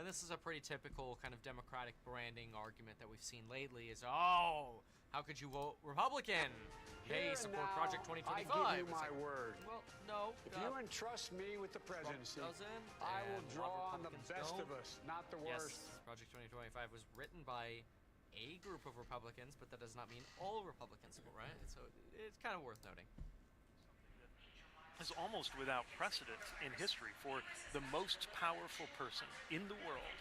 And this is a pretty typical kind of Democratic branding argument that we've seen lately is, oh, how could you vote Republican? Hey, support Project 2025. I give you my word. Well, no. If you entrust me with the presidency, I will draw on the best of us, not the worst. Yes, Project 2025 was written by a group of Republicans, but that does not mean all Republicans, right? So it's kind of worth noting. Is almost without precedent in history for the most powerful person in the world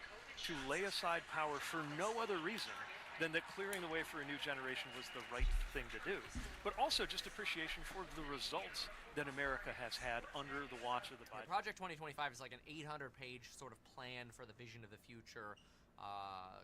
to lay aside power for no other reason than that clearing the way for a new generation was the right thing to do. But also just appreciation for the results that America has had under the watch of the Biden. Project 2025 is like an 800-page sort of plan for the vision of the future,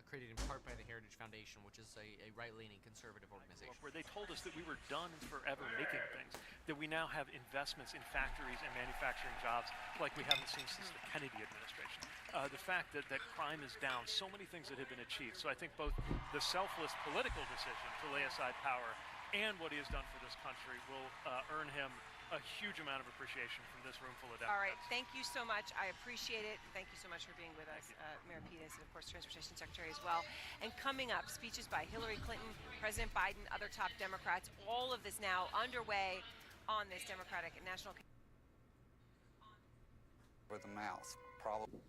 created in part by the Heritage Foundation, which is a right-leaning conservative organization. Where they told us that we were done forever making things, that we now have investments in factories and manufacturing jobs like we haven't seen since the Kennedy administration. The fact that crime is down, so many things that have been achieved. So I think both the selfless political decision to lay aside power and what he has done for this country will earn him a huge amount of appreciation from this room full of Democrats. All right, thank you so much. I appreciate it. Thank you so much for being with us, Mayor Pettis, and of course, Transportation Secretary as well. And coming up, speeches by Hillary Clinton, President Biden, other top Democrats. All of this now underway on this Democratic National. With the mouth, probably.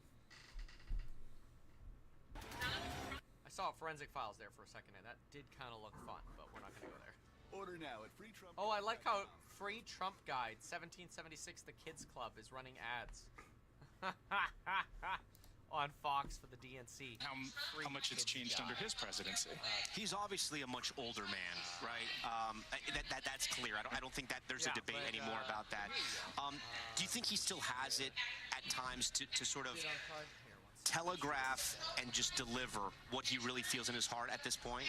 I saw Forensic Files there for a second, and that did kind of look fun, but we're not going to go there. Order now at Free Trump. Oh, I like how Free Trump Guide 1776 The Kids Club is running ads on Fox for the DNC. How much it's changed under his presidency. He's obviously a much older man, right? That's clear. I don't think that there's a debate anymore about that. Do you think he still has it at times to sort of telegraph and just deliver what he really feels in his heart at this point?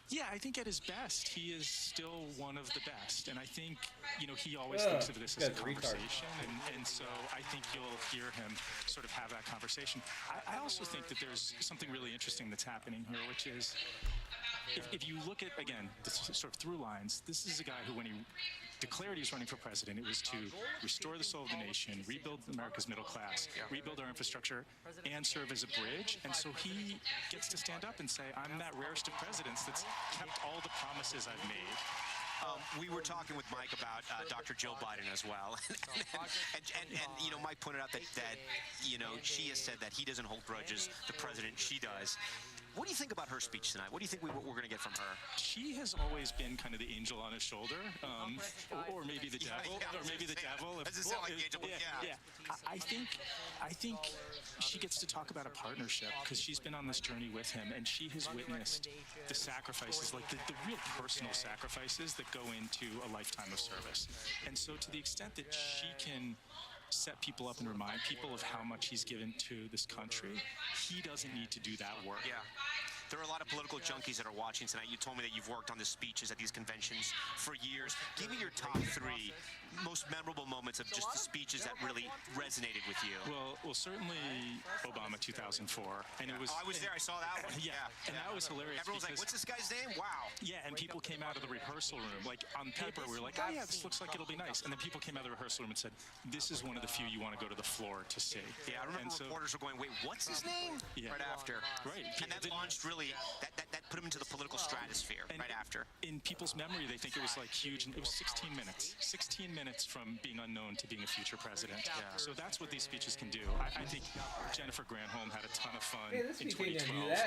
Yeah, I think at his best, he is still one of the best. And I think, he always thinks of this as a conversation. And so I think you'll hear him sort of have that conversation. I also think that there's something really interesting that's happening here, which is, if you look at, again, the sort of through lines, this is a guy who, when he declared he was running for president, it was to restore the soul of the nation, rebuild America's middle class, rebuild our infrastructure, and serve as a bridge. And so he gets to stand up and say, I'm that rarest of presidents that's kept all the promises I've made. We were talking with Mike about Dr. Jill Biden as well, and Mike pointed out that she has said that he doesn't hold grudges. The president, she does. What do you think about her speech tonight? What do you think we're going to get from her? She has always been kind of the angel on his shoulder, or maybe the devil, or maybe the devil. Doesn't sound like the angel, yeah. I think she gets to talk about a partnership because she's been on this journey with him, and she has witnessed the sacrifices, like the real personal sacrifices that go into a lifetime of service. And so to the extent that she can set people up and remind people of how much he's given to this country, he doesn't need to do that work. Yeah. There are a lot of political junkies that are watching tonight. You told me that you've worked on the speeches at these conventions for years. Give me your top three most memorable moments of just the speeches that really resonated with you. Well, certainly Obama 2004, and it was. Oh, I was there. I saw that one. Yeah, and that was hilarious. Everyone's like, "What's this guy's name?" Wow. Yeah, and people came out of the rehearsal room. Like on paper, we were like, "Oh yeah, this looks like it'll be nice." And then people came out of the rehearsal room and said, "This is one of the few you want to go to the floor to see." Yeah, I remember reporters were going, "Wait, what's his name?" Yeah. Right after. Right. And that launched really that put him into the political stratosphere right after. In people's memory, they think it was like huge. It was 16 minutes. 16 minutes from being unknown to being a future president. Yeah. So that's what these speeches can do. I think Jennifer Granholm had a ton of fun in 2012,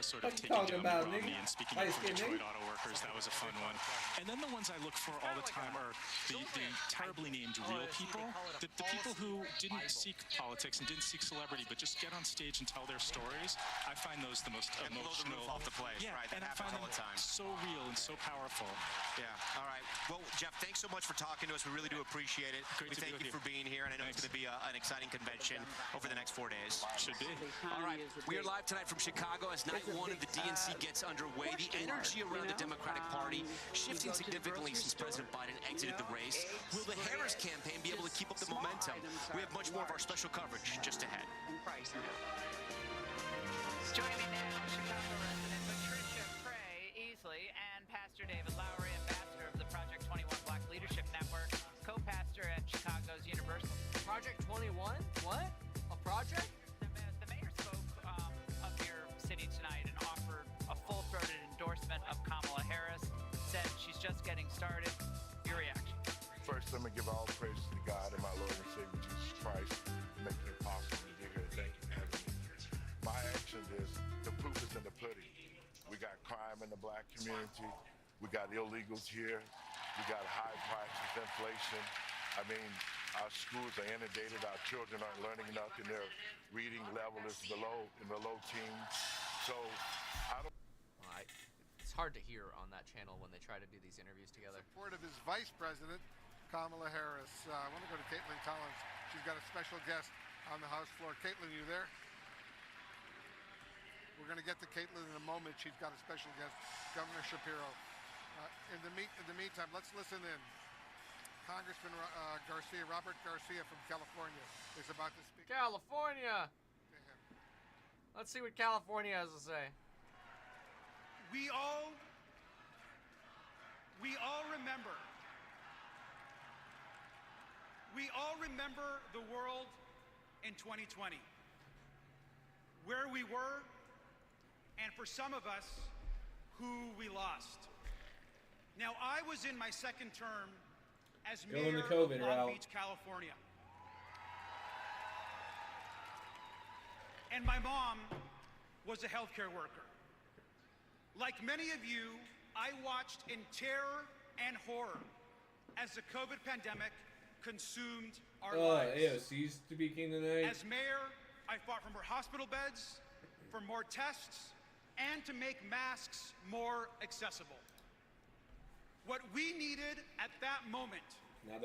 sort of taking down Mitt Romney and speaking up for Detroit auto workers. That was a fun one. And then the ones I look for all the time are the terribly named real people, the people who didn't seek politics and didn't seek celebrity, but just get on stage and tell their stories. I find those the most emotional. Off the place, right? And I find them all the time so real and so powerful. Yeah. All right. Well, Jeff, thanks so much for talking to us. We really do appreciate it. Great to thank you for being here, and I know it's going to be an exciting convention over the next 4 days. Should be. All right. We are live tonight from Chicago as night one of the DNC gets underway. The energy around the Democratic Party shifting significantly since President Biden exited the race. Will the Harris campaign be able to keep up the momentum? We have much more of our special coverage just ahead. Joining me now, Chicago resident Patricia Pray Easley and Pastor David Lowry, ambassador of the Project 21 Black Leadership Network, co-pastor at Chicago's Universal. Project 21? What? A project? The mayor crime in the black community. We got illegals here. We got high prices, inflation. I mean, our schools are inundated. Our children aren't learning enough, and their reading level is in the low teens. So I don't. It's hard to hear on that channel when they try to do these interviews together. Support of his vice president, Kamala Harris. I want to go to Caitlin Collins. She's got a special guest on the House floor. Caitlin, you there? We're going to get to Caitlin in a moment. She's got a special guest, Governor Shapiro. In the meantime, let's listen in. Congressman Robert Garcia from California is about to speak. California! Let's see what California has to say. We all remember. We all remember the world in 2020. Where we were, and for some of us, who we lost. Now, I was in my second term as mayor of Long Beach, California. And my mom was a healthcare worker. Like many of you, I watched in terror and horror as the COVID pandemic consumed our lives. AOC's speaking tonight. As mayor, I fought for more hospital beds, for more tests, and to make masks more accessible. What we needed at that moment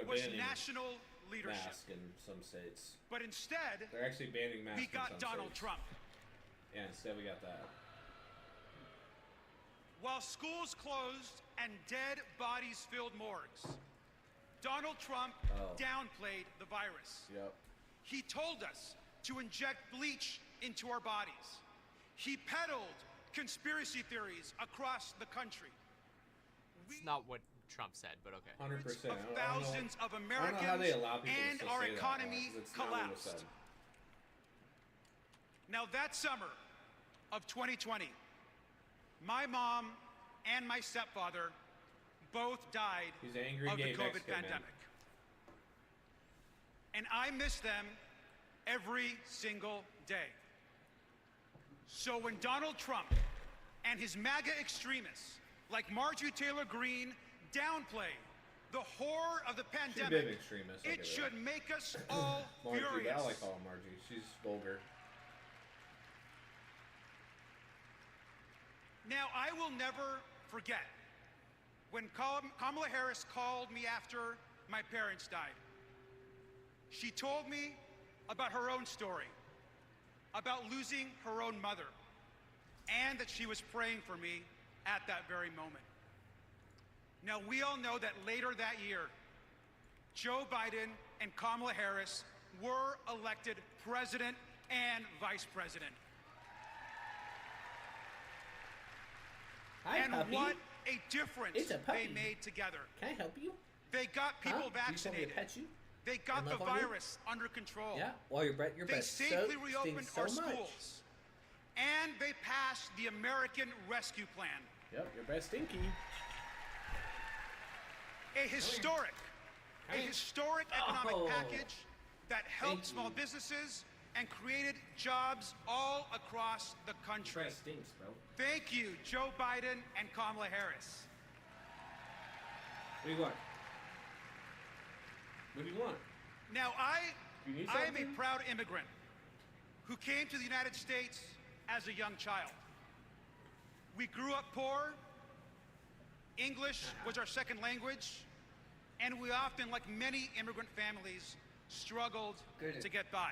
was national leadership. Mask in some states. But instead, they're actually banning masks. We got in some Donald states. Trump. Yeah, instead we got that. While schools closed and dead bodies filled morgues, Donald Trump downplayed the virus. Yep. He told us to inject bleach into our bodies. He peddled conspiracy theories across the country. It's not what Trump said, but okay. 100%. Of thousands of Americans and our economy collapsed. Now that summer of 2020, my mom and my stepfather both died of the COVID pandemic. And I miss them every single day. So when Donald Trump and his MAGA extremists like Marjorie Taylor Greene downplay the horror of the pandemic, it should make us all furious. I like calling Margie. She's vulgar. Now, I will never forget when Kamala Harris called me after my parents died. She told me about her own story, about losing her own mother, and that she was praying for me at that very moment. Now, we all know that later that year, Joe Biden and Kamala Harris were elected president and vice president. Hi, and puppy. what a difference they made together. Can I help you? They got people vaccinated. Do you want me to pet you? They got the virus under control. Yeah. Well, your breath they safely reopened so our much. schools. And they passed the American Rescue Plan. Yep, your breath's stinky. A historic economic package that helped small businesses and created jobs all across the country. Your breath stinks, bro. Thank you, Joe Biden and Kamala Harris. What do you want? What do you want? Now, I am a proud immigrant who came to the United States as a young child. We grew up poor. English was our second language, and we often, like many immigrant families, struggled to get by.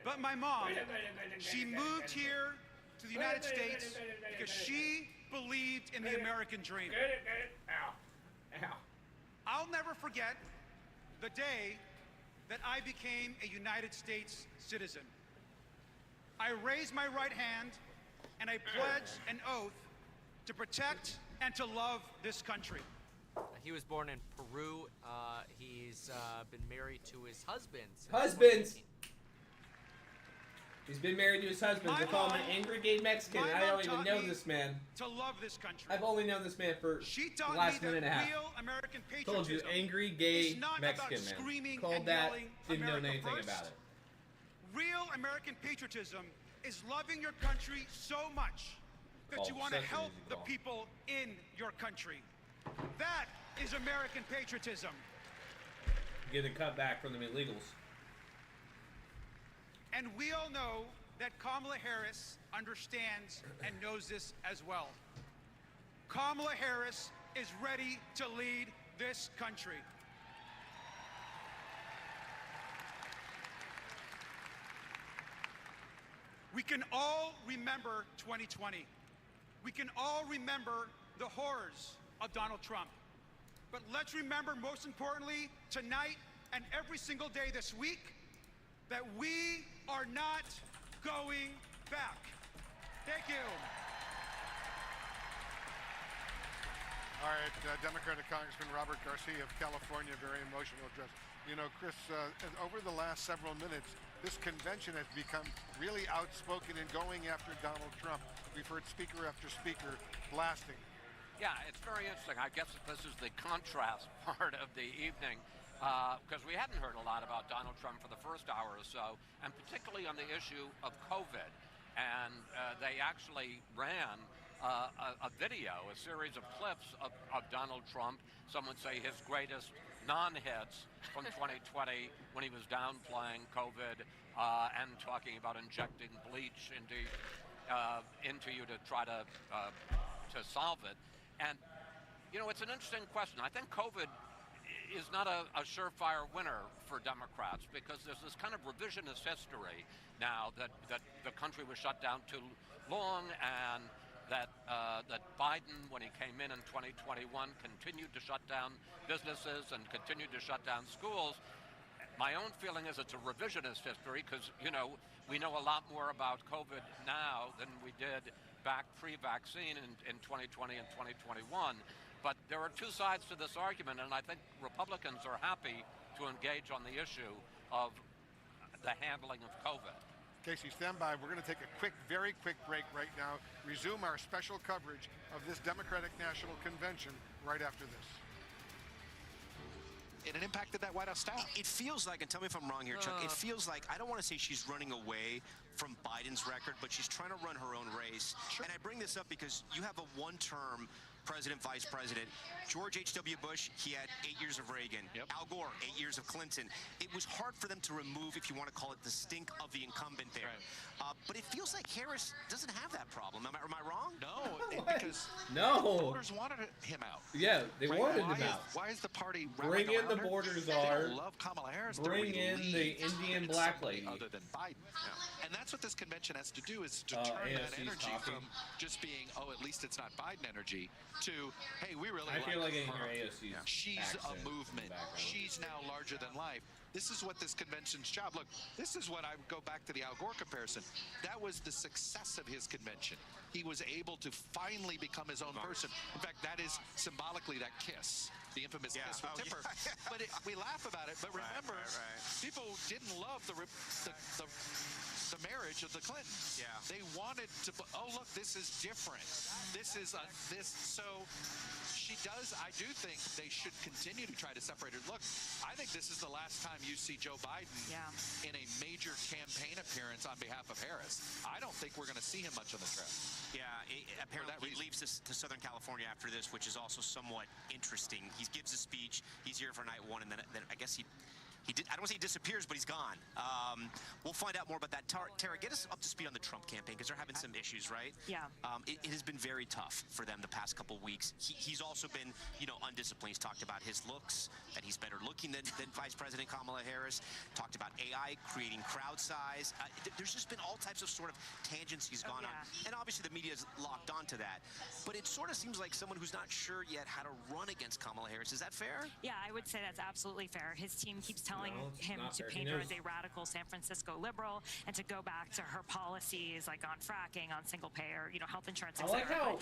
But my mom, she moved here to the United States because she believed in the American dream. Ow. I'll never forget the day that I became a United States citizen. I raised my right hand and I pledged an oath to protect and to love this country. He was born in Peru. He's been married to his husband. He's been married to his husband. They call him an angry gay Mexican. I don't even know this man. To love this country. I've only known this man for the last minute and a half. American Told you, angry gay Mexican man. Called that, didn't know anything about it. Real American patriotism is loving your country so much that you want to help the people in your country. That is American patriotism. Get a cut back from the illegals. And we all know that Kamala Harris understands and knows this as well. Kamala Harris is ready to lead this country. We can all remember 2020. We can all remember the horrors of Donald Trump. But let's remember, most importantly, tonight and every single day this week, that we are not going back. Thank you. All right, Democratic Congressman Robert Garcia of California, very emotional address. You know, Chris, over the last several minutes, this convention has become really outspoken in going after Donald Trump. We've heard speaker after speaker blasting. Yeah, it's very interesting. I guess this is the contrast part of the evening, because we hadn't heard a lot about Donald Trump for the first hour or so, and particularly on the issue of COVID. And they actually ran a video, a series of clips of Donald Trump, some would say his greatest non-hits from 2020 when he was downplaying COVID and talking about injecting bleach into you to try to solve it. And, you know, it's an interesting question. I think COVID is not a surefire winner for Democrats because there's this kind of revisionist history now that the country was shut down too long and that Biden, when he came in 2021, continued to shut down businesses and continued to shut down schools. My own feeling is it's a revisionist history because, you know, we know a lot more about COVID now than we did back pre-vaccine in 2020 and 2021. But there are two sides to this argument, and I think Republicans are happy to engage on the issue of the handling of COVID. Casey, stand by. We're going to take a very quick break right now. Resume our special coverage of this Democratic National Convention right after this. And it impacted that White House staff. It feels like, and tell me if I'm wrong here, Chuck, it feels like, I don't want to say she's running away from Biden's record, but she's trying to run her own race. Sure. And I bring this up because you have a one-term president, vice president. George H.W. Bush, he had 8 years of Reagan. Yep. Al Gore, 8 years of Clinton. It was hard for them to remove, if you want to call it, the stink of the incumbent there. Right. But it feels like Harris doesn't have that problem. Am I wrong? No, because voters wanted him out. Yeah, they wanted him out. Why is the party bring in the border czar? They love Kamala Harris. Bring in the Indian black lady. Other than Biden. Yeah. And that's what this convention has to do, is to turn that energy from just being, oh, at least it's not Biden energy, to, hey, we really I feel like in her AOC. She's a movement. She's now larger than life. This is what this convention's job. Look, this is what I would go back to the Al Gore comparison. That was the success of his convention. He was able to finally become his own person. In fact, that is symbolically that kiss. The infamous kiss with Tipper. Yeah. But we laugh about it. But remember, people didn't love the marriage of the Clintons. Yeah. They wanted to, oh, look, this is different. This is this. So she does, I do think they should continue to try to separate her. Look, I think this is the last time you see Joe Biden in a major campaign appearance on behalf of Harris. I don't think we're going to see him much on the trail. Yeah, apparently he leaves to Southern California after this, which is also somewhat interesting. He gives a speech. He's here for night one, and then I guess he did. I don't want to say he disappears, but he's gone. We'll find out more about that. Tara, get us up to speed on the Trump campaign, because they're having some issues, right? Yeah. It has been very tough for them the past couple weeks. He's also been, undisciplined. He's talked about his looks, that he's better looking than Vice President Kamala Harris. Talked about AI creating crowd size. There's just been all types of sort of tangents he's gone on. And obviously the media's locked onto that. But it sort of seems like someone who's not sure yet how to run against Kamala Harris. Is that fair? Yeah, I would say that's absolutely fair. His team keeps telling him to paint her as a radical San Francisco liberal and to go back to her policies like on fracking, on single payer, health insurance, etc. I like how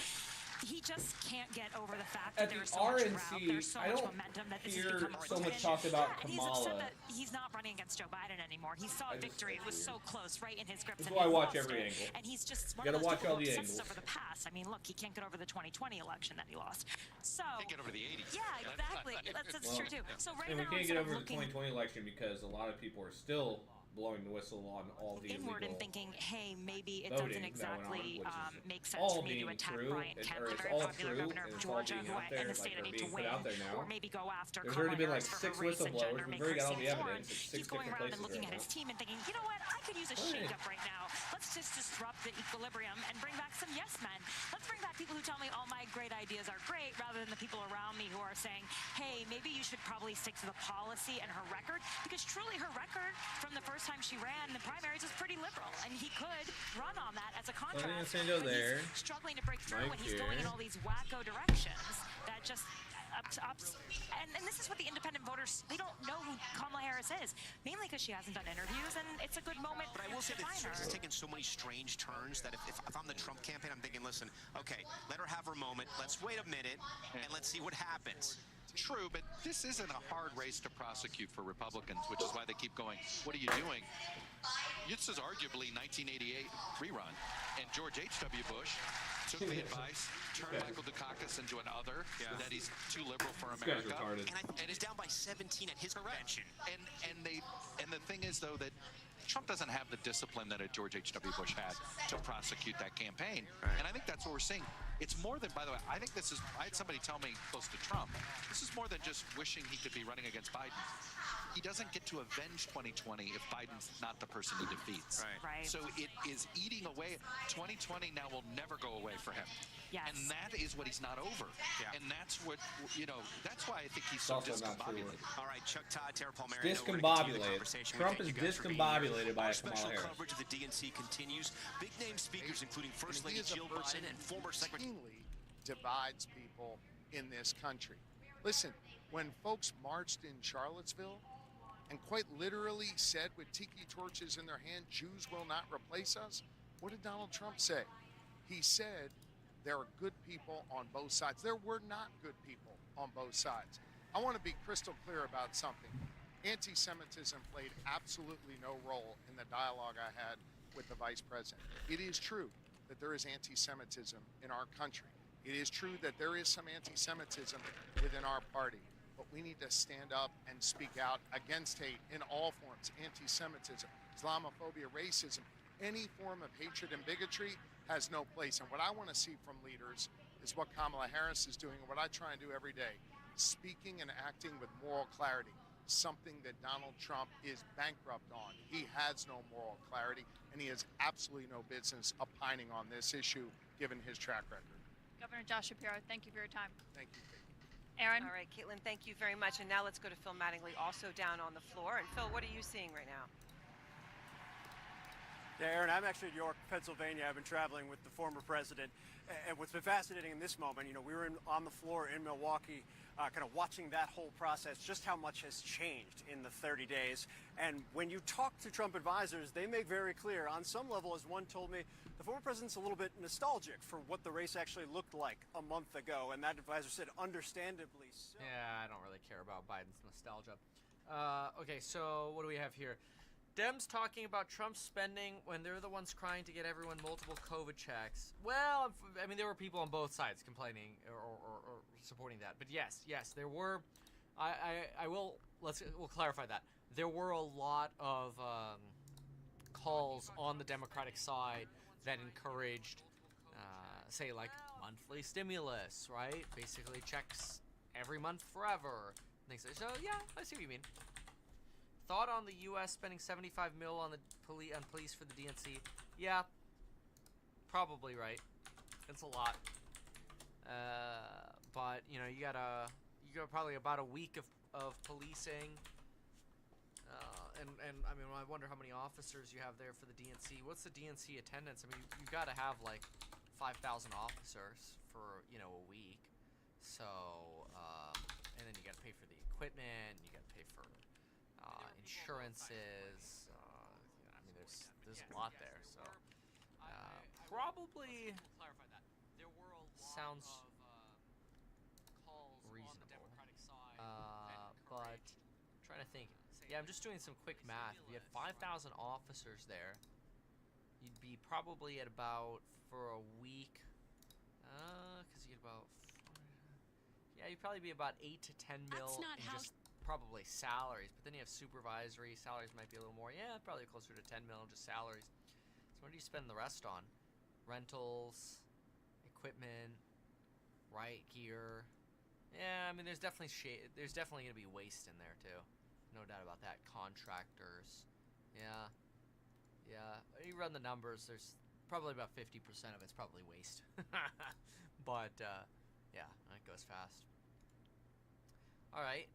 he just can't get over the fact that there's so much route, there's so much momentum that this has become so much talk about Kamala. He's upset that he's not running against Joe Biden anymore. He saw victory. It was so close, right in his grips. That's why I watch every angle. And he's just one of those people who obsesses over the past. I mean, look, he can't get over the 2020 election that he lost. So can't get over the 80s. Yeah, exactly. That's true too. So right now, we can't get over the 2020 election because a lot of people are still blowing the whistle on all the inward illegal and thinking, hey, maybe it voting doesn't that went on, exactly which is make sense all for me to being attack true, Brian Kemp, or the it's very all popular true, governor and of it's all Georgia, being who out there, in the like, state I or need to being put win, out there now. or maybe go after There's Kamala already been like Harris for 6 her race and whistleblowers. gender, We've make already got all Christine the Ford. evidence. It's 6 He's going different around places and looking right at his now. team and thinking, you know what, I could use a shakeup right now. Let's just disrupt the equilibrium and bring back some yes men. Let's bring back people who tell me all my great ideas are great, rather than the people around me who are saying, hey, maybe you should probably stick to the policy and her record, because truly her record from the first time she ran the primaries was pretty liberal, and he could run on that as a contrast. Sando but there. he's struggling to break through Mike when he's going in here. all these wacko directions that just and this is what the independent voters, they don't know who Kamala Harris is, mainly because she hasn't done interviews, and it's a good moment. But I will say to that find her. she's taken so many strange turns that if I'm the Trump campaign, I'm thinking, listen, okay, let her have her moment. Let's wait a minute and let's see what happens. True, but this isn't a hard race to prosecute for Republicans, which is why they keep going, what are you doing? This is arguably 1988 rerun, and George H.W. Bush took the advice, turned Michael Dukakis into an other, that he's too liberal for America. And he's down by 17 at his convention. And the thing is, though, that Trump doesn't have the discipline that a George H.W. Bush had to prosecute that campaign. And I think that's what we're seeing. It's more than, by the way, I think this is, I had somebody tell me close to Trump, this is more than just wishing he could be running against Biden. He doesn't get to avenge 2020 if Biden's not the person he defeats. Right. So it is eating away. 2020 now will never go away for him. Yes. And that is what he's not over. Yeah. And that's what, that's why I think he's so also not true. discombobulated. All right, Chuck Todd, Tara Palmieri. Discombobulated. Trump is discombobulated by Our Kamala special Harris. coverage of the DNC continues. Big name speakers, including First Lady Jill Biden and former Secretary. Divides people in this country. Listen, when folks marched in Charlottesville and quite literally said with tiki torches in their hand, Jews will not replace us, what did Donald Trump say? He said there are good people on both sides. There were not good people on both sides. I want to be crystal clear about something. Anti-Semitism played absolutely no role in the dialogue I had with the vice president. It is true that there is anti-Semitism in our country. It is true that there is some anti-Semitism within our party, but we need to stand up and speak out against hate in all forms, anti-Semitism, Islamophobia, racism, any form of hatred and bigotry has no place. And what I want to see from leaders is what Kamala Harris is doing and what I try and do every day, speaking and acting with moral clarity, something that Donald Trump is bankrupt on. He has no moral clarity, and he has absolutely no business opining on this issue, given his track record. Governor Josh Shapiro, thank you for your time. Thank you, Kate. Aaron? All right, Caitlin, thank you very much. And now let's go to Phil Mattingly, also down on the floor. And Phil, what are you seeing right now? Yeah, Aaron, I'm actually in York, Pennsylvania. I've been traveling with the former president. And what's been fascinating in this moment, we were on the floor in Milwaukee, kind of watching that whole process, just how much has changed in the 30 days. And when you talk to Trump advisors, they make very clear, on some level, as one told me, the former president's a little bit nostalgic for what the race actually looked like a month ago. And that advisor said, understandably so. Yeah, I don't really care about Biden's nostalgia. Okay, so what do we have here? Dems talking about Trump's spending when they're the ones crying to get everyone multiple COVID checks. Well, I mean, there were people on both sides complaining or supporting that. But yes, there were. We'll clarify that. There were a lot of calls on the Democratic side that encouraged, say, like monthly stimulus, right? Basically, checks every month forever. Things like, so yeah, I see what you mean. Thought on the U.S. spending $75 million on the police for the DNC? Yeah, probably right. It's a lot, but you got probably about a week of policing, and I mean, I wonder how many officers you have there for the DNC. What's the DNC attendance? I mean, you got to have like 5,000 officers for a week. So, and then you got to pay for the equipment. You got to pay for insurances. I mean, there's a lot there. So probably sounds reasonable. But I'm trying to think. Yeah, I'm just doing some quick math. If you had 5,000 officers there, you'd be probably at about, for a week, because you get about, you'd probably be about 8 to 10 mil in just probably salaries, but then you have supervisory salaries might be a little more. Yeah, probably closer to 10 mil just salaries. So what do you spend the rest on? Rentals, equipment, riot gear. Yeah, I mean there's definitely going to be waste in there too. No doubt about that. Contractors. Yeah. Yeah. You run the numbers, there's probably about 50% of it's probably waste. But yeah, that goes fast. All right.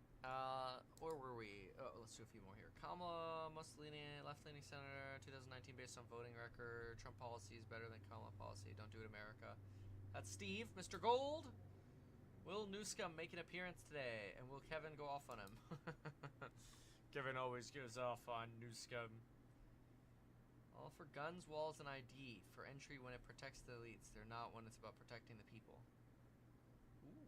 Where were we? Oh, let's do a few more here. Kamala, left-leaning senator, 2019 based on voting record. Trump policy is better than Kamala policy. Don't do it, America. That's Steve, Mr. Gold. Will Newscomb make an appearance today? And will Kevin go off on him? Kevin always goes off on Newscomb. All for guns, walls, and ID. For entry when it protects the elites. They're not when it's about protecting the people. Ooh.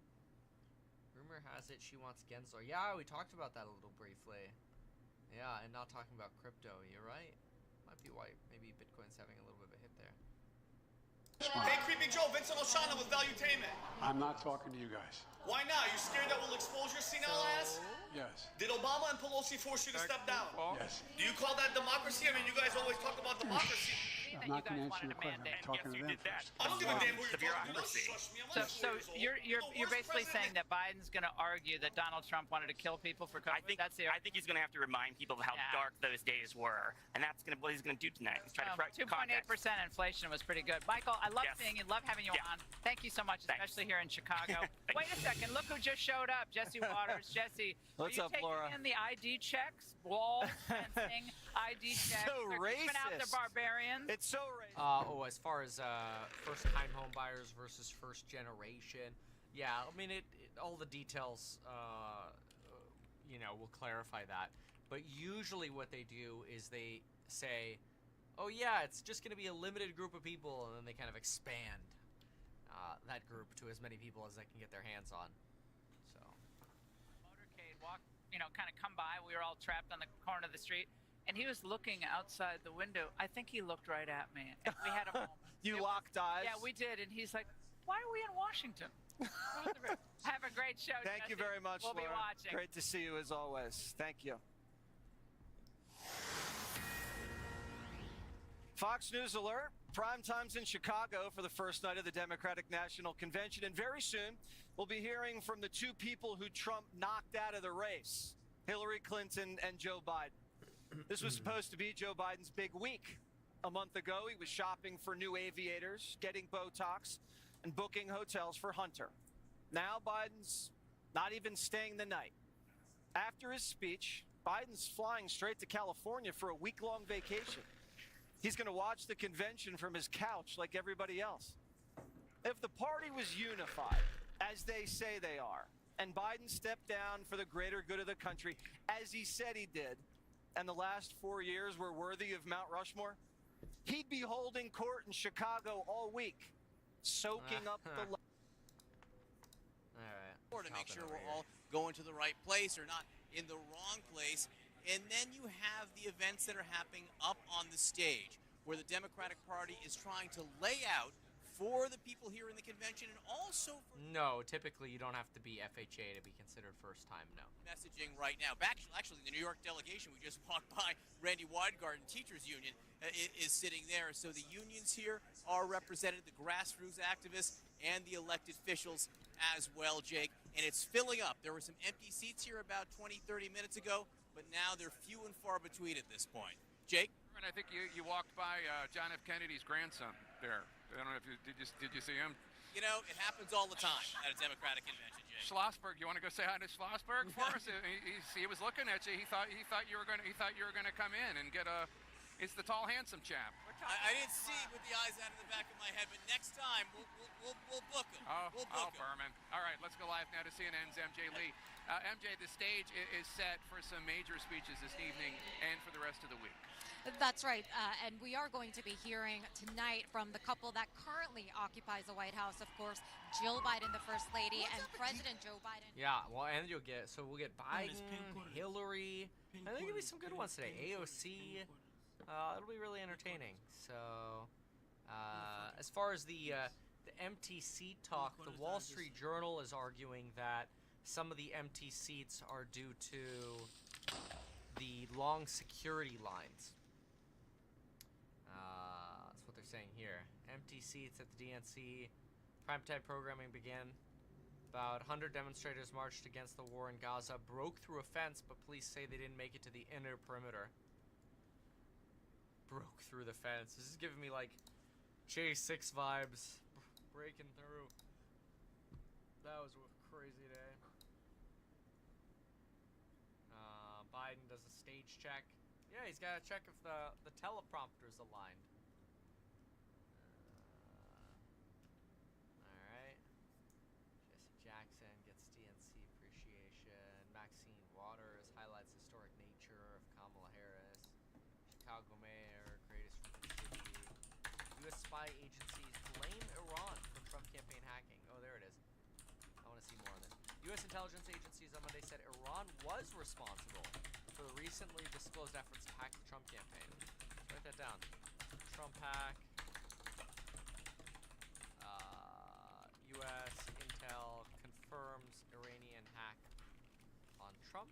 Rumor has it she wants Gensler. Yeah, we talked about that a little briefly. Yeah, and not talking about crypto. You're right. Might be why maybe Bitcoin's having a little bit of a hit there. Hey, Creepy Joe, Vincent O'Shana with Valuetainment. I'm not talking to you guys. Why not? You scared that we'll expose your senile ass? Yes. Did Obama and Pelosi force you to step down? Yes. Do you call that democracy? I mean, you guys always talk about democracy. I'm not going to answer your question. I'm talking to them first. I don't give a damn who you're talking to. Don't shush me. I'm So you're basically saying that Biden's going to argue that Donald Trump wanted to kill people for COVID? I think he's going to have to remind people of how dark those days were, and that's what he's going to do tonight. He's trying to correct 2.8% inflation was pretty good. Michael, I love seeing you. Love having you on. Thank you so much, especially here in Chicago. Wait a second. Look who just showed up. Jesse Waters. Jesse, what's up, Are Laura? you taking in the ID checks? Walls, fencing, ID checks. So They're keeping out the barbarians. It's so racist. As far as first-time home buyers versus first generation, yeah, I mean all the details, will clarify that. But usually, what they do is they say, "Oh yeah, it's just going to be a limited group of people," and then they kind of expand that group to as many people as they can get their hands on. So, Motorcade kind of come by. We were all trapped on the corner of the street. And he was looking outside the window. I think he looked right at me. And we had a moment. You locked eyes? Yeah, we did. And he's like, why are we in Washington? Have a great show, Thank Jesse. you very much, We'll Laura. be watching. Great to see you as always. Thank you. Fox News alert. Prime time's in Chicago for the first night of the Democratic National Convention. And very soon, we'll be hearing from the two people who Trump knocked out of the race, Hillary Clinton and Joe Biden. This was supposed to be Joe Biden's big week. A month ago, he was shopping for new aviators, getting Botox, and booking hotels for Hunter. Now Biden's not even staying the night. After his speech, Biden's flying straight to California for a week-long vacation. He's going to watch the convention from his couch like everybody else. If the party was unified, as they say they are, and Biden stepped down for the greater good of the country, as he said he did, and the last 4 years were worthy of Mount Rushmore, he'd be holding court in Chicago all week, soaking up the... All right. To make sure we're all going to the right place or not in the wrong place. And then you have the events that are happening up on the stage where the Democratic Party is trying to lay out for the people here in the convention and also for No, typically you don't have to be FHA to be considered first time, no. messaging right now. Actually, the New York delegation we just walked by, Randy Weingarten, Teachers Union, is sitting there. So the unions here are represented, the grassroots activists and the elected officials as well, Jake. And it's filling up. There were some empty seats here about 20, 30 minutes ago, but now they're few and far between at this point. Jake? And I think you walked by John F. Kennedy's grandson there. I don't know if did you see him? You know, it happens all the time at a Democratic convention, Jake. Schlossberg, you want to go say hi to Schlossberg for us? He was looking at you. He thought you were gonna come in and get a. It's the tall, handsome chap. I didn't see with the eyes out of the back of my head, but next time we'll book him. We'll book him. Berman. All right, let's go live now to CNN's MJ Lee. MJ, the stage is set for some major speeches this evening and for the rest of the week. That's right, and we are going to be hearing tonight from the couple that currently occupies the White House, of course, Jill Biden, the First Lady, and President Joe Biden. Yeah, well, and we'll get Biden, Hillary, I think there'll be some good ones today. AOC, it'll be really entertaining. So, as far as the empty seat talk, the Wall Street Journal is arguing that some of the empty seats are due to the long security lines. That's what they're saying here. Empty seats at the DNC. Primetime programming began. About 100 demonstrators marched against the war in Gaza, broke through a fence, but police say they didn't make it to the inner perimeter. Broke through the fence. This is giving me like J6 vibes. Breaking through. That was a crazy day. Biden does a stage check. Yeah, he's got to check if the teleprompter's aligned. Alright. Jesse Jackson gets DNC appreciation. Maxine Waters highlights historic nature of Kamala Harris. Chicago mayor, greatest from the city. U.S. spy agencies blame Iran for Trump campaign hacking. Oh, there it is. I want to see more on this. U.S. intelligence agencies on Monday said Iran was responsible for the recently disclosed efforts to hack the Trump campaign. Write that down. Trump hack. U.S. intel confirms Iranian hack on Trump.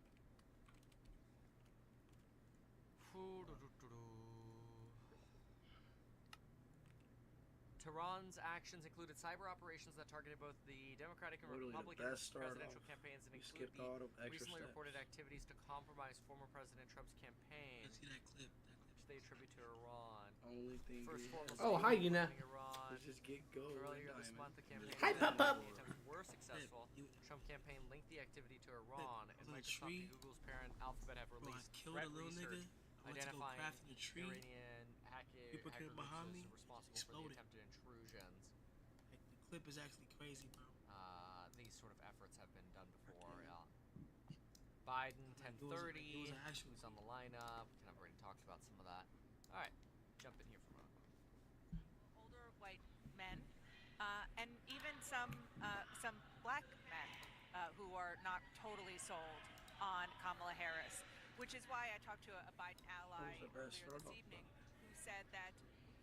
Tehran's actions included cyber operations that targeted both the Democratic and Republican presidential campaigns and included the recently reported activities to compromise former President Trump's campaign, see that clip, which they attribute to Iran. Only thing First foremost, oh, hi, Yuna. Iran. Just get gold. Earlier this month, the campaign Hi, Pop-Up. the attempts were successful. Trump campaign linked the activity to Iran, and Microsoft and Google's parent Alphabet have released threat research identifying Iranian hackers responsible for the attempted intrusions. Like, the clip is actually crazy, bro. These sort of efforts have been done before. Biden, 10:30, who's on the lineup. Kind of already talked about some of that. All right, jump in here for a moment. Older white men, and even some black men who are not totally sold on Kamala Harris, which is why I talked to a Biden ally earlier this evening who said that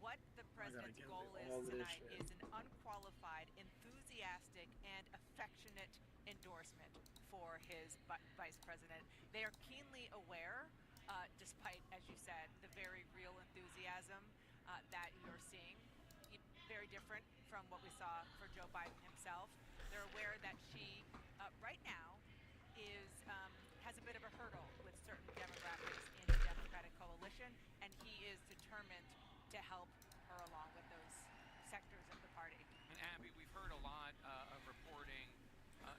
what the president's goal is tonight is an unqualified, enthusiastic, and affectionate endorsement for his vice president. They are keenly aware, despite, as you said, the very real enthusiasm that you're seeing, very different from what we saw for Joe Biden himself. They're aware that she, right now, has a bit of a hurdle with certain demographics in the Democratic coalition, and he is determined to help her along with those sectors of the party. And Abby, we've heard a lot of reporting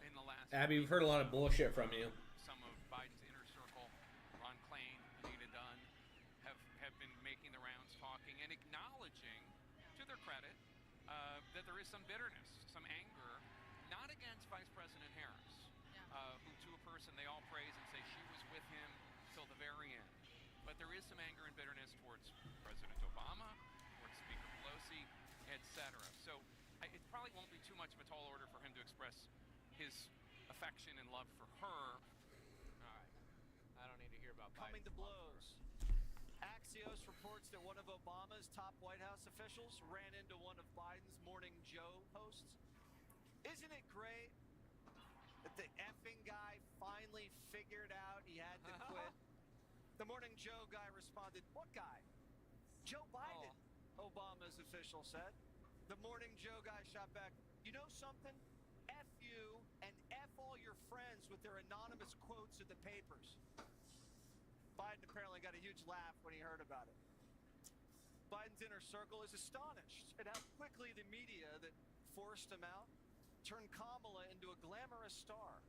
in the last Abby, we've heard a lot of bullshit from you. Some of Biden's inner circle, Ron Klain, Anita Dunn, have been making the rounds, talking and acknowledging, to their credit, that there is some bitterness, some anger, not against Vice President Harris, who to a person they all praise and say she was with him till the very end. But there is some anger and bitterness towards President Obama, towards Speaker Pelosi, etc. So it probably won't be too much of a tall order for him to express his affection and love for her. All right. I don't need to hear about Coming Biden's to blows. Axios reports that one of Obama's top White House officials ran into one of Biden's Morning Joe hosts. Isn't it great that the effing guy finally figured out he had to quit? The Morning Joe guy responded, "What guy?" "Joe Biden," Obama's official said. The Morning Joe guy shot back, "You know something? F you and F all your friends with their anonymous quotes in the papers." Biden apparently got a huge laugh when he heard about it. Biden's inner circle is astonished at how quickly the media that forced him out turned Kamala into a glamorous star.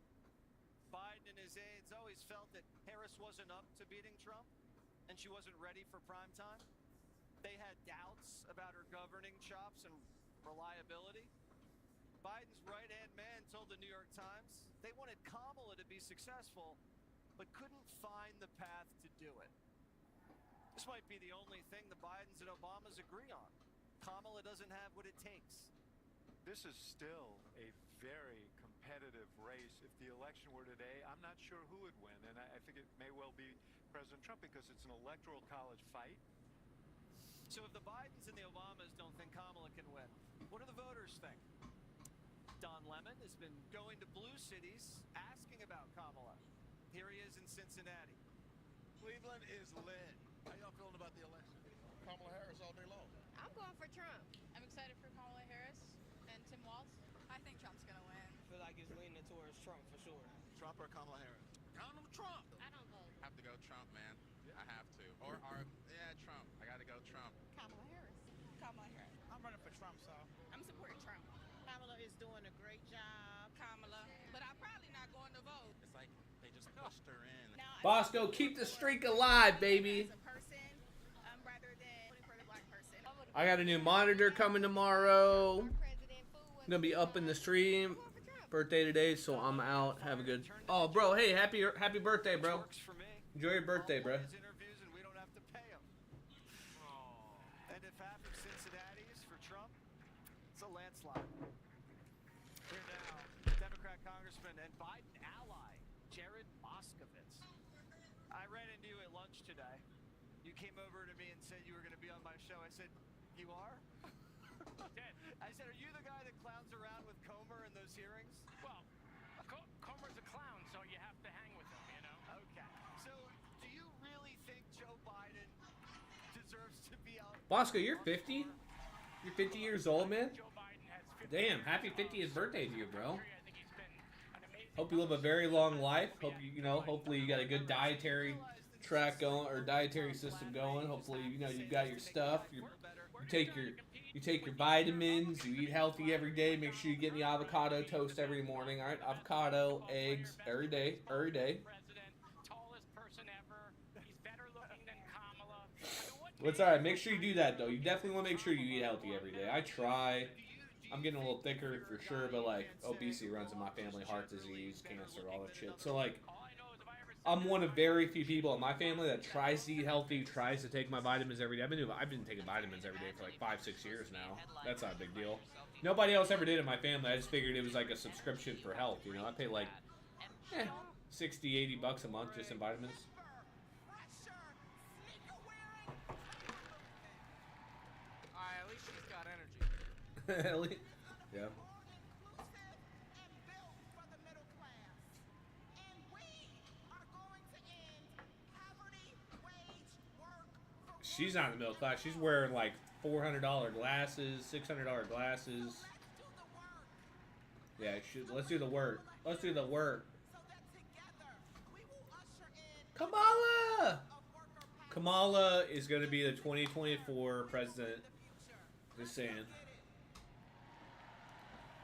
Biden and his aides always felt that Harris wasn't up to beating Trump, and she wasn't ready for prime time. They had doubts about her governing chops and reliability. Biden's right-hand man told the New York Times they wanted Kamala to be successful, but couldn't find the path to do it. This might be the only thing the Bidens and Obamas agree on. Kamala doesn't have what it takes. This is still a very competitive race. If the election were today, I'm not sure who would win, and I think it may well be President Trump because it's an electoral college fight. So if the Bidens and the Obamas don't think Kamala can win, what do the voters think? Don Lemon has been going to blue cities asking about Kamala. Here he is in Cincinnati. Cleveland is lit. How y'all feeling about the election? Kamala Harris all day long. I'm going for Trump. I'm excited for Kamala Harris and Tim Walz. I think Trump's going to win. I feel like it's leaning towards Trump for sure. Trump or Kamala Harris? Donald Trump. I don't vote. Have to go Trump, man. I have to. Or yeah, Trump. I got to go Trump. Kamala Harris. Kamala Harris. I'm running for Trump, so I'm supporting Trump. Kamala is doing a great job. Kamala. But I'm probably not going to vote. It's like they just pushed her in. Bosco, keep the streak alive, baby. As a person, rather than voting for the black person. I got a new monitor coming tomorrow. I'm gonna be up in the stream. Birthday today, so I'm out. Have a good. Oh, bro, hey, happy birthday, bro. Enjoy your birthday, bro. Interviews and we don't have to pay him. And if half of Cincinnati is for Trump, it's a landslide. Here now, Democrat Congressman and Biden ally, Jared Moskowitz. I ran into you at lunch today. You came over to me and said you were going to be on my show. I said, you are? I said, are you the guy that clowns around with Comer in those hearings? Well, Comer's a clown, so you have to hang with him, you know? Okay. So, do you really think Joe Biden deserves to be on? Bosco, you're 50? You're 50 years old, man? Damn, happy 50th birthday to you, bro. Hope you live a very long life. Hope you know, hopefully you got a good dietary track going, or dietary system going. Hopefully, you know, you've got your stuff. You take your vitamins, you eat healthy every day. Make sure you get the avocado toast every morning, all right? Avocado, eggs, every day. Tallest person ever. He's better looking than Kamala. Well, it's all right. Make sure you do that, though. You definitely want to make sure you eat healthy every day. I try. I'm getting a little thicker for sure, but, like, obesity runs in my family, heart disease, cancer, all that shit. So, like, I'm one of very few people in my family that tries to eat healthy, tries to take my vitamins every day. I've been taking vitamins every day for like 5-6 years now. That's not a big deal. Nobody else ever did in my family. I just figured it was like a subscription for health, you know. I pay like 60, 80 bucks a month just in vitamins. At least she's got energy. At least, yeah. She's not in the middle class. She's wearing like $400 glasses, $600 glasses. Yeah, let's do the work. Let's do the work. Kamala! Kamala is going to be the 2024 president. Just saying.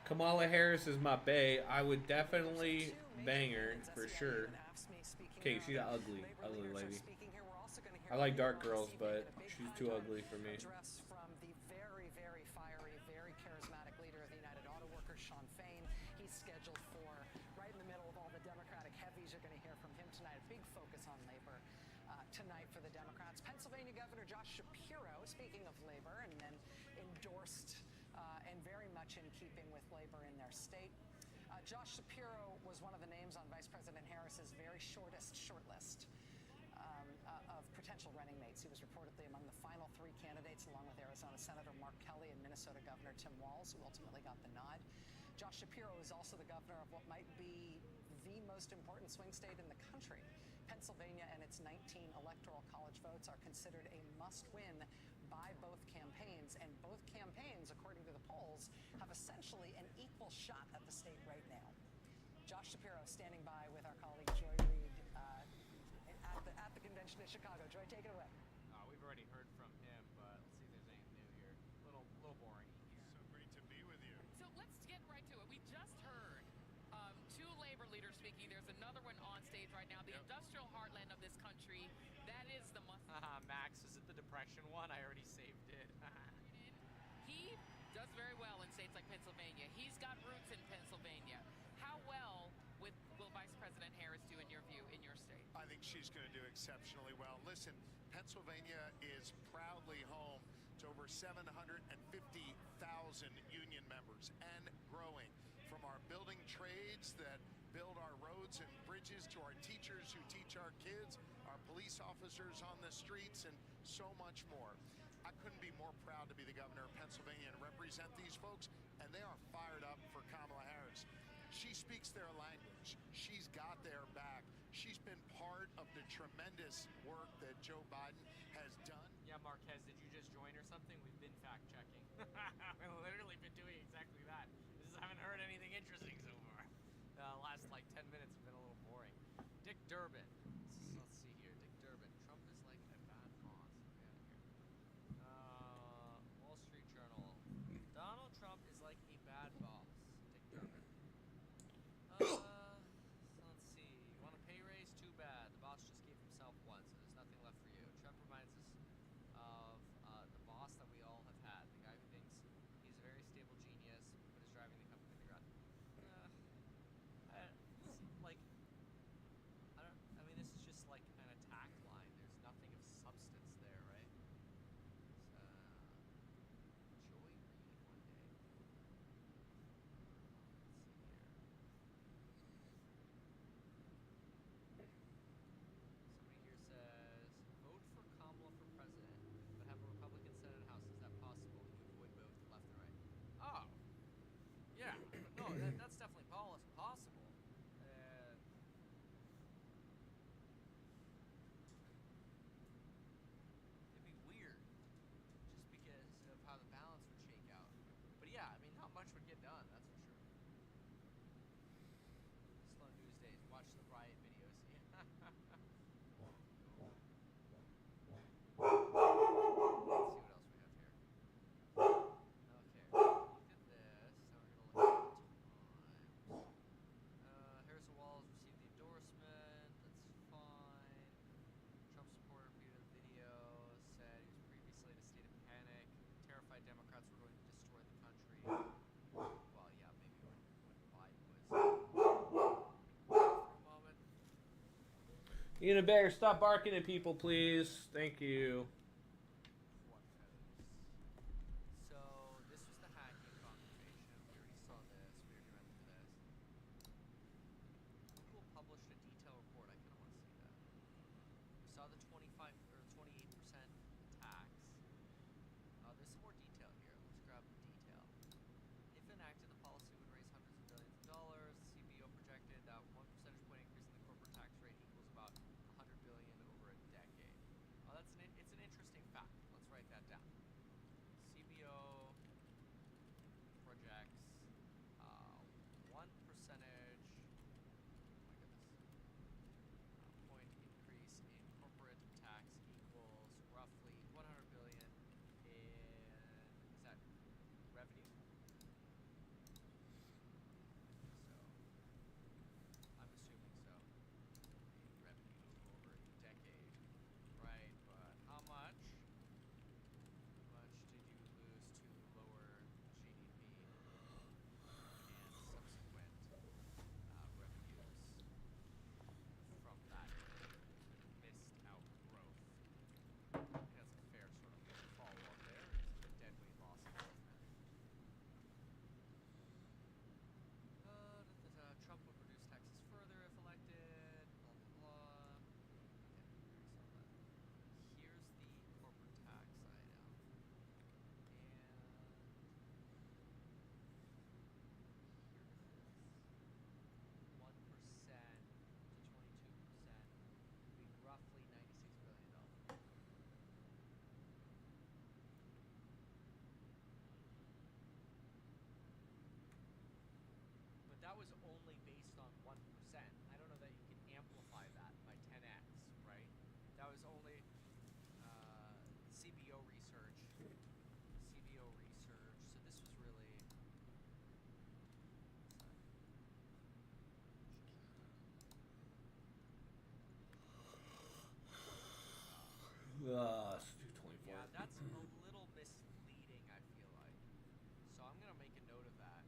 Kamala Harris is my bae. I would definitely bang her for sure. Okay, she's an ugly lady. I like dark girls, but she's too ugly for me. From the very, very fiery, very charismatic leader of the United Auto Workers, Shawn Fain. He's scheduled for right in the middle of all the Democratic heavies. You're going to hear from him tonight. A big focus on labor tonight for the Democrats. Pennsylvania Governor Josh Shapiro, speaking of labor, and then endorsed and very much in keeping with labor in their state. Josh Shapiro was one of the names on Vice President Harris's very shortest shortlist of potential running mates. He was reportedly among the final 3 candidates, along with Arizona Senator Mark Kelly and Minnesota Governor Tim Walz, who ultimately got the nod. Josh Shapiro is also the governor of what might be the most important swing state in the country. Pennsylvania and its 19 electoral college votes are considered a must-win by both campaigns, and both campaigns, according to the polls, have essentially an equal shot at the state right now. Josh Shapiro standing by with our colleague Joy Reid at the convention in Chicago. Joy, take it away. We've already heard from him, but let's see if there's anything new here. A little boring. So great to be with you. So let's get right to it. We just heard 2 labor leaders speaking. There's another one on stage right now. The industrial heartland of this country. That is the must. Max, is it the depression one? I already saved it. He does very well in states like Pennsylvania. He's got roots in Pennsylvania. How well will Vice President Harris do in your view in your state? I think she's going to do exceptionally well. Listen, Pennsylvania is proudly home to over 750,000 union members and growing. From our building trades that build our roads and bridges to our teachers who teach our kids, our police officers on the streets, and so much more. I couldn't be more proud to be the governor of Pennsylvania and represent these folks, and they are fired up for Kamala Harris. Olympics. She speaks their language. She's got their back. She's been part of the tremendous work that Joe Biden has done. Yeah, Marquez, did you just join or something? We've been fact-checking. We've literally been doing exactly that. Just haven't heard anything interesting so far. The last, like, 10 minutes have been a little boring. Dick Durbin. Let's see here. Dick Durbin. Trump is like a bad boss. Get out of here. Wall Street Journal. Donald Trump is like a bad boss. Dick Durbin. So let's see. You want a pay raise? Too bad. The boss just gave himself one, so there's nothing left for you. Trump reminds us of the boss that we all have had. The guy who thinks he's a very stable genius, but is driving the company to the ground. I mean, this is just like an attack line. There's nothing of substance there, right? Joy Reid one day. Somebody here says, vote for Kamala for president, but have a Republican Senate and House. Is that possible? Can you avoid both left and right? Oh, yeah. No, that's definitely possible. It'd be weird, just because of how the balance would shake out. But yeah, I mean, not much would get done, that's for sure. Slow news days. Watch the riot videos. Let's see what else we have here. Okay, look at this. Now we're gonna look at the Times. Harrison Walls received the endorsement. That's fine. Trump supporter reviewed a video, said he was previously in a state of panic, terrified Democrats were going to destroy the country. Well, yeah, maybe when Biden was for a moment. Ian and Bear, stop barking at people, please. Thank you. So this was the hacking confirmation. We already saw this. We already went through this. Google published a detailed report. I kind of want to see that. We saw the 25 or 28% tax. There's some more detail here. Let's grab the detail. If enacted, the policy would raise hundreds of billions of dollars. The CBO projected that 1 percentage point increase in the corporate tax rate equals about $100 billion over a decade. It's an interesting fact. Let's write that down. CBO projects 1 percentage. Oh my goodness. Point increase in corporate tax equals roughly 100 billion in, is that revenue? So I'm assuming so. Revenue over a decade, right? But how much? How much did you lose to lower GDP and subsequent revenues from that missed out growth? I think that's a fair sort of follow-up there. It's a deadweight loss of government. Trump would reduce taxes further if elected. Blah blah blah. Okay, we already saw that. Here's the corporate tax item, and here it is. 1% to 22% would be roughly $96 billion. But that was only based on 1%. I don't know that you can amplify that by 10x, right? That was only CBO research. CBO research. So this was really. Let's do 24. Yeah, that's a little misleading, I feel like. So I'm going to make a note of that.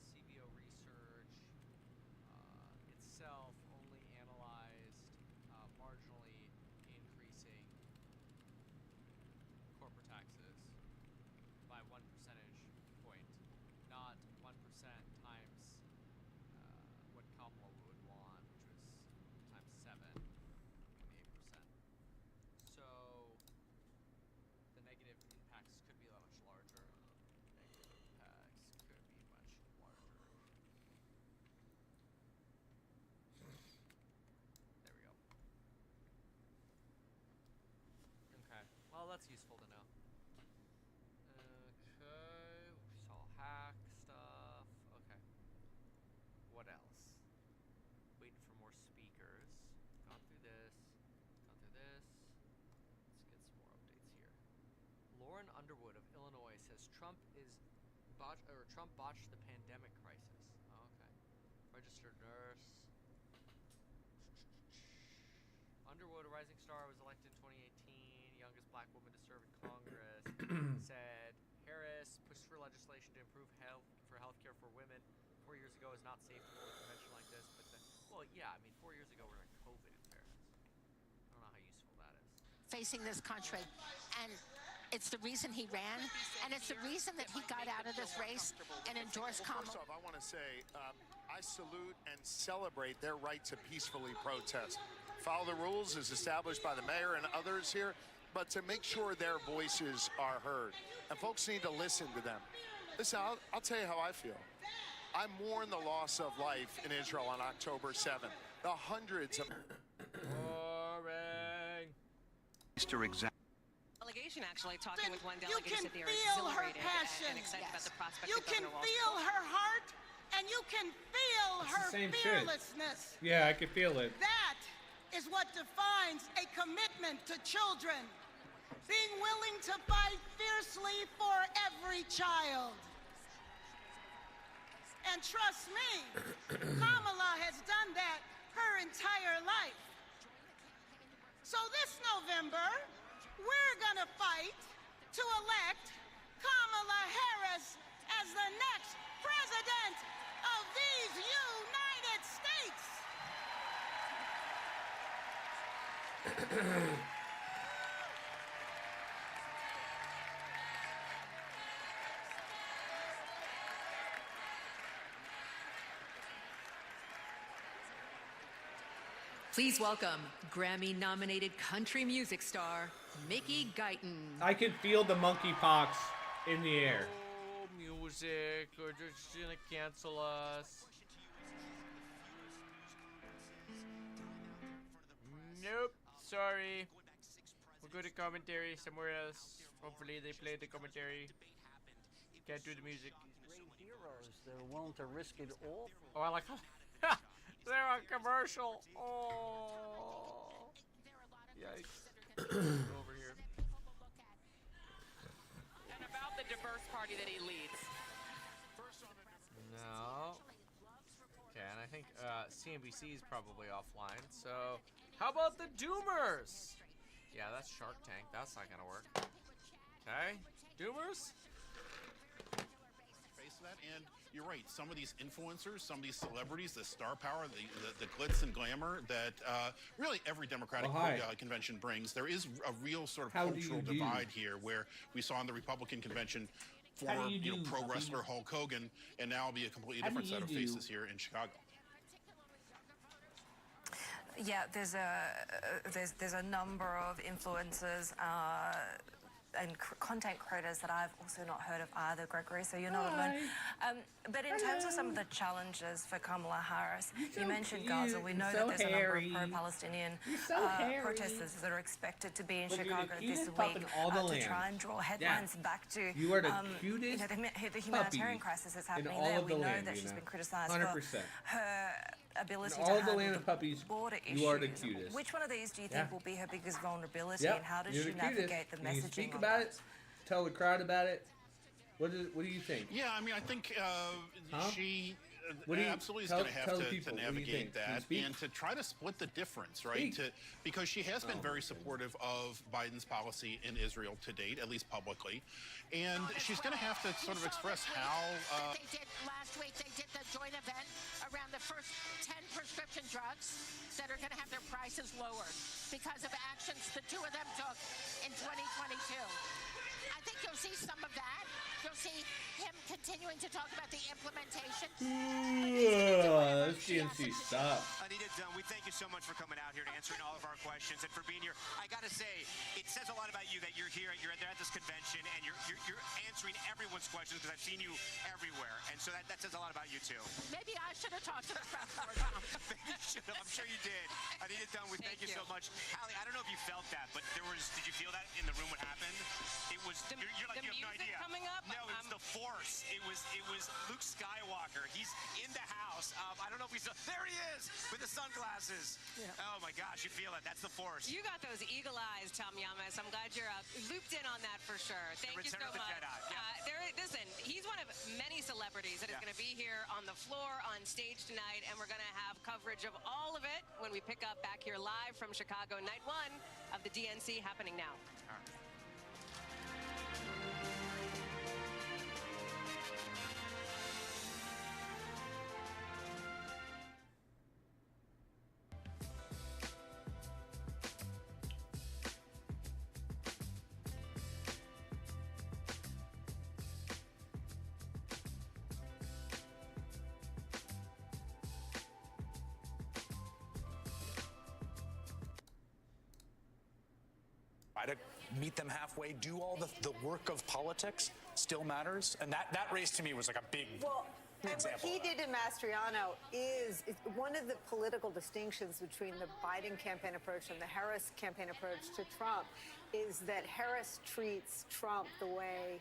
CBO research itself only analyzed marginally increasing corporate taxes by 1 percentage point, not 1% times what Kamala would want, which was times 7, giving me 8%. So the negative impacts could be much larger. Negative impacts could be much larger. says Trump botched the pandemic crisis. Oh, okay. Registered nurse. Underwood, a rising star, was elected in 2018, youngest black woman to serve in Congress. Said Harris pushed for legislation to improve healthcare for women. 4 years ago, is not safe to hold a convention like this. But then, well, yeah, I mean, 4 years ago we were in COVID in fairness. I don't know how useful that is. Facing this country, and it's the reason he ran, and it's the reason that he got out of this race and endorsed Kamala. First off, I want to say I salute and celebrate their right to peacefully protest. Follow the rules as established by the mayor and others here, but to make sure their voices are heard. And folks need to listen to them. Listen, I'll tell you how I feel. I mourn the loss of life in Israel on October 7th. The hundreds of... Boring. Delegation actually talking with one delegate You can said they are feel her exhilarated passion. and excited about the prospect You of can Governor Walz's feel her heart, and you can feel It's her the same shit. fearlessness. Yeah, I can feel it. That is what defines a commitment to children. Being willing to fight fiercely for every child. And trust me, Kamala has done that her entire life. So this November, we're gonna fight to elect Kamala Harris as the next president of these United States. Please welcome Grammy-nominated country music star Mickey Guyton. I can feel the monkeypox in the air. Oh, music, or just gonna cancel us. Nope, sorry. We'll go to commentary somewhere else. Hopefully they play the commentary. Can't do the music. Heroes, they're willing to risk it all. Oh, I like how they're on commercial. Oh, yikes. Over here. And about the diverse party that he leads. No. Okay, and I think CNBC is probably offline. So, how about the Doomers? Yeah, that's Shark Tank. That's not gonna work. Okay, Doomers. Face that, and you're right. Some of these influencers, some of these celebrities, the star power, the glitz and glamour that really every Democratic convention brings. There is a real sort of cultural divide here, where we saw in the Republican convention for pro wrestler Hulk Hogan, and now it'll be a completely different set of faces here in Chicago. Yeah, there's a number of influencers and content creators that I've also not heard of either, Gregory, so you're not alone. But in terms of some of the challenges for Kamala Harris, you mentioned Gaza. We know that there's a number of pro-Palestinian protesters that are expected to be in Chicago this week to try and draw headlines back to you are the cutest the humanitarian crisis that's happening there. We know that she's been criticized 100%. for her ability all to of the land handle of puppies, border issues. you are the cutest. Which one of these do you think will be her biggest vulnerability, Yep, and how does you're she the cutest. navigate the Can you messaging speak on about that? it? Tell the crowd about it. What do you think? Yeah, I mean, I think she What do you- absolutely is tell- going to have tell the to people, what do you navigate think? Can you that speak? and to try to split the difference, right? Speak. Because she has been Oh, very supportive of Biden's policy in Israel to date, at least publicly, and she's going to have to sort of express how. They did last week. They did the joint event around the first 10 prescription drugs that are going to have their prices lowered because of actions the two of them took in 2022. I think you'll see some of that. You'll see him continuing to talk about the implementation. This GNC sucks. Anita Dunn, we thank you so much for coming out here and answering all of our questions and for being here. I gotta say, it says a lot about you that you're here, you're at this convention, and you're answering everyone's questions, because I've seen you everywhere, and so that says a lot about you too. Maybe I should have talked to the press more. Maybe you should have. I'm sure you did. Anita Dunn, we thank you so much. Hallie, I don't know if you felt that, but did you feel that in the room? What happened? It was. You're like, you have no idea. Coming up? No, it was the Force. It was Luke Skywalker. He's in the house. I don't know if we saw. There he is with the sunglasses. Yeah. Oh my gosh, you feel it. That's the Force. You got those eagle eyes, Tom Yamas. I'm glad you're looped in on that for sure. Thank you so Return of the much. Jedi. Yeah. to be here on the floor, on stage tonight, and we're going to have coverage of all of it when we pick up back here live from Chicago, night one of the DNC happening now. To meet them halfway, do all the work of politics still matters. And that race to me was like a big example. What he did to Mastriano is one of the political distinctions between the Biden campaign approach and the Harris campaign approach to Trump is that Harris treats Trump the way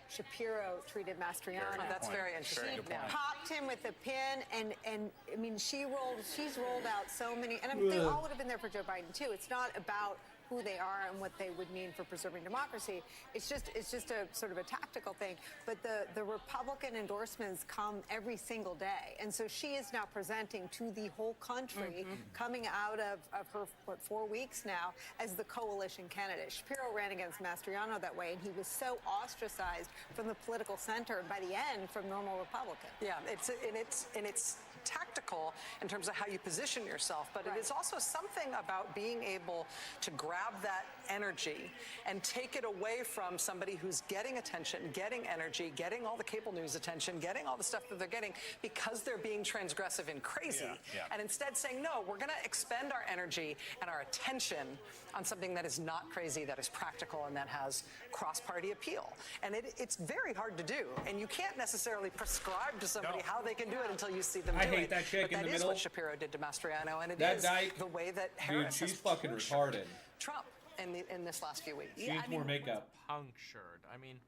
Shapiro treated Mastriano. That's very interesting. She popped him with a pin, and I mean, she's rolled out so many, and I mean, they all would have been there for Joe Biden too. It's not about who they are and what they would mean for preserving democracy. It's just a sort of a tactical thing. But the Republican endorsements come every single day. And so she is now presenting to the whole country, coming out of her, 4 weeks now, as the coalition candidate. Shapiro ran against Mastriano that way, and he was so ostracized from the political center, and by the end, from normal Republicans. Yeah, it's tactical in terms of how you position yourself, but it is also something about being able to grab that energy and take it away from somebody who's getting attention, getting energy, getting all the cable news attention, getting all the stuff that they're getting because they're being transgressive and crazy. And instead saying, no, we're going to expend our energy and our attention on something that is not crazy, that is practical, and that has cross-party appeal. And it's very hard to do. And you can't necessarily prescribe to somebody how they can do it until you see them do it. I hate that chick in the middle. But that is what Shapiro did to Mastriano, and it that is dyke, the way that Harris dude, she's fucking retarded. Trump in this last few weeks. She needs more makeup. Punctured. I mean,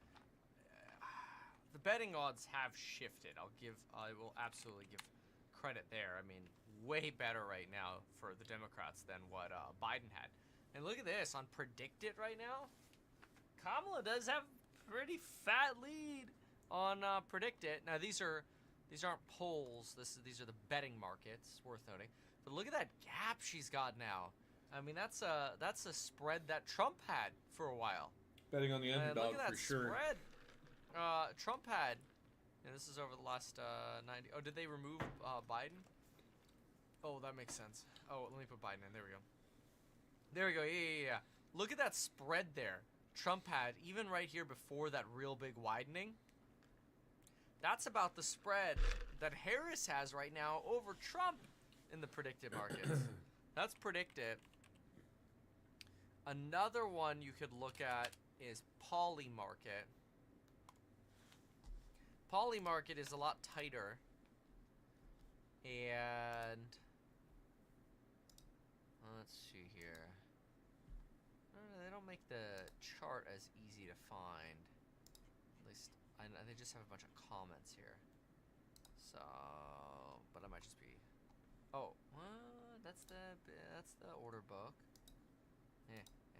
the betting odds have shifted. I will absolutely give credit there. I mean, way better right now for the Democrats than what Biden had. And look at this on Predict It right now. Kamala does have a pretty fat lead on Predict It. Now these aren't polls. These are the betting markets. Worth noting. But look at that gap she's got now. I mean, that's a spread that Trump had for a while. Betting on the underdog look at that for sure. Spread Trump had, and this is over the last 90. Oh, did they remove Biden? Oh, that makes sense. Oh, let me put Biden in. There we go. There we go. Yeah. Look at that spread there. Trump had, even right here before that real big widening. That's about the spread that Harris has right now over Trump in the predicted markets. That's Predict It. Another one you could look at is Polymarket. Polymarket is a lot tighter. And let's see here. They don't make the chart as easy to find. At least they just have a bunch of comments here. So, but I might just be. Oh, well, that's the order book.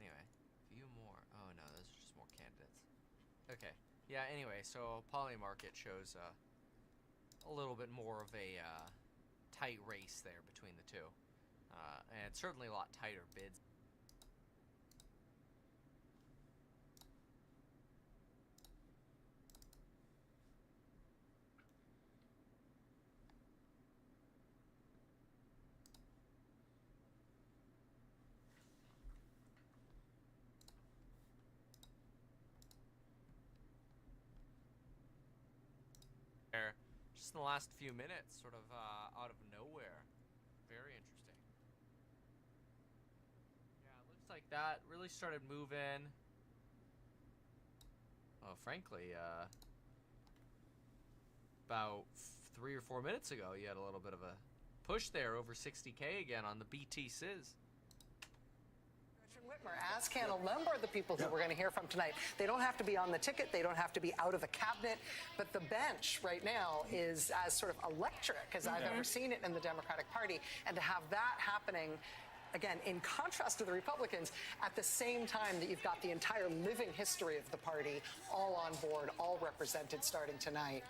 Anyway, view more. Oh no, those are just more candidates. Okay. Yeah. Anyway, so Polymarket shows a little bit more of a tight race there between the two, and it's certainly a lot tighter bids. Just in the last few minutes, sort of out of nowhere. Very interesting. Yeah, it looks like that really started moving. Well, frankly, about 3 or 4 minutes ago, you had a little bit of a push there over 60K again on the BT Sizz. As can a number of the people who we're going to hear from tonight. They don't have to be on the ticket. They don't have to be out of the cabinet. But the bench right now is as sort of electric as I've ever seen it in the Democratic Party. And to have that happening, again, in contrast to the Republicans, at the same time that you've got the entire living history of the party all on board, all represented starting tonight,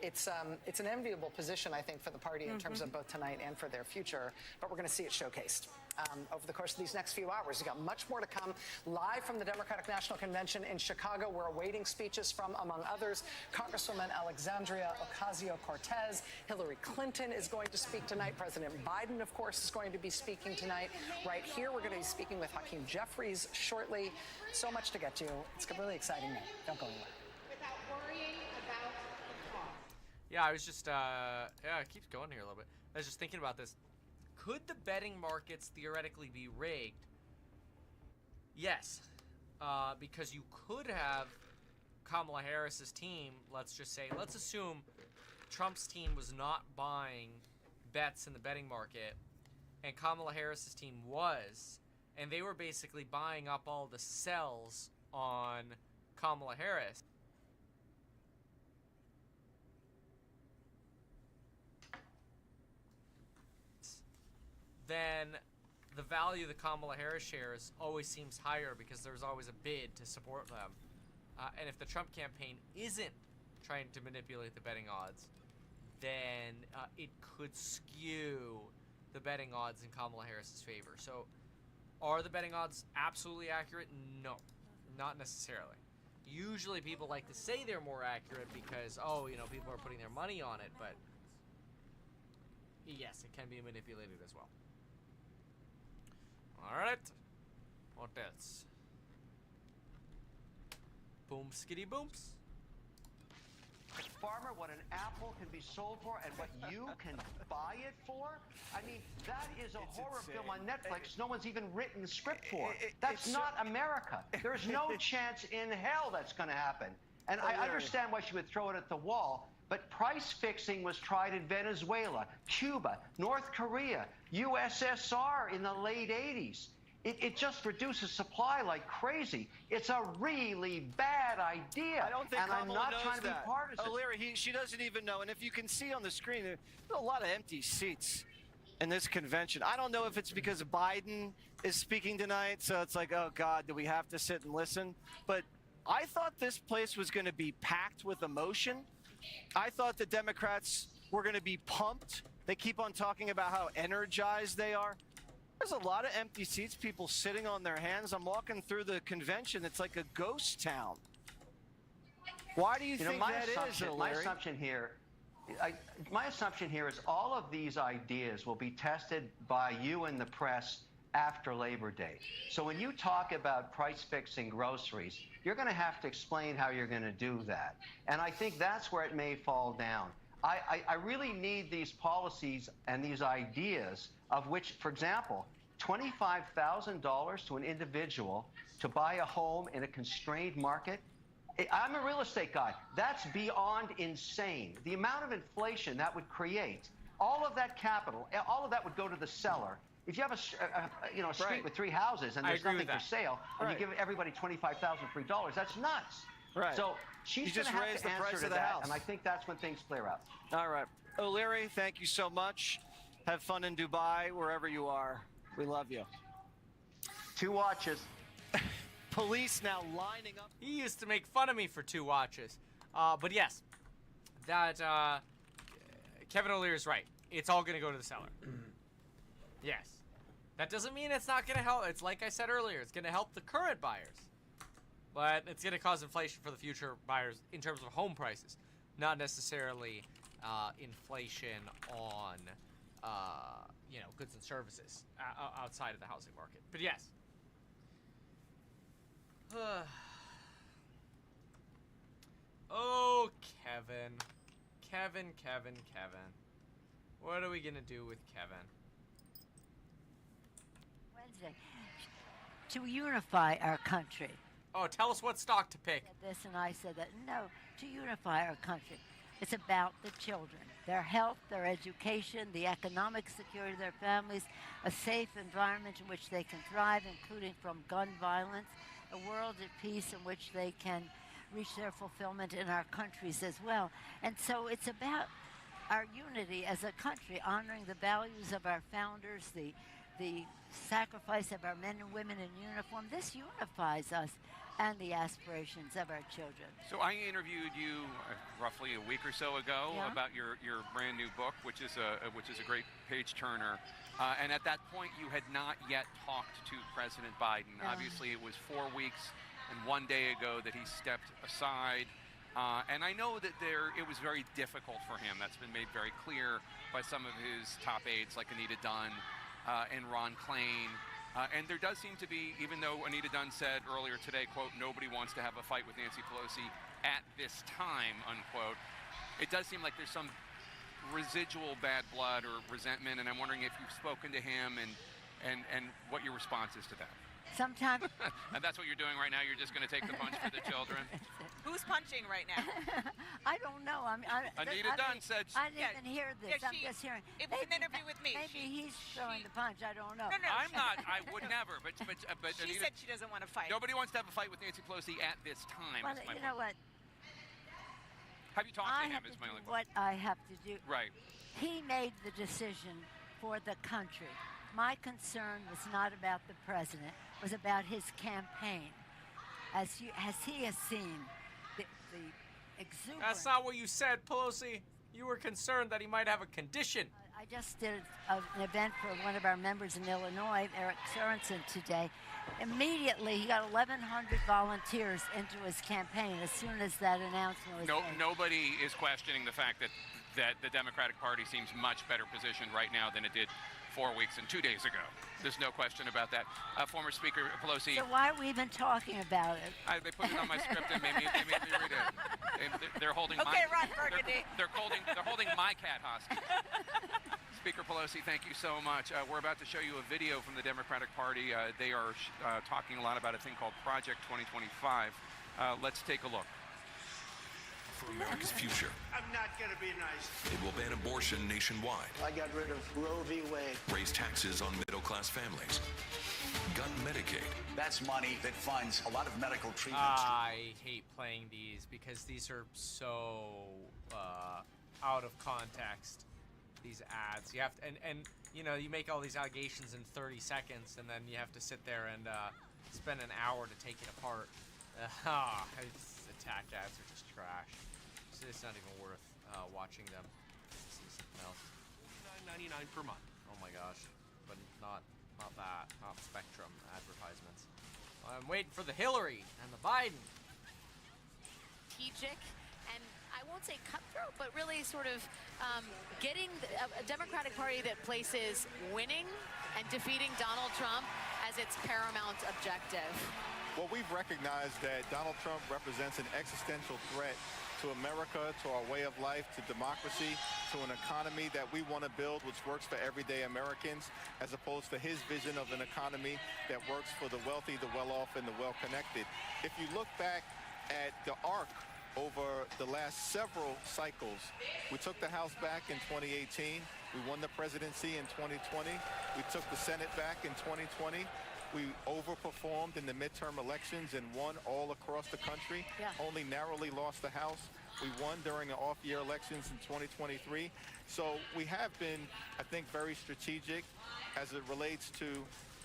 it's an enviable position, I think, for the party in terms of both tonight and for their future. But we're going to see it showcased over the course of these next few hours. We've got much more to come live from the Democratic National Convention in Chicago. We're awaiting speeches from, among others, Congresswoman Alexandria Ocasio-Cortez. Hillary Clinton is going to speak tonight. President Biden, of course, is going to be speaking tonight. Right here, we're going to be speaking with Hakeem Jeffries shortly. So much to get to. It's a really exciting night. Don't go anywhere. Without worrying about the cost. Yeah, I was just, yeah, it keeps going here a little bit. I was just thinking about this. Could the betting markets theoretically be rigged? Yes, because you could have Kamala Harris's team, let's assume Trump's team was not buying bets in the betting market, and Kamala Harris's team was, and they were basically buying up all the sells on Kamala Harris. Then the value of the Kamala Harris shares always seems higher because there's always a bid to support them. And if the Trump campaign isn't trying to manipulate the betting odds, then it could skew the betting odds in Kamala Harris's favor. So are the betting odds absolutely accurate? No, not necessarily. Usually people like to say they're more accurate because, oh, you know, people are putting their money on it, but yes, it can be manipulated as well. Alright, what else? Boom skitty booms. Farmer, what an apple can be sold for and what you can buy it for? I mean, that is a horror film on Netflix no one's even written the script for. That's not America. There's no chance in hell that's going to happen. And I understand why she would throw it at the wall, but price fixing was tried in Venezuela, Cuba, North Korea, USSR in the late 80s. It just reduces supply like crazy. It's a really bad idea. I don't think and Kamala I'm not knows trying to be that. partisan. Oh, Larry, she doesn't even know. And if you can see on the screen, there's a lot of empty seats in this convention. I don't know if it's because Biden is speaking tonight, so it's like, oh, God, do we have to sit and listen? But I thought this place was going to be packed with emotion. I thought the Democrats were going to be pumped. They keep on talking about how energized they are. There's a lot of empty seats, people sitting on their hands. I'm walking through the convention. It's like a ghost town. Why do you think that is, Larry? My assumption here is all of these ideas will be tested by you and the press after Labor Day. So when you talk about price fixing groceries, you're going to have to explain how you're going to do that. And I think that's where it may fall down. I really need these policies and these ideas of which, for example, $25,000 to an individual to buy a home in a constrained market. I'm a real estate guy. That's beyond insane. The amount of inflation that would create, all of that capital, all of that would go to the seller. If you have a street with 3 houses and there's nothing for sale, and you give everybody $25,000 free dollars, that's nuts. Right. So she's going to have to answer to that, and I think that's when things clear out. All right. O'Leary, thank you so much. Have fun in Dubai, wherever you are. We love you. 2 watches. Police now lining up. He used to make fun of me for 2 watches. But yes, that Kevin O'Leary is right. It's all going to go to the seller. Yes. That doesn't mean it's not going to help. It's like I said earlier, it's going to help the current buyers. But it's going to cause inflation for the future buyers in terms of home prices, not necessarily inflation on goods and services outside of the housing market. But yes. Oh, Kevin. Kevin. What are we going to do with Kevin? Wednesday. To unify our country. Oh, tell us what stock to pick. This and I said that. No, to unify our country. It's about the children, their health, their education, the economic security of their families, a safe environment in which they can thrive, including from gun violence, a world at peace in which they can reach their fulfillment in our countries as well. And so it's about our unity as a country, honoring the values of our founders, the sacrifice of our men and women in uniform. This unifies us. and the aspirations of our children. So I interviewed you roughly a week or so ago about your brand new book, which is a great page turner. And at that point, you had not yet talked to President Biden. Obviously, it was 4 weeks and 1 day ago that he stepped aside. And I know that it was very difficult for him. That's been made very clear by some of his top aides, like Anita Dunn and Ron Klain. And there does seem to be, even though Anita Dunn said earlier today, quote, nobody wants to have a fight with Nancy Pelosi at this time, unquote, it does seem like there's some residual bad blood or resentment, and I'm wondering if you've spoken to him and what your response is to that. Sometimes. And that's what you're doing right now? You're just going to take the punch for the children? Who's punching right now? I don't know. Anita Dunn said... I didn't even hear this. I'm just hearing. It was an interview with me. Maybe he's throwing the punch. I don't know. No, I'm not. I would never. But she Anita, said she doesn't want to fight. Nobody wants to have a fight with Nancy Pelosi at this time. Well, you know what? Have you talked to him? Is my only question. What I have to do. Right. He made the decision for the country. My concern was not about the president. It was about his campaign. As he has seen the exuberance. That's not what you said, Pelosi. You were concerned that he might have a condition. I just did an event for one of our members in Illinois, Eric Sorensen, today. Immediately, he got 1,100 volunteers into his campaign as soon as that announcement was made. Nobody is questioning the fact that the Democratic Party seems much better positioned right now than it did 4 weeks and 2 days ago. There's no question about that. Former Speaker Pelosi. So why are we even talking about it? They put it on my script and made me read it. They're holding Ron Burgundy. They're holding my cat hostage. Speaker Pelosi, thank you so much. We're about to show you a video from the Democratic Party. They are talking a lot about a thing called Project 2025. Let's take a look. For America's future. I'm not going to be nice. It will ban abortion nationwide. I got rid of Roe v. Wade. Raise taxes on middle-class families. Gun Medicaid. That's money that funds a lot of medical treatment. I hate playing these because these are so out of context. These ads. You have to, and you know, you make all these allegations in 30 seconds, and then you have to sit there and spend an hour to take it apart. Attack ads are just trash. So it's not even worth watching them. Let's see something else. $9.99 per month. Oh my gosh, but not that. Not Spectrum advertisements. I'm waiting for the Hillary and the Biden. Strategic, and I won't say cutthroat, but really sort of getting a Democratic Party that places winning and defeating Donald Trump as its paramount objective. Well, we've recognized that Donald Trump represents an existential threat to America, to our way of life, to democracy, to an economy that we want to build which works for everyday Americans, as opposed to his vision of an economy that works for the wealthy, the well-off, and the well-connected. If you look back at the arc over the last several cycles, we took the House back in 2018. We won the presidency in 2020. We took the Senate back in 2020. We overperformed in the midterm elections and won all across the country. Only narrowly lost the House. We won during the off-year elections in 2023. So we have been, I think, very strategic as it relates to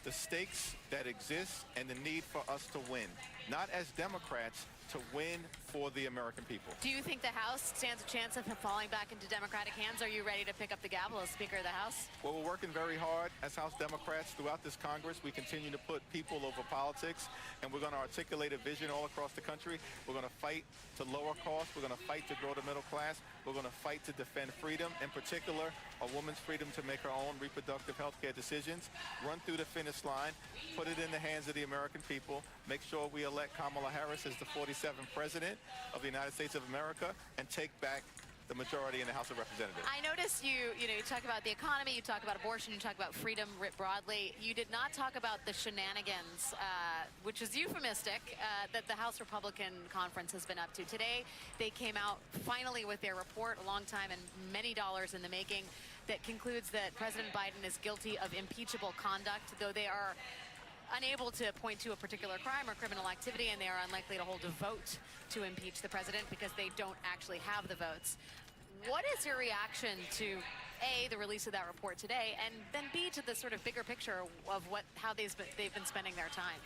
the stakes that exist and the need for us to win. Not as Democrats, to win for the American people. Do you think the House stands a chance of falling back into Democratic hands? Are you ready to pick up the gavel as Speaker of the House? Well, we're working very hard as House Democrats throughout this Congress. We continue to put people over politics, and we're going to articulate a vision all across the country. We're going to fight to lower costs. We're going to fight to grow the middle class. We're going to fight to defend freedom, in particular, a woman's freedom to make her own reproductive health care decisions, run through the finish line, put it in the hands of the American people, make sure we elect Kamala Harris as the 47th President of the United States of America, and take back the majority in the House of Representatives. I noticed you talk about the economy, you talk about abortion, you talk about freedom writ broadly. You did not talk about the shenanigans, which is euphemistic, that the House Republican Conference has been up to. Today, they came out finally with their report, a long time and many dollars in the making, that concludes that President Biden is guilty of impeachable conduct, though they are unable to point to a particular crime or criminal activity, and they are unlikely to hold a vote to impeach the president because they don't actually have the votes. What is your reaction to A, the release of that report today, and then B, to the sort of bigger picture of how they've been spending their time?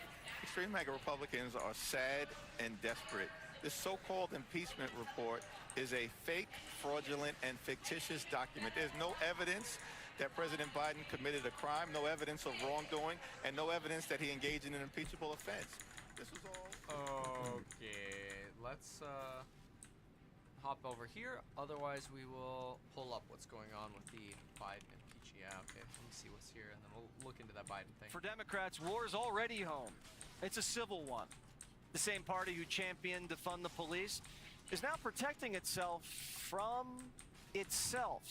extreme MAGA Republicans are sad and desperate. This so-called impeachment report is a fake, fraudulent, and fictitious document. There's no evidence that President Biden committed a crime, no evidence of wrongdoing, and no evidence that he engaged in an impeachable offense. This was all... Okay, let's hop over here. Otherwise, we will pull up what's going on with the Biden impeachment. Yeah, okay, let me see what's here, and then we'll look into that Biden thing. For Democrats, war is already home. It's a civil one. The same party who championed defund the police is now protecting itself from itself.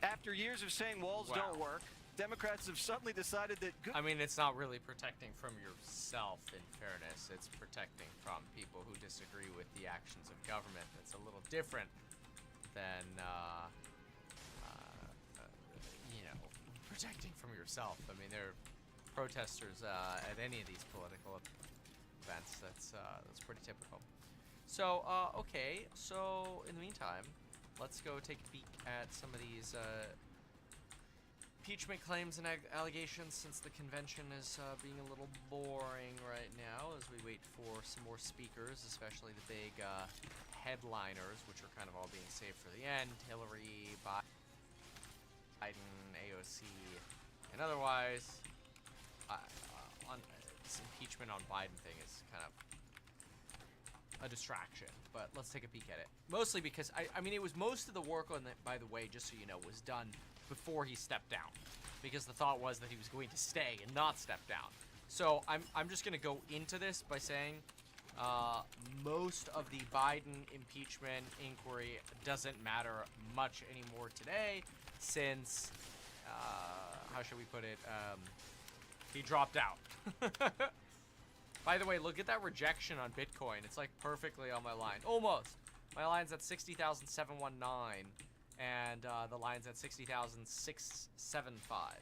After years of saying walls don't work, Democrats have suddenly decided that I mean, it's not really protecting from yourself, in fairness. It's protecting from people who disagree with the actions of government. It's a little different than, you know, protecting from yourself. I mean, there are protesters at any of these political events. That's pretty typical. So, okay. So, in the meantime, let's go take a peek at some of these impeachment claims and allegations, since the convention is being a little boring right now as we wait for some more speakers, especially the big headliners, which are kind of all being saved for the end. Hillary, Biden, AOC, and otherwise. This impeachment on Biden thing is kind of a distraction, but let's take a peek at it. Mostly because, I mean, it was most of the work on that, by the way, just so you know, was done before he stepped down, because the thought was that he was going to stay and not step down. So I'm just going to go into this by saying most of the Biden impeachment inquiry doesn't matter much anymore today, since, how should we put it, he dropped out. By the way, look at that rejection on Bitcoin. It's like perfectly on my line. Almost. My line's at 60,719. And the line's at 60,675.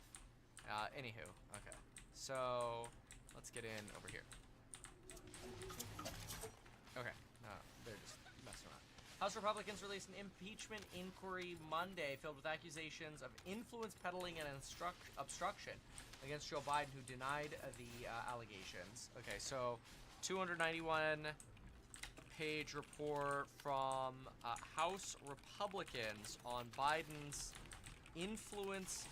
Anywho, okay. So, let's get in over here. Okay. No, they're just messing around. House Republicans released an impeachment inquiry Monday filled with accusations of influence peddling and obstruction against Joe Biden, who denied the allegations. Okay, so 291-page report from House Republicans on Biden's influence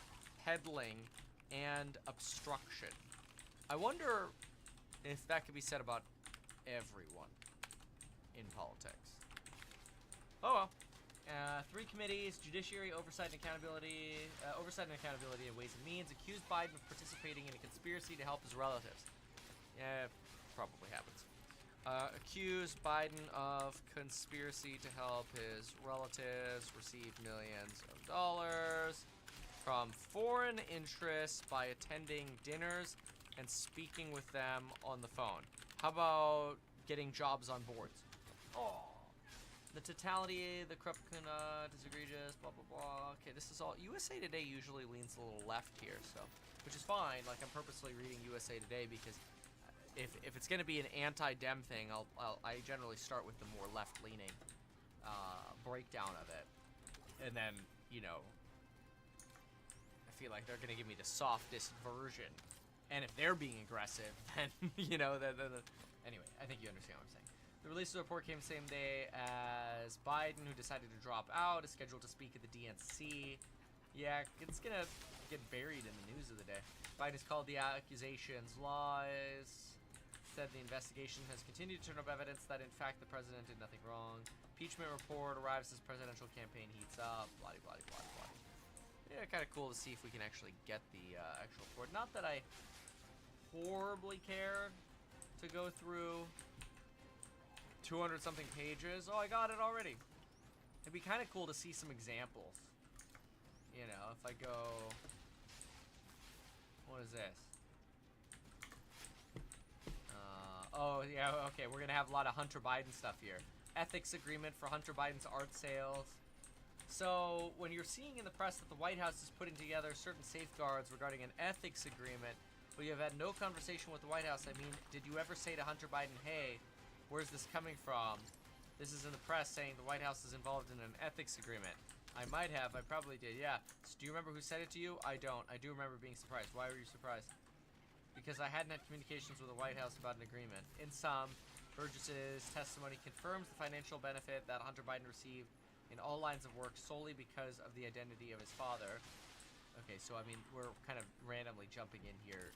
peddling and obstruction. I wonder if that could be said about everyone in politics. Oh well. 3 committees, Judiciary, Oversight and Accountability, and Ways and Means, accused Biden of participating in a conspiracy to help his relatives. Yeah, probably happens. Accused Biden of conspiracy to help his relatives receive millions of dollars from foreign interests by attending dinners and speaking with them on the phone. How about getting jobs on boards? Oh. The totality, the corruption is egregious, blah, blah, blah. Okay, this is all... USA Today usually leans a little left here, so... Which is fine. Like, I'm purposely reading USA Today because if it's going to be an anti-Dem thing, I generally start with the more left-leaning breakdown of it. And then, you know... I feel like they're going to give me the softest version. And if they're being aggressive, then, you know... Anyway, I think you understand what I'm saying. The release of the report came the same day as Biden, who decided to drop out, is scheduled to speak at the DNC. Yeah, it's gonna get buried in the news of the day. Biden has called the accusations lies, said the investigation has continued to turn up evidence that, in fact, the president did nothing wrong. Impeachment report arrives as presidential campaign heats up, blah, blah, blah, blah. Yeah, kind of cool to see if we can actually get the actual report. Not that I horribly care to go through 200-something pages. Oh, I got it already. It'd be kind of cool to see some examples. You know, if I go... What is this? Oh, yeah, okay. We're going to have a lot of Hunter Biden stuff here. Ethics agreement for Hunter Biden's art sales. So, when you're seeing in the press that the White House is putting together certain safeguards regarding an ethics agreement, but you have had no conversation with the White House, I mean, did you ever say to Hunter Biden, hey... Where's this coming from? This is in the press saying the White House is involved in an ethics agreement. I might have. I probably did, yeah. So do you remember who said it to you? I don't. I do remember being surprised. Why were you surprised? because I hadn't had communications with the White House about an agreement. In sum, Burgess's testimony confirms the financial benefit that Hunter Biden received in all lines of work solely because of the identity of his father. Okay, so I mean, we're kind of randomly jumping in here.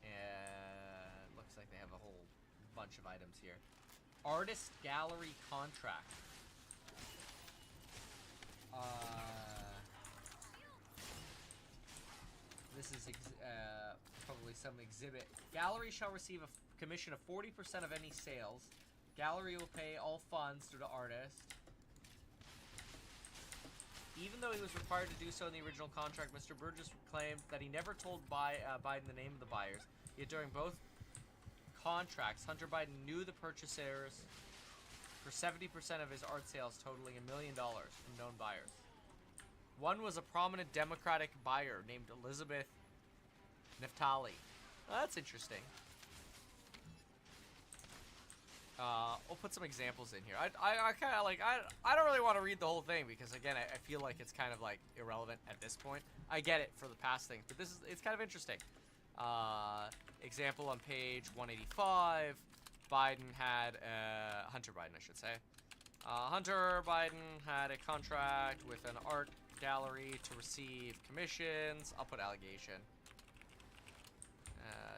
And looks like they have a whole bunch of items here. Artist gallery contract. This is probably some exhibit. Gallery shall receive a commission of 40% of any sales. Gallery will pay all funds to the artist. Even though he was required to do so in the original contract, Mr. Burgess claimed that he never told Biden the name of the buyers. Yet during both contracts, Hunter Biden knew the purchasers for 70% of his art sales, totaling $1 million from known buyers. One was a prominent Democratic buyer named Elizabeth Naftali. Well, that's interesting. We'll put some examples in here. I kind of like, I don't really want to read the whole thing because again, I feel like it's kind of like irrelevant at this point. I get it for the past things, but it's kind of interesting. Example on page 185, Biden had, Hunter Biden, I should say. Hunter Biden had a contract with an art gallery to receive commissions. I'll put allegation.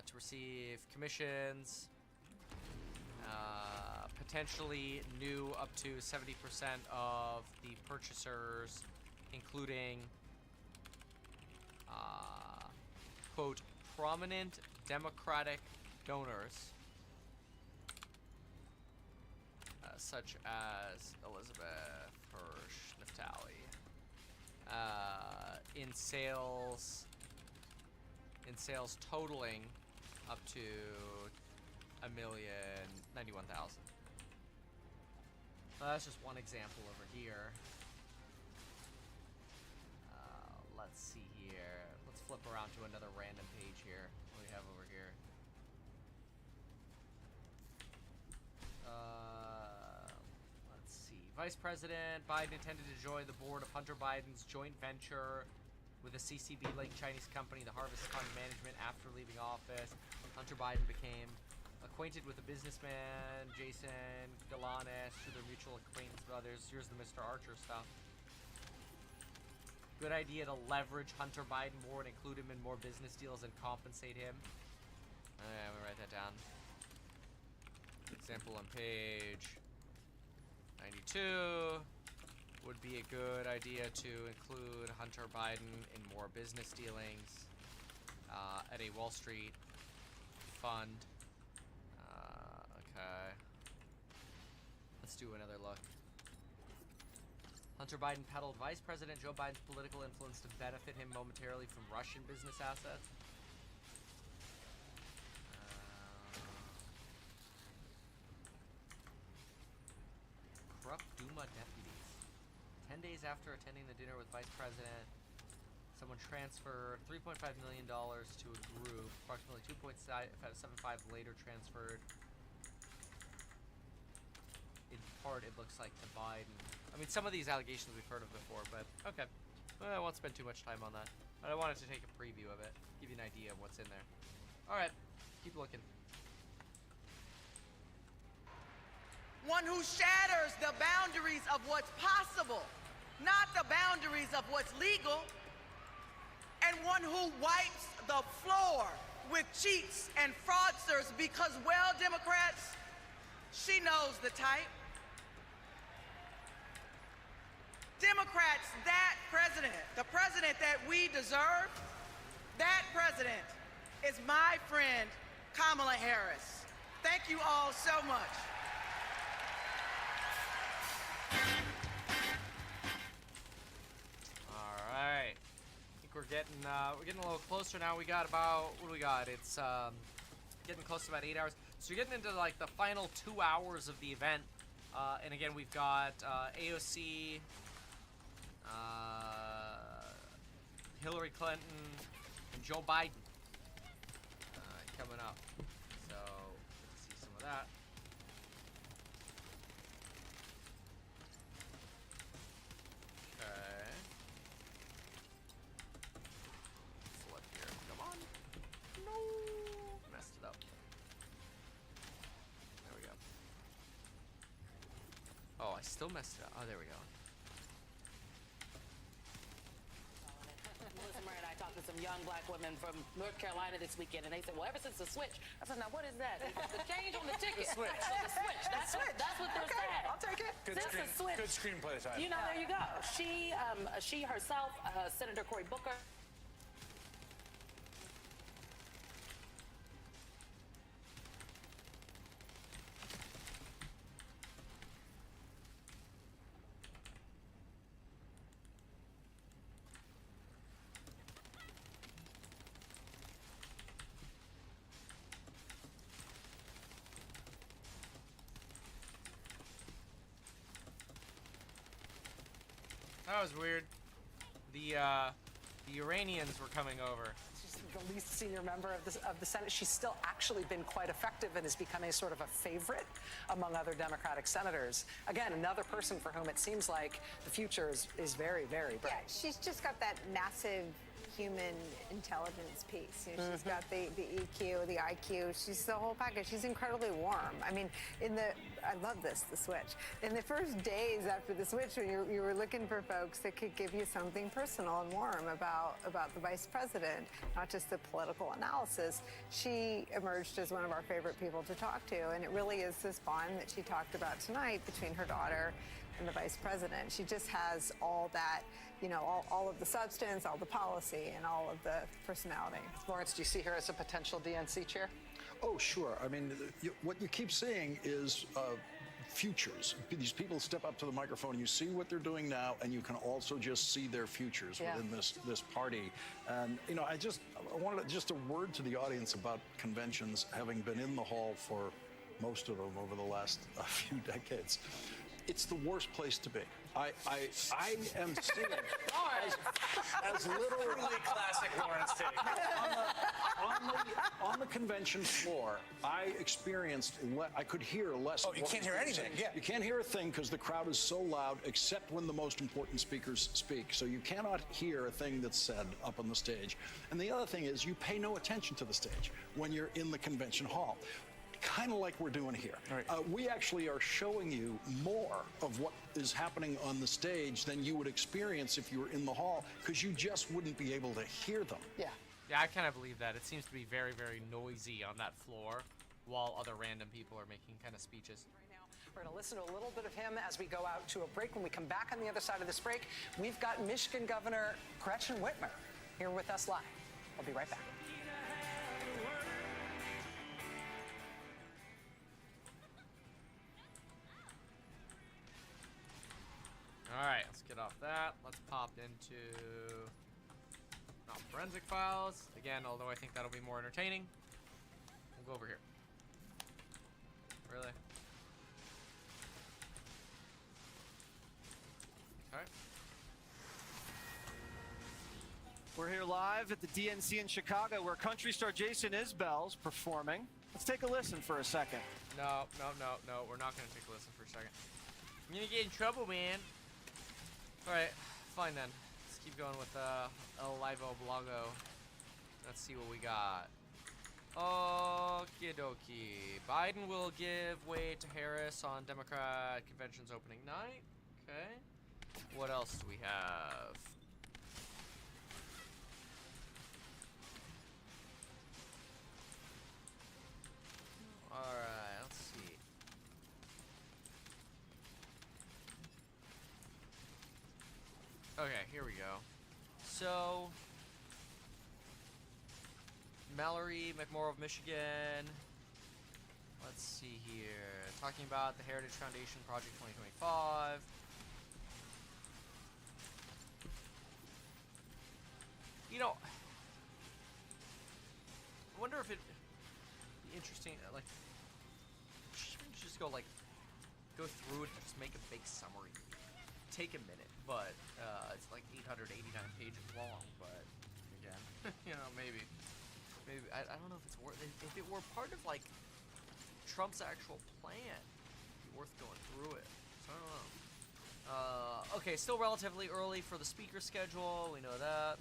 To receive commissions. Potentially knew up to 70% of the purchasers, including, quote, prominent Democratic donors, such as Elizabeth Hirsch Naftali, in sales totaling up to $1,091,000. That's just one example over here. Let's see here. Let's flip around to another random page here. What do we have over here? Let's see. Vice President Biden intended to join the board of Hunter Biden's joint venture with a CCB-linked Chinese company, the Harvest Fund Management, after leaving office. Hunter Biden became acquainted with a businessman, Jason Galanis, through their mutual acquaintance with others. Here's the Mr. Archer stuff. Good idea to leverage Hunter Biden more and include him in more business deals and compensate him. I'm gonna write that down. Example on page 92. Would be a good idea to include Hunter Biden in more business dealings at a Wall Street fund. Okay. Let's do another look. Hunter Biden peddled Vice President Joe Biden's political influence to benefit him momentarily from Russian business assets. Corrupt Duma deputies. 10 days after attending the dinner with Vice President, someone transferred $3.5 million to a group. Approximately 2.75 later transferred, in part, it looks like, to Biden. I mean, some of these allegations we've heard of before, but okay. Well, I won't spend too much time on that. But I wanted to take a preview of it, give you an idea of what's in there. Alright, keep looking. One who shatters the boundaries of what's possible, not the boundaries of what's legal. And one who wipes the floor with cheats and fraudsters because, well, Democrats, she knows the type. Democrats, that president, the president that we deserve, that president is my friend, Kamala Harris. Thank you all so much. All right. I think we're getting a little closer now. We got about, what do we got? It's getting close to about 8 hours. So you're getting into like the final 2 hours of the event. And again, we've got AOC, Hillary Clinton, and Joe Biden coming up. So let's see some of that. Okay. Flip here. Come on. No. I still messed it up. Oh, there we go. Melissa Murray and I talked to some young black women from North Carolina this weekend, and they said, well, ever since the switch. I said, now, what is that? The change on the ticket. The switch. Oh, the switch. That's what they're saying. I'll take it. Good screenplay time. You know, there you go. She herself, Senator Cory Booker. That was weird. The Iranians were coming over. She's the least senior member of the Senate. She's still actually been quite effective and has become a sort of a favorite among other Democratic senators. Again, another person for whom it seems like the future is very, very bright. Yeah, she's just got that massive human intelligence piece. You know, she's got the EQ, the IQ. She's the whole package. She's incredibly warm. I mean, I love the switch. In the first days after the switch, when you were looking for folks that could give you something personal and warm about the vice president, not just the political analysis, she emerged as one of our favorite people to talk to. And it really is this bond that she talked about tonight between her daughter and the vice president. She just has all that, you know, all of the substance, all the policy, and all of the personality. Lawrence, do you see her as a potential DNC chair? Oh, sure. I mean, what you keep seeing is futures. These people step up to the microphone, you see what they're doing now, and you can also just see their futures within this party. And, you know, I wanted just a word to the audience about conventions, having been in the hall for most of them over the last few decades. It's the worst place to be. I am seeing as literally classic Lawrence take. On the convention floor, I experienced I could hear less. Oh, you can't hear anything. Yeah. You can't hear a thing because the crowd is so loud, except when the most important speakers speak. So you cannot hear a thing that's said up on the stage. And the other thing is you pay no attention to the stage when you're in the convention hall. Kind of like we're doing here. Right. We actually are showing you more of what is happening on the stage than you would experience if you were in the hall, because you just wouldn't be able to hear them. Yeah. Yeah, I kind of believe that. It seems to be very, very noisy on that floor while other random people are making kind of speeches. We're going to listen to a little bit of him as we go out to a break. When we come back on the other side of this break, we've got Michigan Governor Gretchen Whitmer here with us live. I'll be right back. Alright, let's get off that. Let's pop into forensic files. Again, although I think that'll be more entertaining. We'll go over here. Really? Okay. We're here live at the DNC in Chicago where country star Jason Isbell's performing. Let's take a listen for a second. No. We're not going to take a listen for a second. I'm going to get in trouble, man. Alright, fine then. Let's keep going with El Livo Blogo. Let's see what we got. Okie dokie. Biden will give way to Harris on Democrat convention's opening night. Okay. What else do we have? Alright, let's see. Okay, here we go. So, Mallory McMorrow of Michigan. Let's see here. Talking about the Heritage Foundation Project 2025. You know, I wonder if it'd be interesting, like, just go through it and just make a big summary. Take a minute, but it's like 889 pages long, but again, you know, maybe I don't know if it's worth it. If it were part of like Trump's actual plan, it'd be worth going through it. So I don't know. Okay, still relatively early for the speaker schedule, we know that.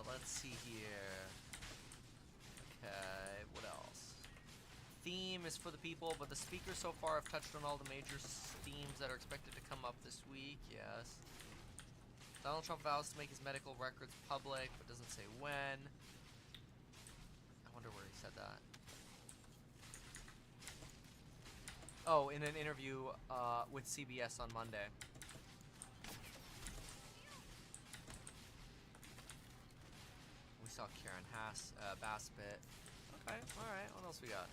Let's see here. Okay, what else? theme is for the people, but the speakers so far have touched on all the major themes that are expected to come up this week. Yes. Donald Trump vows to make his medical records public, but doesn't say when. I wonder where he said that. Oh, in an interview with CBS on Monday. We saw Karen Bassett. Okay, alright, what else we got?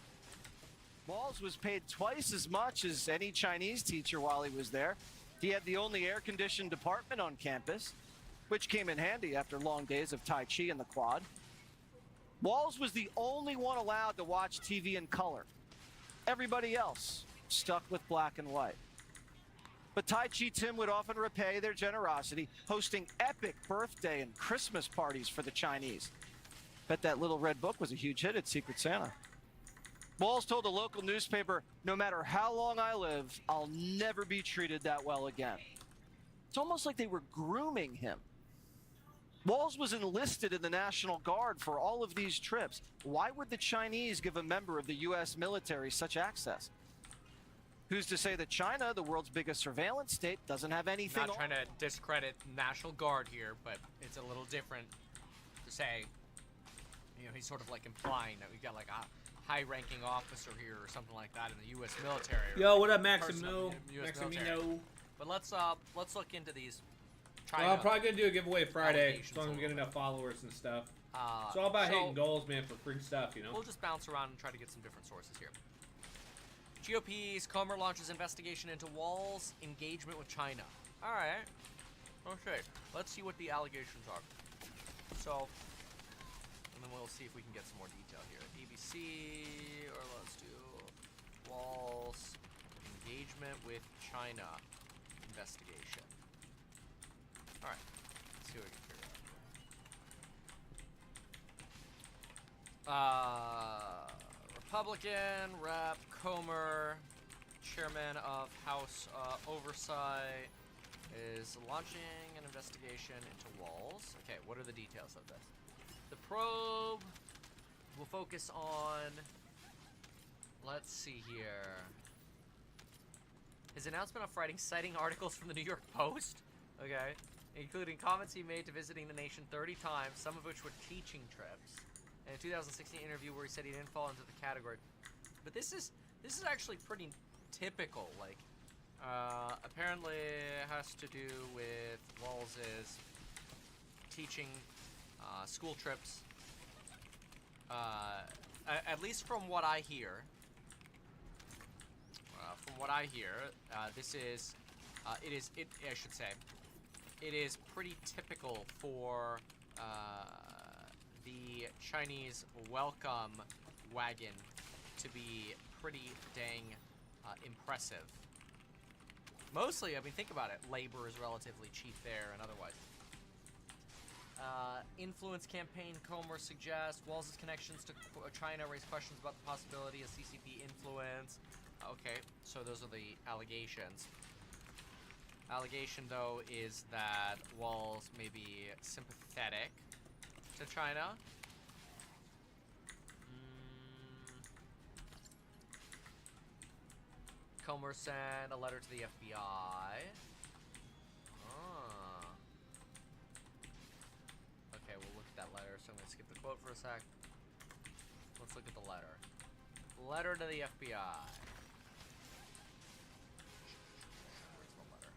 Walz was paid twice as much as any Chinese teacher while he was there. He had the only air-conditioned department on campus, which came in handy after long days of Tai Chi in the quad. Walz was the only one allowed to watch TV in color. Everybody else stuck with black and white. But Tai Chi Tim would often repay their generosity, hosting epic birthday and Christmas parties for the Chinese. Bet that little red book was a huge hit at Secret Santa. Walz told a local newspaper, "No matter how long I live, I'll never be treated that well again." It's almost like they were grooming him. Walz was enlisted in the National Guard for all of these trips. Why would the Chinese give a member of the U.S. military such access? Who's to say that China, the world's biggest surveillance state, doesn't have anything? Not trying to discredit National Guard here, but it's a little different to say, you know, he's sort of like implying that we've got like a high-ranking officer here or something like that in the U.S. military. Yo, what up, Maximo? Maximino. But let's look into these. Well, I'm probably gonna do a giveaway Friday, as long as we get enough followers and stuff. It's all about hitting goals, man, for free stuff, you know. We'll just bounce around and try to get some different sources here. GOP's Comer launches investigation into Walz's engagement with China. All right. Okay. Let's see what the allegations are. So, and then we'll see if we can get some more detail here. ABC, or let's do Walz engagement with China investigation. All right. Let's see what we can figure out. Republican Rep Comer, chairman of House Oversight, is launching an investigation into Walz. Okay, what are the details of this? The probe will focus on, let's see here, his announcement on Friday citing articles from the New York Post, okay, including comments he made to visiting the nation 30 times, some of which were teaching trips. In a 2016 interview where he said he didn't fall into the category. But this is actually pretty typical. Like, apparently it has to do with Walz's teaching school trips. At least from what I hear, this is, I should say, it is pretty typical for the Chinese welcome wagon to be pretty dang impressive. Mostly, I mean, think about it. Labor is relatively cheap there and otherwise. Influence campaign, Comer suggests Walz's connections to China raise questions about the possibility of CCP influence. Okay, so those are the allegations. Allegation, though, is that Walz may be sympathetic to China. Comer sent a letter to the FBI. Okay, we'll look at that letter, so I'm going to skip the quote for a sec. Let's look at the letter. Letter to the FBI. Where's the letter?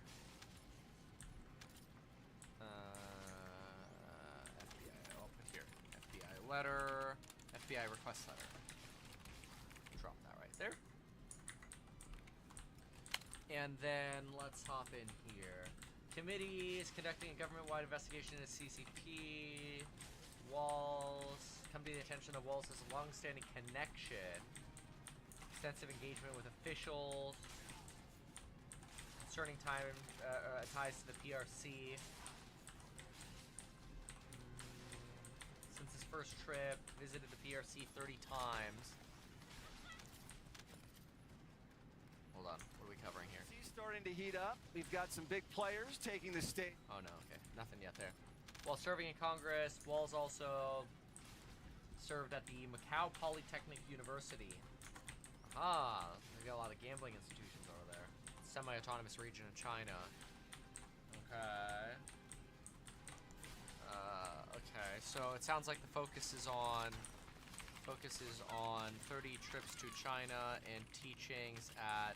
FBI, I'll put here. FBI letter, FBI request letter. Drop that right there. And then let's hop in here. Committee is conducting a government-wide investigation into CCP. Walz. Come to the attention of Walz has a long-standing connection, extensive engagement with officials concerning ties to the PRC. Since his first trip, visited the PRC 30 times. Hold on, what are we covering here? He's starting to heat up. We've got some big players taking the stage. Oh no, okay, nothing yet there. While serving in Congress, Walz also served at the Macau Polytechnic University Ah, they got a lot of gambling institutions over there. Semi-autonomous region in China. Okay. Okay, so it sounds like the focus is on 30 trips to China and teachings at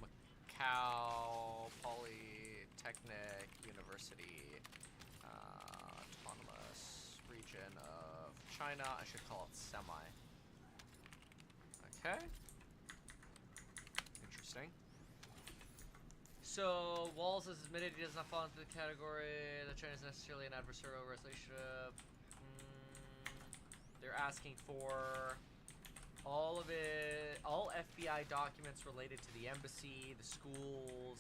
Macau Polytechnic University, autonomous region of China. I should call it semi. Okay. Interesting. So, Walls has admitted he does not fall into the category that China is necessarily an adversarial relationship. They're asking for all of it, all FBI documents related to the embassy, the schools.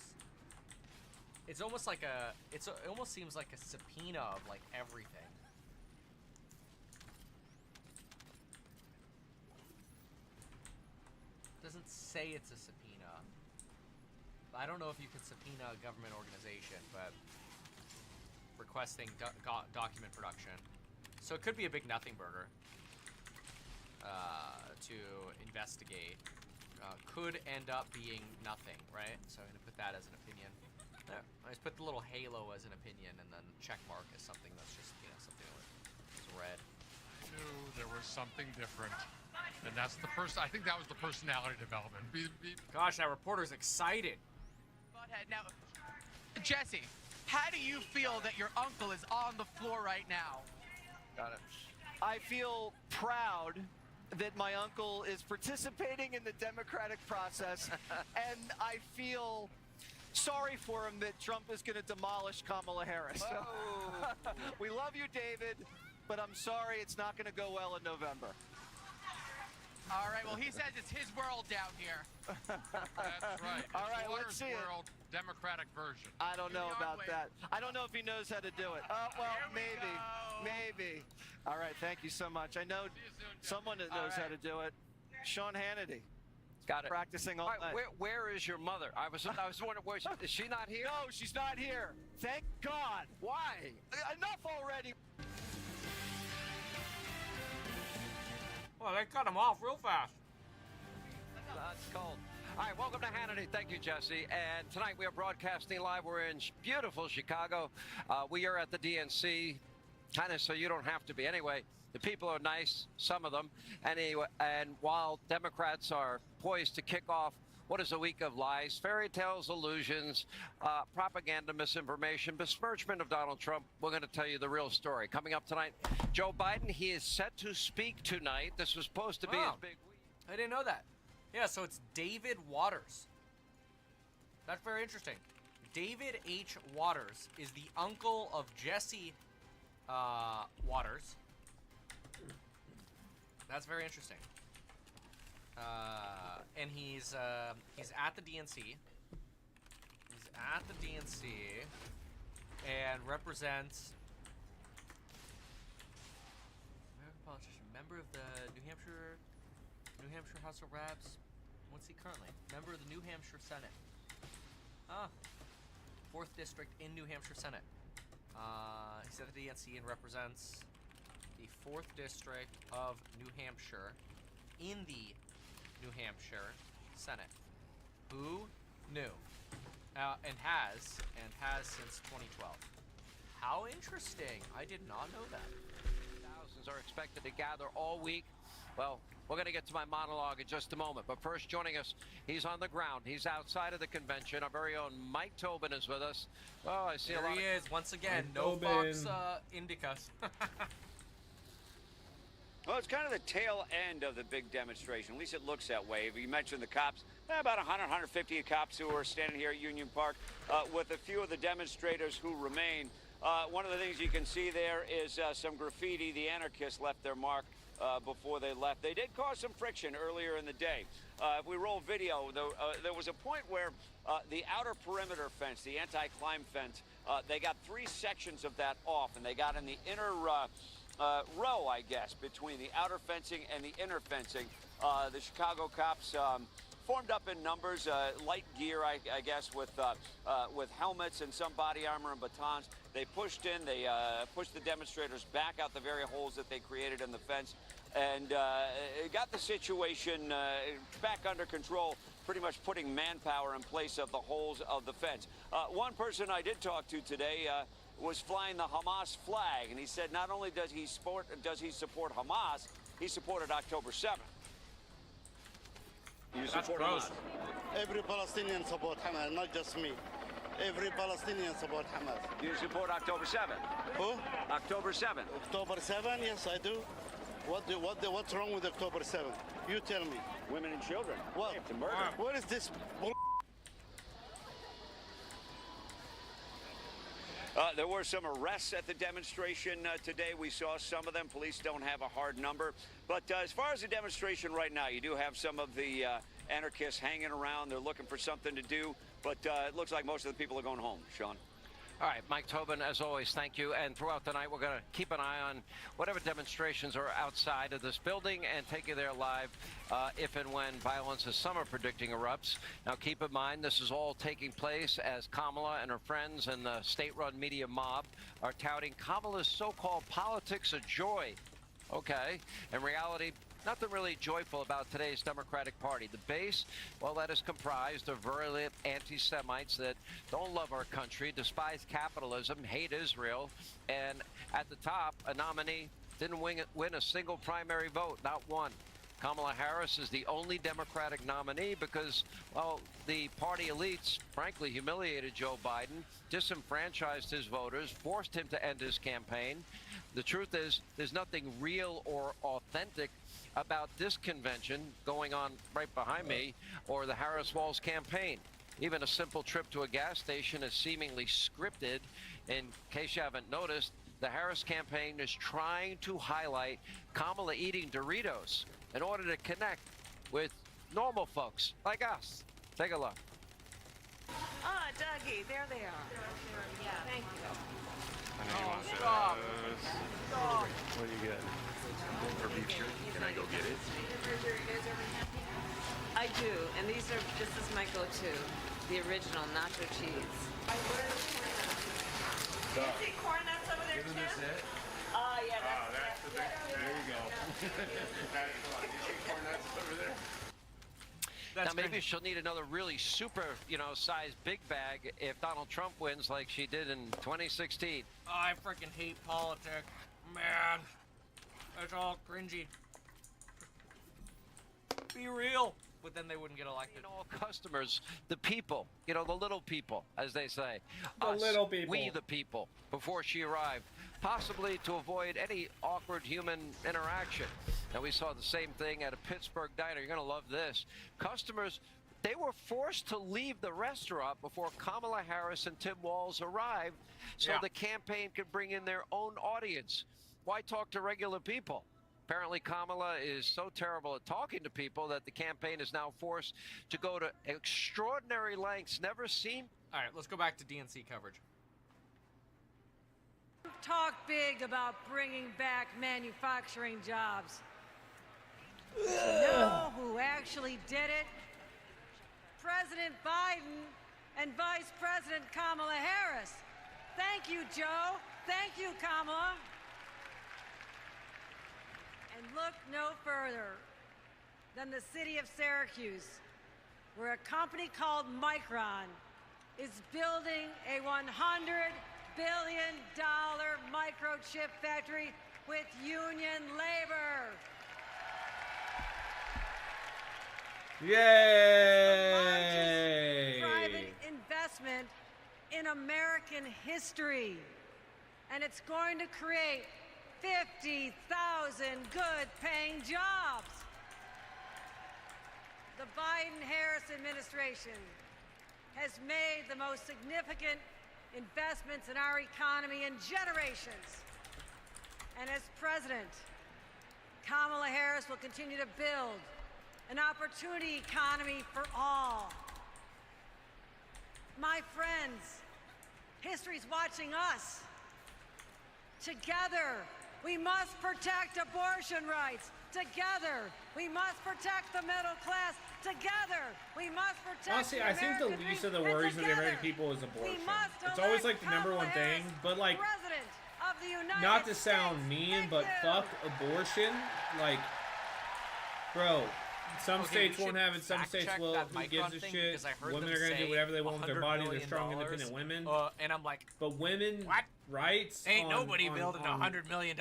It's almost like it almost seems like a subpoena of like everything. It doesn't say it's a subpoena. I don't know if you can subpoena a government organization, but requesting document production. So it could be a big nothing burger to investigate. Could end up being nothing, right? So I'm gonna put that as an opinion. There. I just put the little halo as an opinion, and then check mark as something that's just, you know, something that's red. I knew there was something different, and that's the I think that was the personality development. Gosh, that reporter's excited. Now, Jesse, how do you feel that your uncle is on the floor right now? Got it. I feel proud that my uncle is participating in the democratic process, and I feel sorry for him that Trump is going to demolish Kamala Harris. So, we love you, David, but I'm sorry it's not going to go well in November. All right, well, he says it's his world down here. That's right. All right, Waters let's see World Democratic version. I don't know about that. I don't know if he knows how to do it. Well, maybe. All right, thank you so much. I know someone that knows how to do it. Sean Hannity. Got it. Practicing all night. Where is your mother? I was wondering, is she not here? No, she's not here. Thank God. Why? Enough already. Well, they cut him off real fast. That's cold. All right, welcome to Hannity. Thank you, Jesse. And tonight we are broadcasting live. We're in beautiful Chicago. We are at the DNC, kind of so you don't have to be. Anyway, the people are nice, some of them. Anyway, and while Democrats are poised to kick off what is a week of lies, fairy tales, illusions, propaganda, misinformation, besmirchment of Donald Trump, we're going to tell you the real story. Coming up tonight, Joe Biden, he is set to speak tonight. This was supposed to be his big week. I didn't know that. Yeah, so it's David Waters. That's very interesting. David H. Waters is the uncle of Jesse Waters. That's very interesting. And he's at the DNC. He's at the DNC and represents American politician, member of the New Hampshire House of Reps. What's he currently? Member of the New Hampshire Senate. 4th District in New Hampshire Senate. He's at the DNC and represents the 4th District of New Hampshire in the New Hampshire Senate. Who knew? And has since 2012. How interesting. I did not know that. Thousands are expected to gather all week. Well, we're going to get to my monologue in just a moment. But first, joining us, he's on the ground. He's outside of the convention. Our very own Mike Tobin is with us. Oh, I see there a lot. He is, once again. Mike no Tobin. Fox Indicus. Well, it's kind of the tail end of the big demonstration. At least it looks that way. You mentioned the cops. About 100, 150 cops who are standing here at Union Park with a few of the demonstrators who remain. One of the things you can see there is some graffiti. The anarchists left their mark before they left. They did cause some friction earlier in the day. If we roll video, there was a point where the outer perimeter fence, the anti-climb fence, they got 3 sections of that off, and they got in the inner row, I guess, between the outer fencing and the inner fencing. The Chicago cops formed up in numbers, light gear, I guess, with helmets and some body armor and batons. They pushed in. They pushed the demonstrators back out the very holes that they created in the fence. and got the situation back under control, pretty much putting manpower in place of the holes of the fence. One person I did talk to today was flying the Hamas flag, and he said not only does he support Hamas, he supported October 7th. You support Hamas? Every Palestinian support Hamas, not just me. Every Palestinian support Hamas. You support October 7th? Who? October 7th. October 7th? Yes, I do. What's wrong with October 7th? You tell me. Women and children. What? It's a murder. What is this bull? There were some arrests at the demonstration today. We saw some of them. Police don't have a hard number. But as far as the demonstration right now, you do have some of the anarchists hanging around. They're looking for something to do. But it looks like most of the people are going home. Sean? All right, Mike Tobin, as always, thank you. And throughout the night, we're going to keep an eye on whatever demonstrations are outside of this building and take you there live if and when violence, as some are predicting, erupts. Now, keep in mind, this is all taking place as Kamala and her friends and the state-run media mob are touting Kamala's so-called politics of joy. Okay, in reality, nothing really joyful about today's Democratic Party. The base, well, that is comprised of virulent anti-Semites that don't love our country, despise capitalism, hate Israel, and at the top, a nominee didn't win a single primary vote, not one. Kamala Harris is the only Democratic nominee because, well, the party elites, frankly, humiliated Joe Biden, disenfranchised his voters, forced him to end his campaign. The truth is, there's nothing real or authentic about this convention going on right behind me or the Harris Walls campaign. Even a simple trip to a gas station is seemingly scripted. In case you haven't noticed, the Harris campaign is trying to highlight Kamala eating Doritos in order to connect with normal folks like us. Take a look. Ah, Dougie, there they are. Yeah, thank you. Stop. What do you get? For beef jerky? Can I go get it? I do, and this is my go-to, the original nacho cheese. You see corn nuts over there Isn't too? this it? Yeah, that's the big. There you go. That's fun. You see corn nuts over there? Now, maybe she'll need another really super, sized big bag if Donald Trump wins like she did in 2016. I freaking hate politics. Man, it's all cringy. Be real. But then they wouldn't get elected. All customers, the people, the little people, as they say. The little people. We the people, before she arrived, possibly to avoid any awkward human interaction. Now, we saw the same thing at a Pittsburgh diner. You're going to love this. Customers, they were forced to leave the restaurant before Kamala Harris and Tim Walz arrived so the campaign could bring in their own audience. Why talk to regular people? Apparently, Kamala is so terrible at talking to people that the campaign is now forced to go to extraordinary lengths never seen. All right, let's go back to DNC coverage. Talk big about bringing back manufacturing jobs. You know who actually did it? President Biden and Vice President Kamala Harris. Thank you, Joe. Thank you, Kamala. And look no further than the city of Syracuse, where a company called Micron is building a $100 billion microchip factory with union labor. Yay! Private investment in American history. And it's going to create 50,000 good-paying jobs. The Biden-Harris administration has made the most significant investments in our economy in generations. And as president, Kamala Harris will continue to build an opportunity economy for all. My friends, history's watching us. Together, we must protect abortion rights. Together, we must protect the middle class. Together, we must protect Honestly, I think the least of the worries of the American people is abortion. It's always like the number one thing, but like of the United not to sound mean, but fuck abortion. Like, bro, some states won't have it, some states will. Who gives a shit? Women are gonna do whatever they want with their body. They're strong, independent women. And I'm like, but women rights ain't nobody building $100 million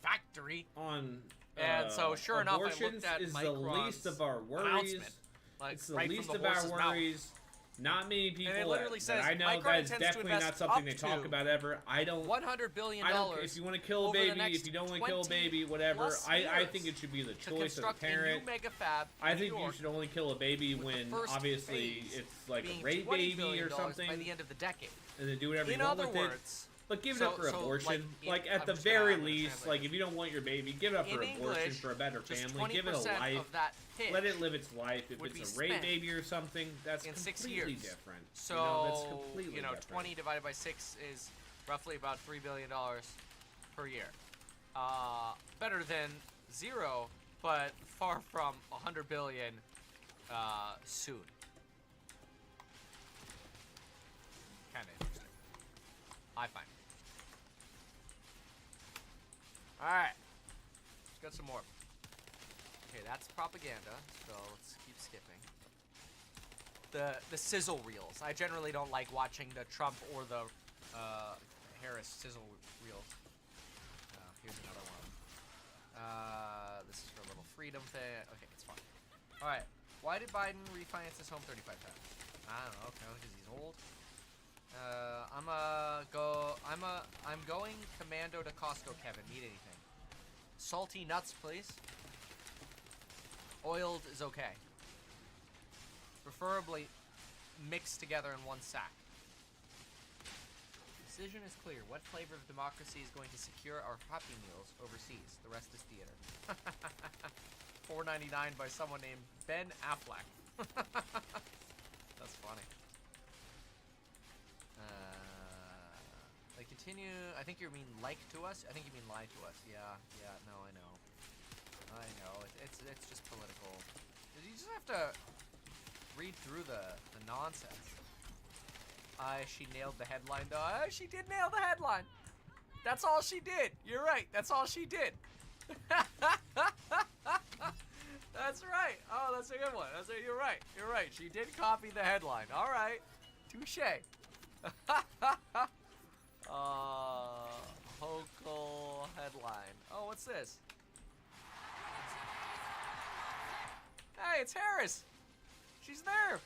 factory on. And so, sure enough, I abortions looked at is the Micron's least of our worries. announcement, like, It's the right least from of the our horse's mouth. worries. Not many people. it literally that says I know Micron that is intends to definitely not invest something up they talk to about ever. I don't. $100 billion. I don't. If you want to kill a over the baby, next if you don't want to kill a 20 baby, whatever. plus I years think it should be the to choice of the construct a new parent. mega fab I in New think you York should only kill a baby with the when first obviously phase it's like being a rape $20 baby billion or something, by the end of the decade. and then do whatever In you want other with words, it. But give it so- up for so, abortion. like, Like, at I'm the just gonna- very I'm gonna least, translate. like if you don't want your baby, give it up In for abortion English, for a better just family. Give it a 20% life. of that pitch Let it live its life. If would be it's a rape spent baby or something, that's in 6 completely years. different. So, that's completely different. 20 divided by 6 is roughly about $3 billion per year. Better than 0, but far from $100 billion soon. Kind of interesting, I find. All right, let's get some more. Okay, that's propaganda. So let's keep skipping. The sizzle reels. I generally don't like watching the Trump or the Harris sizzle reels. Here's another one. This is for a little freedom thing. Okay, it's fine. All right. Why did Biden refinance his home 35 times? I don't know. Apparently because he's old. I'm going commando to Costco, Kevin. Need anything? Salty nuts, please. Oiled is okay. Preferably mixed together in one sack. Decision is clear. What flavor of democracy is going to secure our Happy Meals overseas? The rest is theater. $4.99 by someone named Ben Affleck. That's funny. They continue. I think you mean like to us. I think you mean lie to us. Yeah. No, I know. It's just political. You just have to read through the nonsense. She nailed the headline though. She did nail the headline. That's all she did. You're right. That's all she did. That's right. Oh, that's a good one. You're right. You're right. She did copy the headline. All right. Touche. Hochul headline. Oh, what's this? Hey, it's Harris. She's there.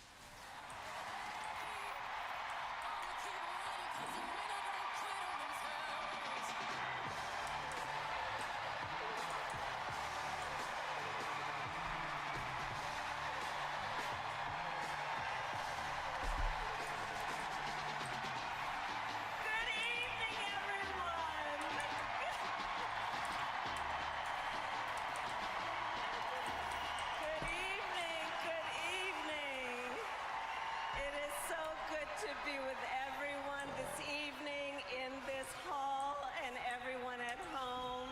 To be with everyone this evening in this hall and everyone at home.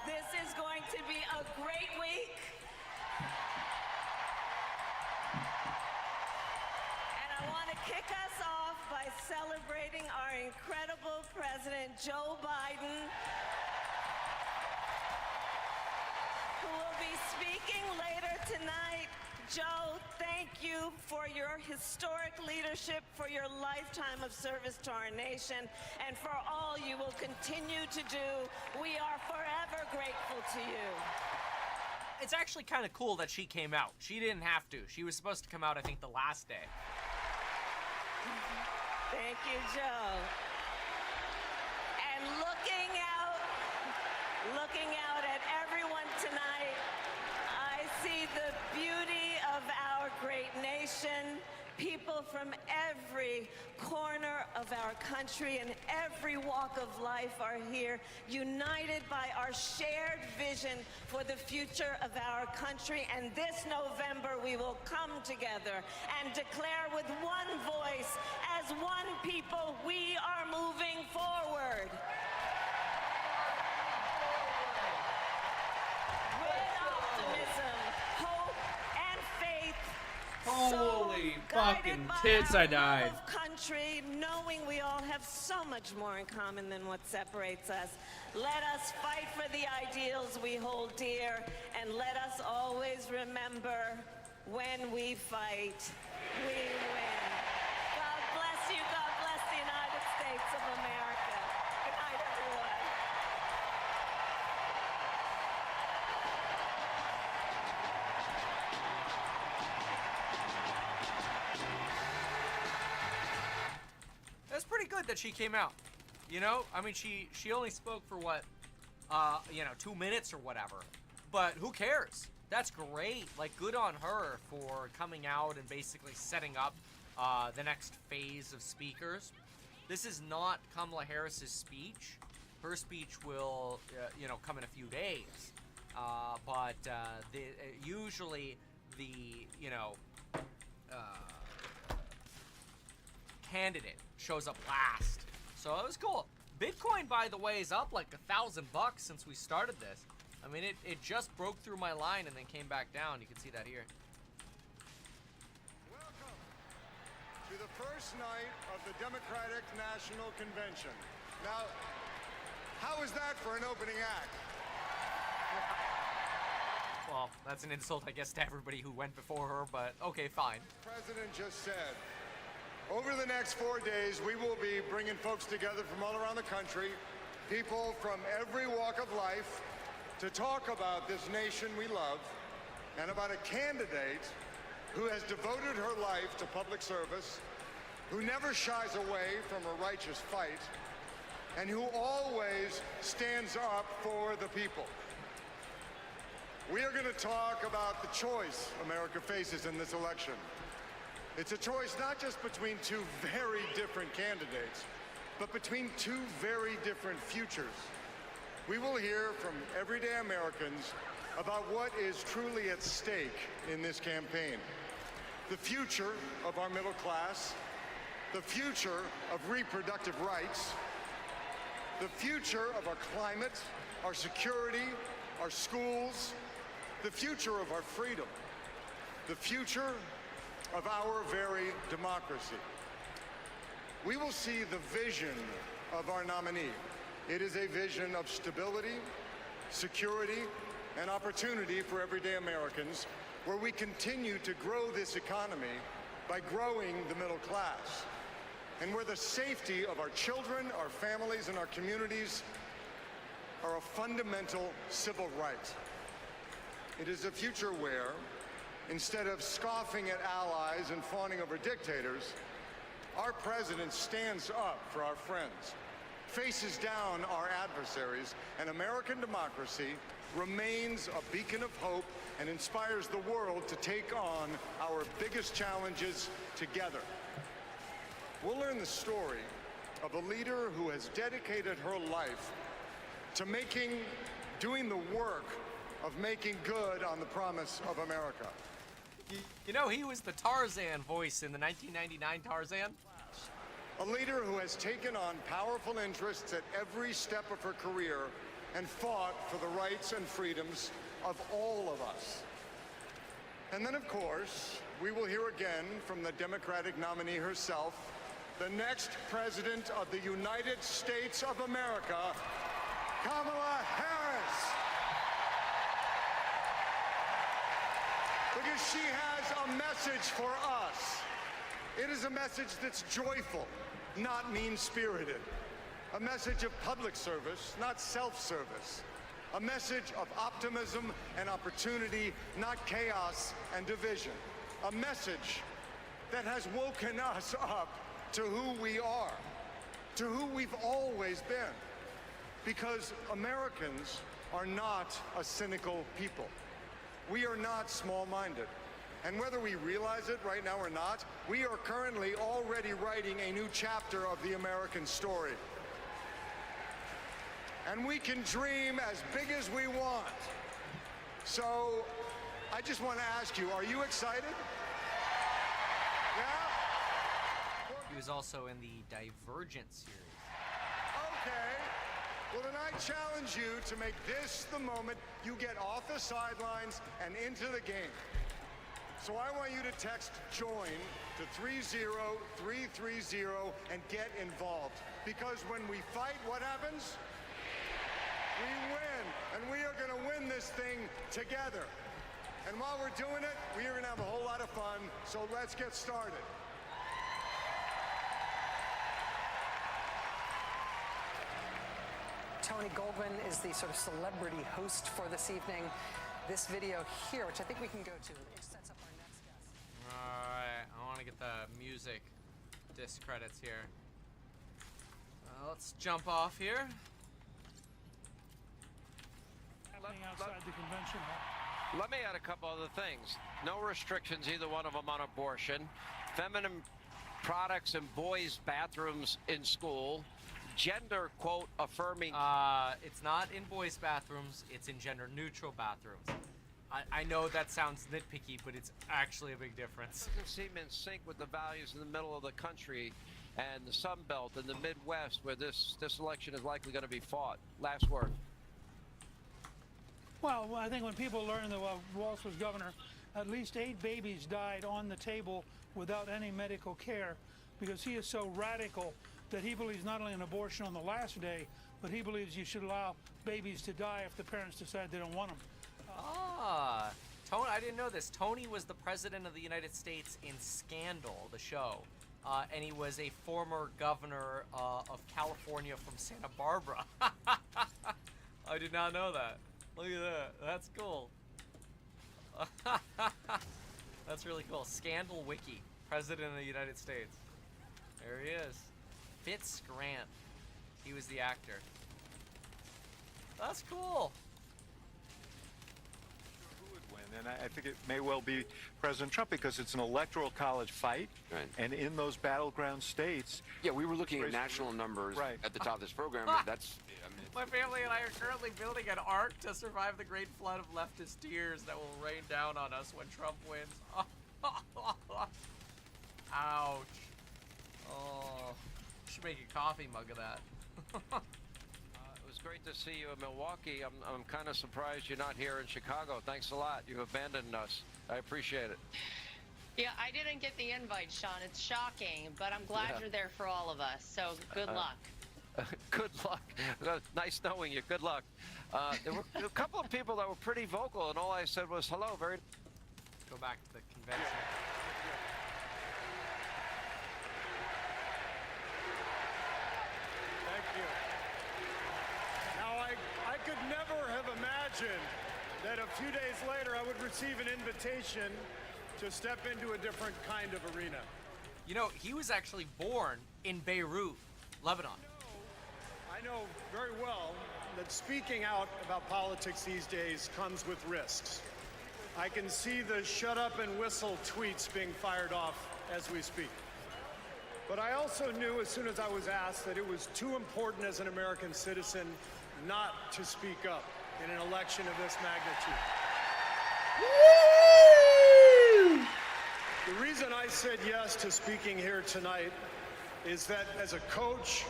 This is going to be a great week. And I want to kick us off by celebrating our incredible President Joe Biden, who will be speaking later tonight. Joe, thank you for your historic leadership, for your lifetime of service to our nation, and for all you will continue to do. We are forever grateful to you. It's actually kind of cool that she came out. She didn't have to. She was supposed to come out, I think, the last day. Thank you, Joe. And looking out at everyone tonight, I see the beauty of our great nation. People from every corner of our country and every walk of life are here, united by our shared vision for the future of our country. And this November, we will come together and declare with one voice, as one people, we are moving forward. With optimism, hope, and faith Holy fucking guided by tits, our I died. love of country, knowing we all have so much more in common than what separates us. Let us fight for the ideals we hold dear, and let us always remember, when we fight, we win. God bless you. God bless the United States of America. Good night, everyone. That's pretty good that she came out. You know, I mean, she only spoke for what, 2 minutes or whatever. But who cares? That's great. Like, good on her for coming out and basically setting up the next phase of speakers. This is not Kamala Harris's speech. Her speech will, come in a few days. But usually the, candidate shows up last. So it was cool. Bitcoin, by the way, is up like $1,000 since we started this. I mean, it just broke through my line and then came back down. You can see that here. Welcome to the first night of the Democratic National Convention. Now, how is that for an opening act? Well, that's an insult, I guess, to everybody who went before her, but okay, fine. The president just said, over the next 4 days, we will be bringing folks together from all around the country, people from every walk of life, to talk about this nation we love and about a candidate who has devoted her life to public service, who never shies away from a righteous fight, and who always stands up for the people. We are going to talk about the choice America faces in this election. It's a choice not just between two very different candidates, but between two very different futures. We will hear from everyday Americans about what is truly at stake in this campaign. The future of our middle class, the future of reproductive rights, the future of our climate, our security, our schools, the future of our freedom, the future of our very democracy. We will see the vision of our nominee. It is a vision of stability, security, and opportunity for everyday Americans, where we continue to grow this economy by growing the middle class, and where the safety of our children, our families, and our communities are a fundamental civil right. It is a future where, instead of scoffing at allies and fawning over dictators, our president stands up for our friends, faces down our adversaries, and American democracy remains a beacon of hope and inspires the world to take on our biggest challenges together. We'll learn the story of a leader who has dedicated her life to doing the work of making good on the promise of America. You know, he was the Tarzan voice in the 1999 Tarzan. A leader who has taken on powerful interests at every step of her career and fought for the rights and freedoms of all of us. And then, of course, we will hear again from the Democratic nominee herself, the next president of the United States of America, Kamala Harris. Because she has a message for us. It is a message that's joyful, not mean-spirited. A message of public service, not self-service. A message of optimism and opportunity, not chaos and division. A message that has woken us up to who we are, to who we've always been. Because Americans are not a cynical people. We are not small-minded. And whether we realize it right now or not, we are currently already writing a new chapter of the American story. And we can dream as big as we want. So, I just want to ask you, are you excited? Yeah? He was also in the Divergent series. Okay. Well, then I challenge you to make this the moment you get off the sidelines and into the game. So I want you to text JOIN to 30330 and get involved. Because when we fight, what happens? We win. And we are going to win this thing together. And while we're doing it, we are going to have a whole lot of fun. So let's get started. Tony Goldwyn is the sort of celebrity host for this evening. This video here, which I think we can go to, sets up our next guest. All right, I want to get the music disc credits here. Let's jump off here. Happening outside the convention hall. Let me add a couple other things. No restrictions, either one of them, on abortion. Feminine products in boys' bathrooms in school. Gender, quote, affirming. It's not in boys' bathrooms. It's in gender-neutral bathrooms. I know that sounds nitpicky, but it's actually a big difference. It doesn't seem in sync with the values in the middle of the country and the Sun Belt and the Midwest, where this election is likely going to be fought. Last word. Well, I think when people learned that Walz was governor, at least 8 babies died on the table without any medical care, because he is so radical that he believes not only an abortion on the last day, but he believes you should allow babies to die if the parents decide they don't want them. Tony, I didn't know this. Tony was the president of the United States in Scandal, the show, and he was a former governor of California from Santa Barbara. I did not know that. Look at that. That's cool. That's really cool. Scandal Wiki, president of the United States. There he is. Fitz Grant. He was the actor. That's cool. Who would win? And I think it may well be President Trump, because it's an electoral college fight. Right. And in those battleground states. Yeah, we were looking at national numbers at the top of this program. But that's. I mean, My family and I are currently building an ark to survive the great flood of leftist tears that will rain down on us when Trump wins. Ouch. Oh. Should make a coffee mug of that. It was great to see you in Milwaukee. I'm kind of surprised you're not here in Chicago. Thanks a lot. You abandoned us. I appreciate it. Yeah, I didn't get the invite, Sean. It's shocking, but I'm glad you're there for all of us. So good luck. Good luck. Nice knowing you. Good luck. There were a couple of people that were pretty vocal, and all I said was hello. Very. Go back to the convention. Thank you. Now, I could never have imagined that a few days later I would receive an invitation to step into a different kind of arena. You know, he was actually born in Beirut, Lebanon. I know very well that speaking out about politics these days comes with risks. I can see the shut up and whistle tweets being fired off as we speak. But I also knew as soon as I was asked that it was too important as an American citizen not to speak up in an election of this magnitude. Woo! The reason I said yes to speaking here tonight is that as a coach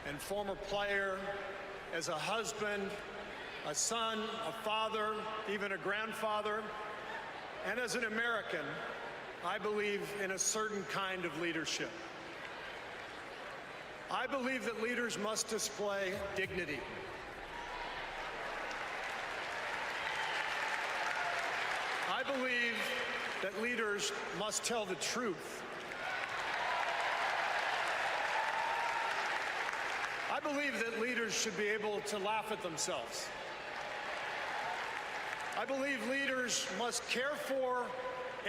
and former player, as a husband, a son, a father, even a grandfather, and as an American, I believe in a certain kind of leadership. I believe that leaders must display dignity. I believe that leaders must tell the truth. I believe that leaders should be able to laugh at themselves. I believe leaders must care for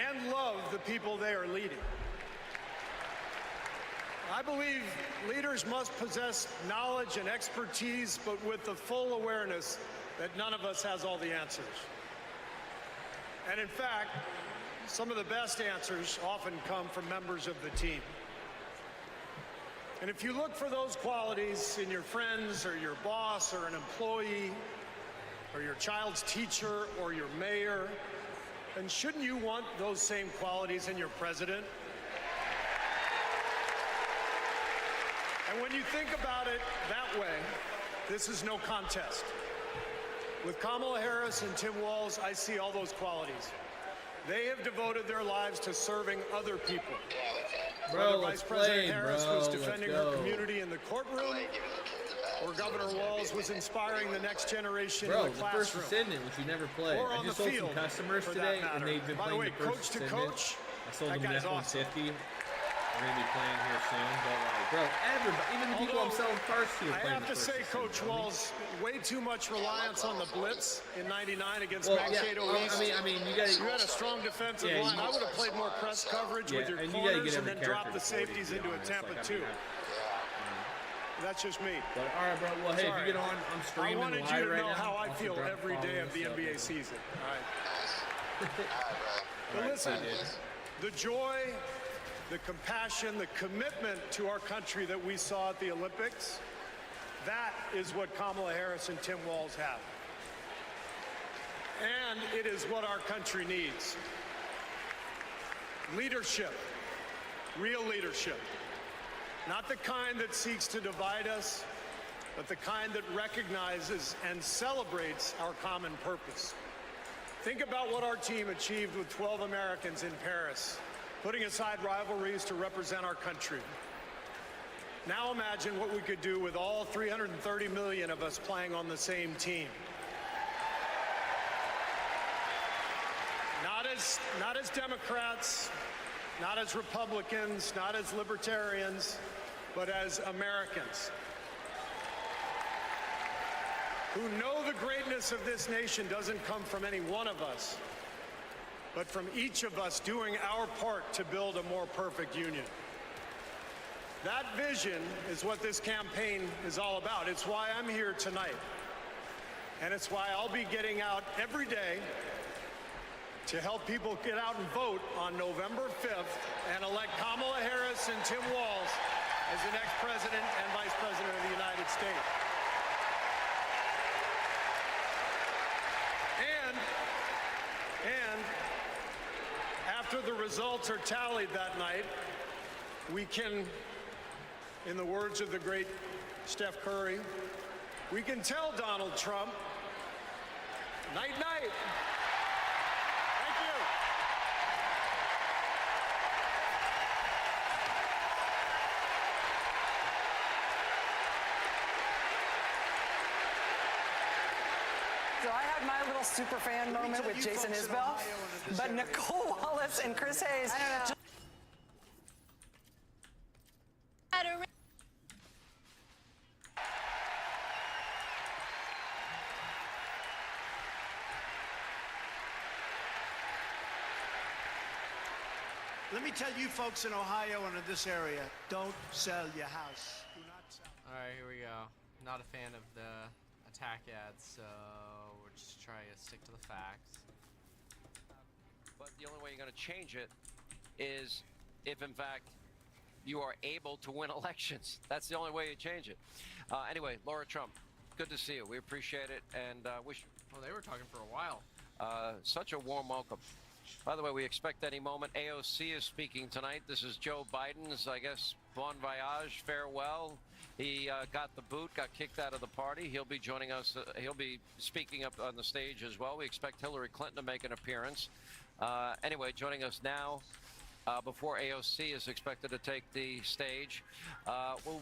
and love the people they are leading. I believe leaders must possess knowledge and expertise, but with the full awareness that none of us has all the answers. And in fact, some of the best answers often come from members of the team. And if you look for those qualities in your friends or your boss or an employee or your child's teacher or your mayor, then shouldn't you want those same qualities in your president? And when you think about it that way, this is no contest. With Kamala Harris and Tim Walz, I see all those qualities. They have devoted their lives to serving other people. Bro, Whether let's Vice President play, Harris bro. was Let's defending go. her community in the courtroom, or Governor Walz was inspiring the next generation Bro, in the the First classroom. Descendant, which you never play. Or I on just the sold field, some customers for today, that and matter. they've been By the playing way, the First coach to Descendant. coach, I sold that them an guy's F-150. We're going to be playing here soon. But, like, bro, everybody, even the people I'm selling cars to are I playing have the to First say, Descendant, Coach homie. Walz, way too much reliance on the blitz in '99 against Well, Mankato yeah, East. I mean, you gotta. You had a strong defensive Yeah, line. you- I would have played more press coverage Yeah, with your and you gotta corners get and every then drop character the to 40, safeties to be into a honest. Tampa Like, I two. mean, That's just me. But all right, bro. Well, hey, if Sorry. you get on, I'm streaming I wanted live you to right know now. how I Also feel drop every day of the follow NBA us, season. All right. All But right, listen, see you, dude. the joy, the compassion, the commitment to our country that we saw at the Olympics, that is what Kamala Harris and Tim Walz have. And it is what our country needs. Leadership, real leadership. Not the kind that seeks to divide us, but the kind that recognizes and celebrates our common purpose. Think about what our team achieved with 12 Americans in Paris, putting aside rivalries to represent our country. Now imagine what we could do with all 330 million of us playing on the same team. Not as Democrats, not as Republicans, not as libertarians, but as Americans who know the greatness of this nation doesn't come from any one of us, but from each of us doing our part to build a more perfect union. That vision is what this campaign is all about. It's why I'm here tonight. And it's why I'll be getting out every day to help people get out and vote on November 5th and elect Kamala Harris and Tim Walz as the next president and vice president of the United States. And after the results are tallied that night, we can, in the words of the great Steph Curry, we can tell Donald Trump, night, night. Thank you. So I had my little super fan moment with Jason Isbell, but Nicole Wallace and Chris Hayes. Let me tell you folks in Ohio and in this area, don't sell your house. Do not sell. All right, here we go. Not a fan of the attack ads, so we're just trying to stick to the facts. But the only way you're going to change it is if, in fact, you are able to win elections. That's the only way you change it. Anyway, Laura Trump, good to see you. We appreciate it, and wish. Well, they were talking for a while. Such a warm welcome. By the way, we expect any moment. AOC is speaking tonight. This is Joe Biden's, I guess, bon voyage, farewell. He got the boot, got kicked out of the party. He'll be joining us. He'll be speaking up on the stage as well. We expect Hillary Clinton to make an appearance. Anyway, joining us now before AOC is expected to take the stage.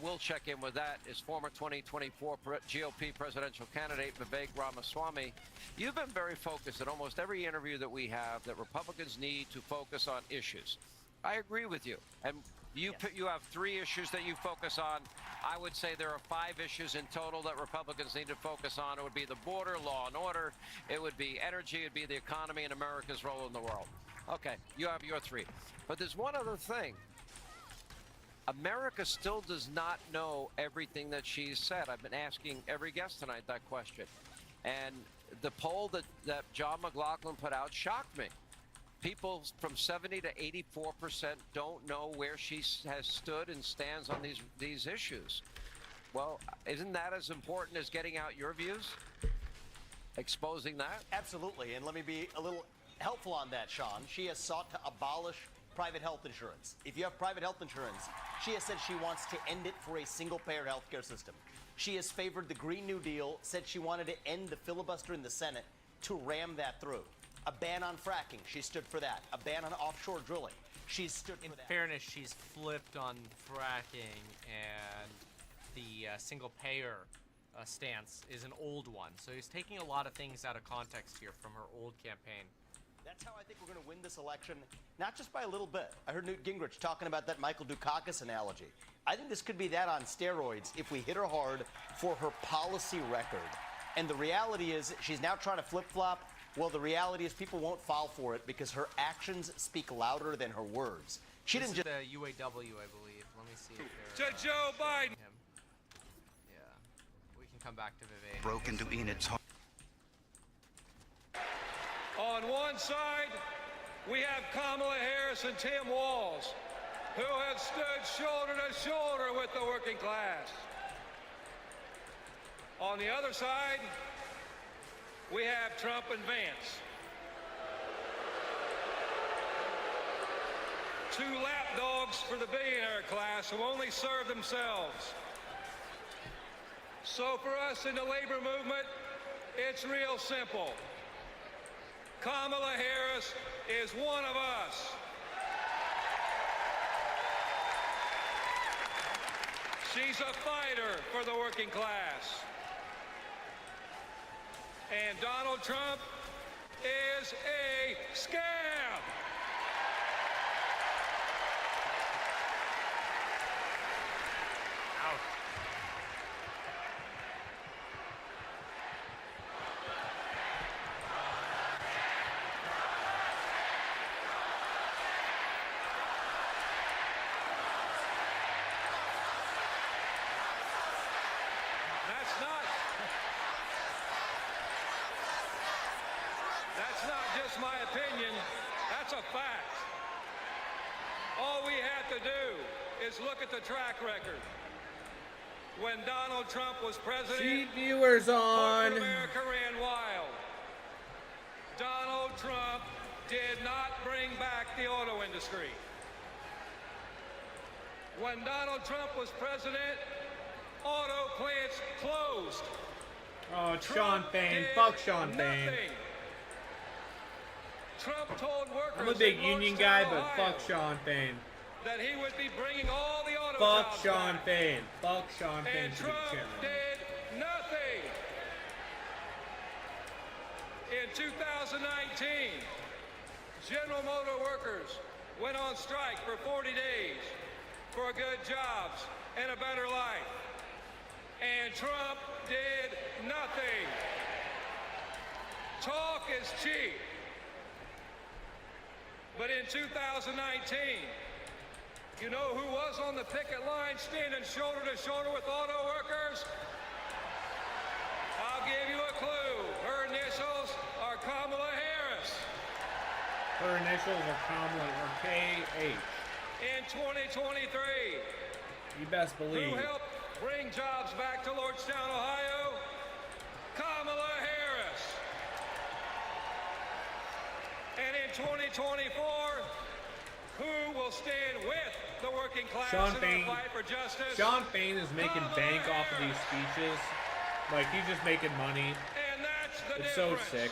We'll check in with that. Is former 2024 GOP presidential candidate Vivek Ramaswamy. You've been very focused in almost every interview that we have that Republicans need to focus on issues. I agree with you. And you have 3 issues that you focus on. I would say there are 5 issues in total that Republicans need to focus on. It would be the border, law and order. It would be energy. It would be the economy and America's role in the world. Okay, you have your 3. But there's one other thing. America still does not know everything that she's said. I've been asking every guest tonight that question. And the poll that John McLaughlin put out shocked me. People from 70 to 84% don't know where she has stood and stands on these issues. Well, isn't that as important as getting out your views? Exposing that? Absolutely. And let me be a little helpful on that, Sean. She has sought to abolish private health insurance. If you have private health insurance, she has said she wants to end it for a single-payer healthcare system. She has favored the Green New Deal, said she wanted to end the filibuster in the Senate to ram that through. A ban on fracking. She stood for that. A ban on offshore drilling. She stood for that. In fairness, she's flipped on fracking, and the single-payer stance is an old one. So he's taking a lot of things out of context here from her old campaign. That's how I think we're going to win this election, not just by a little bit. I heard Newt Gingrich talking about that Michael Dukakis analogy. I think this could be that on steroids if we hit her hard for her policy record. And the reality is she's now trying to flip-flop. Well, the reality is people won't fall for it because her actions speak louder than her words. She This didn't is just... the UAW, I believe. Let me see if To they're... Joe Biden. Yeah. We can come back to Vivian. Broke into Enid's heart. On one side, we have Kamala Harris and Tim Walz, who have stood shoulder to shoulder with the working class. On the other side, we have Trump and Vance. Two lapdogs for the billionaire class who only serve themselves. So for us in the labor movement, it's real simple. Kamala Harris is one of us. She's a fighter for the working class. And Donald Trump is a scam. That's not just my opinion, that's a fact. All we have to do is look at the track record. When Donald Trump was president, Cheat viewers on. corporate America ran wild. Donald Trump did not bring back the auto industry. When Donald Trump was president, auto plants closed. Oh, it's Sean Payne. Fuck Sean Payne. Trump told workers I'm a big in union Lordstown, guy, but Ohio, fuck Sean Payne. that he would be bringing all the auto Fuck jobs Sean back. Payne. Fuck Sean Payne. And should be Trump chairman. did nothing. In 2019, General Motor workers went on strike for 40 days for good jobs and a better life. And Trump did nothing. Talk is cheap. But in 2019, you know who was on the picket line standing shoulder to shoulder with auto workers? I'll give you a clue. Her initials are Kamala Harris. Her initials are Kamala or KH. In 2023, You best believe. who helped bring jobs back to Lordstown, Ohio? Kamala Harris. And in 2024, who will stand with the working class Sean in Payne. the fight for justice? Sean Payne is making bank off of these speeches. Like, he's just making money. And that's the It's so difference. sick.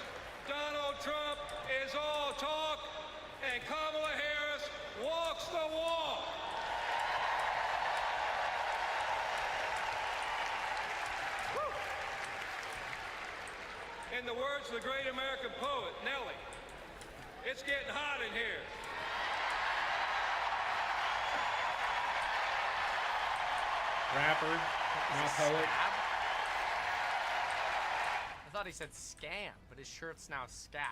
Donald Trump is all talk, and Kamala Harris walks the walk. In the words of the great American poet, Nellie, it's getting hot in here. Rapper, not poet. I thought he said scam, but his shirt's now scab.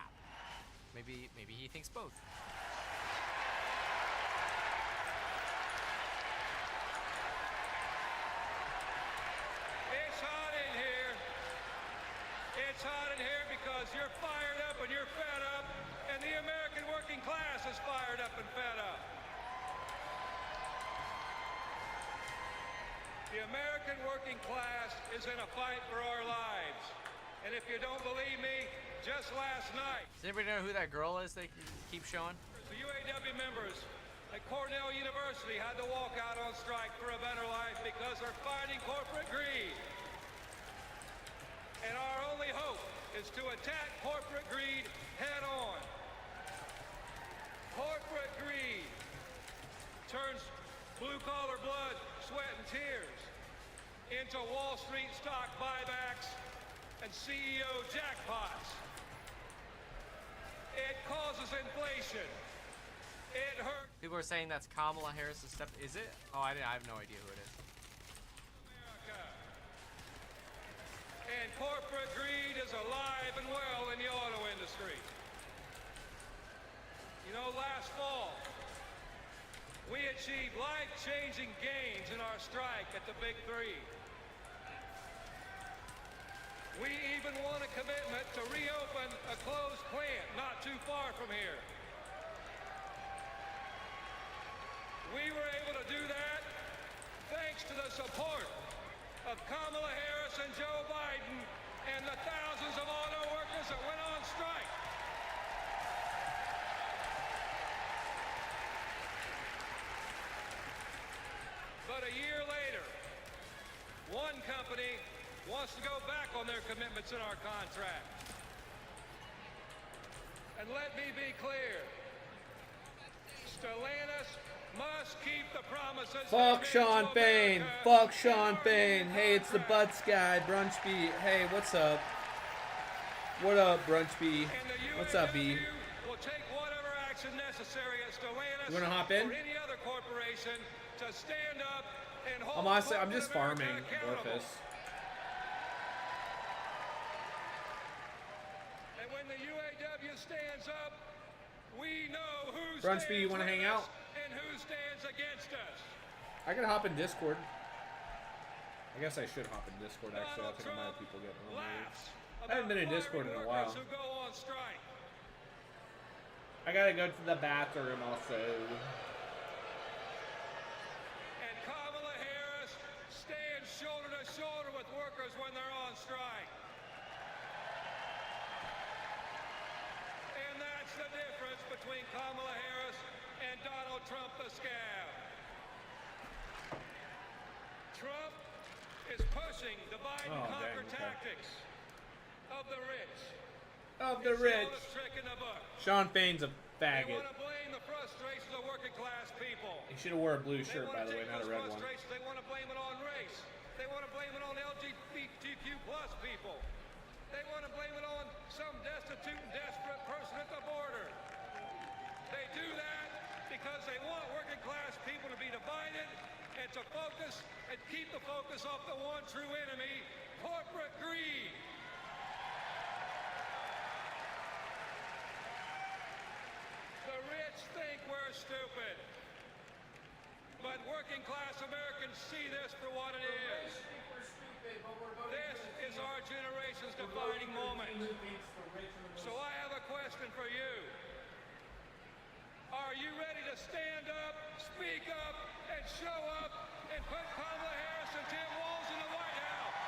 Maybe he thinks both. It's hot in here. It's hot in here because you're fired up and you're fed up, and the American working class is fired up and fed up. The American working class is in a fight for our lives. And if you don't believe me, just last night, Does anybody know who that girl is they keep showing? the UAW members at Cornell University had to walk out on strike for a better life because they're fighting corporate greed. And our only hope is to attack corporate greed head on. Corporate greed turns blue-collar blood, sweat, and tears into Wall Street stock buybacks and CEO jackpots. It causes inflation. It hurts. People are saying that's Kamala Harris' step. Is it? Oh, I have no idea who it is. America. And corporate greed is alive and well in the auto industry. You know, last fall, we achieved life-changing gains in our strike at the Big Three. We even won a commitment to reopen a closed plant not too far from here. We were able to do that thanks to the support of Kamala Harris and Joe Biden and the thousands of auto workers that went on strike. But a year later, one company wants to go back on their commitments in our contract. And let me be clear, Stellantis must keep the promises. Fuck Sean Fain. Fuck Sean Fain. Hey, it's the Butts guy, Brunchby. Hey, what's up? What up, Brunchby? What's up, B? Will take whatever action necessary at Stellantis You wanna hop in? or any other corporation to stand up and hold. I'm just farming, Orphis. And when the UAW stands up, we know who Brunchby, you stands wanna with hang us out? and who stands against us. I can hop in Discord. I guess I should hop in Discord, actually. I think I might have people getting on there. I haven't been in Discord in a while. Who go on strike. I gotta go to the bathroom also. And Kamala Harris stands shoulder to shoulder with workers when they're on strike. And that's the difference between Kamala Harris and Donald Trump the scab. Trump is pushing the Biden-conquer tactics of the rich. Of the rich. Trick in the book. Sean Fain's a They faggot. want to blame the frustrations of working class people. He should have wore a blue shirt, by the way, not a red one. They want to blame it on race. They want to blame it on LGBTQ plus people. They want to blame it on some destitute and desperate person at the border. They do that because they want working class people to be divided and to focus and keep the focus off the one true enemy, corporate greed. The rich think we're stupid. But working class Americans see this for what it is. This is our generation's defining moment. So I have a question for you. Are you ready to stand up, speak up, and show up and put Kamala Harris and Tim Walz in the White House?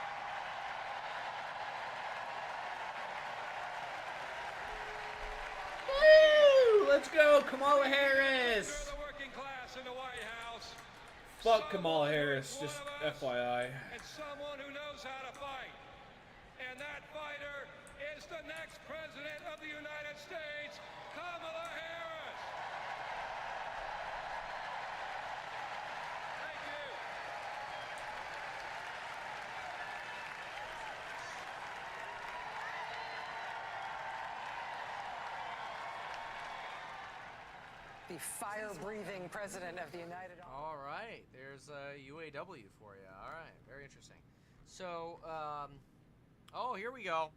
Woo! Let's go, Kamala Harris. The working class in the White House. Fuck Kamala Harris, just FYI. And someone who knows how to fight. And that fighter is the next president of the United States, Kamala Harris. Thank you. The fire-breathing president of the United Auto. All right, there's a UAW for you. All right, very interesting. So, oh, here we go.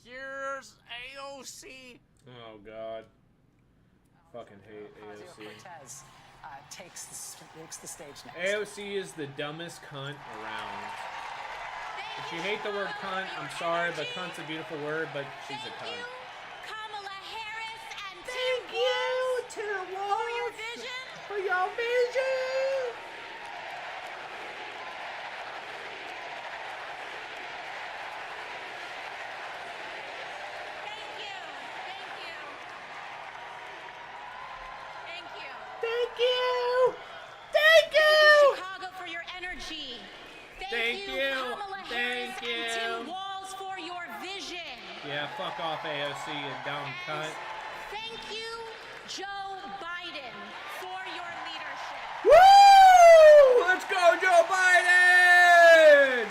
Here's AOC. Oh God. Fucking hate AOC. Cortez takes the stage next. AOC is the dumbest cunt around. If you hate the word cunt, I'm sorry, but cunt's a beautiful word, but she's a cunt. Kamala Harris and Thank you, Tim Walz, for your vision. For your vision. Thank you. Thank you. Chicago for your energy. Thank you. Kamala Thank Harris you. and Tim Walz for Yeah, fuck off AOC and down cunt. Thank you, Joe Biden, for your leadership. Woo! Let's go, Joe Biden!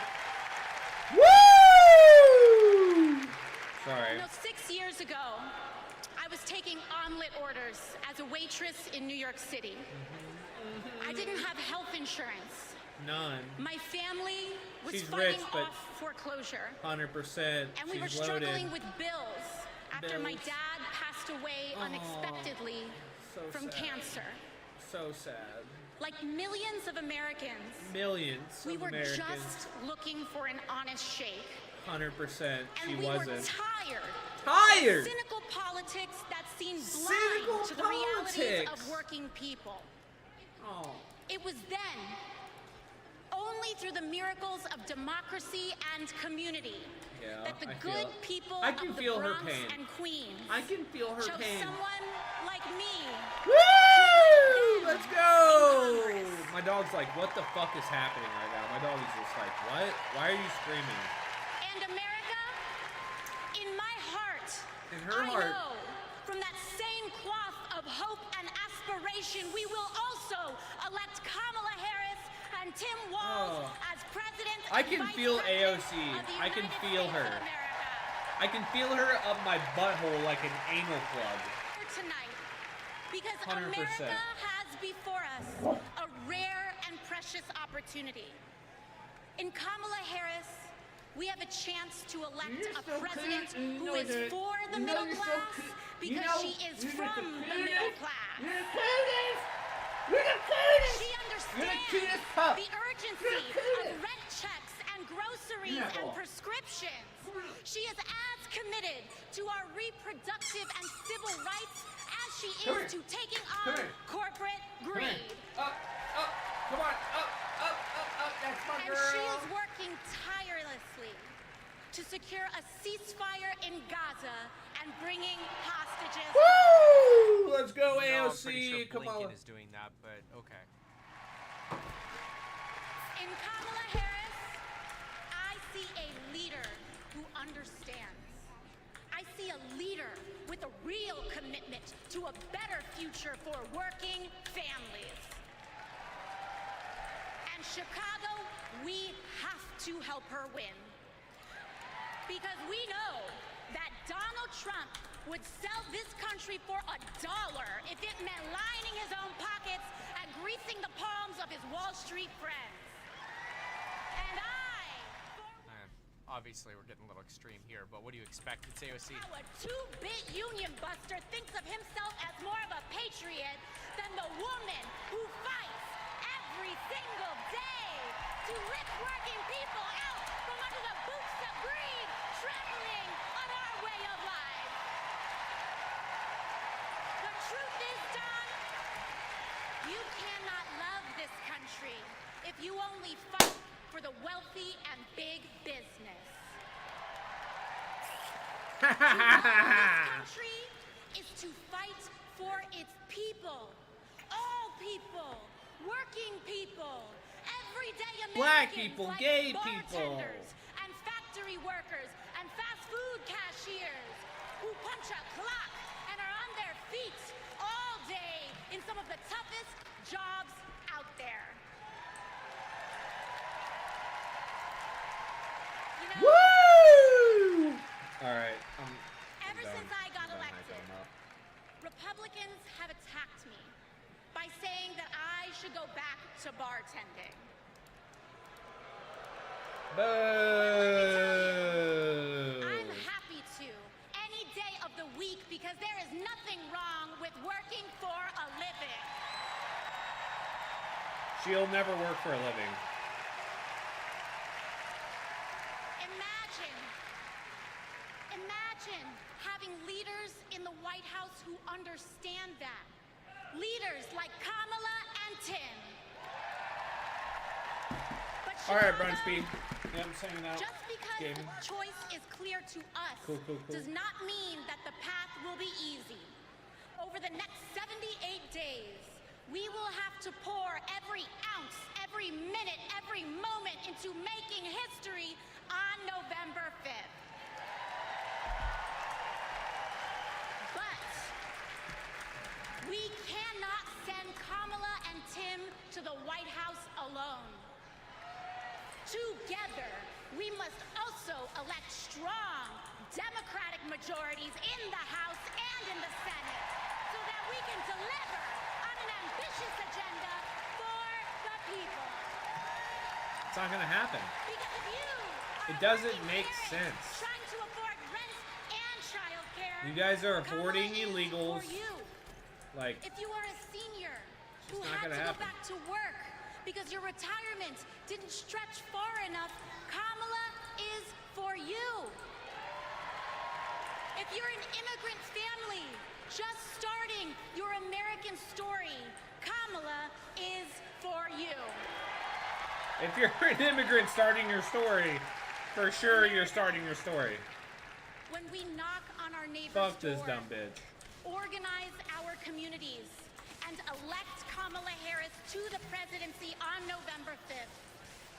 Woo! Sorry. You know, 6 years ago, I was taking omelet orders as a waitress in New York City. I didn't have health insurance. None. My family was She's fighting rich, but off foreclosure. 100%. And we were She's struggling loaded. with bills after my Bills. dad passed away Aw, unexpectedly so from sad. cancer. So sad. Like millions of Americans, Millions we of were Americans. just looking for an honest shake. 100%. And She we wasn't. were tired. Tired! Of cynical politics that seemed Cynical blind to the realities politics. of working people. Oh. It was then, only through the miracles of democracy and community, Yeah, that the I good feel- people I can of the feel her Bronx pain. and Queens I can feel her chose pain. someone like me. Woo! Let's go! My dog's like, what the fuck is happening right now? My dog is just like, what? Why are you screaming? And America, in my heart, In her I heart. know from that same cloth of hope and aspiration, we will also elect Kamala Harris and Tim Walz Oh. as president. I and can vice feel president AOC. of the I can United feel States her. of America. I can feel her up my butthole like an anal plug. Here tonight, because 100%. America has before us a rare and precious opportunity. In Kamala Harris, we have a chance to elect a president who is for the middle class because she is from the middle class. She understands the urgency of rent checks and groceries and prescriptions. She is as committed to our reproductive and civil rights as she is to taking on corporate greed. Up, come on, up, that's my And she is working tirelessly to secure a ceasefire in Gaza and bringing hostages. Woo! Let's go, No, I'm AOC. pretty sure Come on. Blinken is doing that, but okay. In Kamala Harris, I see a leader who understands. I see a leader with a real commitment to a better future for working families. And Chicago, we have to help her win. Because we know that Donald Trump would sell this country for $1 if it meant lining his own pockets and greasing the palms of his Wall Street friends. And Obviously, we're getting a little extreme here, but what do you expect? It's AOC. a two-bit union buster thinks of himself as more of a patriot than the woman who fights every single day to lift working people out from under the boots of greed, trampling on our way of life. The truth is, Don, you cannot love this country if you only fight for the wealthy and big business. To love this country is to fight for its people, all people, working people, everyday Americans, Black people, like gay people. bartenders and factory workers and fast food cashiers who punch a clock and are on their feet all day in some of the toughest jobs out there. You know, Woo! All right. ever since I got elected, Republicans have attacked me by saying that I should go back to bartending. Boo! I'm happy to any day of the week because there is nothing wrong with working for a living. She'll never work for a living. Imagine having leaders in the White House who understand that. Leaders like Kamala and Tim. But All right, Chicago, Brunch Bean. Yeah, I'm saying that. just because Gaming. choice is clear to us Cool. does not mean that the path will be easy. Over the next 78 days, we will have to pour every ounce, every minute, every moment into making history on November 5th. to the White House alone. Together, we must also elect strong Democratic majorities in the House and in the Senate so that we can deliver on an ambitious agenda for the people. It's not gonna happen. Because if you It doesn't make sense. trying to afford rent and childcare, You guys are Kamala hoarding is illegals. for you. Like, If you are a senior who not had to gonna go happen. back to work because your retirement didn't stretch far enough, Kamala is for you. If you're an immigrant family just starting your American story, Kamala is for you. if you're an immigrant starting your story, for sure you're starting your story. When we knock on our neighbor's Fuck this door, dumb bitch. organize our communities, and elect Kamala Harris to the presidency on November 5th,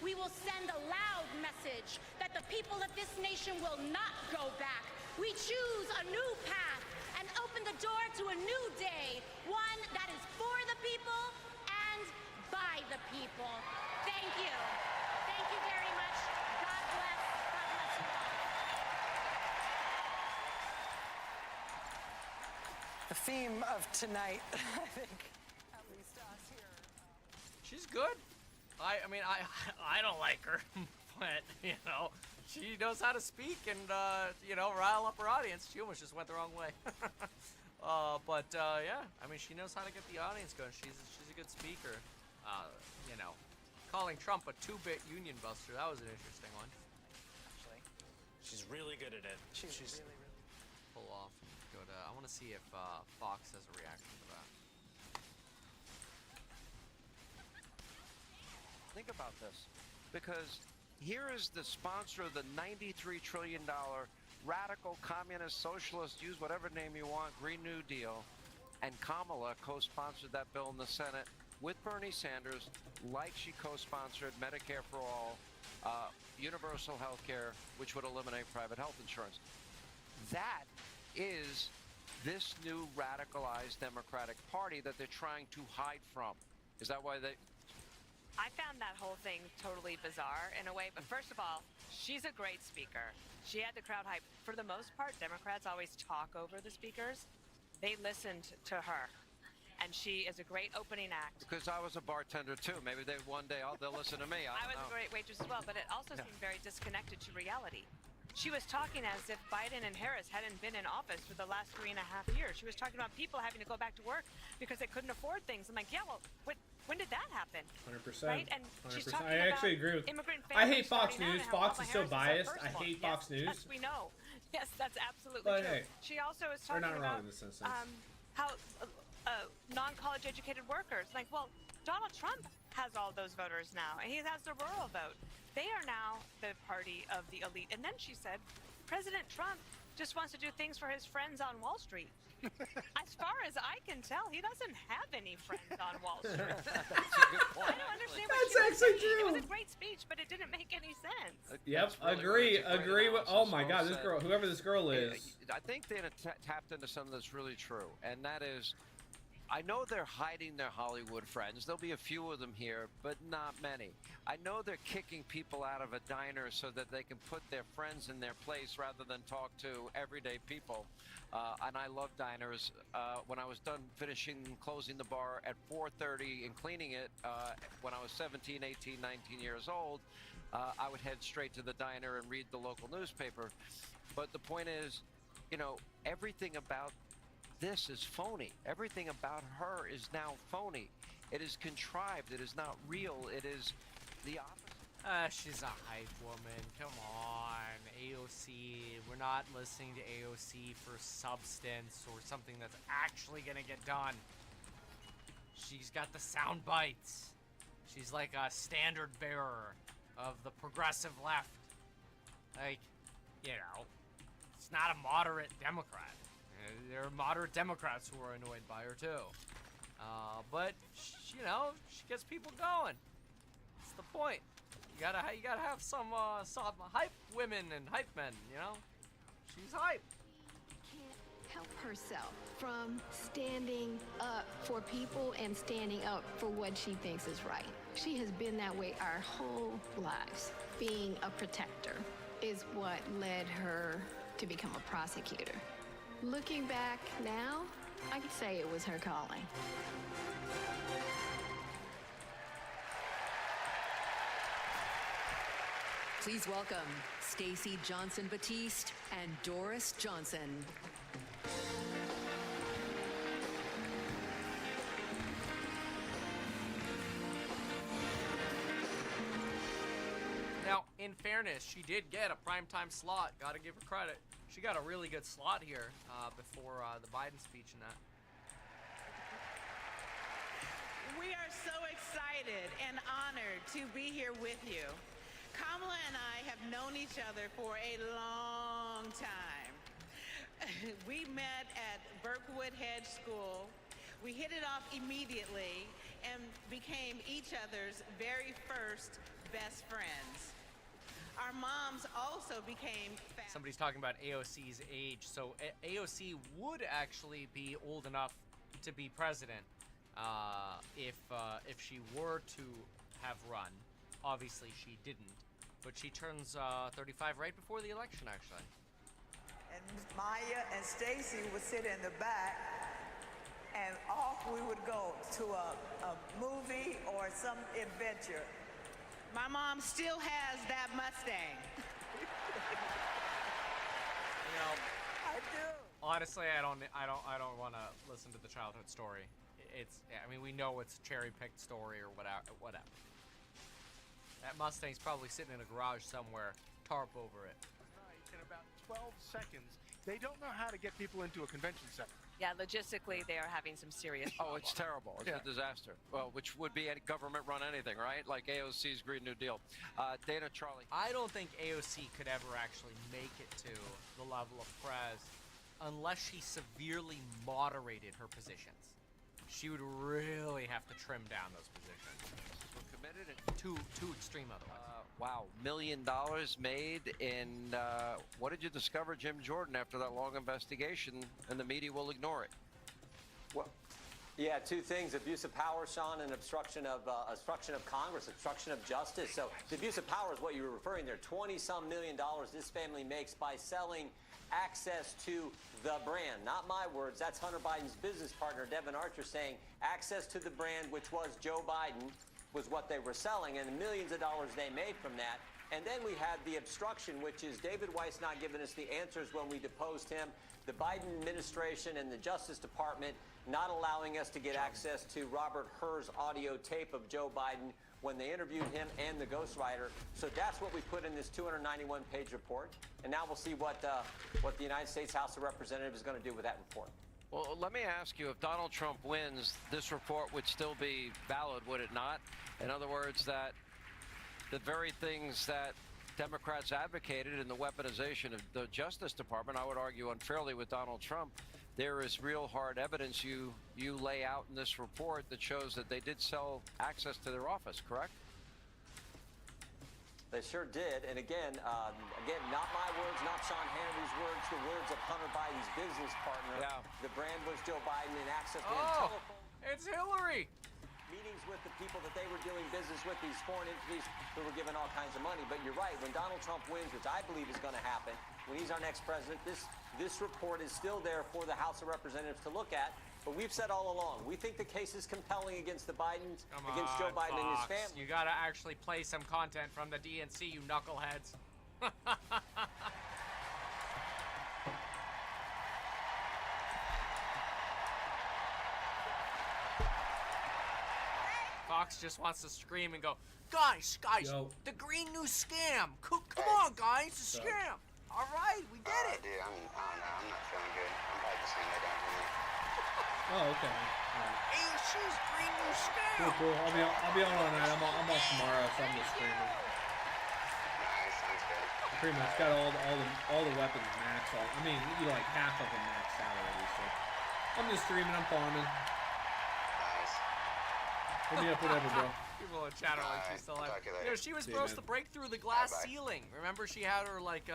we will send a loud message that the people of this nation will not go back. We choose a new path and open the door to a new day, one that is for the people and by the people. Thank you. Thank you very much. God bless. God bless you all. The theme of tonight, I think, at least us here. She's good. I mean, I don't like her, but you know, she knows how to speak and you know, rile up her audience. She almost just went the wrong way. Yeah, I mean, she knows how to get the audience going. She's a good speaker. You know, calling Trump a 2-bit union buster, that was an interesting one. Actually, She's really good at it. she's really, really. Pull off. Go to. I want to see if Fox has a reaction to that. Think about this, because here is the sponsor of the $93 trillion radical communist socialist, use whatever name you want, Green New Deal, and Kamala co-sponsored that bill in the Senate with Bernie Sanders, like she co-sponsored Medicare for All, universal health care, which would eliminate private health insurance. That is this new radicalized Democratic Party that they're trying to hide from. Is that why they... I found that whole thing totally bizarre in a way, but first of all, she's a great speaker. She had the crowd hype. For the most part, Democrats always talk over the speakers. They listened to her, and she is a great opening act. Because I was a bartender too. Maybe one day they'll listen to me. I was don't a know. great waitress as well, but it also seemed very disconnected to reality. She was talking as if Biden and Harris hadn't been in office for the last 3.5 years. She was talking about people having to go back to work because they couldn't afford things. I'm like, yeah, well, when did that happen? 100%. Right? And she's 100%. talking I actually about agree with. immigrant I hate families Fox starting out News. and how Fox Kamala is so Harris our biased. first I one. hate Yes, Fox News. Yes, we know. Yes, that's absolutely But true. hey, She also is they're talking not about wrong in this sense. how non-college educated workers, like, well, Donald Trump has all those voters now, and he has the rural vote. They are now the party of the elite. And then she said, President Trump just wants to do things for his friends on Wall Street. As far as I can tell, he doesn't have any friends on Wall Street. That's a good point. I don't understand what That's she was actually saying. true. It was a great speech, but it didn't make any sense. Yep, That's really agree. great. It's a great Agree with. Oh analysis. my Well God, this said. girl, whoever this girl is. I think they tapped into something that's really true, and that is, I know they're hiding their Hollywood friends. There'll be a few of them here, but not many. I know they're kicking people out of a diner so that they can put their friends in their place rather than talk to everyday people. And I love diners. When I was done closing the bar at 4:30 and cleaning it, when I was 17, 18, 19 years old, I would head straight to the diner and read the local newspaper. But the point is, you know, everything about this is phony. Everything about her is now phony. It is contrived. It is not real. It is the opposite. She's a hype woman. Come on, AOC. We're not listening to AOC for substance or something that's actually gonna get done. She's got the sound bites. She's like a standard bearer of the progressive left. Like, you know, it's not a moderate Democrat. There are moderate Democrats who are annoyed by her too. But you know, she gets people going. That's the point. You gotta have some hype women and hype men. You know, she's hype. Can't help herself from standing up for people and standing up for what she thinks is right. She has been that way our whole lives. Being a protector is what led her to become a prosecutor. Looking back now, I could say it was her calling. Please welcome Stacey Johnson Batiste and Doris Johnson. Now, in fairness, she did get a primetime slot. Gotta give her credit. She got a really good slot here before the Biden speech and that. We are so excited and honored to be here with you. Kamala and I have known each other for a long time. We met at Berkwood Hedge School. We hit it off immediately and became each other's very first best friends. Our moms also became Somebody's talking about AOC's age. So AOC would actually be old enough to be president if she were to have run. Obviously, she didn't. But she turns 35 right before the election, actually. And Maya and Stacy would sit in the back, and off we would go to a movie or some adventure. My mom still has that Mustang. You know, I do. honestly, I don't want to listen to the childhood story. I mean, we know it's a cherry-picked story or whatever. That Mustang's probably sitting in a garage somewhere, tarp over it. In about 12 seconds, they don't know how to get people into a convention center. Yeah, logistically, they are having some serious problems. Oh, it's terrible. It's a disaster. Well, which would be any government-run anything, right? Like AOC's Green New Deal. Dana, Charlie. I don't think AOC could ever actually make it to the level of Prez unless she severely moderated her positions. She would really have to trim down those positions. So committed and too extreme otherwise. Wow, $1 million made in, what did you discover, Jim Jordan, after that long investigation, and the media will ignore it? Well, yeah, two things: abuse of power, Sean, and obstruction of Congress, obstruction of justice. So the abuse of power is what you were referring there. $20-some million this family makes by selling access to the brand. Not my words. That's Hunter Biden's business partner, Devin Archer, saying access to the brand, which was Joe Biden, was what they were selling, and the millions of dollars they made from that. And then we had the obstruction, which is David Weiss not giving us the answers when we deposed him, the Biden administration and the Justice Department not allowing us to get access to Robert Hur's audio tape of Joe Biden when they interviewed him and the ghostwriter. So that's what we put in this 291-page report. And now we'll see what the United States House of Representatives is going to do with that report. Well, let me ask you, if Donald Trump wins, this report would still be valid, would it not? In other words, that the very things that Democrats advocated in the weaponization of the Justice Department, I would argue unfairly with Donald Trump, there is real hard evidence you lay out in this report that shows that they did sell access to their office, correct? They sure did. And again, not my words, not Sean Hannity's words, the words of Hunter Biden's business partner. Yeah. The brand was Joe Biden, and access to Oh, it's Hillary. meetings with the people that they were doing business with, these foreign entities who were given all kinds of money. But you're right, when Donald Trump wins, which I believe is going to happen, when he's our next president, this report is still there for the House of Representatives to look at. But we've said all along, we think the case is compelling against the Bidens, against Joe Biden and his Fox, family. you gotta actually play some content from the DNC, you knuckleheads. Fox just wants to scream and go, guys, Yo. the green new scam. Come on, guys, it's a scam. All right, we did it. Dude, I don't know. I'm not feeling good. I'm probably just gonna lay down here. Oh, okay. All right. AOC's green new scam. Cool. I'll be on all night. I'm off tomorrow, so I'm just streaming. Nice, sounds good. Pretty much got all the weapons maxed out. I mean, like half of them maxed out already. So I'm just streaming. I'm farming. Nice. Hit me up, whatever, bro. People in chat are like, she's still alive. talk to you later. You know, she was See you, supposed man. to break through the glass Bye-bye. ceiling. Remember, she had her like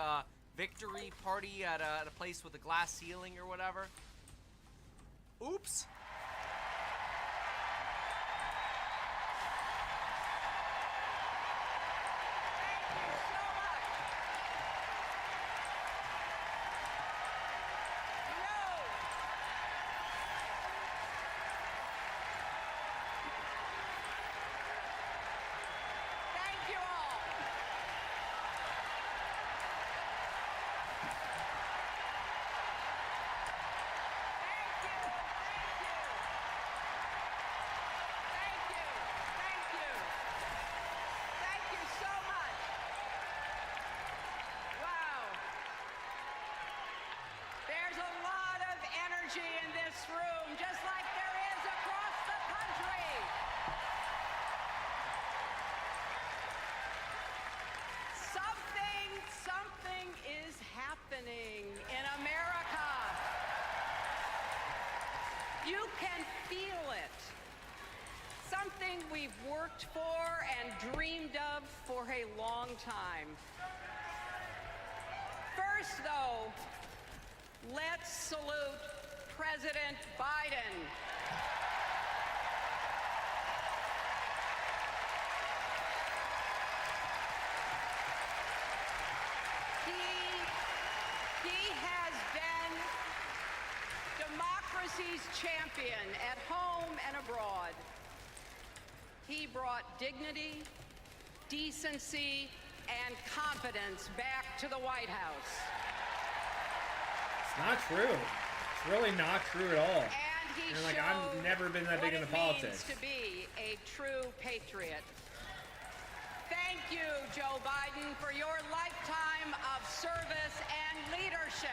victory party at a place with a glass ceiling or whatever. Oops. In this room, just like there is across the country. Something is happening in America. You can feel it. Something we've worked for and dreamed of for a long time. First, though, let's salute President Biden. He has been democracy's champion at home and abroad. He brought dignity, decency, and confidence back to the White House. It's not true. It's really not true at all. And like, I've never been that big into politics. To be a true patriot. Thank you, Joe Biden, for your lifetime of service and leadership.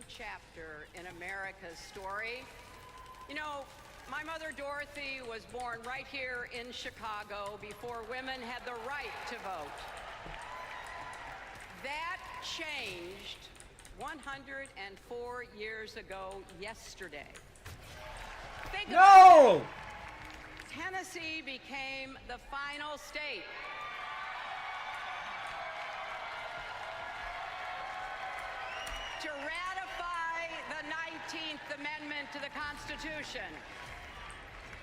Chapter in America's story. You know, my mother Dorothy was born right here in Chicago before women had the right to vote. That changed 104 years ago yesterday. Think about it. Tennessee became the final state to ratify the 19th Amendment to the Constitution.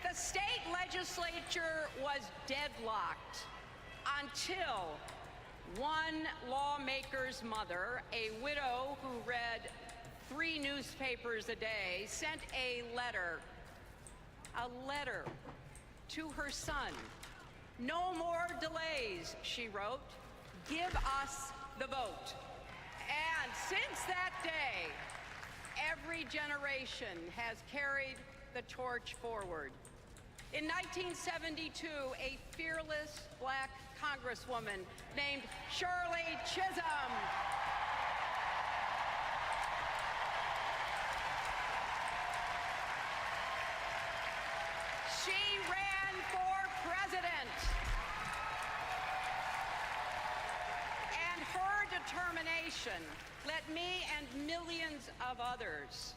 The state legislature was deadlocked until one lawmaker's mother, a widow who read 3 newspapers a day, sent a letter to her son. No more delays, she wrote. Give us the vote. And since that day, every generation has carried the torch forward. In 1972, a fearless black congresswoman named Shirley Chisholm ran for president. And her determination let me and millions of others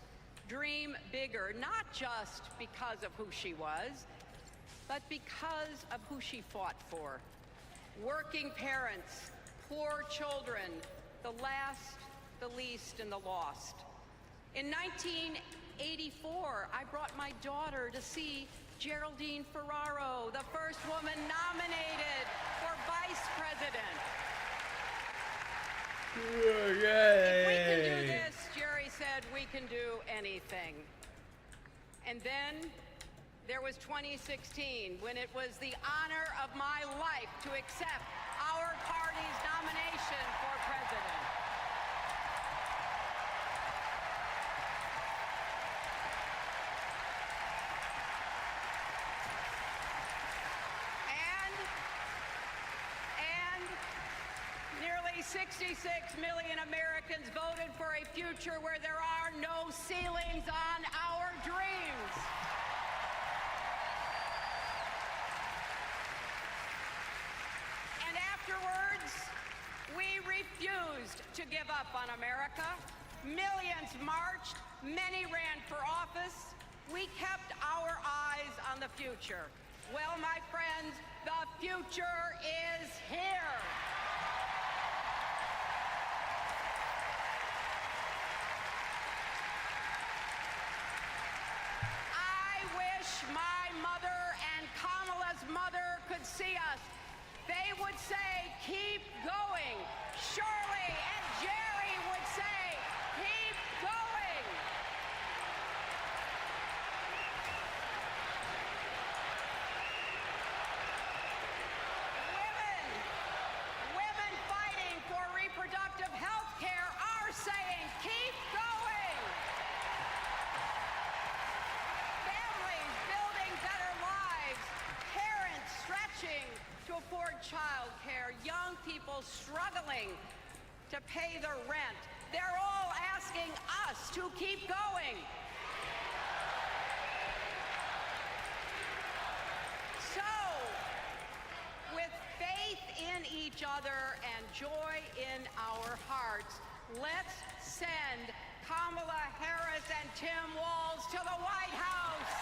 dream bigger, not just because of who she was, but because of who she fought for. Working parents, poor children, the last, the least, and the lost. In 1984, I brought my daughter to see Geraldine Ferraro, the first woman nominated for vice president. Yay. If we can do this, Jerry said, we can do anything. And then there was 2016, when it was the honor of my life to accept our party's nomination for president. And nearly 66 million Americans voted for a future where there are no ceilings on our dreams. up on America. Millions marched, many ran for office. We kept our eyes on the future. Well, my friends, the future is here. I wish my mother and Kamala's mother could see us. They would say, keep going. Shirley and Jerry would say, keep going. Women fighting for reproductive health care are saying, keep going. Families building better lives, parents stretching to afford child care, young people struggling to pay their rent. They're all asking us to keep going. So, with faith in each other and joy in our hearts, let's send Kamala Harris and Tim Walz to the White House.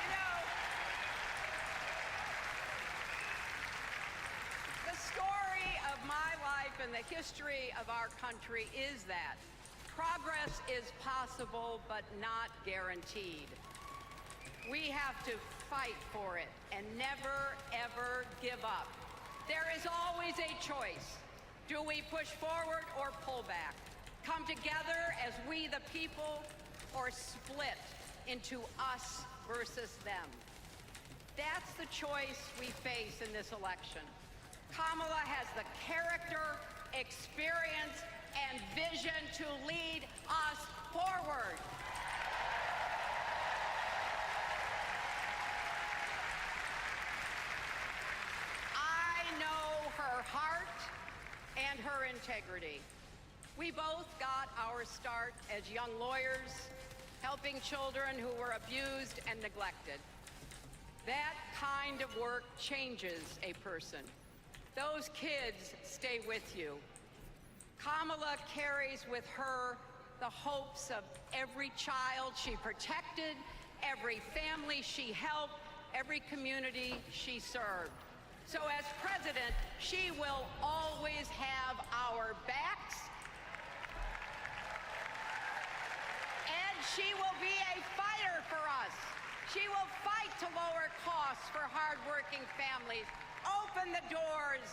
You know, the story of my life and the history of our country is that progress is possible but not guaranteed. We have to fight for it and never, ever give up. There is always a choice. Do we push forward or pull back? Come together as we the people, or split into us versus them? That's the choice we face in this election. Kamala has the character, experience, and vision to lead us forward. I know her heart and her integrity. We both got our start as young lawyers, helping children who were abused and neglected. That kind of work changes a person. Those kids stay with you. Kamala carries with her the hopes of every child she protected, every family she helped, every community she served. So as president, she will always have our backs, and she will be a fighter for us. She will fight to lower costs for hardworking families, open the doors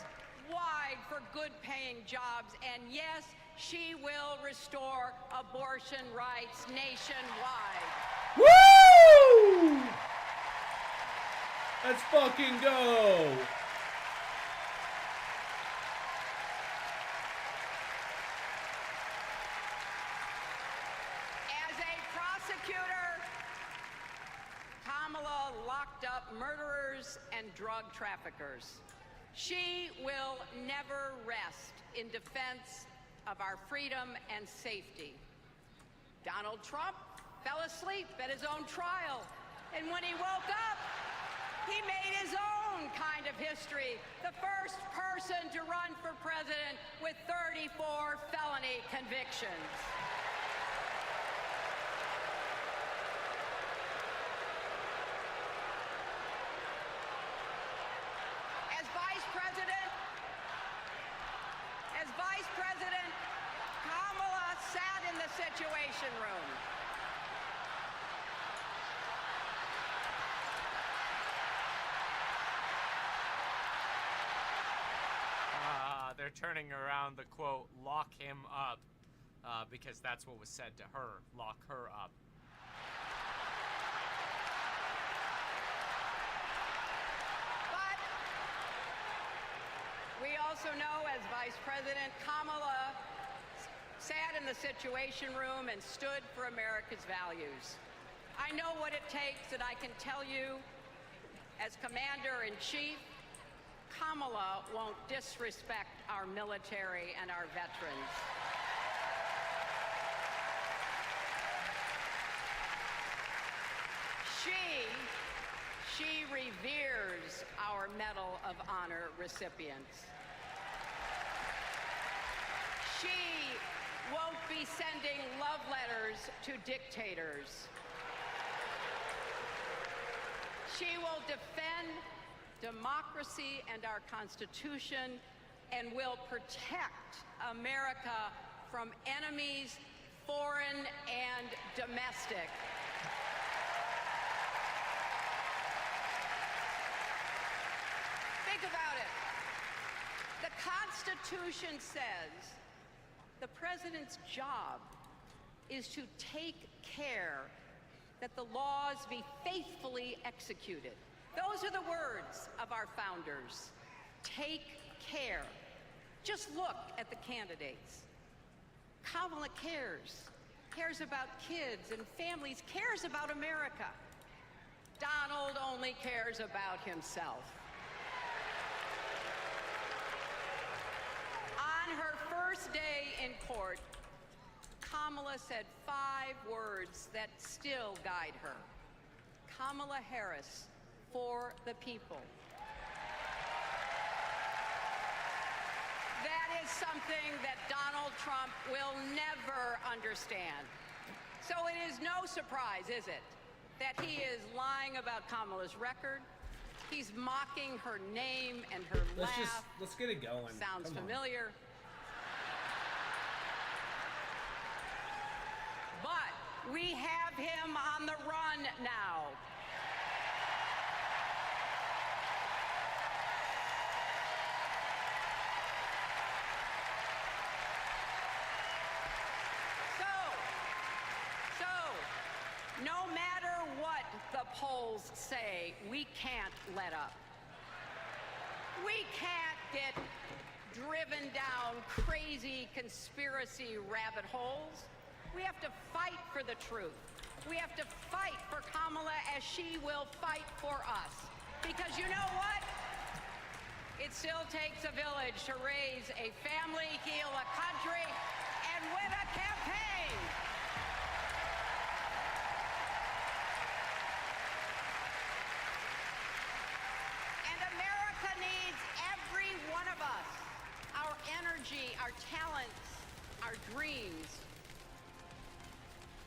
wide for good-paying jobs, and yes, she will restore abortion rights nationwide. Woo! Let's fucking go! As a prosecutor, Kamala locked up murderers and drug traffickers. She will never rest in defense of our freedom and safety. Donald Trump fell asleep at his own trial, and when he woke up, he made his own kind of history. The first person to run for president with 34 felony convictions. As Vice President, Kamala sat in the Situation Room. They're turning around the quote, lock him up, because that's what was said to her, lock her up. But we also know, as Vice President, Kamala sat in the Situation Room and stood for America's values. I know what it takes, and I can tell you, as Commander-in-Chief, Kamala won't disrespect our military and our veterans. She reveres our Medal of Honor recipients. She won't be sending love letters to dictators. She will defend democracy and our Constitution and will protect America from enemies, foreign and domestic. Think about it. The Constitution says the president's job is to take care that the laws be faithfully executed. Those are the words of our founders. Take care. Just look at the candidates. Kamala cares about kids and families, cares about America. Donald only cares about himself. On her first day in court, Kamala said 5 words that still guide her. Kamala Harris, for the people. That is something that Donald Trump will never understand. So it is no surprise, is it, that he is lying about Kamala's record. He's mocking her name and her laugh. Let's get it going. Sounds familiar. But we have him on the run now. No matter what the polls say, we can't let up. We can't get driven down crazy conspiracy rabbit holes. We have to fight for the truth. We have to fight for Kamala as she will fight for us. Because you know what? It still takes a village to raise a family, heal a country, and win a campaign. Needs every one of us, our energy, our talents, our dreams.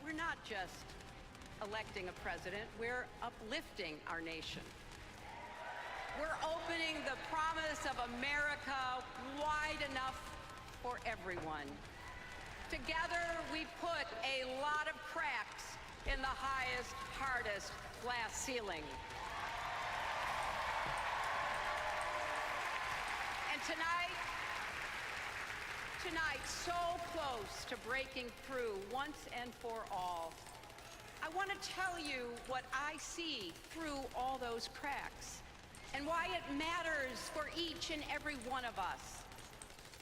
We're not just electing a president, we're uplifting our nation. We're opening the promise of America wide enough for everyone. Together, we put a lot of cracks in the highest, hardest glass ceiling. Tonight, so close to breaking through once and for all, I want to tell you what I see through all those cracks and why it matters for each and every one of us.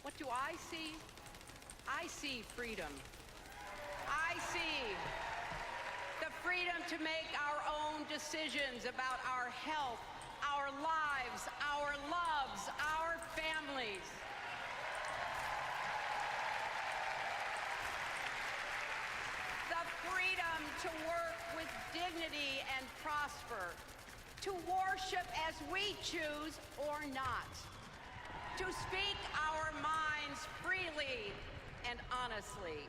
What do I see? I see freedom. I see the freedom to make our own decisions about our health, our lives, our loves, our families. The freedom to work with dignity and prosper, to worship as we choose or not, to speak our minds freely and honestly.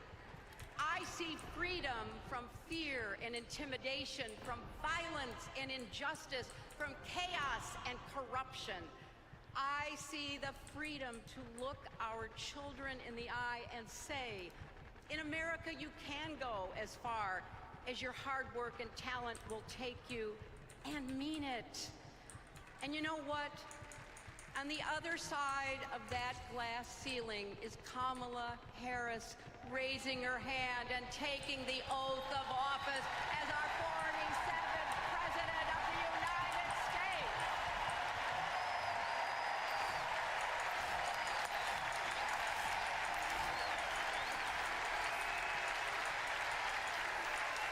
I see freedom from fear and intimidation, from violence and injustice, from chaos and corruption. I see the freedom to look our children in the eye and say, in America, you can go as far as your hard work and talent will take you, and mean it. And you know what? On the other side of that glass ceiling is Kamala Harris raising her hand and taking the oath of office as our 47th President of the United States.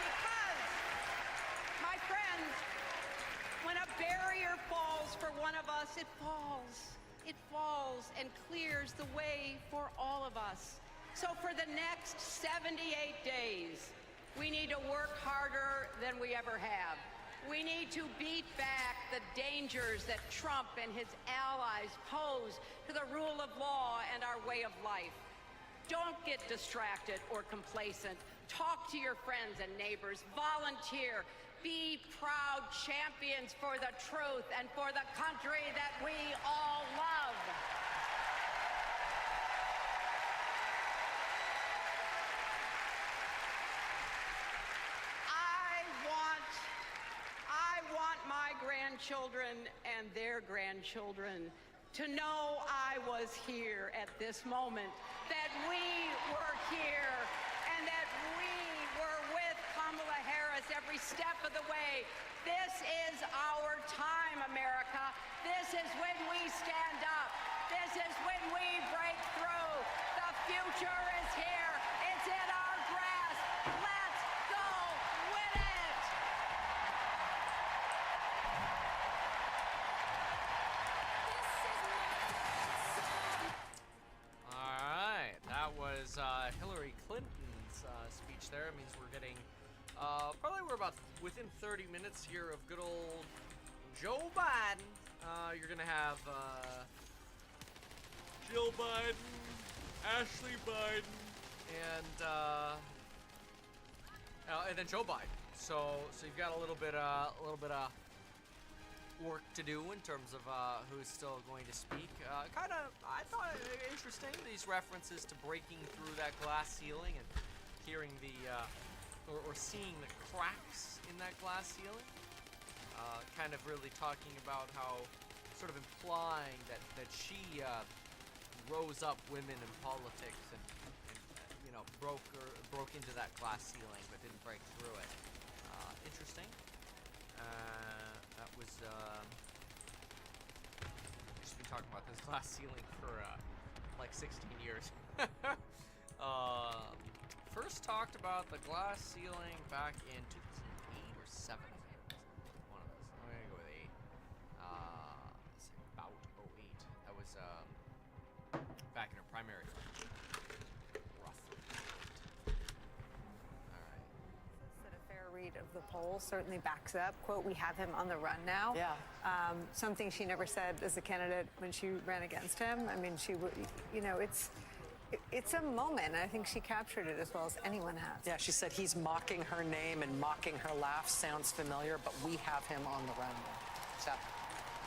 Because, my friends, when a barrier falls for one of us, it falls. It falls and clears the way for all of us. So for the next 78 days, we need to work harder than we ever have. We need to beat back the dangers that Trump and his allies pose to the rule of law and our way of life. Don't get distracted or complacent. Talk to your friends and neighbors. Volunteer. Be proud champions for the truth and for the country that we all love. I want my grandchildren and their grandchildren to know I was here at this moment, that we were here, and that we were with Kamala Harris every step of the way. This is our time, America. This is when we stand up. This is when we break through. The future is here. It's in our grasp. Let's go win it. All right, that was Hillary Clinton's speech there. It means we're getting, probably we're about within 30 minutes here of good old Joe Biden. You're going to have Jill Biden, Ashley Biden, and then Joe Biden. So you've got a little bit of work to do in terms of who's still going to speak. I thought it interesting, these references to breaking through that glass ceiling and hearing or seeing the cracks in that glass ceiling. Kind of really talking about how, sort of implying that she rose up women in politics and broke into that glass ceiling but didn't break through it. Interesting. That was just been talking about this glass ceiling for like 16 years. First talked about the glass ceiling back in 2008 or 7. One of those. I'm gonna go with 8. Let's say about 08. That was back in her primary. Roughly. All right. That a fair read of the poll certainly backs up. Quote, we have him on the run now. Yeah. Something she never said as a candidate when she ran against him. I mean, it's a moment. I think she captured it as well as anyone has. Yeah, she said he's mocking her name and mocking her laugh. Sounds familiar, but we have him on the run. So.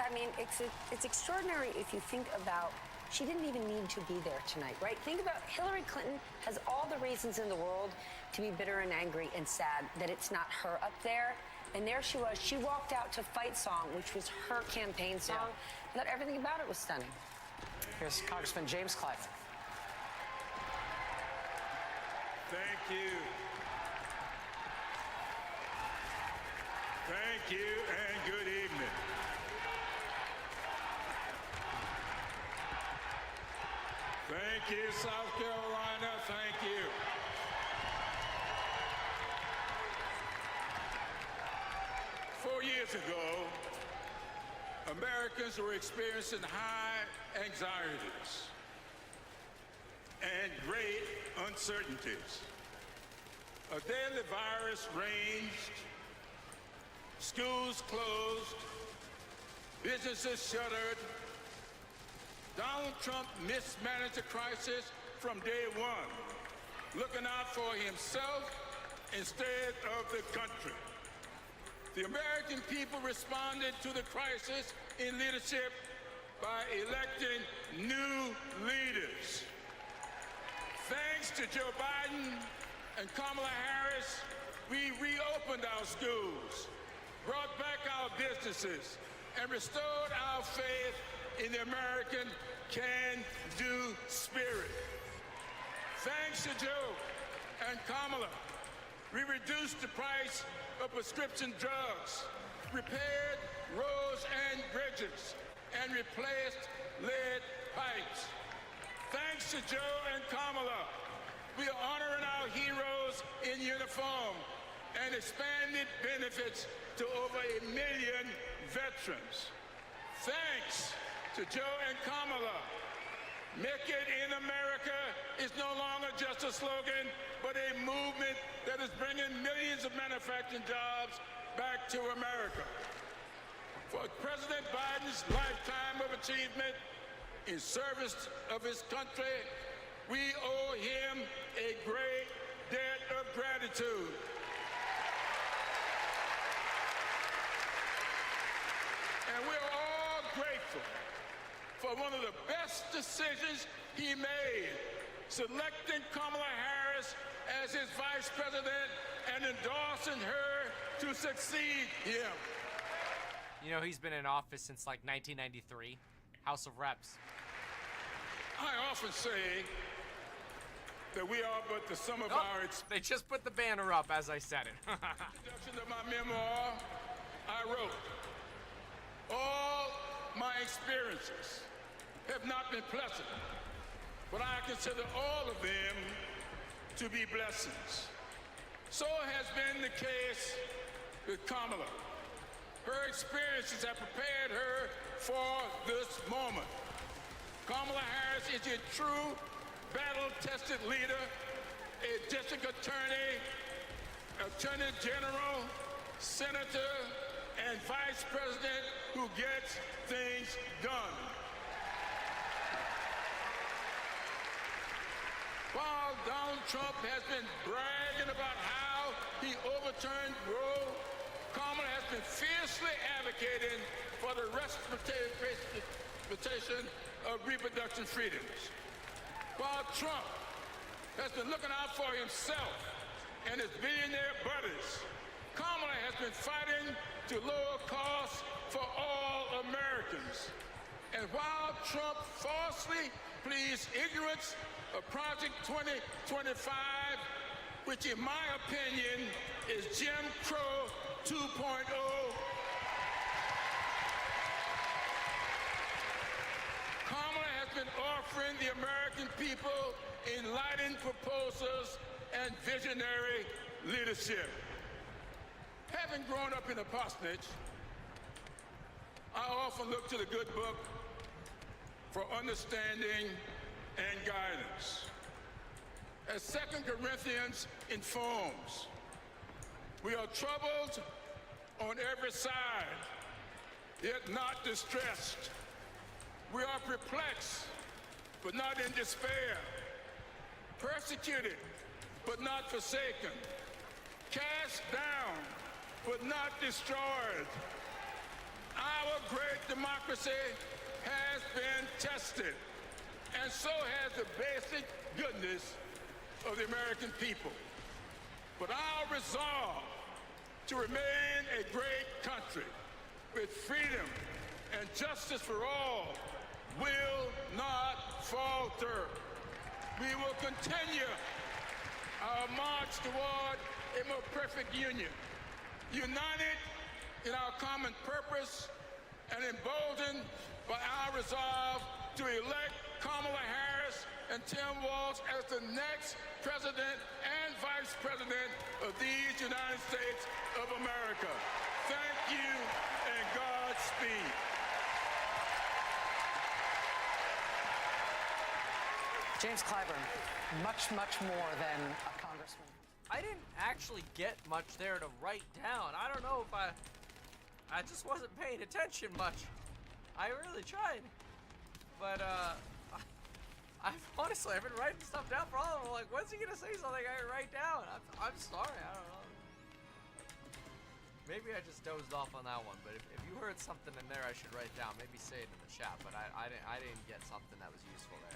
I mean, it's extraordinary if you think about, she didn't even need to be there tonight, right? Think about Hillary Clinton has all the reasons in the world to be bitter and angry and sad that it's not her up there. And there she was. She walked out to Fight Song, which was her campaign song. I thought everything about it was stunning. Here's Congressman James Clyburn. Thank you. Thank you and good evening. Thank you, South Carolina. Thank you. Four years ago, Americans were experiencing high anxieties and great uncertainties. A deadly virus raged, schools closed, businesses shuttered. Donald Trump mismanaged the crisis from day one, looking out for himself instead of the country. The American people responded to the crisis in leadership by electing new leaders. Thanks to Joe Biden and Kamala Harris, we reopened our schools, brought back our businesses, and restored our faith in the American can-do spirit. Thanks to Joe and Kamala, we reduced the price of prescription drugs, repaired roads and bridges, and replaced lead pipes. Thanks to Joe and Kamala, we are honoring our heroes in uniform and expanded benefits to over 1 million veterans. Thanks to Joe and Kamala, Make It in America is no longer just a slogan, but a movement that is bringing millions of manufacturing jobs back to America. For President Biden's lifetime of achievement in service of his country, we owe him a great debt of gratitude. And we're all grateful for one of the best decisions he made, selecting Kamala Harris as his vice president and endorsing her to succeed him. You know, he's been in office since like 1993. House of Reps. I often say that we are but the sum of our They just put the banner up as I said it. introduction of my memoir, I wrote, all my experiences have not been pleasant, but I consider all of them to be blessings. So has been the case with Kamala. Her experiences have prepared her for this moment. Kamala Harris is a true battle-tested leader, a district attorney, attorney general, senator, and vice president who gets things done. While Donald Trump has been bragging about how he overturned Roe, Kamala has been fiercely advocating for the respectation of reproduction freedoms. While Trump has been looking out for himself and his billionaire buddies, Kamala has been fighting to lower costs for all Americans. And while Trump falsely pleads ignorance of Project 2025, which in my opinion is Jim Crow 2.0, Kamala has been offering the American people enlightened proposals and visionary leadership. Having grown up in a parsonage, I often look to the good book for understanding and guidance. As 2 Corinthians informs, we are troubled on every side, yet not distressed. We are perplexed, but not in despair. Persecuted, but not forsaken. Cast down, but not destroyed. Our great democracy has been tested, and so has the basic goodness of the American people. But our resolve to remain a great country with freedom and justice for all will not falter. We will continue our march toward a more perfect union, united in our common purpose and emboldened by our resolve to elect Kamala Harris and Tim Walz as the next president and vice president of these United States of America. Thank you and Godspeed. James Clyburn, much, much more than a congressman. I didn't actually get much there to write down. I don't know if I just wasn't paying attention much. I really tried. But, I've been writing stuff down for all of them. Like, when's he gonna say something I can write down? I'm sorry, I don't know. Maybe I just dozed off on that one, but if you heard something in there I should write down, maybe say it in the chat, but I didn't get something that was useful there.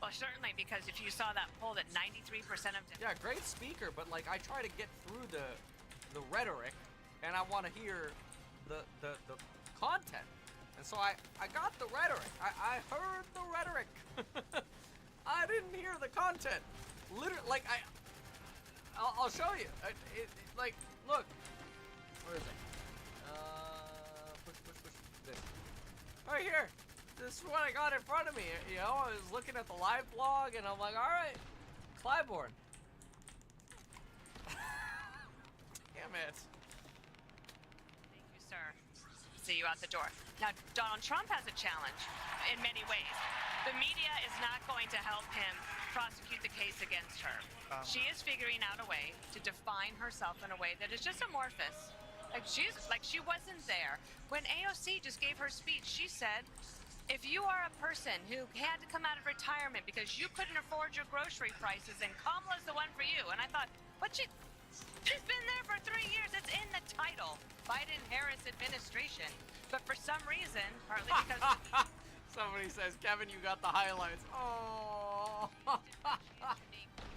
Well, certainly, because if you saw that poll that 93% of... Yeah, great speaker, but like I try to get through the rhetoric, and I want to hear the content. And so I got the rhetoric. I heard the rhetoric. I didn't hear the content. Literally, like I'll show you. Like, look. Where is it? Push. This. Right here. This is what I got in front of me. You know, I was looking at the live blog, and I'm like, all right, Clyburn. Damn it. Thank you, sir. See you out the door. Now, Donald Trump has a challenge in many ways. The media is not going to help him prosecute the case against her. She is figuring out a way to define herself in a way that is just amorphous. She wasn't there. When AOC just gave her speech, she said, if you are a person who had to come out of retirement because you couldn't afford your grocery prices, then Kamala's the one for you. And I thought, she's been there for 3 years. It's in the title, Biden-Harris administration. But for some reason, partly because Somebody says, Kevin, you got the highlights. Oh.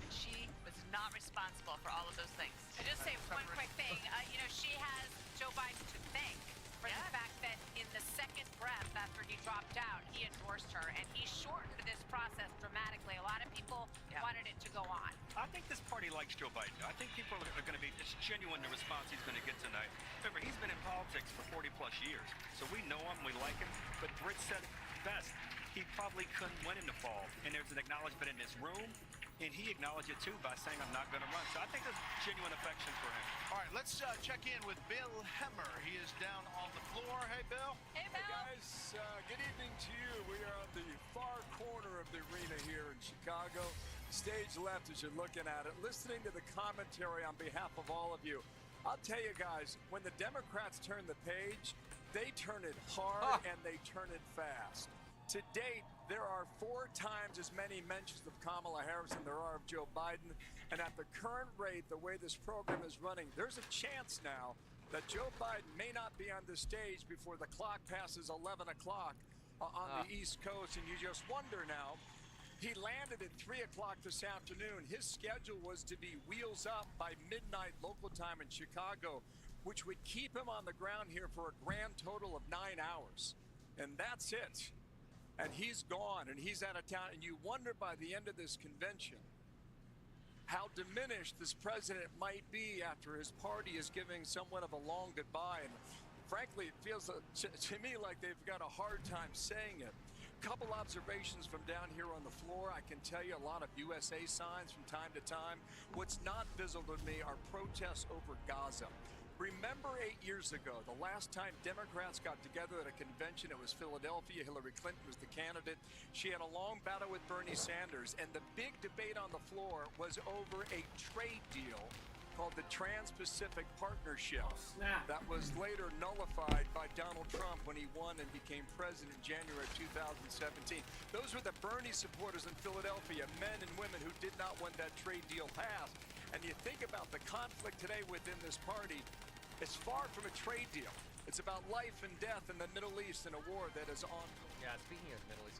she was not responsible for all of those things. I just say one quick thing. She has Joe Biden to thank for the fact that in the second breath after he dropped out, he endorsed her, and he shortened this process dramatically. A lot of people wanted it to go on. I think this party likes Joe Biden. I think people are going to be, it's genuine the response he's going to get tonight. Remember, he's been in politics for 40 plus years, so we know him, we like him, but Britt said it best. He probably couldn't win in the fall, and there's an acknowledgement in this room, and he acknowledged it too by saying, I'm not going to run. So I think there's genuine affection for him. All right, let's check in with Bill Hemmer. He is down on the floor. Hey, Bill. Hey, Bill. Hey, guys. Good evening to you. We are on the far corner of the arena here in Chicago. Stage left as you're looking at it, listening to the commentary on behalf of all of you. I'll tell you guys, when the Democrats turn the page, they turn it hard and they turn it fast. To date, there are 4 times as many mentions of Kamala Harris than there are of Joe Biden. And at the current rate, the way this program is running, there's a chance now that Joe Biden may not be on the stage before the clock passes 11 o'clock on the East Coast. And you just wonder now, he landed at 3 o'clock this afternoon. His schedule was to be wheels up by midnight local time in Chicago, which would keep him on the ground here for a grand total of 9 hours. And that's it. And he's gone, and he's out of town. And you wonder by the end of this convention how diminished this president might be after his party is giving somewhat of a long goodbye. And frankly, it feels to me like they've got a hard time saying it. Couple observations from down here on the floor. I can tell you a lot of USA signs from time to time. What's not visible to me are protests over Gaza. Remember 8 years ago, the last time Democrats got together at a convention, it was Philadelphia. Hillary Clinton was the candidate. She had a long battle with Bernie Sanders, and the big debate on the floor was over a trade deal called the Trans-Pacific Partnership. That was later nullified by Donald Trump when he won and became president in January of 2017. Those were the Bernie supporters in Philadelphia, men and women who did not want that trade deal passed. And you think about the conflict today within this party, it's far from a trade deal. It's about life and death in the Middle East in a war that is on. Yeah, speaking of the Middle East,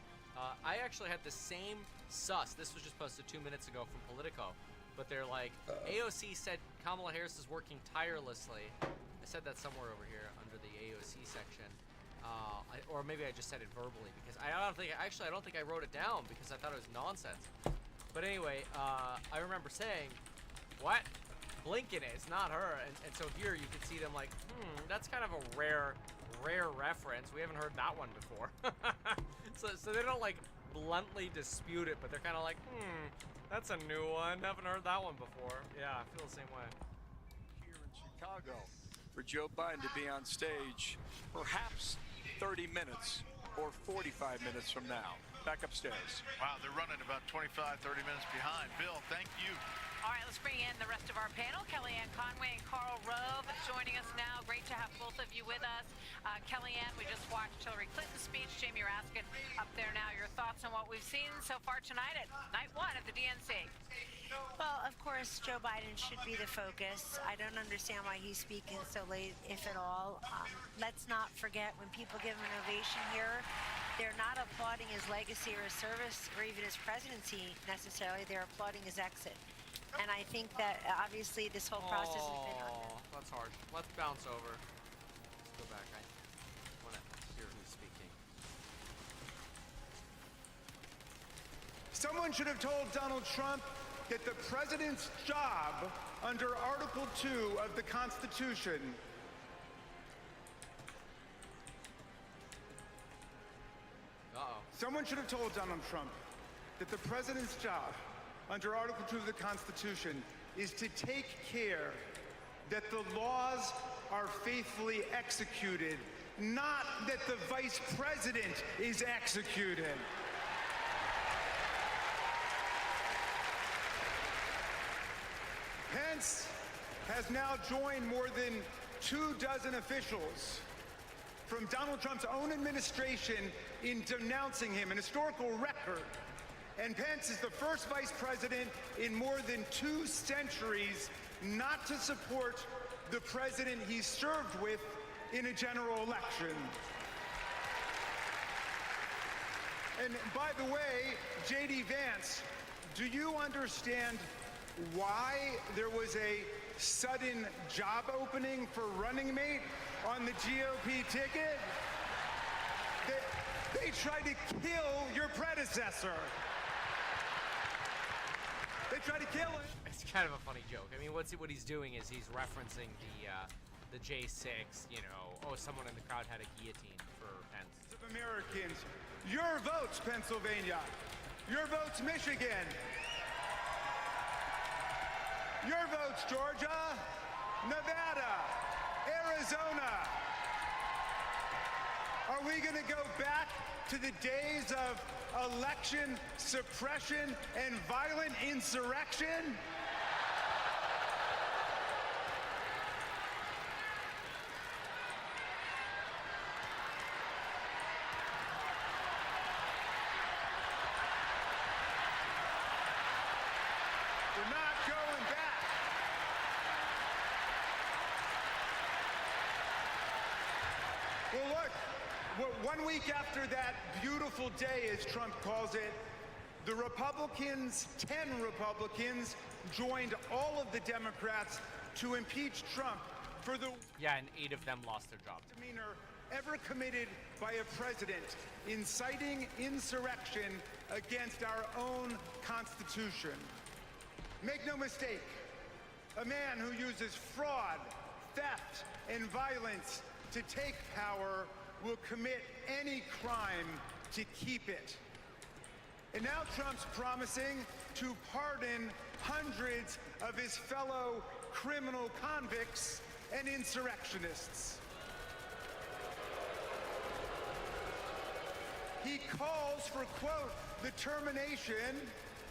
I actually had the same sus. This was just posted 2 minutes ago from Politico. But they're like, AOC said Kamala Harris is working tirelessly. I said that somewhere over here under the AOC section. Or maybe I just said it verbally because I don't think I wrote it down because I thought it was nonsense. But anyway, I remember saying, what? Blinking it, it's not her. And so here you can see them like, that's kind of a rare reference. We haven't heard that one before. so they don't like bluntly dispute it, but they're kind of like, that's a new one. Haven't heard that one before. Yeah, I feel the same way. Here in Chicago, for Joe Biden to be on stage, perhaps 30 minutes or 45 minutes from now. Back upstairs. Wow, they're running about 25, 30 minutes behind. Bill, thank you. All right, let's bring in the rest of our panel. Kellyanne Conway and Karl Rove joining us now. Great to have both of you with us. Kellyanne, we just watched Hillary Clinton's speech. Jamie Raskin up there now. Your thoughts on what we've seen so far tonight at night 1 of the DNC? Well, of course, Joe Biden should be the focus. I don't understand why he's speaking so late, if at all. Let's not forget, when people give him an ovation here, they're not applauding his legacy or his service or even his presidency necessarily. They're applauding his exit. And I think that obviously this whole process has been on. That's harsh. Let's bounce over. Let's go back. I want to hear who's speaking. Someone should have told Donald Trump that the president's job under Article 2 of the Constitution Someone should have told Donald Trump that the president's job under Article 2 of the Constitution is to take care that the laws are faithfully executed, not that the vice president is executed. Pence has now joined more than 24 officials from Donald Trump's own administration in denouncing him, an historical record. And Pence is the first vice president in more than 2 centuries not to support the president he served with in a general election. And by the way, J.D. Vance, do you understand why there was a sudden job opening for running mate on the GOP ticket? They tried to kill your predecessor. They tried to kill him. It's kind of a funny joke. I mean, what he's doing is he's referencing the J6. You know, oh, someone in the crowd had a guillotine for Pence. Of Americans, your votes, Pennsylvania. Your votes, Michigan. Your votes, Georgia, Nevada, Arizona. Are we going to go back to the days of election suppression and violent insurrection? We're not going back. Well, look. 1 week after that beautiful day, as Trump calls it, the Republicans, 10 Republicans, joined all of the Democrats to impeach Trump for the Yeah, and 8 of them lost their jobs. Demeanor ever committed by a president, inciting insurrection against our own Constitution. Make no mistake, a man who uses fraud, theft, and violence to take power will commit any crime to keep it. And now Trump's promising to pardon hundreds of his fellow criminal convicts and insurrectionists. He calls for, quote, the termination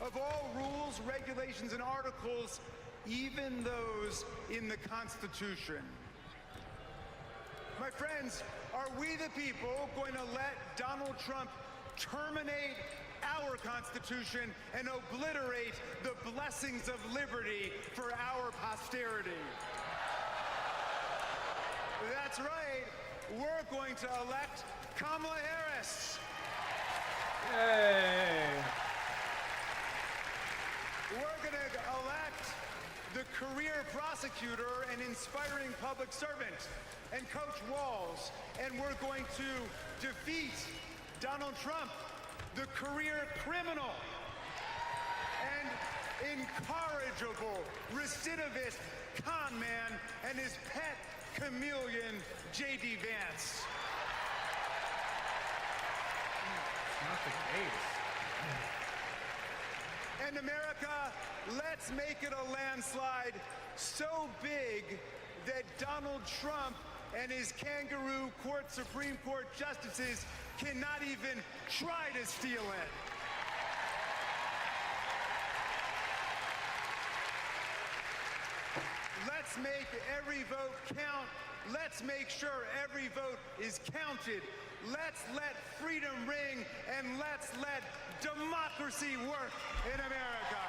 of all rules, regulations, and articles, even those in the Constitution. My friends, are we the people going to let Donald Trump terminate our Constitution and obliterate the blessings of liberty for our posterity? That's right. We're going to elect Kamala Harris. Hey. We're going to elect the career prosecutor and inspiring public servant and Coach Walls. And we're going to defeat Donald Trump, the career criminal and incorrigible recidivist con man, and his pet chameleon, J.D. Vance. Not the case. And America, let's make it a landslide so big that Donald Trump and his kangaroo Supreme Court justices cannot even try to steal it. Let's make every vote count. Let's make sure every vote is counted. Let's let freedom ring, and let's let democracy work in America.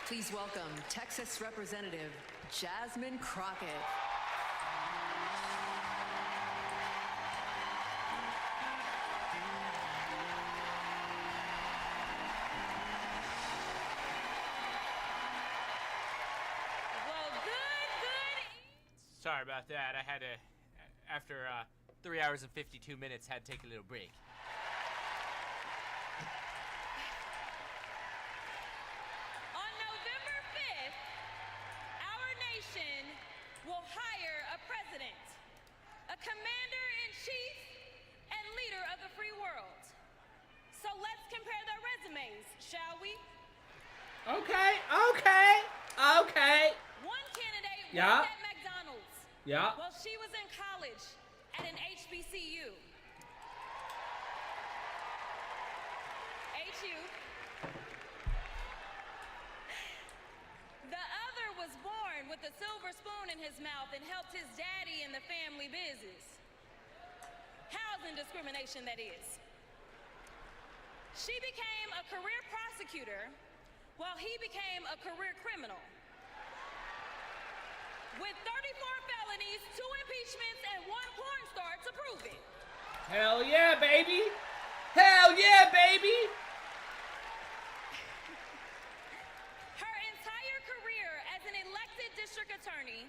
Please welcome Texas Representative Jasmine Crockett. Sorry about that. I had to, after 3 hours and 52 minutes, had to take a little break. On November 5th, our nation will hire a president, a commander-in-chief, and leader of the free world. So let's compare their resumes, shall we? Okay. One candidate Yeah. worked at McDonald's Yeah. while she was in college HBCU. HU. The other was born with a silver spoon in his mouth and helped his daddy in the family business. Housing discrimination, that is. She became a career prosecutor while he became a career criminal. With 34 felonies, 2 impeachments, and 1 porn star to prove it. Hell yeah, baby! Hell yeah, baby! Her entire career as an elected district attorney,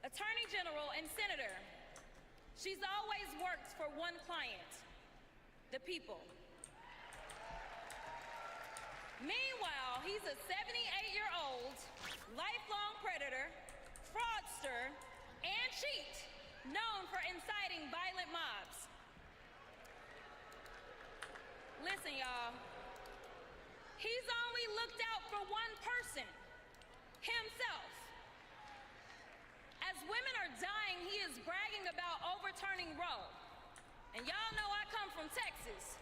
attorney general, and senator, she's always worked for one client, the people. Meanwhile, he's a 78-year-old, lifelong predator, fraudster, and cheat, known for inciting violent mobs. Listen, y'all. He's only looked out for one person, himself. As women are dying, he is bragging about overturning Roe. And y'all know I come from Texas.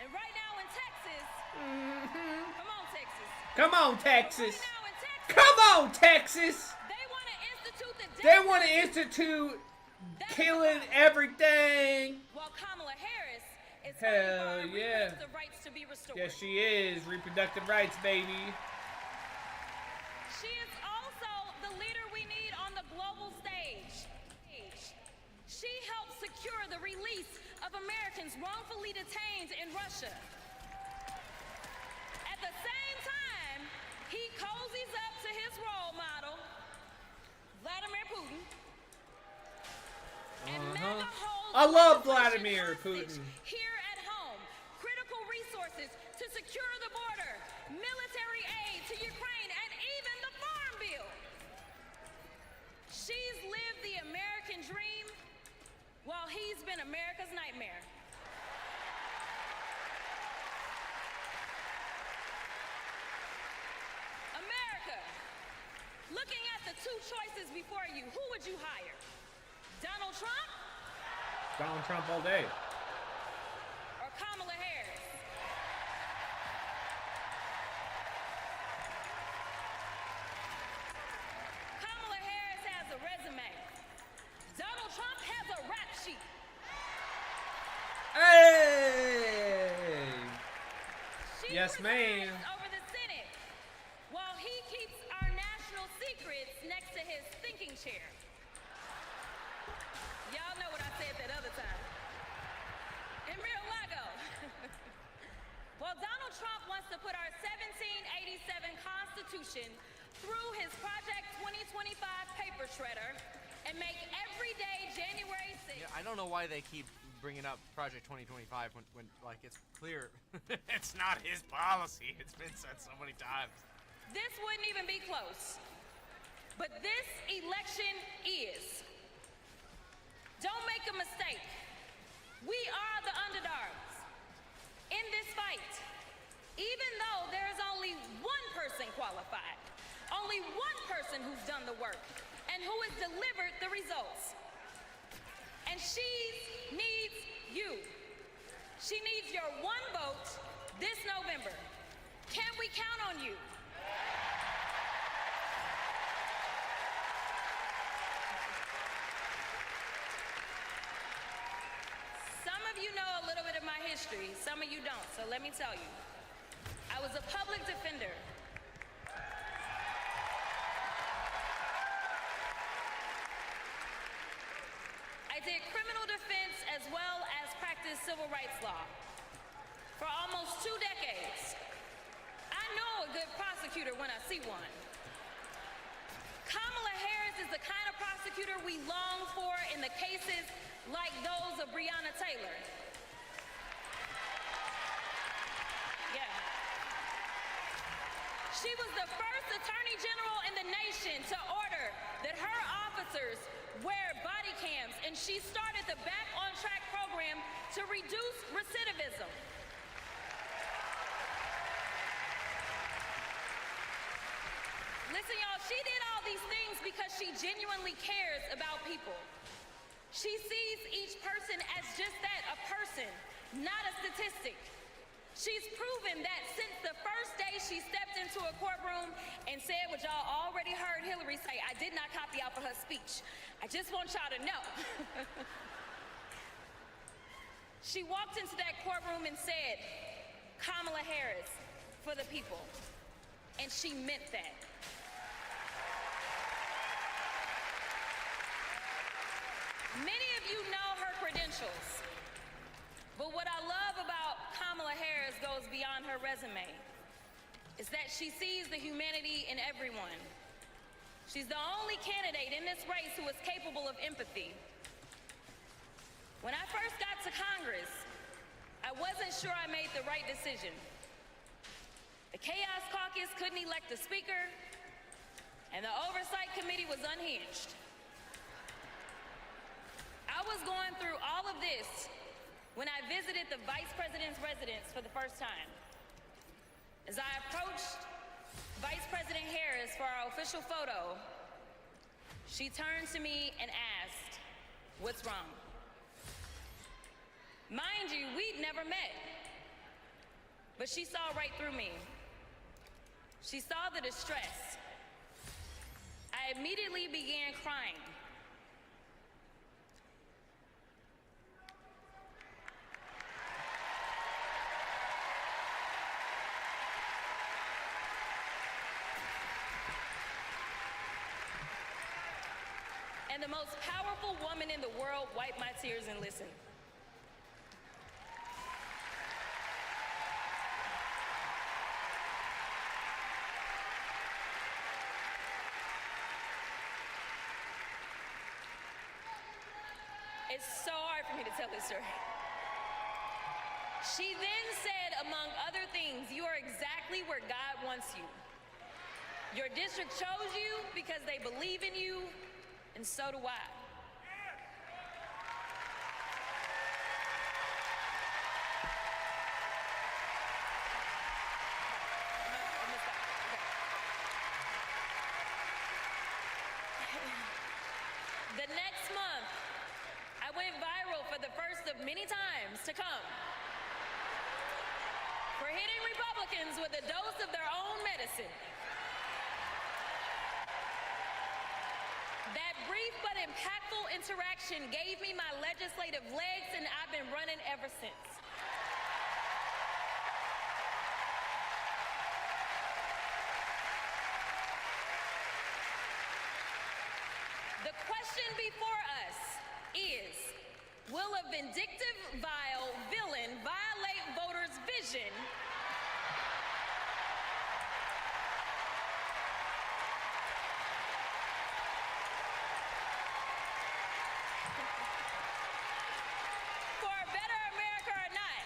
And right now in Texas, come on, Texas. Come on, Texas. Right now in Texas, Come on, Texas. they want to institute the death They want to penalty. institute killing everything. While Kamala Harris is Hell fighting for our yeah. reproductive rights to be restored. Yes, she is. Reproductive rights, baby. She is also the leader we need on the global stage. She helped secure the release of Americans wrongfully detained in Russia. At the same time, he cozies up to his role model, Vladimir Putin, and mega holds I love legislation Vladimir hostage Putin. here at home. Critical resources to secure the border, military aid to Ukraine, and even the farm bill. She's lived the American dream while he's been America's nightmare. America, looking at the 2 choices before you, who would you hire? Donald Trump Donald Trump all day. or Kamala Harris? Kamala Harris has a resume. Donald Trump has a rap sheet. Hey! She Yes, ma'am. presides over the Senate while he keeps our national secrets next to his thinking chair. Y'all know what I said that other time. In Mar-a-Lago. Well, Donald Trump wants to put our 1787 Constitution through his Project 2025 paper shredder and make every day January 6th. Yeah, I don't know why they keep bringing up Project 2025 when like it's clear it's not his policy. It's been said so many times. This wouldn't even be close. But this election is. Don't make a mistake. We are the underdogs in this fight. Even though there is only one person qualified, only one person who's done the work, and who has delivered the results. And she needs you. She needs your one vote this November. Can we count on you? Some of you know a little bit of my history, some of you don't, so let me tell you. I was a public defender. I did criminal defense as well as practiced civil rights law for almost 2 decades. I know a good prosecutor when I see one. Kamala Harris is the kind of prosecutor we long for in the cases like those of Breonna Taylor. Yeah. She was the first attorney general in the nation to order that her officers wear body cams, and she started the Back on Track program to reduce recidivism. Listen, y'all, she did all these things because she genuinely cares about people. She sees each person as just that, a person, not a statistic. She's proven that since the first day she stepped into a courtroom and said what y'all already heard Hillary say, I did not copy out for her speech. I just want y'all to know. She walked into that courtroom and said, Kamala Harris for the people. And she meant that. Many of you know her credentials. But what I love about Kamala Harris goes beyond her resume, is that she sees the humanity in everyone. She's the only candidate in this race who is capable of empathy. When I first got to Congress, I wasn't sure I made the right decision. The Chaos Caucus couldn't elect a speaker, and the Oversight Committee was unhinged. I was going through all of this when I visited the Vice President's residence for the first time. As I approached Vice President Harris for our official photo, she turned to me and asked, "What's wrong?" Mind you, we'd never met, but she saw right through me. She saw the distress. I immediately began crying. And the most powerful woman in the world wiped my tears and listened. It's so hard for me to tell this story. She then said, among other things, "You are exactly where God wants you. Your district chose you because they believe in you, and so do I." The next month, I went viral for the first of many times to come for hitting Republicans with a dose of their own medicine. That brief but impactful interaction gave me my legislative legs, and I've been running ever since. The question before us is, will a vindictive, vile villain violate voters' vision for a better America or not?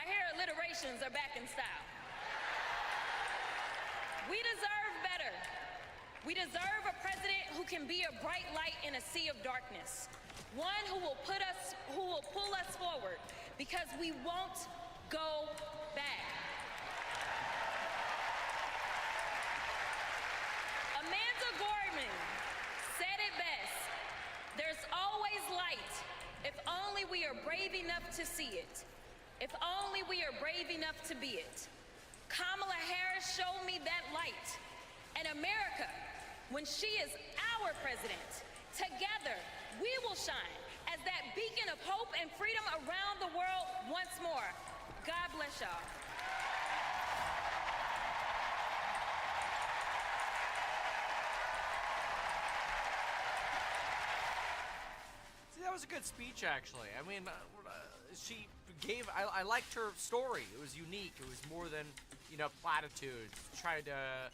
I hear alliterations are back in style. We deserve better. We deserve a president who can be a bright light in a sea of darkness. One who will pull us forward, because we won't go back. Amanda Gorman said it best. There's always light if only we are brave enough to see it. If only we are brave enough to be it. Kamala Harris showed me that light. And America, when she is our president, together we will shine as that beacon of hope and freedom around the world once more. God bless y'all. See, that was a good speech, actually. I mean, she gave. I liked her story. It was unique. It was more than, platitudes. Tried to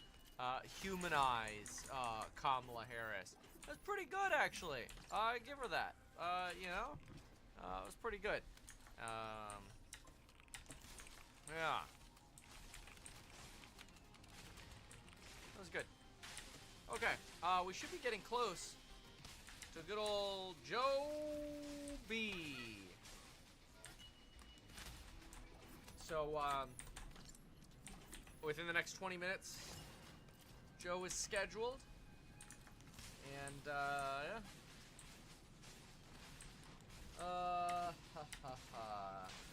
humanize Kamala Harris. That's pretty good, actually. I give her that. It was pretty good. Yeah. That was good. Okay, we should be getting close to good old Joe B. So, within the next 20 minutes, Joe is scheduled. And, yeah.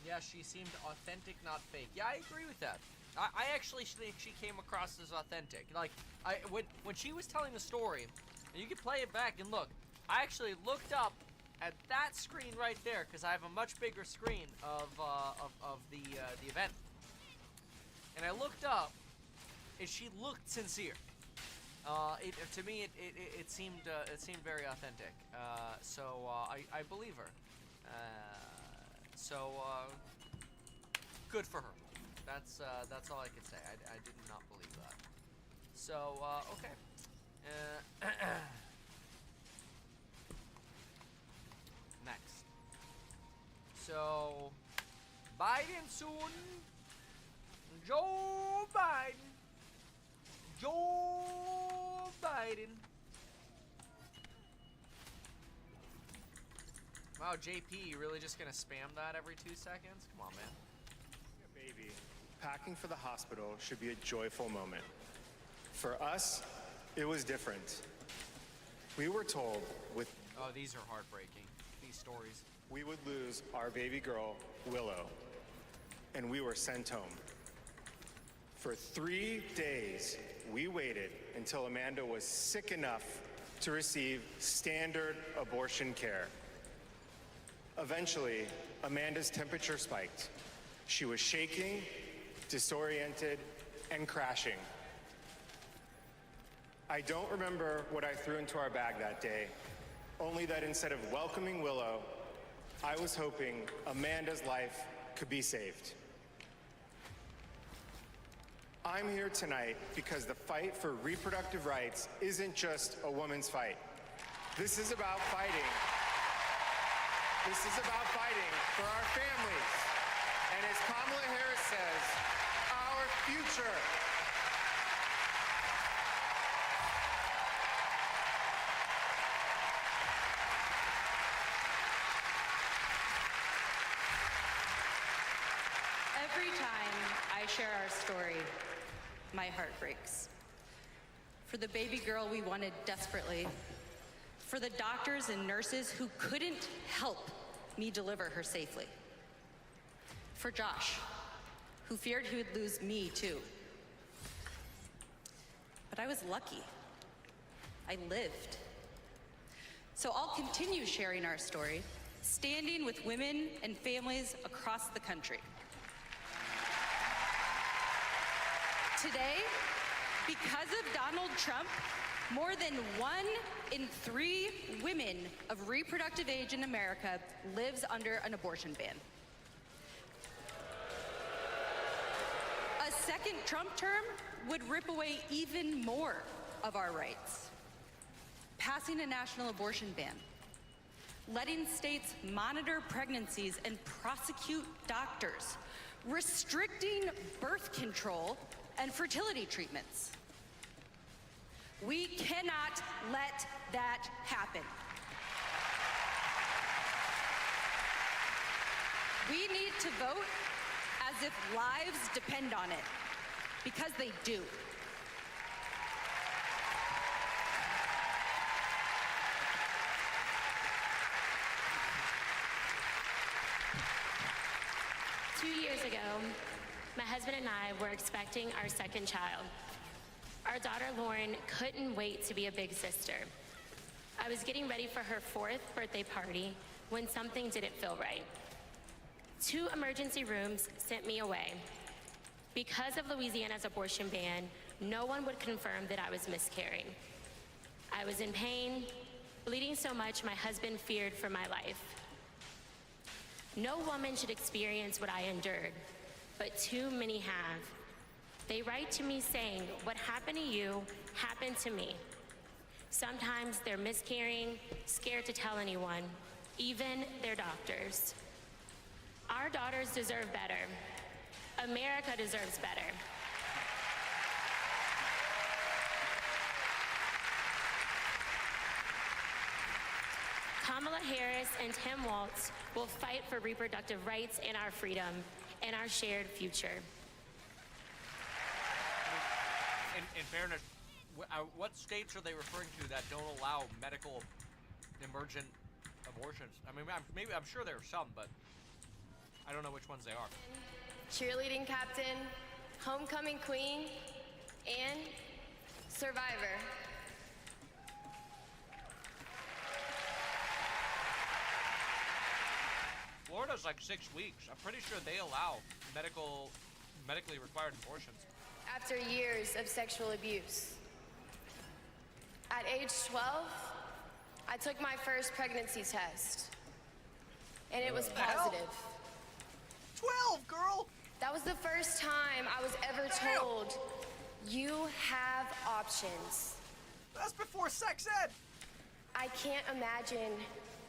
Yeah, she seemed authentic, not fake. Yeah, I agree with that. I actually think she came across as authentic. Like, when she was telling the story, and you can play it back and look, I actually looked up at that screen right there because I have a much bigger screen of the event, and I looked up, and she looked sincere. To me, it seemed very authentic. So I believe her. Good for her. That's all I can say. I did not believe that. So okay. Next. So Biden soon. Joe Biden. Joe Biden. Wow, JP, you really just gonna spam that every 2 seconds? Come on, man. Baby, packing for the hospital should be a joyful moment. For us, it was different. We were told with... Oh, these are heartbreaking, these stories. We would lose our baby girl, Willow, and we were sent home. For 3 days, we waited until Amanda was sick enough to receive standard abortion care. Eventually, Amanda's temperature spiked. She was shaking, disoriented, and crashing. I don't remember what I threw into our bag that day, only that instead of welcoming Willow, I was hoping Amanda's life could be saved. I'm here tonight because the fight for reproductive rights isn't just a woman's fight. This is about fighting. This is about fighting for our families. And as Kamala Harris says, our future. Every time I share our story, my heart breaks. For the baby girl we wanted desperately, for the doctors and nurses who couldn't help me deliver her safely, for Josh, who feared he would lose me too. But I was lucky. I lived. So I'll continue sharing our story, standing with women and families across the country. Today, because of Donald Trump, more than 1 in 3 women of reproductive age in America lives under an abortion ban. A second Trump term would rip away even more of our rights. Passing a national abortion ban, letting states monitor pregnancies and prosecute doctors, restricting birth control and fertility treatments. We cannot let that happen. We need to vote as if lives depend on it, because they do. Two years ago, my husband and I were expecting our second child. Our daughter Lauren couldn't wait to be a big sister. I was getting ready for her 4th birthday party when something didn't feel right. 2 emergency rooms sent me away. Because of Louisiana's abortion ban, no one would confirm that I was miscarrying. I was in pain, bleeding so much my husband feared for my life. No woman should experience what I endured, but too many have. They write to me saying, what happened to you happened to me. Sometimes they're miscarrying, scared to tell anyone, even their doctors. Our daughters deserve better. America deserves better. Kamala Harris and Tim Walz will fight for reproductive rights and our freedom and our shared future. In fairness, what states are they referring to that don't allow medical emergent abortions. I mean, I'm sure there are some, but I don't know which ones they are. Cheerleading captain, homecoming queen, and survivor. Florida's like 6 weeks. I'm pretty sure they allow medically required abortions. After years of sexual abuse. At age 12, I took my first pregnancy test, and it was positive. 12, girl! That was the first time I was ever told, you have options. That's before sex ed! I can't imagine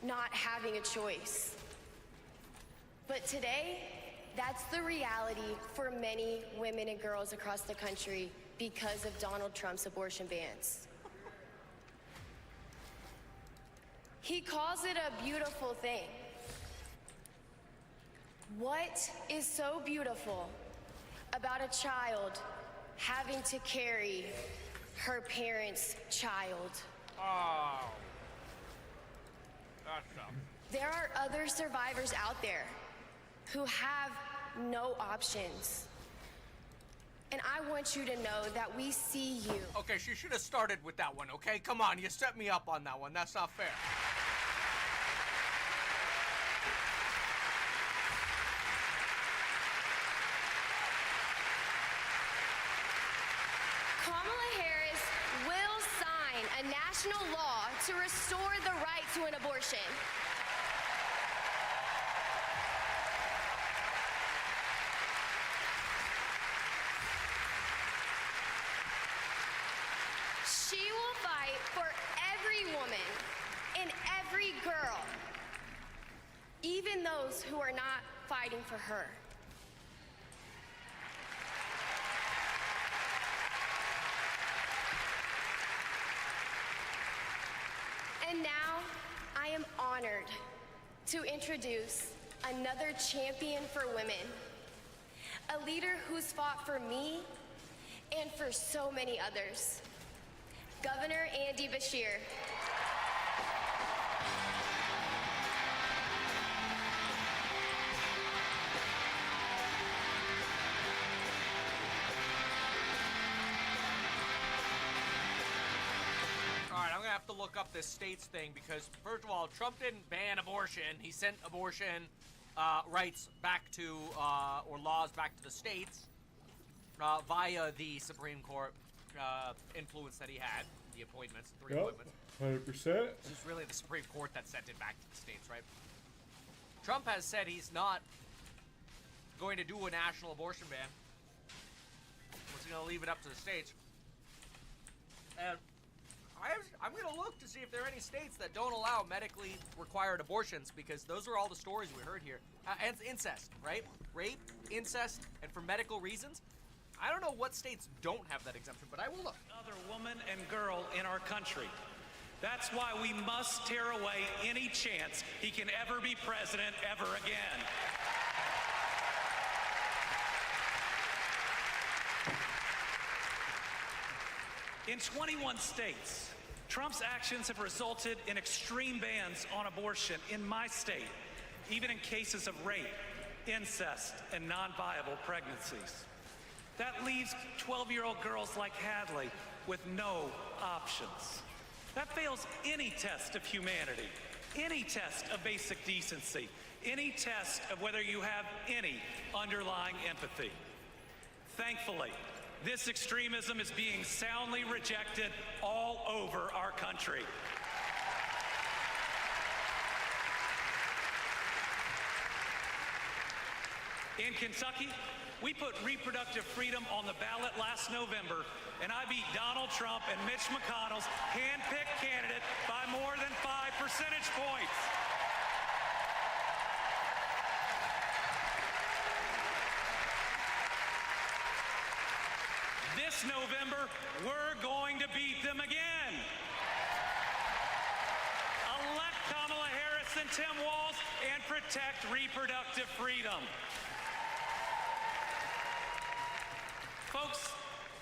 not having a choice. But today, that's the reality for many women and girls across the country because of Donald Trump's abortion bans. He calls it a beautiful thing. What is so beautiful about a child having to carry her parent's child? Oh. That's tough. There are other survivors out there who have no options. And I want you to know that we see you. Okay, she should have started with that one, okay? Come on, you set me up on that one. That's not fair. Kamala Harris will sign a national law to restore the right to an abortion. She will fight for every woman and every girl, even those who are not fighting for her. And now, I am honored to introduce another champion for women, a leader who's fought for me and for so many others, Governor Andy Beshear. Alright, I'm gonna have to look up this states thing because, first of all, Trump didn't ban abortion. He sent abortion rights back to, or laws back to the states via the Supreme Court influence that he had, the appointments, three appointments. 100%. This is really the Supreme Court that sent it back to the states, right? Trump has said he's not going to do a national abortion ban. He's going to leave it up to the states. And I'm going to look to see if there are any states that don't allow medically required abortions, because those are all the stories we heard here. And incest, right? Rape, incest, and for medical reasons. I don't know what states don't have that exemption, but I will look. Other woman and girl in our country. That's why we must tear away any chance he can ever be president ever again. In 21 states, Trump's actions have resulted in extreme bans on abortion in my state, even in cases of rape, incest, and non-viable pregnancies. That leaves 12-year-old girls like Hadley with no options. That fails any test of humanity, any test of basic decency, any test of whether you have any underlying empathy. Thankfully, this extremism is being soundly rejected all over our country. In Kentucky, we put reproductive freedom on the ballot last November, and I beat Donald Trump and Mitch McConnell's hand-picked candidate by more than 5 percentage points. This November, we're going to beat them again. Elect Kamala Harris and Tim Walz and protect reproductive freedom. Folks,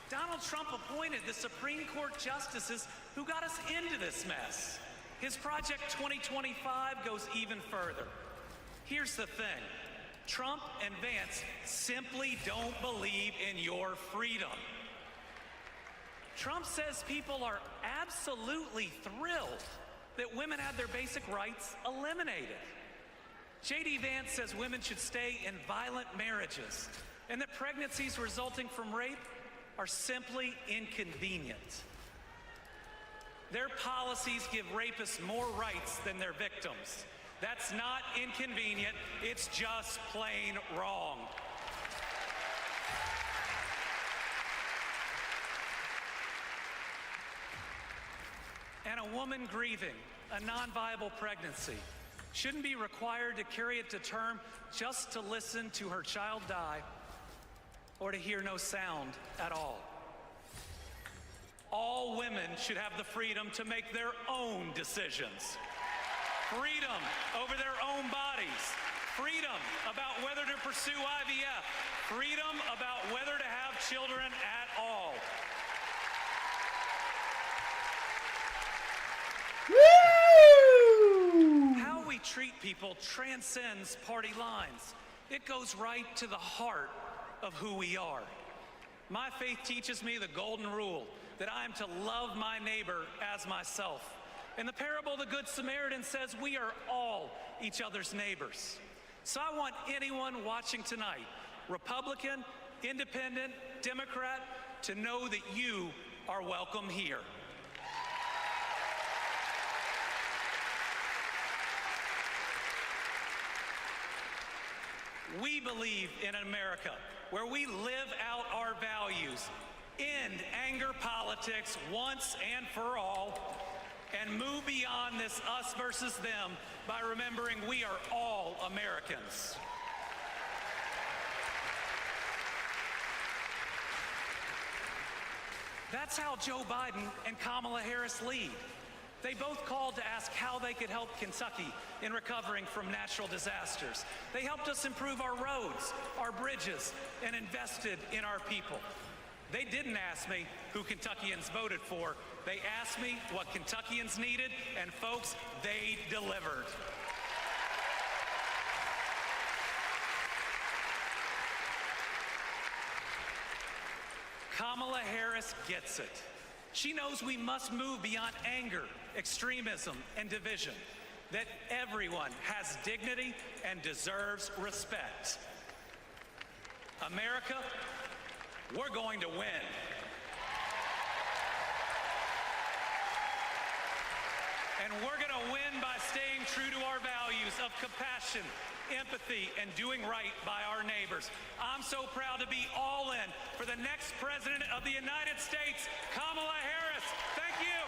Donald Trump appointed the Supreme Court justices who got us into this mess. His Project 2025 goes even further. Here's the thing. Trump and Vance simply don't believe in your freedom. Trump says people are absolutely thrilled that women had their basic rights eliminated. J.D. Vance says women should stay in violent marriages and that pregnancies resulting from rape are simply inconvenient. Their policies give rapists more rights than their victims. That's not inconvenient, it's just plain wrong. And a woman grieving a non-viable pregnancy shouldn't be required to carry it to term just to listen to her child die or to hear no sound at all. All women should have the freedom to make their own decisions. Freedom over their own bodies. Freedom about whether to pursue IVF. Freedom about whether to have children at all. Woo! How we treat people transcends party lines. It goes right to the heart of who we are. My faith teaches me the golden rule that I am to love my neighbor as myself. And the parable of the Good Samaritan says we are all each other's neighbors. So I want anyone watching tonight, Republican, Independent, Democrat, to know that you are welcome here. We believe in an America where we live out our values, end anger politics once and for all, and move beyond this us versus them by remembering we are all Americans. That's how Joe Biden and Kamala Harris lead. They both called to ask how they could help Kentucky in recovering from natural disasters. They helped us improve our roads, our bridges, and invested in our people. They didn't ask me who Kentuckians voted for. They asked me what Kentuckians needed, and folks, they delivered. Kamala Harris gets it. She knows we must move beyond anger, extremism, and division, that everyone has dignity and deserves respect. America, we're going to win. And we're going to win by staying true to our values of compassion, empathy, and doing right by our neighbors. I'm so proud to be all in for the next President of the United States, Kamala Harris. Thank you.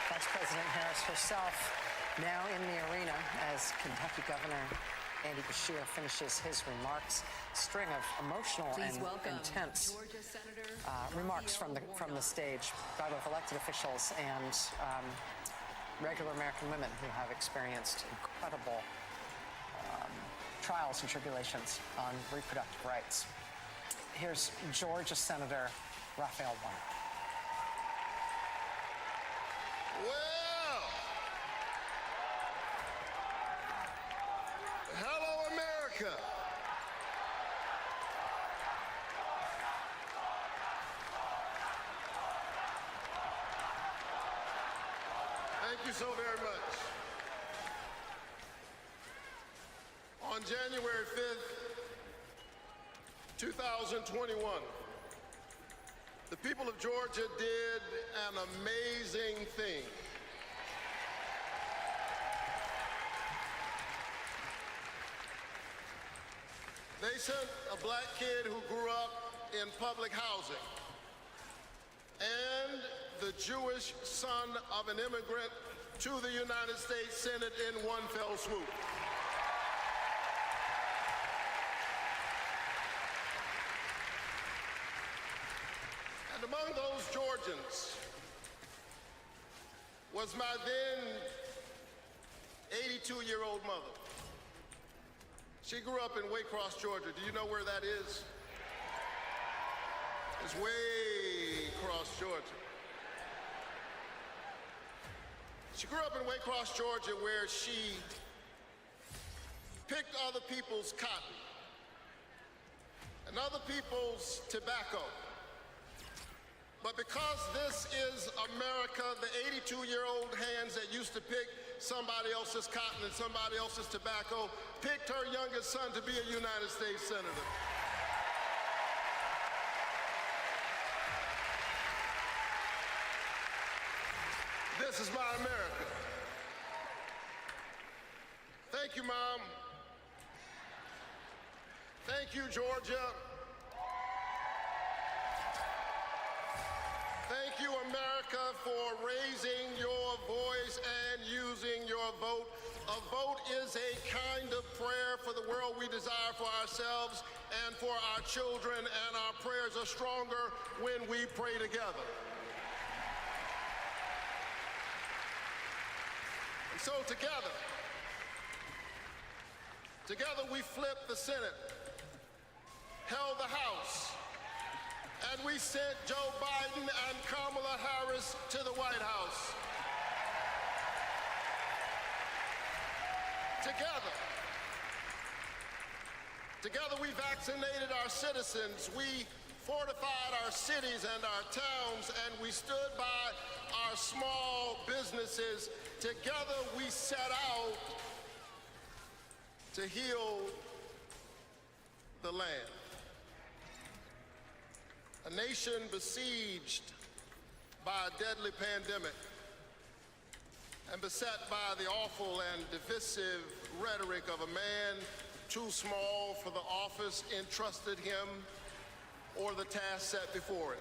Vice President Harris herself now in the arena as Kentucky Governor Andy Beshear finishes his remarks. String of emotional and intense remarks from the stage by both elected officials and regular American women who have experienced incredible trials and tribulations on reproductive rights. Here's Georgia Senator Raphael Warnock. Well, hello, America. Thank you so very much. On January 5th, 2021, the people of Georgia did an amazing thing. They sent a black kid who grew up in public housing and the Jewish son of an immigrant to the United States Senate in one fell swoop. And among those Georgians was my then 82-year-old mother. She grew up in Waycross, Georgia. Do you know where that is? It's way across Georgia. She grew up in Waycross, Georgia, where she picked other people's cotton and other people's tobacco. But because this is America, the 82-year-old hands that used to pick somebody else's cotton and somebody else's tobacco picked her youngest son to be a United States Senator. This is my America. Thank you, Mom. Thank you, Georgia. Thank you, America, for raising your voice and using your vote. A vote is a kind of prayer for the world we desire for ourselves and for our children, and our prayers are stronger when we pray together. And so together we flipped the Senate, held the House, and we sent Joe Biden and Kamala Harris to the White House. Together we vaccinated our citizens, we fortified our cities and our towns, and we stood by our small businesses. Together we set out to heal the land. A nation besieged by a deadly pandemic and beset by the awful and divisive rhetoric of a man too small for the office entrusted him or the task set before him.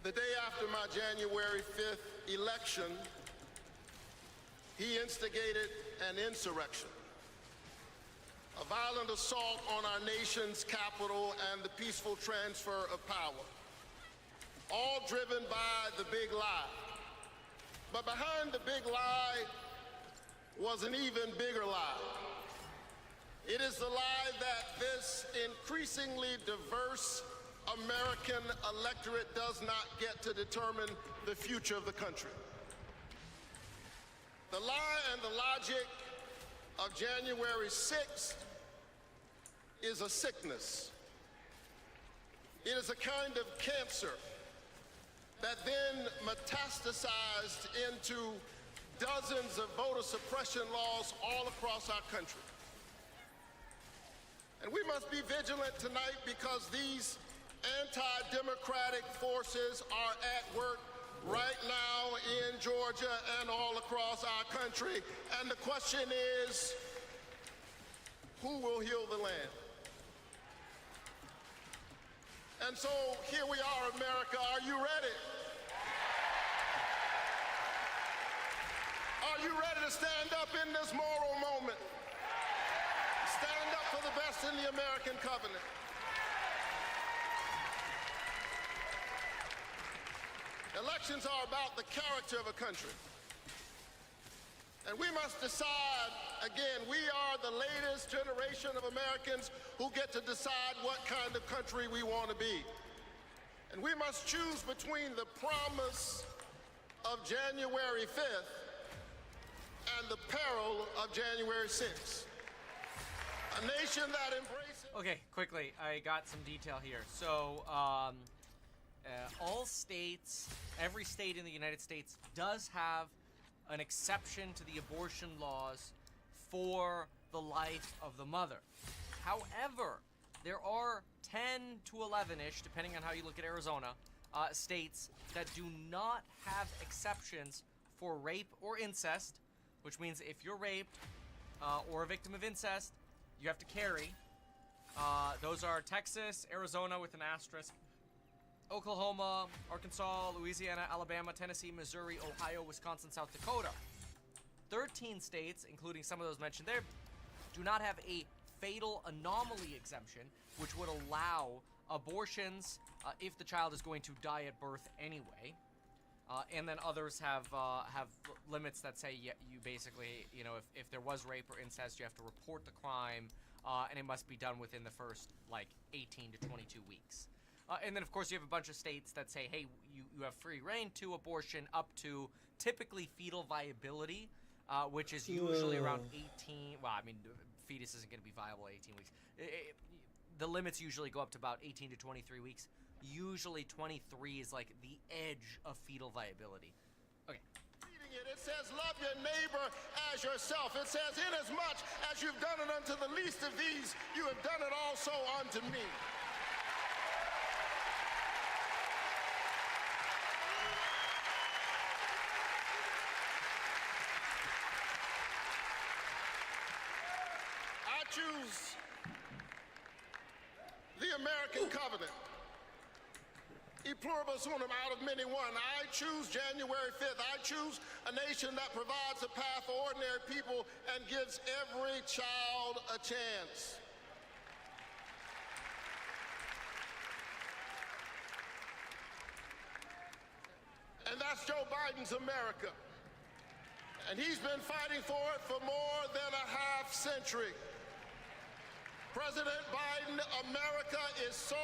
The day after my January 5th election, he instigated an insurrection, a violent assault on our nation's capital and the peaceful transfer of power, all driven by the big lie. But behind the big lie was an even bigger lie. It is the lie that this increasingly diverse American electorate does not get to determine the future of the country. The lie and the logic of January 6th is a sickness. It is a kind of cancer that then metastasized into dozens of voter suppression laws all across our country. And we must be vigilant tonight because these anti-democratic forces are at work right now in Georgia and all across our country. And the question is, who will heal the land? And so here we are, America. Are you ready? Are you ready to stand up in this moral moment? Stand up for the best in the American covenant. Elections are about the character of a country. And we must decide, again, we are the latest generation of Americans who get to decide what kind of country we want to be. And we must choose between the promise of January 5th and the peril of January 6th. A nation that embraces... Okay, quickly, I got some detail here. So, all states, every state in the United States does have an exception to the abortion laws for the life of the mother. However, there are 10 to 11-ish, depending on how you look at Arizona, states that do not have exceptions for rape or incest, which means if you're raped or a victim of incest, you have to carry. Those are Texas, Arizona with an asterisk, Oklahoma, Arkansas, Louisiana, Alabama, Tennessee, Missouri, Ohio, Wisconsin, South Dakota. 13 states, including some of those mentioned there, do not have a fatal anomaly exemption, which would allow abortions if the child is going to die at birth anyway. And then others have limits that say you basically, you know, if there was rape or incest, you have to report the crime, and it must be done within the first, like, 18 to 22 weeks. And then, of course, you have a bunch of states that say, hey, you have free reign to abortion up to typically fetal viability, which is usually around 18. Well, I mean, fetus isn't going to be viable at 18 weeks. The limits usually go up to about 18 to 23 weeks. Usually 23 is like the edge of fetal viability. Okay. It says, love your neighbor as yourself. It says, inasmuch as you've done it unto the least of these, you have done it also unto me. I choose the American covenant. E pluribus unum, out of many one. I choose January 5th. I choose a nation that provides a path for ordinary people and gives every child a chance. And that's Joe Biden's America. And he's been fighting for it for more than a half century. President Biden, America is so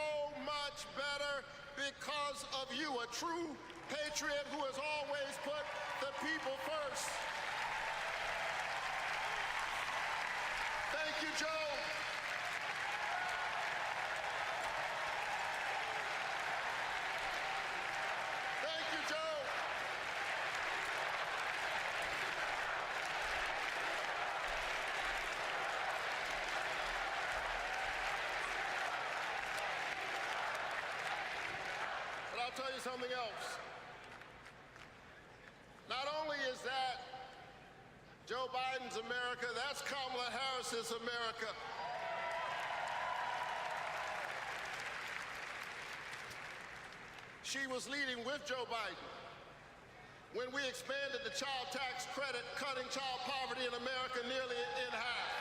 much better because of you, a true patriot who has always put the people first. Thank you, Joe. Thank you, Joe. But I'll tell you something else. Not only is that Joe Biden's America, that's Kamala Harris's America. She was leading with Joe Biden when we expanded the child tax credit, cutting child poverty in America nearly in half.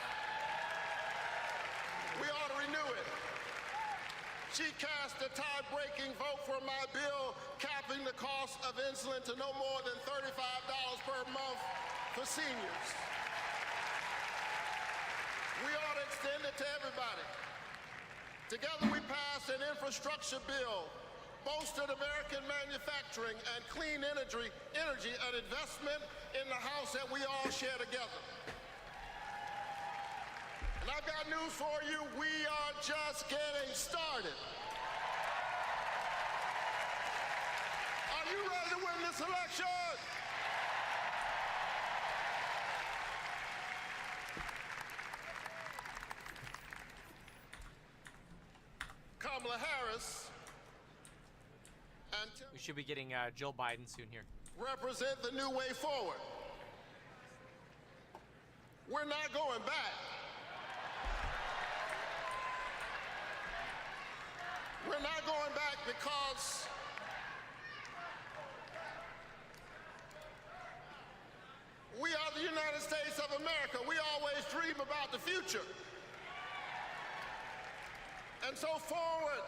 We ought to renew it. She cast a tie-breaking vote for my bill capping the cost of insulin to no more than $35 per month for seniors. We ought to extend it to everybody. Together we passed an infrastructure bill, bolstered American manufacturing and clean energy, an investment in the house that we all share together. And I've got news for you, we are just getting started. Are you ready to win this election? Kamala Harris and We should be getting Jill Biden soon here. represent the new way forward. We're not going back. We're not going back because we are the United States of America. We always dream about the future. And so forward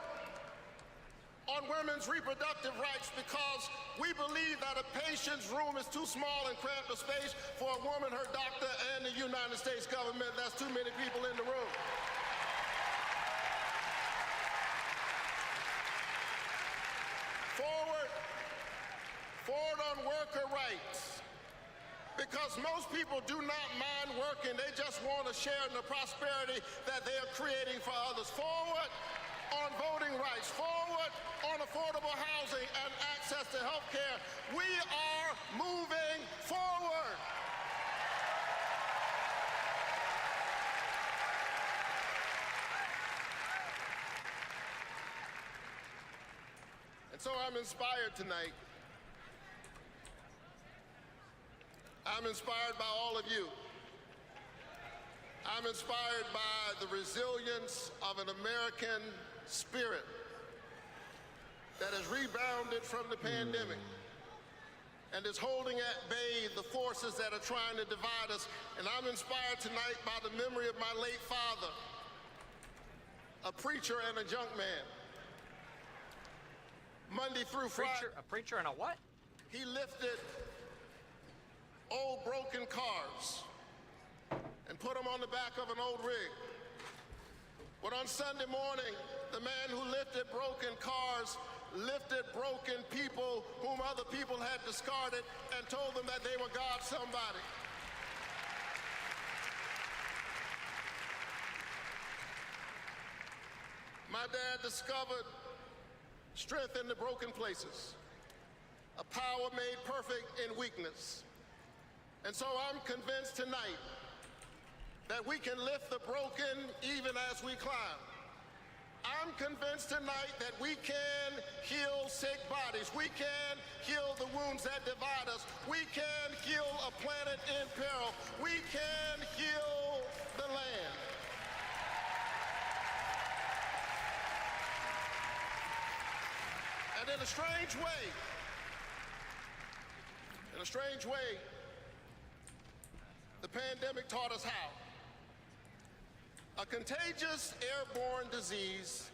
on women's reproductive rights, because we believe that a patient's room is too small and cramped a space for a woman, her doctor, and the United States government. That's too many people in the room. Forward on worker rights. Because most people do not mind working, they just want to share in the prosperity that they are creating for others. Forward on voting rights, forward on affordable housing and access to health care. We are moving forward. And so I'm inspired tonight. I'm inspired by all of you. I'm inspired by the resilience of an American spirit that has rebounded from the pandemic and is holding at bay the forces that are trying to divide us. And I'm inspired tonight by the memory of my late father, a preacher and a junk man. Monday through Friday. A preacher and a what? he lifted old broken cars and put them on the back of an old rig. But on Sunday morning, the man who lifted broken cars lifted broken people whom other people had discarded and told them that they were God's somebody. My dad discovered strength in the broken places, a power made perfect in weakness. And so I'm convinced tonight that we can lift the broken even as we climb. I'm convinced tonight that we can heal sick bodies. We can heal the wounds that divide us. We can heal a planet in peril. We can heal the land. And in a strange way, the pandemic taught us how. A contagious airborne disease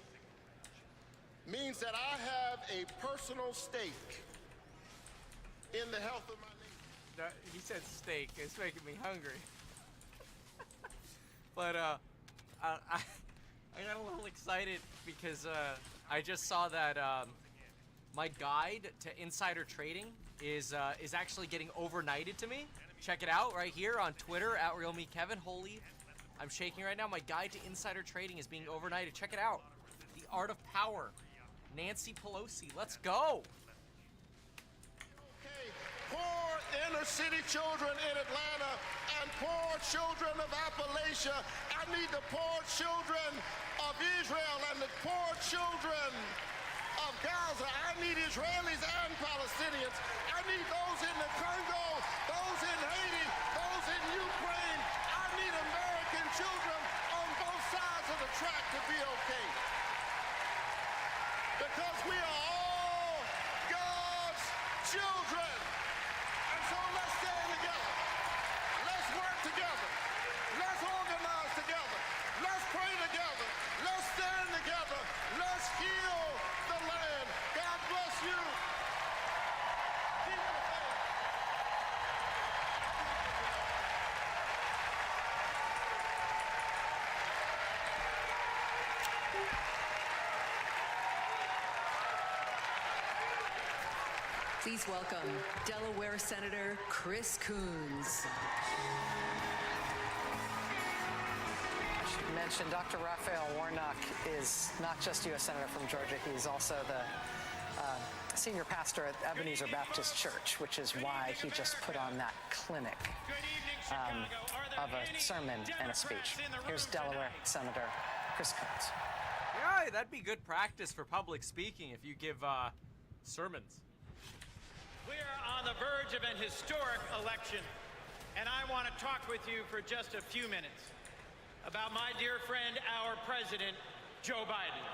means that I have a personal stake in the health of my nation. He said steak. It's making me hungry. But I got a little excited because I just saw that my guide to insider trading is actually getting overnighted to me. Check it out right here on Twitter at RealMeKevin. Holy, I'm shaking right now. My guide to insider trading is being overnighted. Check it out. The Art of Power. Nancy Pelosi. Let's go. Okay, poor inner city children in Atlanta and poor children of Appalachia. I need the poor children of Israel and the poor children of Gaza. I need Israelis and Palestinians. I need those in the Congo, those in Haiti, those in Ukraine. I need American children on both sides of the track to be okay. Because we are all God's children. And so let's stand together. Let's work together. Let's organize together. Let's pray together. Let's stand together. Let's heal the land. God bless you. Keep the faith. Please welcome Delaware Senator Chris Coons. You mentioned Dr. Raphael Warnock is not just U.S. Senator from Georgia, he's also the senior pastor at Ebenezer Baptist Church, which is why he just put on that clinic of a sermon and a speech. Here's Delaware Senator Chris Coons. Yeah, that'd be good practice for public speaking if you give sermons. We are on the verge of an historic election, and I want to talk with you for just a few minutes about my dear friend, our president, Joe Biden.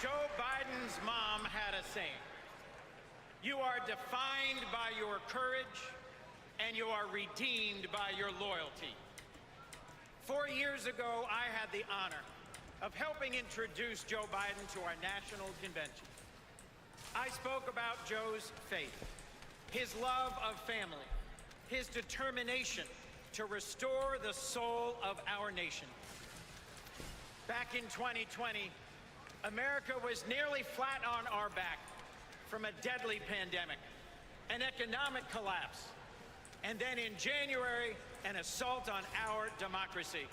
Joe Biden's mom had a saying: "You are defined by your courage, and you are redeemed by your loyalty." 4 years ago, I had the honor of helping introduce Joe Biden to our national convention. I spoke about Joe's faith, his love of family, his determination to restore the soul of our nation. Back in 2020, America was nearly flat on our back from a deadly pandemic, an economic collapse, and then in January, an assault on our democracy.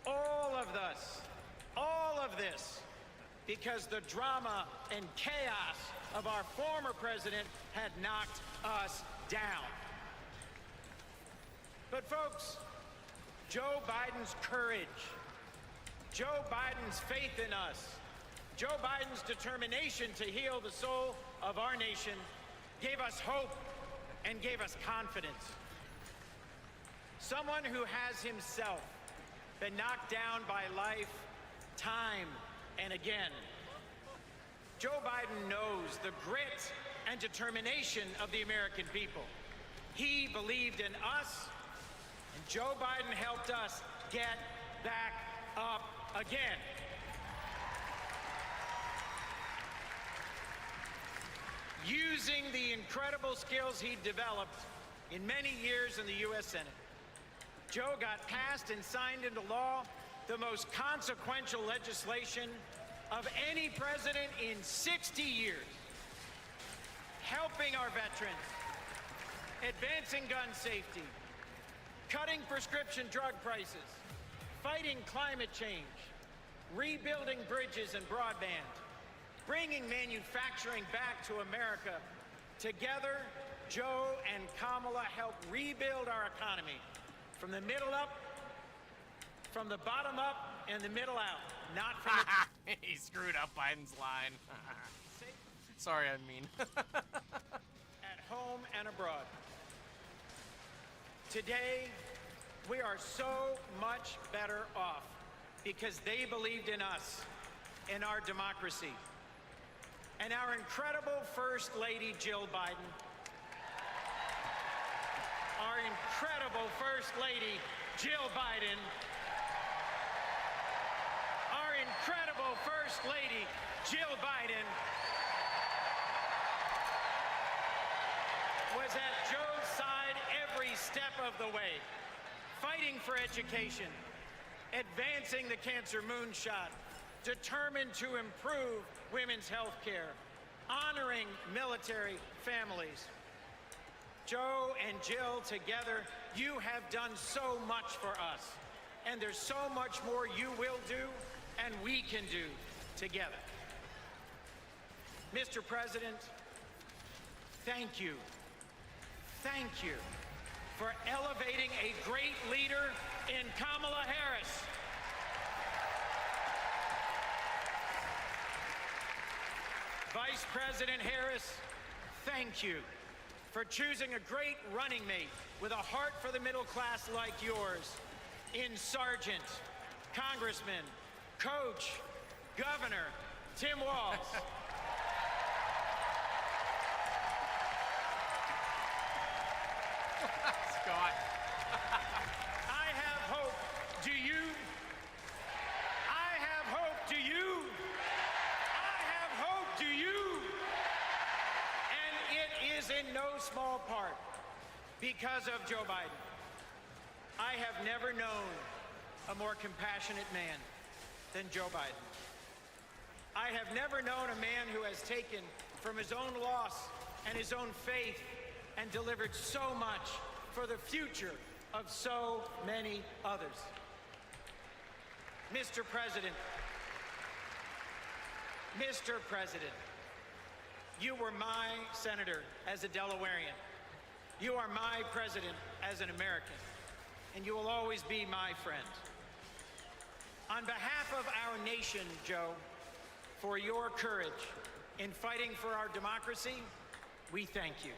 All of this, because the drama and chaos of our former president had knocked us down. But folks, Joe Biden's courage, Joe Biden's faith in us, Joe Biden's determination to heal the soul of our nation gave us hope and gave us confidence. Someone who has himself been knocked down by life time and again. Joe Biden knows the grit and determination of the American people. He believed in us, and Joe Biden helped us get back up again. using the incredible skills he developed in many years in the U.S. Senate, Joe got passed and signed into law the most consequential legislation of any president in 60 years, helping our veterans, advancing gun safety, cutting prescription drug prices, fighting climate change, rebuilding bridges and broadband, bringing manufacturing back to America. Together, Joe and Kamala helped rebuild our economy from the middle up, from the bottom up, and the middle out, not from the... He screwed up Biden's line. Sorry, I mean. at home and abroad. Today, we are so much better off because they believed in us, in our democracy. And our incredible First Lady, Jill Biden, our incredible First Lady, Jill Biden, our incredible First Lady, Jill Biden, was at Joe's side every step of the way, fighting for education, advancing the cancer moonshot, determined to improve women's health care, honoring military families. Joe and Jill, together, you have done so much for us, and there's so much more you will do and we can do together. Mr. President, thank you. Thank you for elevating a great leader in Kamala Harris. Vice President Harris, thank you for choosing a great running mate with a heart for the middle class like yours in Sergeant, Congressman, Coach, Governor Tim Walz. Scott. I have hope. Do you? I have hope. Do you? I have hope. Do you? And it is in no small part because of Joe Biden. I have never known a more compassionate man than Joe Biden. I have never known a man who has taken from his own loss and his own faith and delivered so much for the future of so many others. Mr. President, you were my senator as a Delawarean. You are my president as an American, and you will always be my friend. On behalf of our nation, Joe, for your courage in fighting for our democracy, we thank you.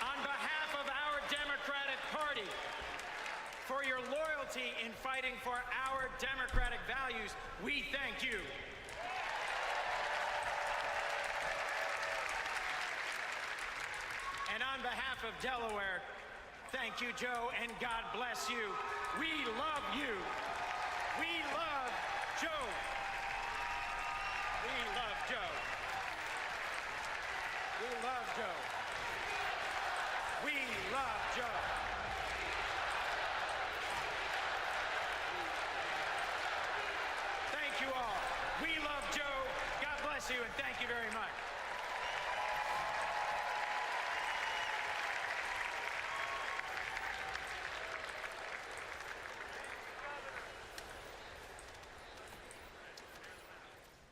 On behalf of our Democratic Party, for your loyalty in fighting for our democratic values, we thank you. And on behalf of Delaware, thank you, Joe, and God bless you. We love you. We love Joe. We love Joe. We love Joe. We love Joe. Thank you all. We love Joe. God bless you, and thank you very much.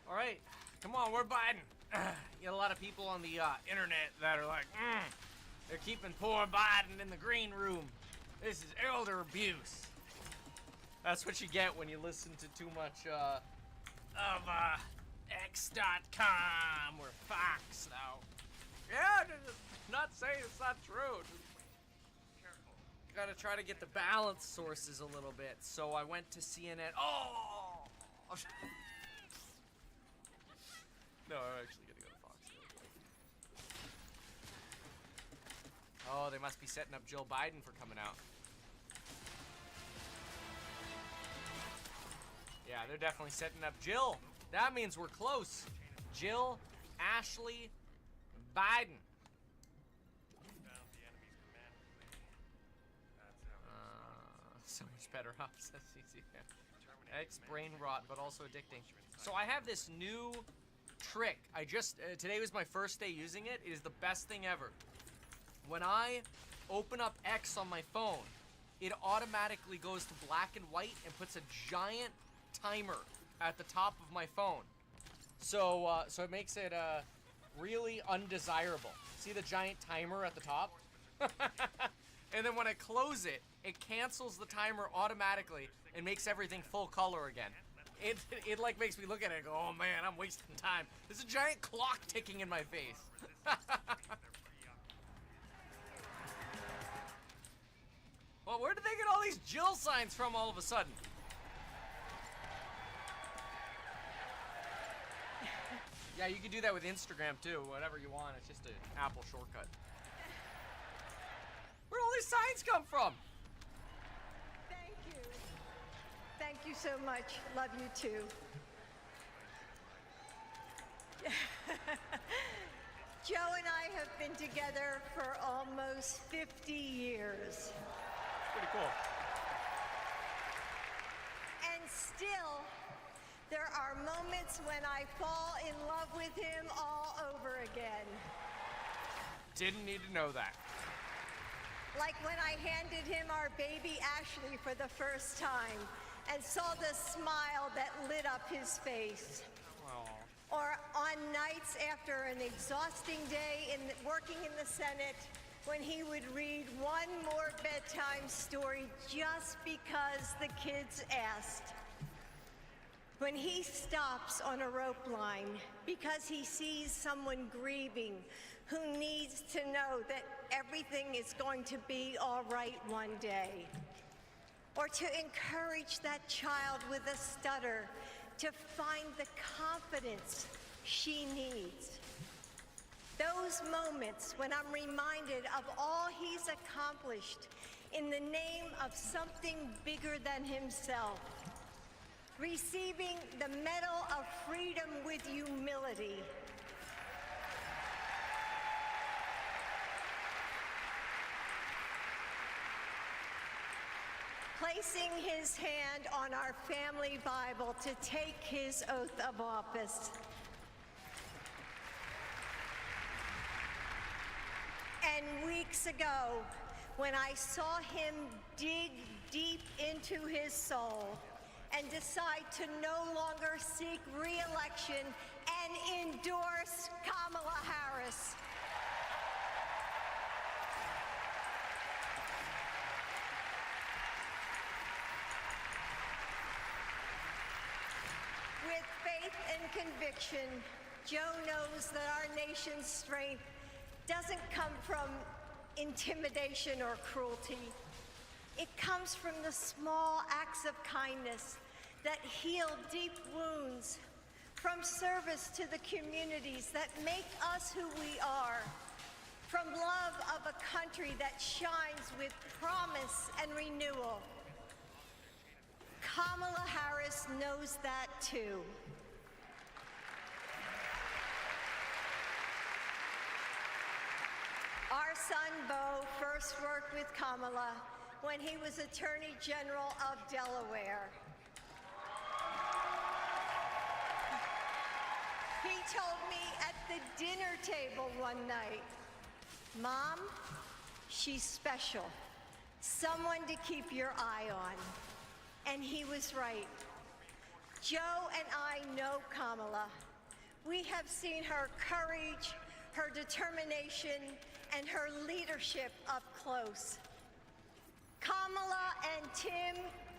All right, come on, we're Biden. You got a lot of people on the internet that are like, they're keeping poor Biden in the green room. This is elder abuse. That's what you get when you listen to too much of X.com or Fox now. Yeah, not saying it's not true. Just gotta try to get the balance sources a little bit. So I went to CNN. Oh! No, I'm actually gonna go to Fox. Oh, they must be setting up Jill Biden for coming out. Yeah, they're definitely setting up Jill. That means we're close. Jill, Ashley, Biden. So much better ops. That's easy. It's brain rot, but also addicting. So I have this new trick. I just, today was my first day using it. It is the best thing ever. When I open up X on my phone, it automatically goes to black and white and puts a giant timer at the top of my phone. So, so it makes it really undesirable. See the giant timer at the top? And then when I close it, it cancels the timer automatically and makes everything full color again. It like makes me look at it and go, oh man, I'm wasting time. There's a giant clock ticking in my face. Well, where did they get all these Jill signs from all of a sudden? Yeah, you can do that with Instagram too, whatever you want. It's just an Apple shortcut. Where'd all these signs come from? Thank you. Thank you so much. Love you too. Joe and I have been together for almost 50 years. Pretty cool. And still, there are moments when I fall in love with him all over again. Didn't need to know that. Like when I handed him our baby Ashley for the first time and saw the smile that lit up his face. Aww. Or on nights after an exhausting day working in the Senate, when he would read one more bedtime story just because the kids asked. When he stops on a rope line because he sees someone grieving who needs to know that everything is going to be all right one day. Or to encourage that child with a stutter to find the confidence she needs. Those moments when I'm reminded of all he's accomplished in the name of something bigger than himself. Receiving the Medal of Freedom with humility. Placing his hand on our family Bible to take his oath of office. And weeks ago, when I saw him dig deep into his soul and decide to no longer seek re-election and endorse Kamala Harris. With faith and conviction, Joe knows that our nation's strength doesn't come from intimidation or cruelty. It comes from the small acts of kindness that heal deep wounds, from service to the communities that make us who we are, from love of a country that shines with promise and renewal. Kamala Harris knows that too. Our son, Beau, first worked with Kamala when he was Attorney General of Delaware. He told me at the dinner table one night, "Mom, she's special. Someone to keep your eye on." And he was right. Joe and I know Kamala. We have seen her courage, her determination, and her leadership up close. Kamala and Tim,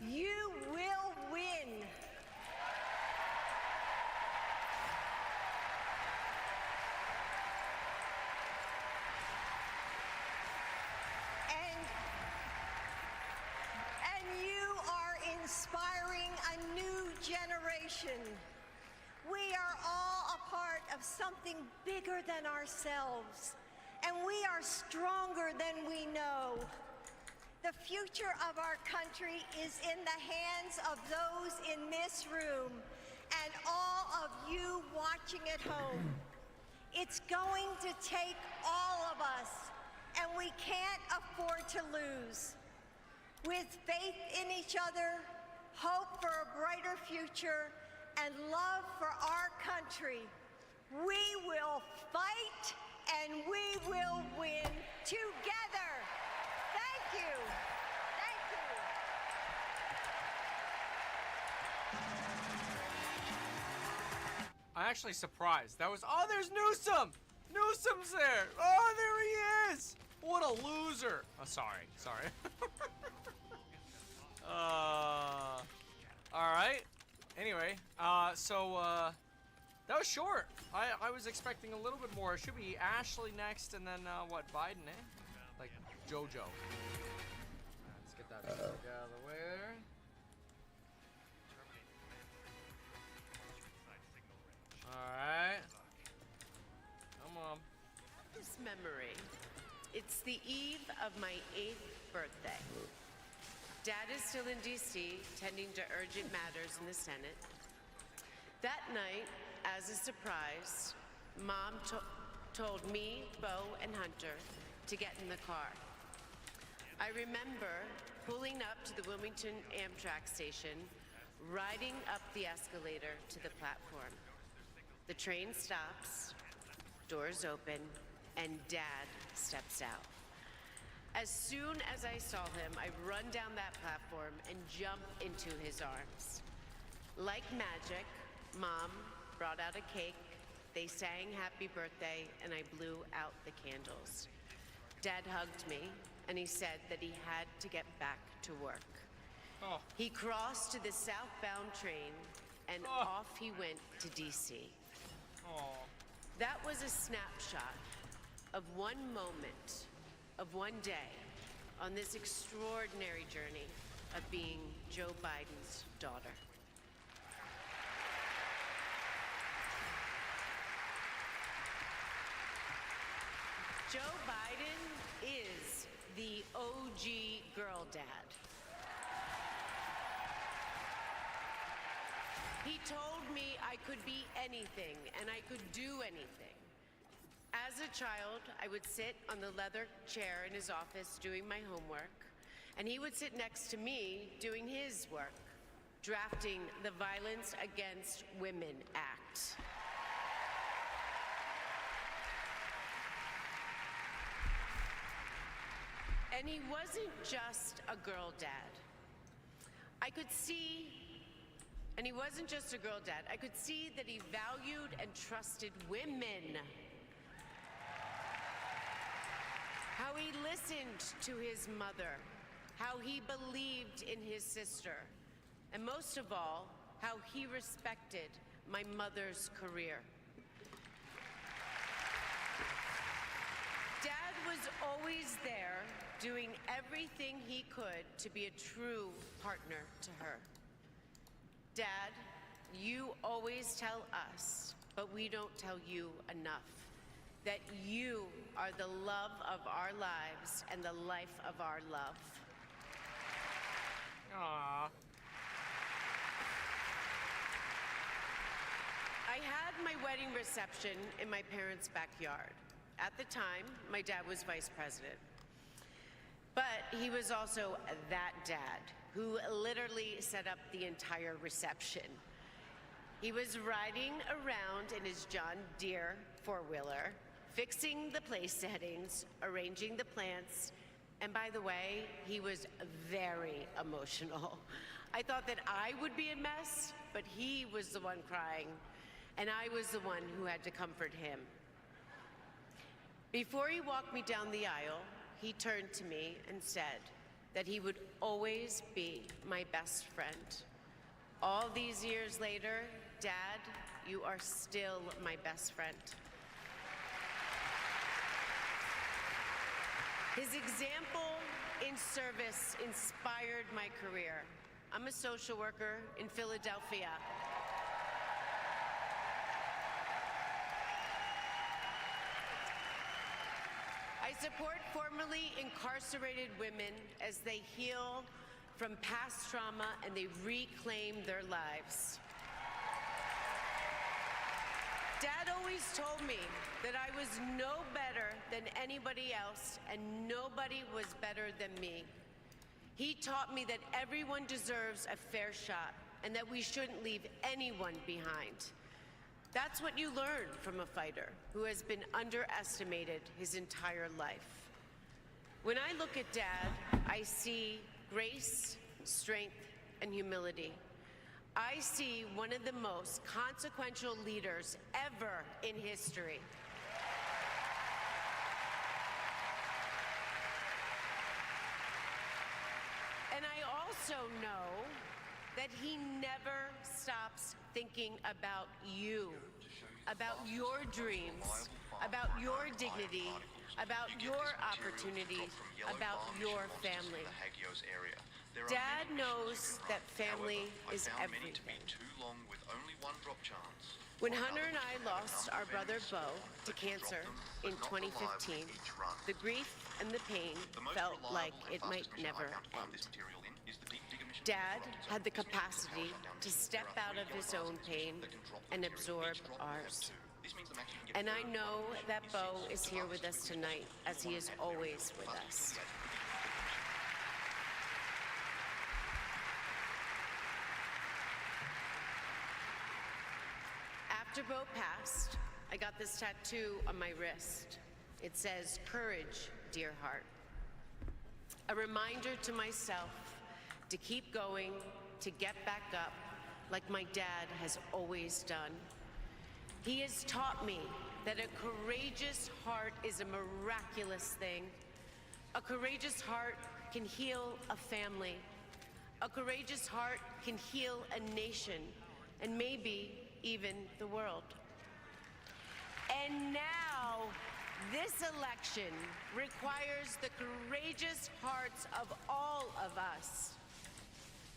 you will win. And you are inspiring a new generation. We are all a part of something bigger than ourselves, and we are stronger than we know. The The future of our country is in the hands of those in this room and all of you watching at home. It's going to take all of us, and we can't afford to lose. With faith in each other, hope for a brighter future, and love for our country, we will fight and we will win together. Thank you. Thank you. I'm actually surprised. That was, oh, there's Newsom! Newsom's there! Oh, there he is! What a loser! Oh, sorry. Alright. Anyway, that was short. I was expecting a little bit more. It should be Ashley next, and then, what, Biden, eh? Like, JoJo. Let's get that out of the way there. Alright. Come on. This memory. It's the eve of my 8th birthday. Dad is still in D.C. tending to urgent matters in the Senate. That night, as a surprise, Mom told me, Bo, and Hunter to get in the car. I remember pulling up to the Wilmington Amtrak station, riding up the escalator to the platform. The train stops, doors open, and Dad steps out. As soon as I saw him, I run down that platform and jump into his arms. Like magic, Mom brought out a cake, they sang happy birthday, and I blew out the candles. Dad hugged me, and he said that he had to get back to work. Oh. He crossed to the southbound train, and off he went to D.C. Oh. That was a snapshot of one moment, of one day, on this extraordinary journey of being Joe Biden's daughter. Joe Biden is the OG girl dad. He told me I could be anything and I could do anything. As a child, I would sit on the leather chair in his office doing my homework, and he would sit next to me doing his work, drafting the Violence Against Women Act. And he wasn't just a girl dad. And he wasn't just a girl dad. I could see that he valued and trusted women. How he listened to his mother. How he believed in his sister. And most of all, how he respected my mother's career. Dad was always there, doing everything he could to be a true partner to her. Dad, you always tell us, but we don't tell you enough, that you are the love of our lives and the life of our love. Aww. I had my wedding reception in my parents' backyard. At the time, my dad was vice president. But he was also that dad who literally set up the entire reception. He was riding around in his John Deere four-wheeler, fixing the place settings, arranging the plants, and by the way, he was very emotional. I thought that I would be a mess, but he was the one crying, and I was the one who had to comfort him. Before he walked me down the aisle, he turned to me and said that he would always be my best friend. All these years later, Dad, you are still my best friend. His example in service inspired my career. I'm a social worker in Philadelphia. I support formerly incarcerated women as they heal from past trauma and they reclaim their lives. Dad always told me that I was no better than anybody else and nobody was better than me. He taught me that everyone deserves a fair shot and that we shouldn't leave anyone behind. That's what you learn from a fighter who has been underestimated his entire life. When I look at Dad, I see grace, strength, and humility. I see one of the most consequential leaders ever in history. And I also know that he never stops thinking about you, about your dreams, about your dignity, about your opportunities, about your family. Dad knows that family is everything. When Hunter and I lost our brother Bo to cancer in 2015, the grief and the pain felt like it might never end. Dad had the capacity to step out of his own pain and absorb ours. And I know that Bo is here with us tonight, as he is always with us. After Bo passed, I got this tattoo on my wrist. It says, "Courage, dear heart." A reminder to myself to keep going, to get back up, like my dad has always done. He has taught me that a courageous heart is a miraculous thing. A courageous heart can heal a family. A courageous heart can heal a nation, and maybe even the world. And now, this election requires the courageous hearts of all of us.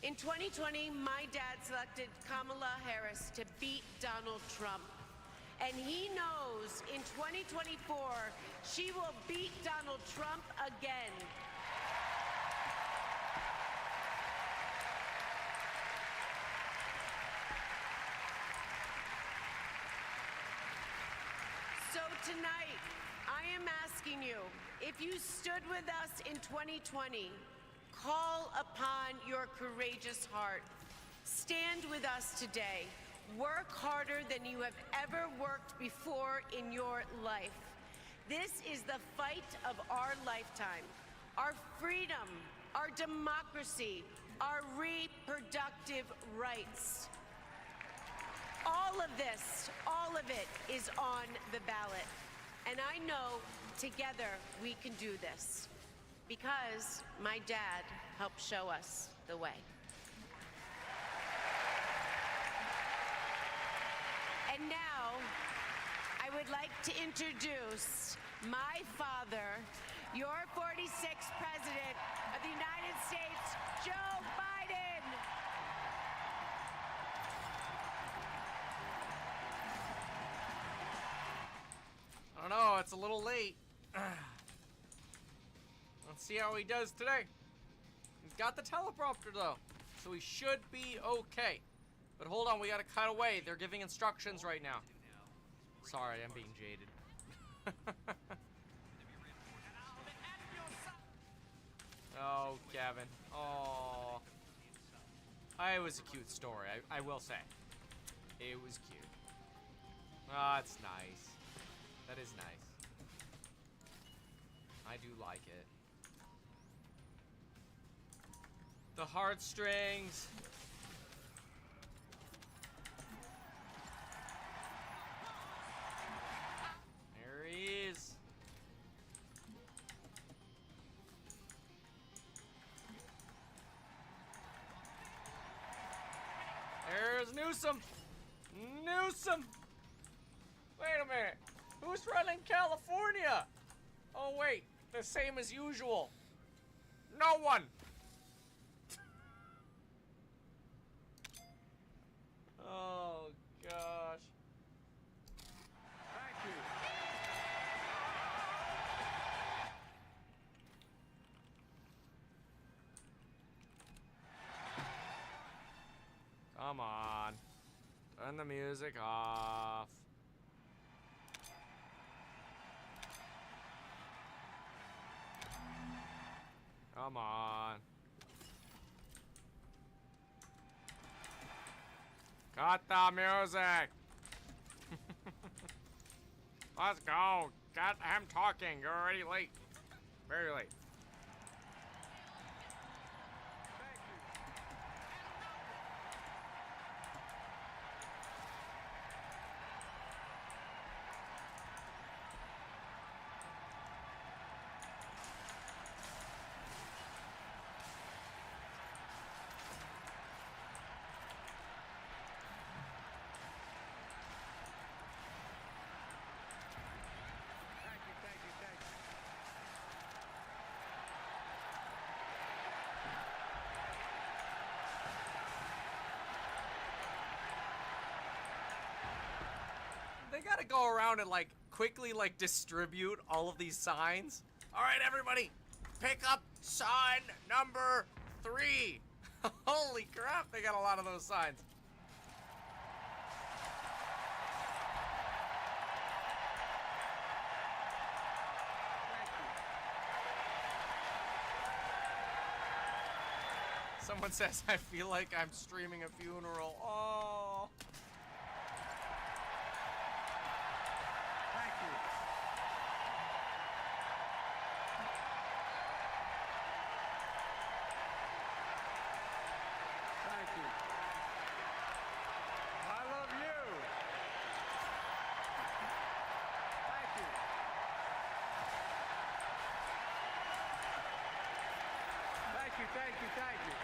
In 2020, my dad selected Kamala Harris to beat Donald Trump. And he knows in 2024, she will beat Donald Trump again. So tonight, I am asking you, if you stood with us in 2020, call upon your courageous heart. Stand with us today. Work harder than you have ever worked before in your life. This is the fight of our lifetime. Our freedom, our democracy, our reproductive rights. All of this, all of it is on the ballot. And I know together we can do this because my dad helped show us the way. And now, I would like to introduce my father, your 46th President of the United States, Joe Biden. I don't know, it's a little late. Let's see how he does today. He's got the teleprompter though, so he should be okay. But hold on, we gotta cut away. They're giving instructions right now. Sorry, I'm being jaded. Oh, Kevin. Oh. It was a cute story, I will say. It was cute. Ah, it's nice. That is nice. I do like it. The heartstrings. There he is. There's Newsom. Newsom. Wait a minute. Who's running California? Oh wait, the same as usual. No one. Oh gosh. Thank you. Come on. Turn the music off. Come on. Cut the music. Let's go. Get him talking. You're already late. Very late. They gotta go around and like quickly like distribute all of these signs. All right, everybody, pick up sign number 3. Holy crap, they got a lot of those signs. Someone says, I feel like I'm streaming a funeral. Oh. Thank you. Thank you. I love you. Thank you. Thank you, thank you, thank you.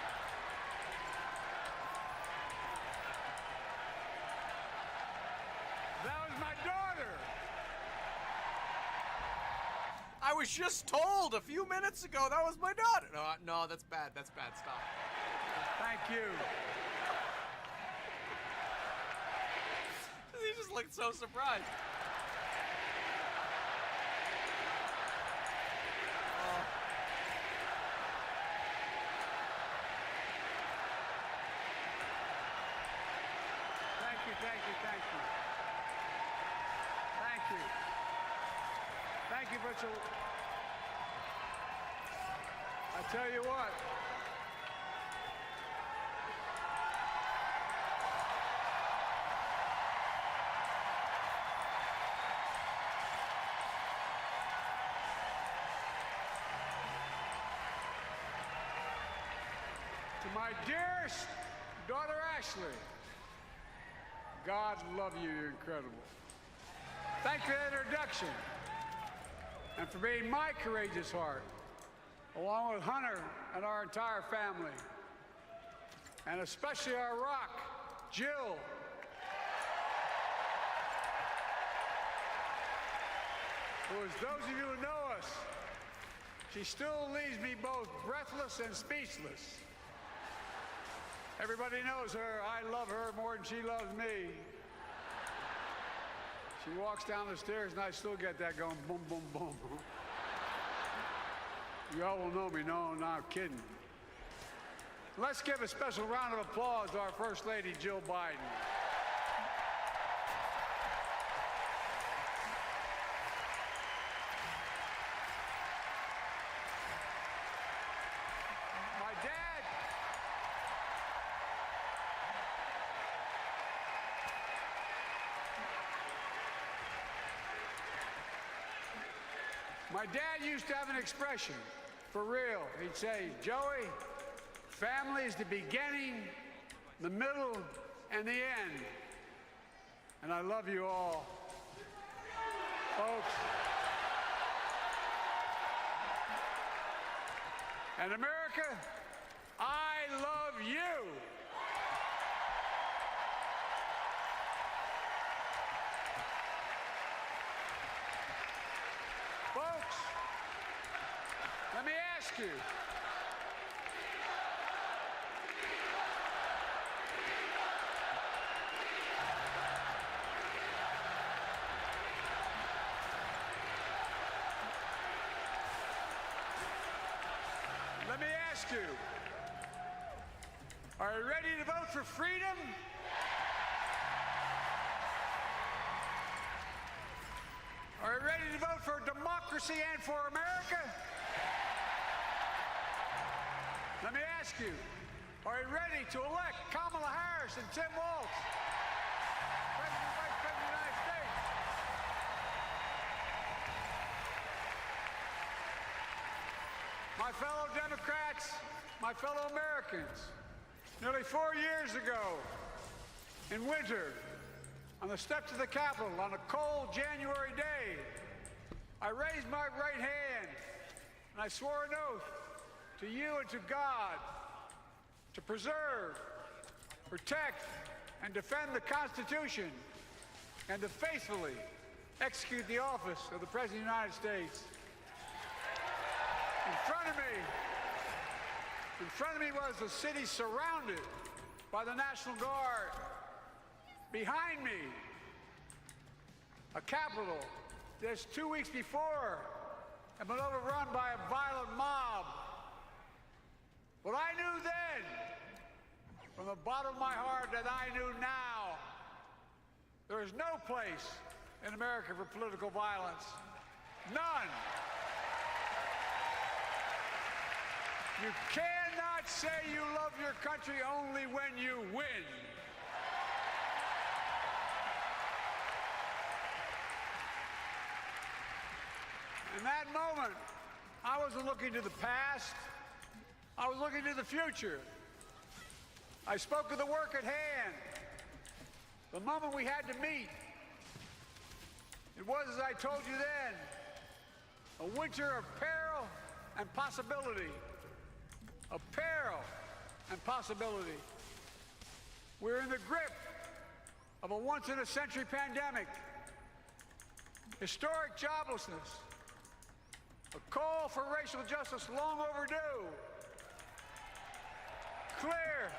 That was my daughter. I was just told a few minutes ago that was my daughter. No, no, that's bad. That's bad. Stop. Thank you. He just looked so surprised. Oh. Thank you, thank you, thank you. Thank you. Thank you, Mitchell. I tell you what. To my dearest daughter Ashley, God love you, you're incredible. Thank you for the introduction and for being my courageous heart, along with Hunter and our entire family, and especially our rock, Jill. Who, as those of you who know us, she still leaves me both breathless and speechless. Everybody knows her. I love her more than she loves me. She walks down the stairs and I still get that going boom, boom, boom. You all will know me. No, no, I'm kidding. Let's give a special round of applause to our First Lady, Jill Biden. My dad used to have an expression, for real. He'd say, Joey, family is the beginning, the middle, and the end. And I love you all. Folks. And America, I love you. Folks, let me ask you. Let me ask you. Are you ready to vote for freedom? Are you ready to vote for democracy and for America? Let me ask you, are you ready to elect Kamala Harris and Tim Walz, President and Vice President of the United States? My fellow Democrats, my fellow Americans, nearly 4 years ago, in winter, on the steps of the Capitol, on a cold January day, I raised my right hand and I swore an oath to you and to God to preserve, protect, and defend the Constitution and to faithfully execute the office of the President of the United States. In front of me was a city surrounded by the National Guard. Behind me, a Capitol just 2 weeks before had been overrun by a violent mob. What I knew then, from the bottom of my heart that I knew now, there is no place in America for political violence. None. You cannot say you love your country only when you win. In that moment, I wasn't looking to the past. I was looking to the future. I spoke of the work at hand, the moment we had to meet. It was, as I told you then, a winter of peril and possibility. Of peril and possibility. We're in the grip of a once-in-a-century pandemic, historic joblessness, a call for racial justice long overdue, clear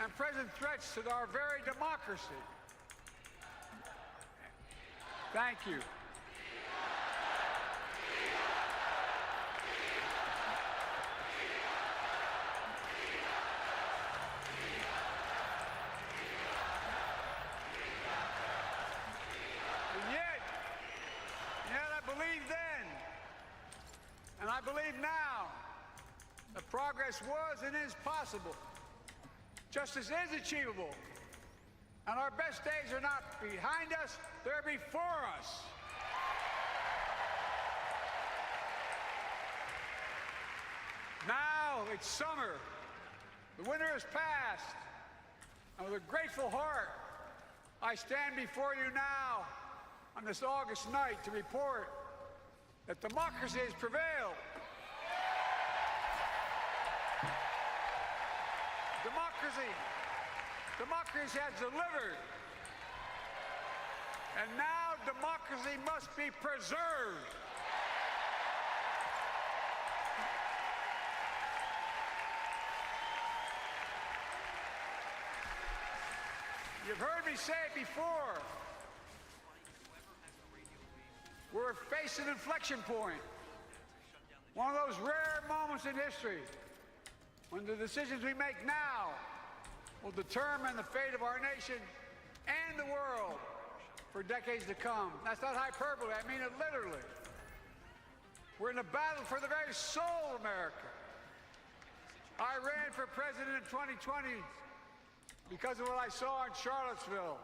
and present threats to our very democracy. Thank you. I believe now that progress was and is possible. Justice is achievable. And our best days are not behind us, they're before us. Now it's summer. The winter has passed. And with a grateful heart, I stand before you now on this August night to report that democracy has prevailed. Democracy has delivered. And now democracy must be preserved. You've heard me say it before. We're facing an inflection point. One of those rare moments in history when the decisions we make now will determine the fate of our nation and the world for decades to come. That's not hyperbole, I mean it literally. We're in a battle for the very soul of America. I ran for president in 2020 because of what I saw in Charlottesville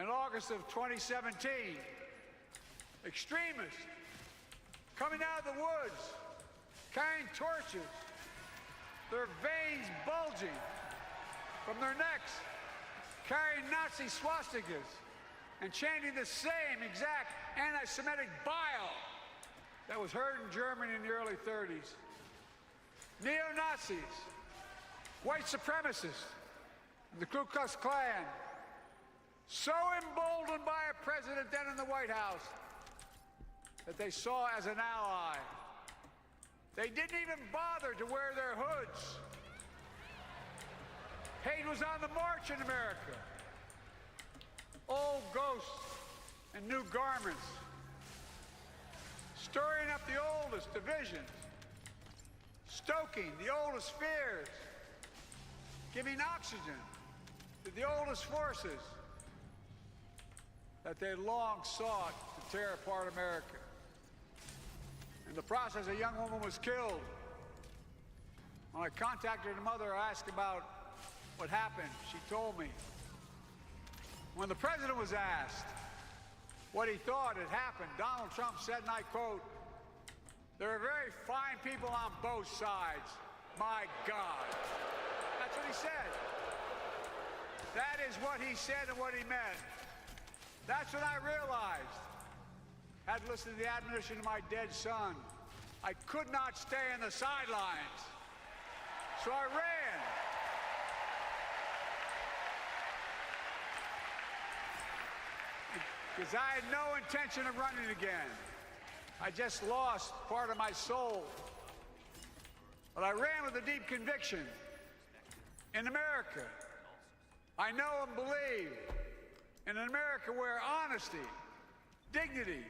in August of 2017. Extremists coming out of the woods, carrying torches, their veins bulging from their necks, carrying Nazi swastikas, and chanting the same exact anti-Semitic bile that was heard in Germany in the early 30s. Neo-Nazis, white supremacists, the Ku Klux Klan, so emboldened by a president then in the White House that they saw as an ally. They didn't even bother to wear their hoods. Hate was on the march in America. Old ghosts and new garments, stirring up the oldest divisions, stoking the oldest fears, giving oxygen to the oldest forces that they long sought to tear apart America. In the process, a young woman was killed. When I contacted her mother, I asked about what happened. She told me. When the president was asked what he thought had happened, Donald Trump said, and I quote, "There are very fine people on both sides. My God." That's what he said. That is what he said and what he meant. That's when I realized, had listened to the admonition of my dead son, I could not stay in the sidelines. So I ran. Because I had no intention of running again. I just lost part of my soul. But I ran with a deep conviction. In America, I know and believe in an America where honesty, dignity,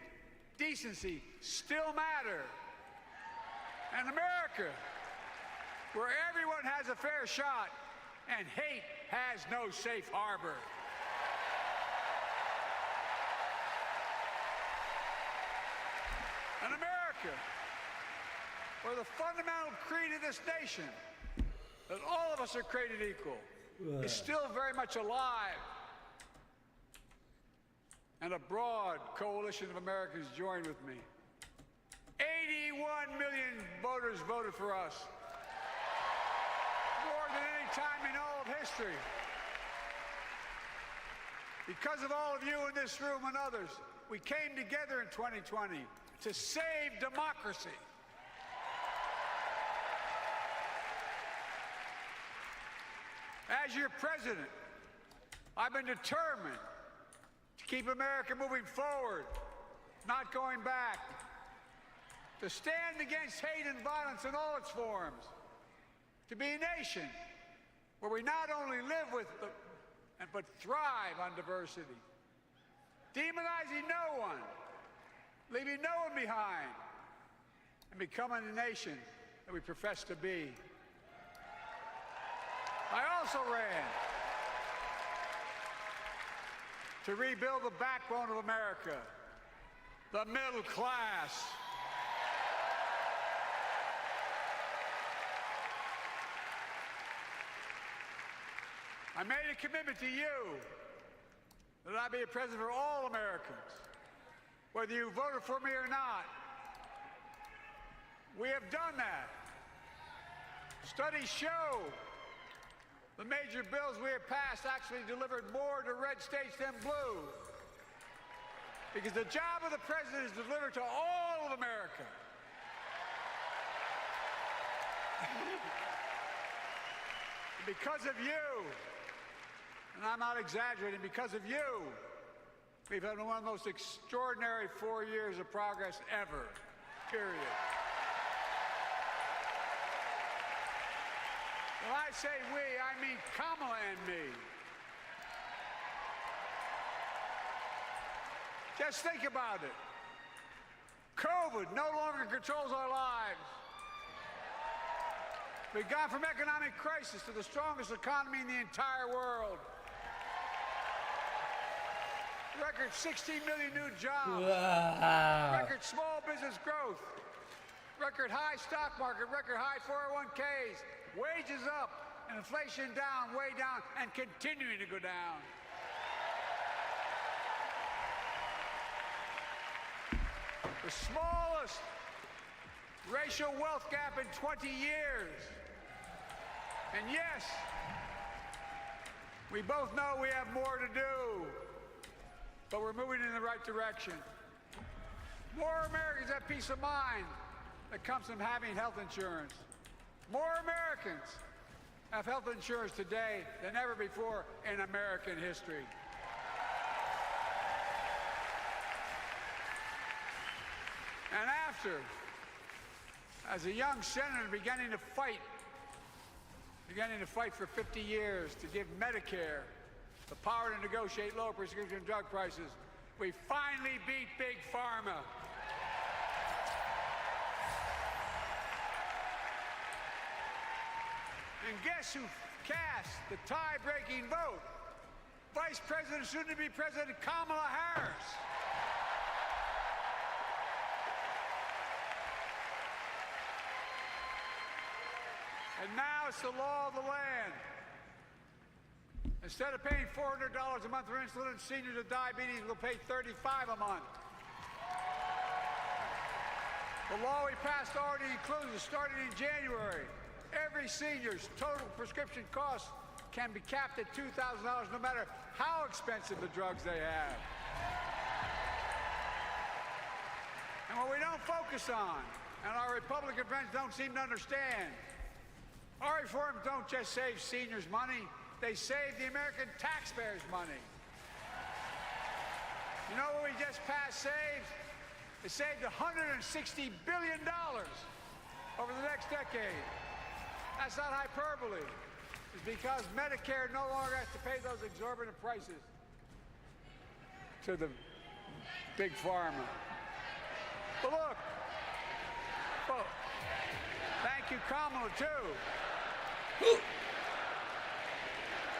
decency still matter. An America where everyone has a fair shot and hate has no safe harbor. An America where the fundamental creed of this nation, that all of us are created equal, is still very much alive. And a broad coalition of Americans joined with me. 81 million voters voted for us. More than any time in all of history. Because of all of you in this room and others, we came together in 2020 to save democracy. As your president, I've been determined to keep America moving forward, not going back. To stand against hate and violence in all its forms. To be a nation where we not only live with but thrive on diversity. Demonizing no one, leaving no one behind, and becoming the nation that we profess to be. I also ran to rebuild the backbone of America, the middle class. I made a commitment to you that I be a president for all Americans, whether you voted for me or not. We have done that. Studies show the major bills we have passed actually delivered more to red states than blue. Because the job of the president is to deliver to all of America. Because of you, and I'm not exaggerating, because of you, we've had one of the most extraordinary 4 years of progress ever, period. When I say we, I mean Kamala and me. Just think about it. COVID no longer controls our lives. We've gone from economic crisis to the strongest economy in the entire world. Record 16 million new jobs. Record small business growth. Record high stock market. Record high 401ks. Wages up. And inflation down, way down, and continuing to go down. The smallest racial wealth gap in 20 years. And yes, we both know we have more to do, but we're moving in the right direction. More Americans have peace of mind that comes from having health insurance. More Americans have health insurance today than ever before in American history. And after, as a young senator beginning to fight for 50 years to give Medicare the power to negotiate low prescription drug prices, we finally beat Big Pharma. And guess who cast the tie-breaking vote, Vice President, soon-to-be President Kamala Harris. And now it's the law of the land. Instead of paying $400 a month for insulin, seniors with diabetes will pay $35 a month. The law we passed already includes, starting in January, every senior's total prescription cost can be capped at $2,000 no matter how expensive the drugs they have. And what we don't focus on, and our Republican friends don't seem to understand, our reforms don't just save seniors money, they save the American taxpayers money. You know what we just passed saves? It saved $160 billion over the next decade. That's not hyperbole. It's because Medicare no longer has to pay those exorbitant prices to the big pharma. But look, thank you, Kamala, too.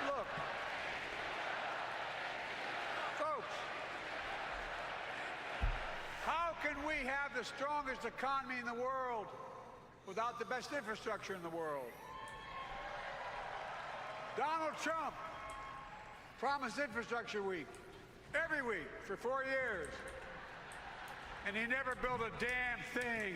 Look, folks, how can we have the strongest economy in the world without the best infrastructure in the world? Donald Trump promised Infrastructure Week every week for 4 years, and he never built a damn thing.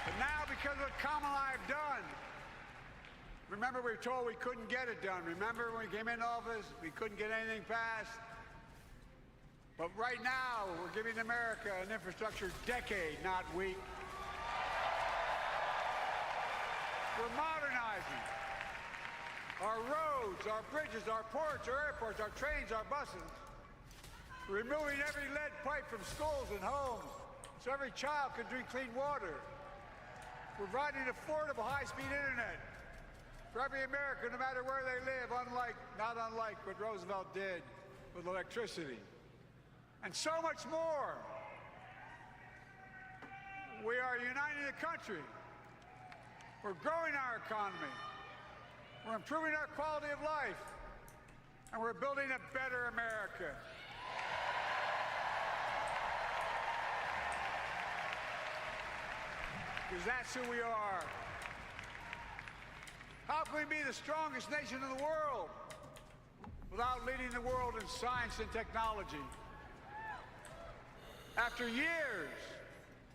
But now, because of what Kamala and I have done, remember we were told we couldn't get it done. Remember when we came into office, we couldn't get anything passed? But right now, we're giving America an infrastructure decade, not week. We're modernizing our roads, our bridges, our ports, our airports, our trains, our buses. We're removing every lead pipe from schools and homes so every child can drink clean water. We're providing affordable high-speed internet for every American, no matter where they live, not unlike what Roosevelt did with electricity. And so much more. We are uniting the country. We're growing our economy. We're improving our quality of life. And we're building a better America. Because that's who we are. How can we be the strongest nation in the world without leading the world in science and technology? After years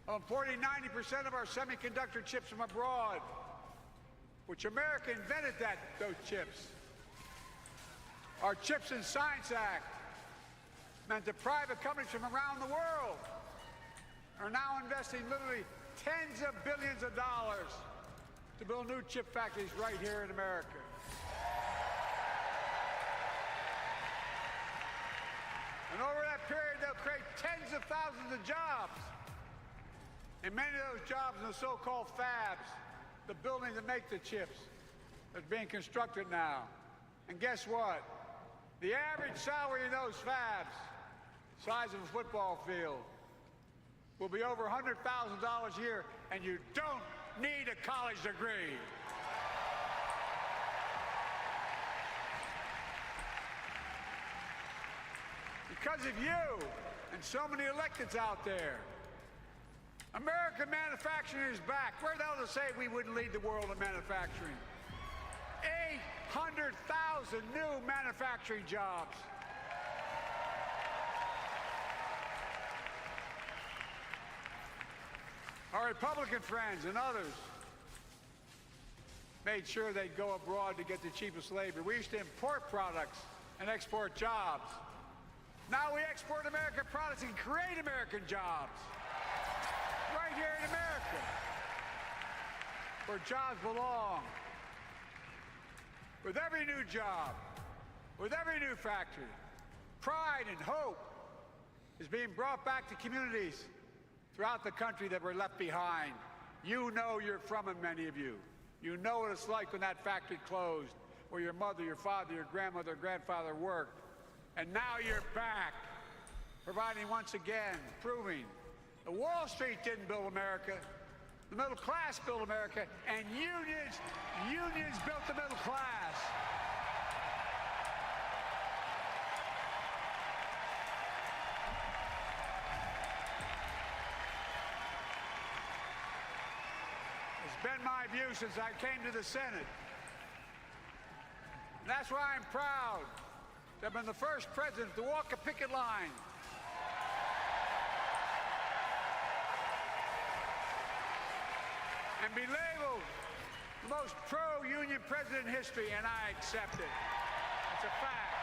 of importing 90% of our semiconductor chips from abroad, which America invented those chips. Our Chips and Science Act meant that private companies from around the world are now investing literally tens of billions of dollars to build new chip factories right here in America. And over that period, they'll create tens of thousands of jobs. And many of those jobs in the so-called fabs, the buildings that make the chips, that's being constructed now. And guess what? The average salary in those fabs, size of a football field, will be over $100,000 a year, and you don't need a college degree. Because of you and so many electeds out there, American manufacturing is back. Where the hell to say we wouldn't lead the world in manufacturing? 800,000 new manufacturing jobs. Our Republican friends and others made sure they'd go abroad to get the cheapest labor. We used to import products and export jobs. Now we export American products and create American jobs. Right here in America, where jobs belong. With every new job, with every new factory, pride and hope is being brought back to communities throughout the country that were left behind. You know you're from them, many of you. You know what it's like when that factory closed, where your mother, your father, your grandmother, grandfather worked. And now you're back, providing once again, proving The Wall Street didn't build America. The middle class built America, and unions built the middle class. It's been my view since I came to the Senate. And that's why I'm proud to have been the first president to walk a picket line. And be labeled the most pro-union president in history, and I accept it. It's a fact.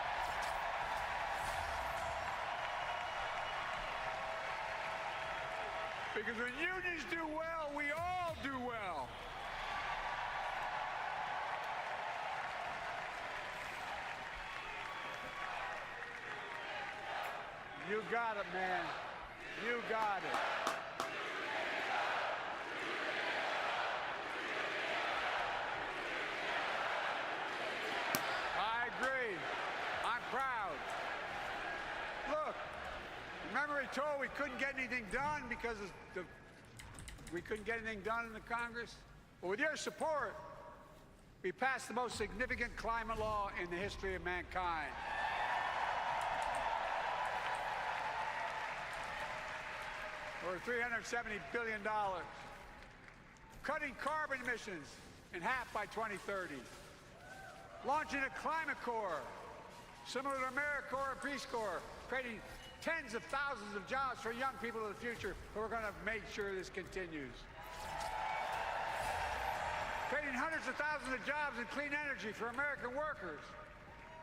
Because when unions do well, we all do well. You got it, man. You got it. I agree. I'm proud. Look, remember he told we couldn't get anything done because we couldn't get anything done in the Congress? Well, with your support, we passed the most significant climate law in the history of mankind. Over $370 billion. Cutting carbon emissions in half by 2030. Launching a climate corps, similar to AmeriCorps and Peace Corps, creating tens of thousands of jobs for young people of the future who are going to make sure this continues. Creating hundreds of thousands of jobs in clean energy for American workers,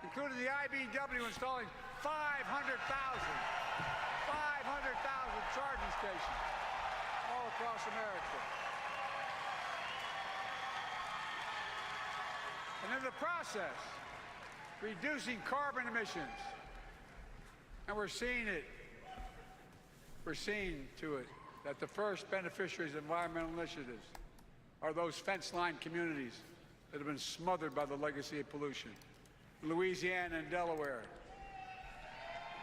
including the IBEW installing 500,000 charging stations all across America. And in the process, reducing carbon emissions. And we're seeing it. We're seeing to it that the first beneficiaries of environmental initiatives are those fence-line communities that have been smothered by the legacy of pollution. Louisiana and Delaware,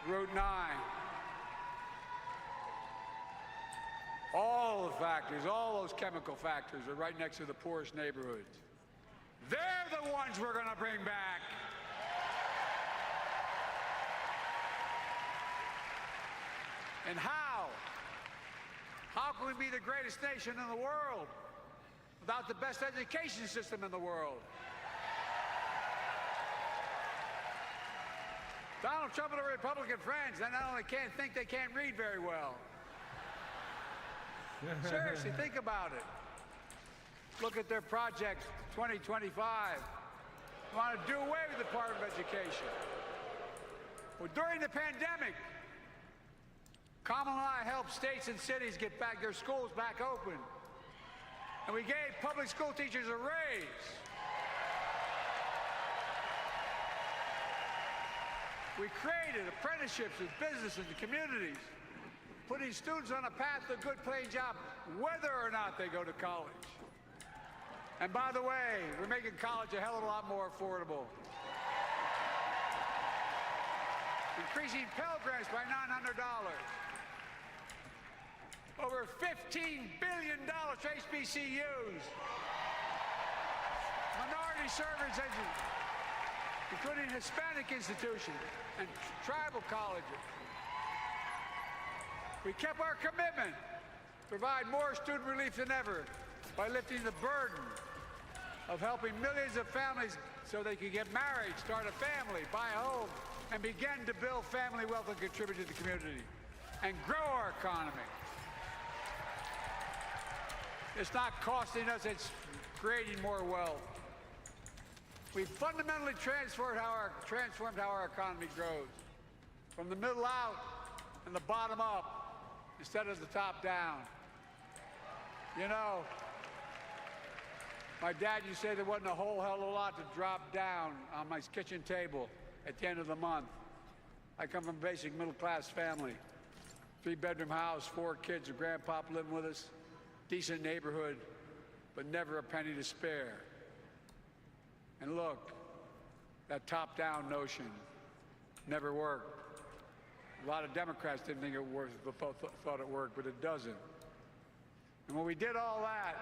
Route 9, all the factories, all those chemical factories are right next to the poorest neighborhoods. They're the ones we're going to bring back. And how? How can we be the greatest nation in the world without the best education system in the world? Donald Trump and the Republican friends, they not only can't think, they can't read very well. Seriously, think about it. Look at their project, 2025. They want to do away with the Department of Education. Well, during the pandemic, Kamala and I helped states and cities get back their schools back open. And we gave public school teachers a raise. We created apprenticeships with businesses and communities, putting students on a path to a good paying job, whether or not they go to college. And by the way, we're making college a hell of a lot more affordable. Increasing Pell Grants by $900. Over $15 billion to HBCUs. Minority service education, including Hispanic institutions and tribal colleges. We kept our commitment to provide more student relief than ever by lifting the burden of helping millions of families so they can get married, start a family, buy a home, and begin to build family wealth and contribute to the community and grow our economy. It's not costing us, it's creating more wealth. We've fundamentally transformed how our economy grows, from the middle out and the bottom up, instead of the top down. You know, my dad used to say there wasn't a whole hell of a lot to drop down on my kitchen table at the end of the month. I come from a basic middle-class family. 3-bedroom house, 4 kids, a grandpop living with us, decent neighborhood, but never a penny to spare. And look, that top-down notion never worked. A lot of Democrats didn't think it worked, thought it worked, but it doesn't. And when we did all that,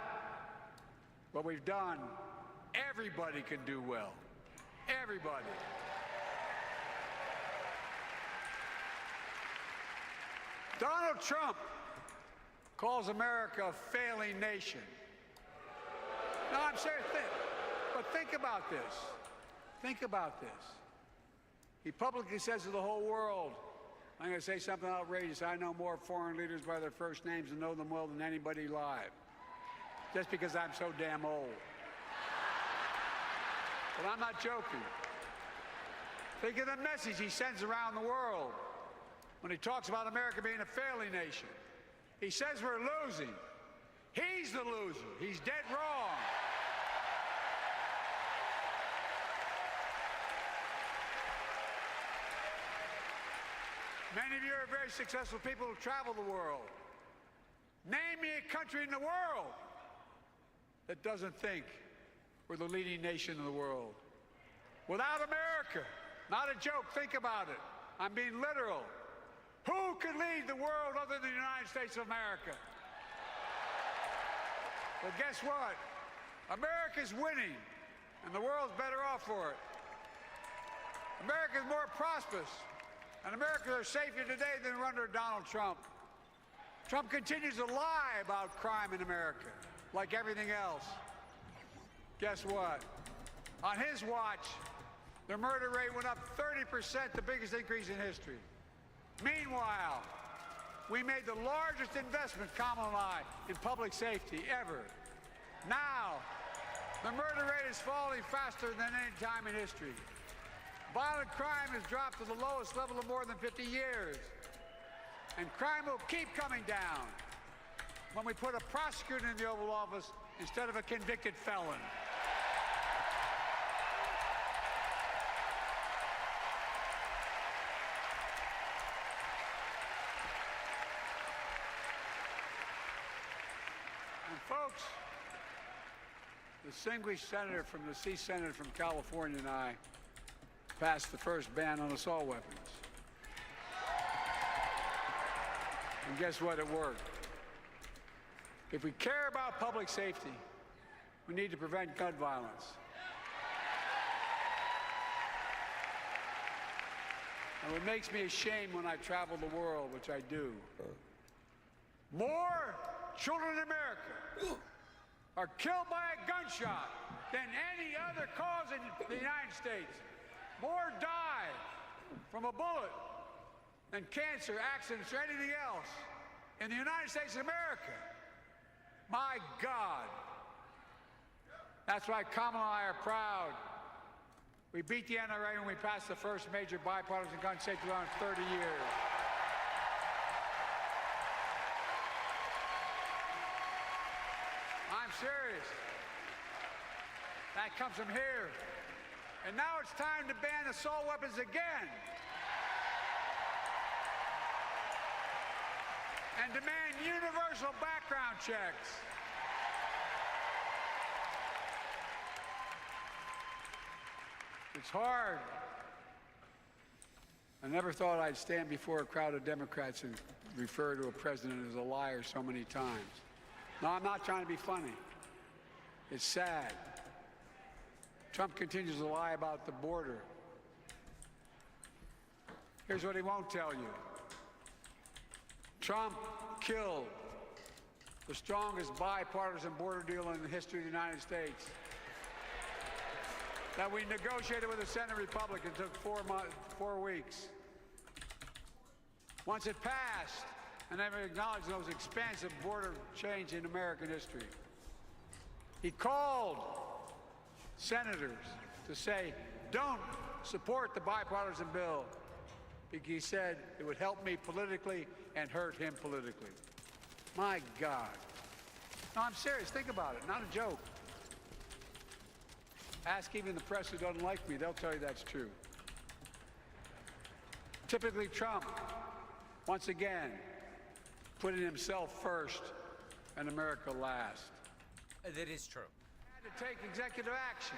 what we've done, everybody can do well. Everybody. Donald Trump calls America a failing nation. No, I'm serious. But think about this. Think about this. He publicly says to the whole world, I'm going to say something outrageous. I know more foreign leaders by their first names and know them well than anybody alive. Just because I'm so damn old. But I'm not joking. Think of the message he sends around the world when he talks about America being a failing nation. He says we're losing. He's the loser. He's dead wrong. Many of you are very successful people who travel the world. Name me a country in the world that doesn't think we're the leading nation in the world. Without America, not a joke, think about it. I'm being literal. Who could lead the world other than the United States of America? Well, guess what? America's winning, and the world's better off for it. America's more prosperous, and Americans are safer today than they were under Donald Trump. Trump continues to lie about crime in America, like everything else. Guess what? On his watch, the murder rate went up 30%, the biggest increase in history. Meanwhile, we made the largest investment, Kamala and I, in public safety ever. Now, the murder rate is falling faster than any time in history. Violent crime has dropped to the lowest level of more than 50 years. And crime will keep coming down when we put a prosecutor in the Oval Office instead of a convicted felon. And folks, the distinguished senator from the C Senate from California and I passed the first ban on assault weapons. And guess what? It worked. If we care about public safety, we need to prevent gun violence. And what makes me ashamed when I travel the world, which I do, more children in America are killed by a gunshot than any other cause in the United States. More die from a bullet than cancer, accidents, or anything else in the United States of America. My God. That's why Kamala and I are proud. We beat the NRA when we passed the first major bipartisan gun safety law in 30 years. I'm serious. That comes from here. And now it's time to ban assault weapons again. And demand universal background checks. It's hard. I never thought I'd stand before a crowd of Democrats and refer to a president as a liar so many times. No, I'm not trying to be funny. It's sad. Trump continues to lie about the border. Here's what he won't tell you. Trump killed the strongest bipartisan border deal in the history of the United States that we negotiated with the Senate Republicans. It took 4 weeks. Once it passed, and never acknowledged the most expansive border change in American history. He called senators to say, don't support the bipartisan bill, because he said it would help me politically and hurt him politically. My God. No, I'm serious. Think about it. Not a joke. Ask even the press who doesn't like me. They'll tell you that's true. Typically, Trump, once again, putting himself first and America last. That is true. I had to take executive action.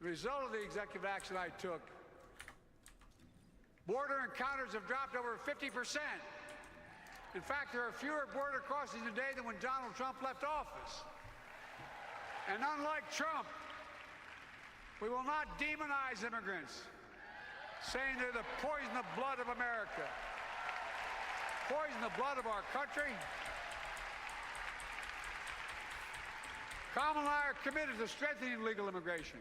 The result of the executive action I took Border encounters have dropped over 50%. In fact, there are fewer border crossings today than when Donald Trump left office. And unlike Trump, we will not demonize immigrants, saying they're the poison of blood of America, poison the blood of our country. Kamala and I are committed to strengthening legal immigration,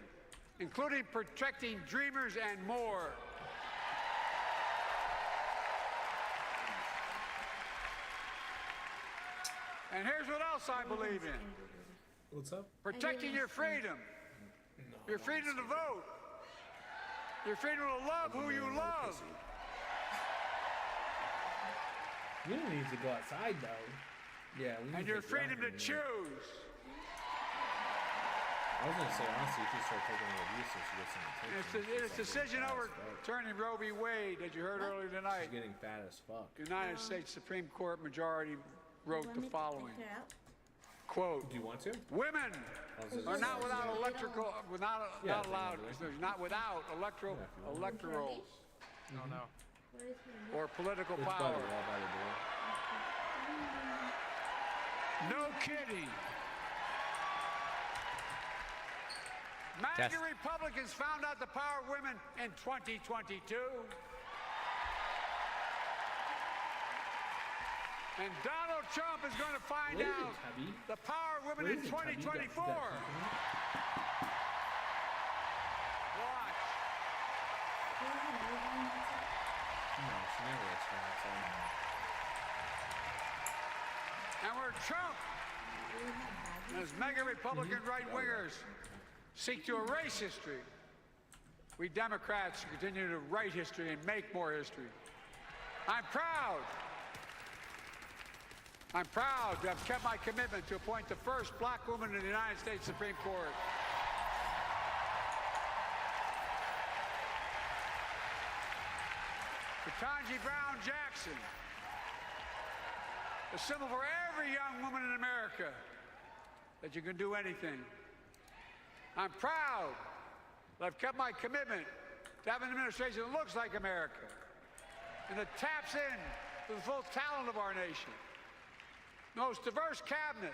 including protecting dreamers and more. And here's what else I believe in. What's up? Protecting your freedom. Your freedom to vote. Your freedom to love who you love. We don't need to go outside, though. Yeah, we need And to your get freedom to grounded in it. choose. I was gonna say, honestly, if you start taking an abuse, you get some attention. It's decision overturning Roe v. Wade, as you heard earlier tonight. She's getting fat as fuck. The United States Supreme Court majority wrote the following. Quote, do you want to? Women are not without electoral, not allowed, not without electoral, Oh no. or political It's power. butter all by the door. No kidding. Yes. MAGA Republicans found out the power of women in 2022. And Donald Trump is going to find What is out it, Tubby? the power of women What in is it, Tubby? 2024. Watch. No, she never gets fat, so. And where Trump and his mega Republican right-wingers seek to erase history, we Democrats continue to write history and make more history. I'm proud to have kept my commitment to appoint the first black woman in the United States Supreme Court. Ketanji Brown Jackson, a symbol for every young woman in America that you can do anything. I'm proud that I've kept my commitment to have an administration that looks like America and that taps in to the full talent of our nation. The most diverse cabinet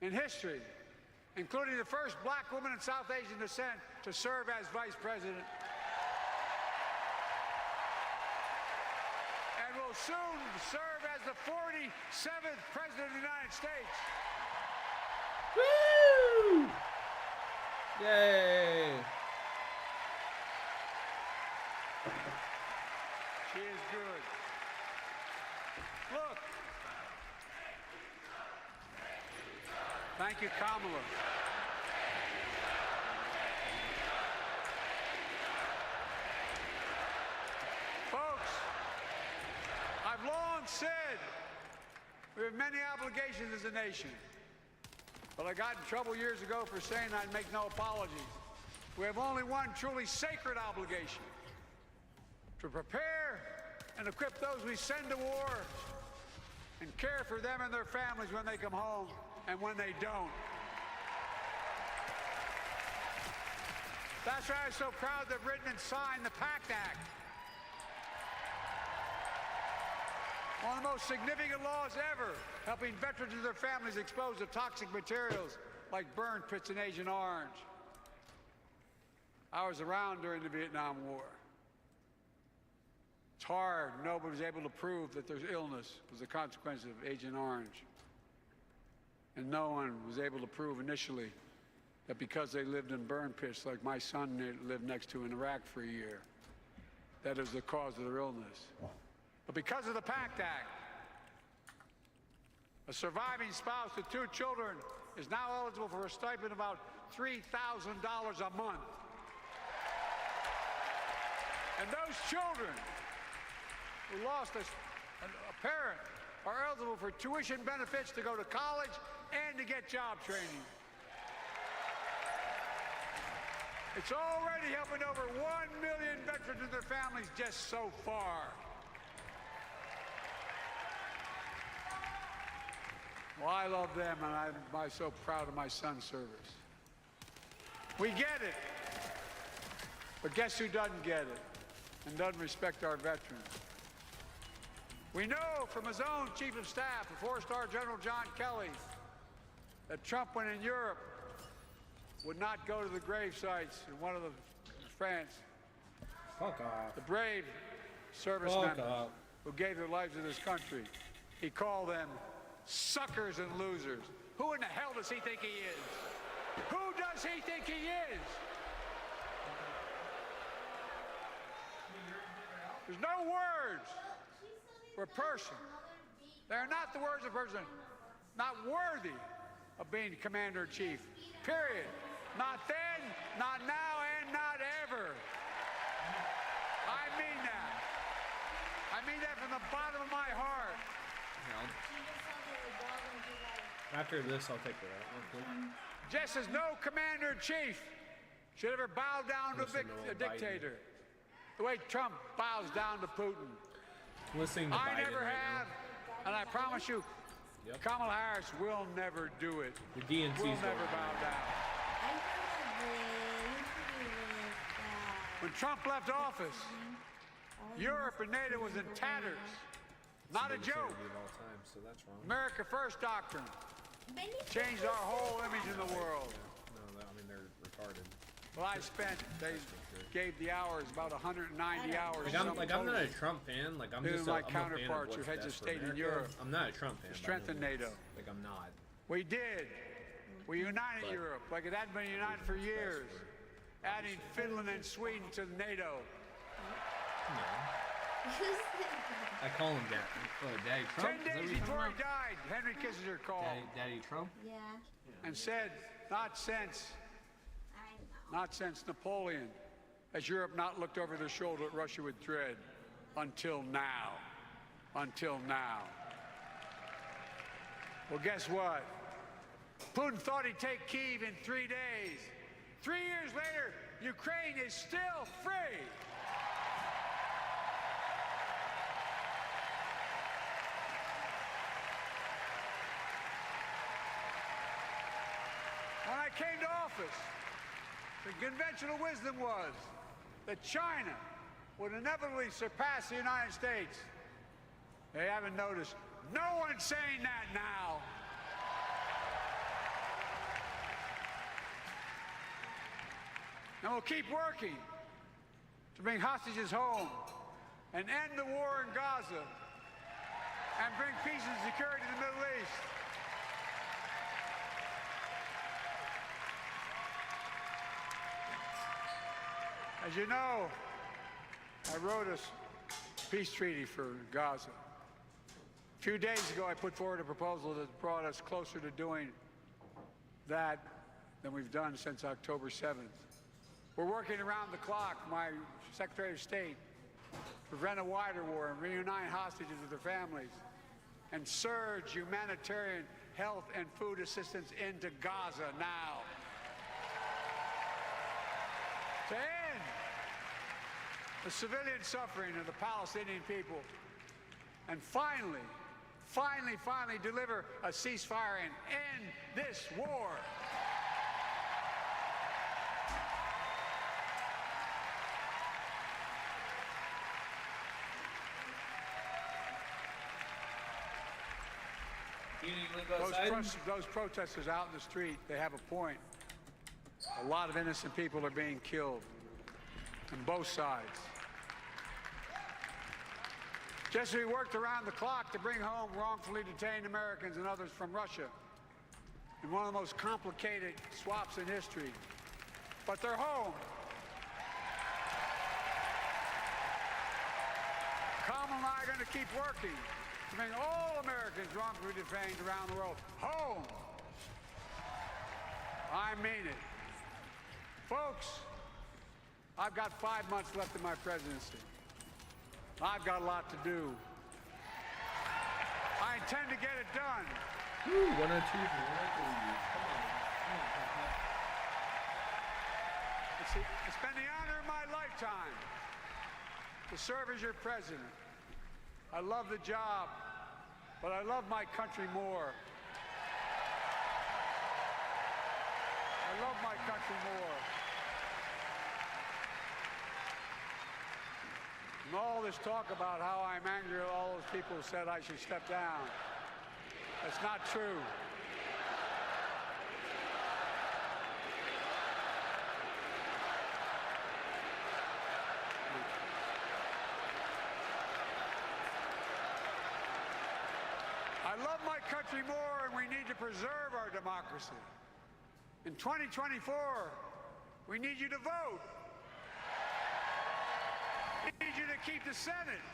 in history, including the first black woman of South Asian descent to serve as vice president. And will soon serve as the 47th president of the United States. Woo! Yay! She is good. Look. Thank you, Kamala. Folks, I've long said we have many obligations as a nation. But I got in trouble years ago for saying I'd make no apologies. We have only one truly sacred obligation: to prepare and equip those we send to war and care for them and their families when they come home and when they don't. That's why I'm so proud that Britain had signed the PACT Act. One of the most significant laws ever, helping veterans and their families exposed to toxic materials like burn pits and Agent Orange. I was around during the Vietnam War. It's hard. Nobody was able to prove that there's illness was a consequence of Agent Orange. And no one was able to prove initially that because they lived in burn pits like my son lived next to in Iraq for a year, that is the cause of their illness. But because of the PACT Act, a surviving spouse with 2 children is now eligible for a stipend of about $3,000 a month. And those children who lost a parent are eligible for tuition benefits to go to college and to get job training. It's already helping over 1 million veterans and their families just so far. Well, I love them, and I'm so proud of my son's service. We get it. But guess who doesn't get it? and doesn't respect our veterans. We know from his own Chief of Staff, the four-star General John Kelly, that Trump, when in Europe, would not go to the grave sites in one of the France. Fuck off. The brave servicemen who gave their lives to this country. He called them suckers and losers. Who in the hell does he think he is? Who does he think he is? There's no words for a person. They're not the words of a person not worthy of being commander-in-chief. Period. Not then, not now, and not ever. I mean that. I mean that from the bottom of my heart. After this, I'll take that real quick. Just as no commander-in-chief should ever bow down to a dictator, the way Trump bows down to Putin. Listening to I Biden never right have, and I promise you, Kamala Harris will never do it. The DNC's will going never bow down. When Trump left office, Europe and NATO was in tatters. Not a joke. All time, so that's wrong. America First doctrine changed our whole image in the world. No, I mean, they're retarded. Well, they gave the hours, about 190 hours. I'm not a Trump fan. Like, I'm just my I'm counterparts a who fan heads of of state in America. Europe. I'm not a Trump fan. To strengthen NATO. Like, I'm not. We did. We united Europe like it hadn't been united for years. Adding Finland and Sweden to NATO. No. I call him Daddy Trump. 10 days before he died, Henry Kissinger called. Daddy Trump? Yeah. And said, not since Napoleon has Europe not looked over their shoulder at Russia with dread. Until now. Until now. Well, guess what? Putin thought he'd take Kyiv in 3 days. 3 years later, Ukraine is still free. When I came to office, the conventional wisdom was that China would inevitably surpass the United States. They haven't noticed. No one's saying that now. And we'll keep working to bring hostages home and end the war in Gaza and bring peace and security to the Middle East. As you know, I wrote a peace treaty for Gaza. A few days ago, I put forward a proposal that brought us closer to doing that than we've done since October 7th. We're working around the clock, my Secretary of State, to prevent a wider war and reunite hostages with their families and surge humanitarian health and food assistance into Gaza now. To end the civilian suffering of the Palestinian people and finally deliver a ceasefire and end this war. Those protesters out in the street, they have a point. A lot of innocent people are being killed on both sides. Just as we worked around the clock to bring home wrongfully detained Americans and others from Russia in one of the most complicated swaps in history, but they're home. Kamala and I are going to keep working to bring all Americans wrongfully detained around the world home. I mean it. Folks, I've got 5 months left in my presidency. I've got a lot to do. I intend to get it done. Woo, 102. Come on. It's been the honor of my lifetime to serve as your president. I love the job, but I love my country more. I love my country more. And all this talk about how I'm angry at all those people who said I should step down. That's not true. I love my country more, and we need to preserve our democracy. In 2024, we need you to vote. We need you to keep the Senate.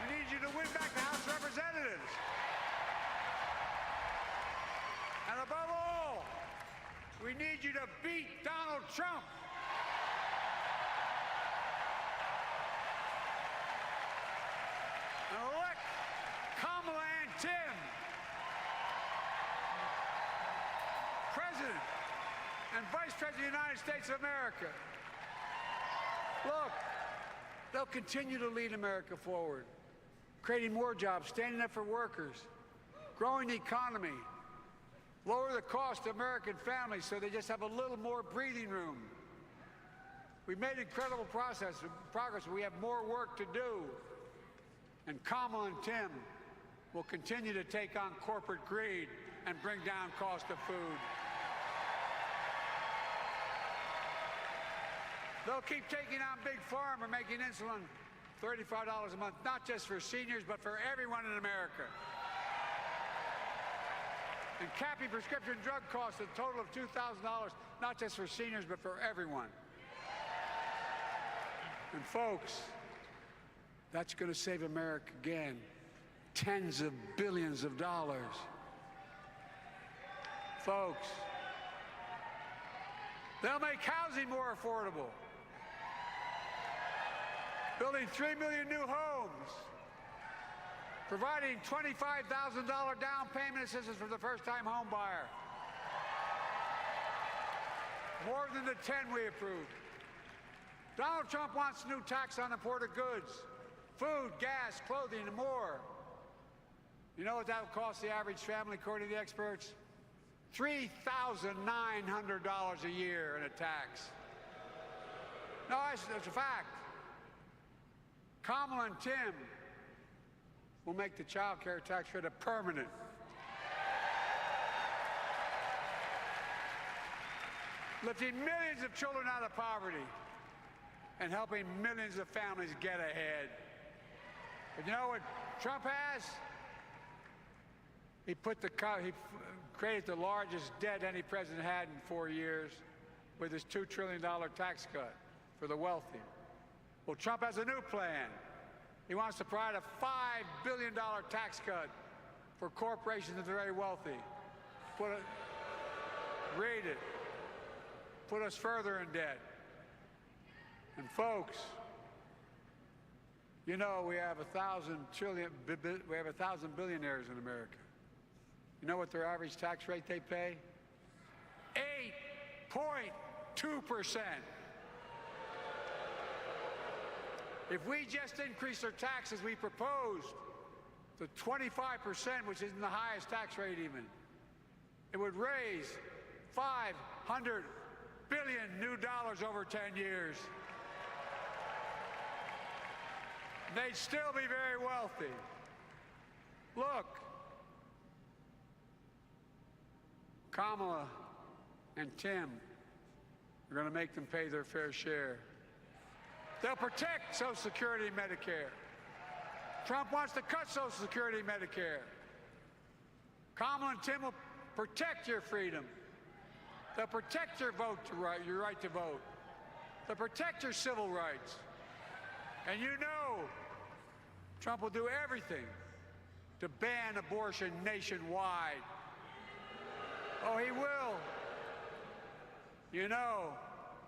We need you to win back the House of Representatives. And above all, we need you to beat Donald Trump. And elect Kamala and Tim President and Vice President of the United States of America. Look, they'll continue to lead America forward, creating more jobs, standing up for workers, growing the economy, lower the cost to American families so they just have a little more breathing room. We've made incredible progress, but we have more work to do. And Kamala and Tim will continue to take on corporate greed and bring down cost of food. They'll keep taking on Big Pharma, making insulin $35 a month, not just for seniors, but for everyone in America. And capping prescription drug costs a total of $2,000, not just for seniors, but for everyone. And folks, that's going to save America again tens of billions of dollars. Folks, they'll make housing more affordable, building 3 million new homes, providing $25,000 down payment assistance for the first-time home buyer, more than the 10 we approved. Donald Trump wants a new tax on imported goods, food, gas, clothing, and more. You know what that will cost the average family, according to the experts? $3,900 a year in a tax. No, that's a fact. Kamala and Tim will make the child care tax credit permanent. Lifting millions of children out of poverty and helping millions of families get ahead. But you know what Trump has? He created the largest debt any president had in 4 years with his $2 trillion tax cut for the wealthy. Well, Trump has a new plan. He wants to provide a $5 billion tax cut for corporations and the very wealthy. Read it. Put us further in debt. And folks, you know we have 1,000 billionaires in America. You know what their average tax rate they pay? 8.2%. If we just increase their taxes we proposed to 25%, which isn't the highest tax rate even, it would raise $500 billion new dollars over 10 years. They'd still be very wealthy. Look, Kamala and Tim are going to make them pay their fair share. They'll protect Social Security and Medicare. Trump wants to cut Social Security and Medicare. Kamala and Tim will protect your freedom. They'll protect your your right to vote. They'll protect your civil rights. And you know Trump will do everything to ban abortion nationwide. Oh, he will. You know,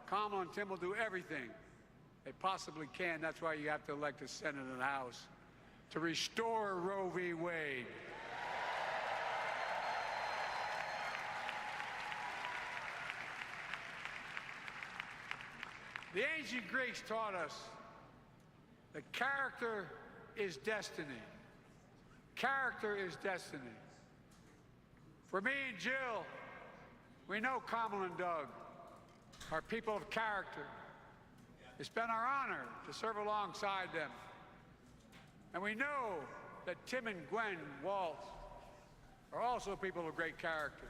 Kamala and Tim will do everything they possibly can. That's why you have to elect a Senate and House to restore Roe v. Wade. The ancient Greeks taught us that character is destiny. Character is destiny. For me and Jill, we know Kamala and Doug are people of character. It's been our honor to serve alongside them. And we know that Tim and Gwen Waltz are also people of great character.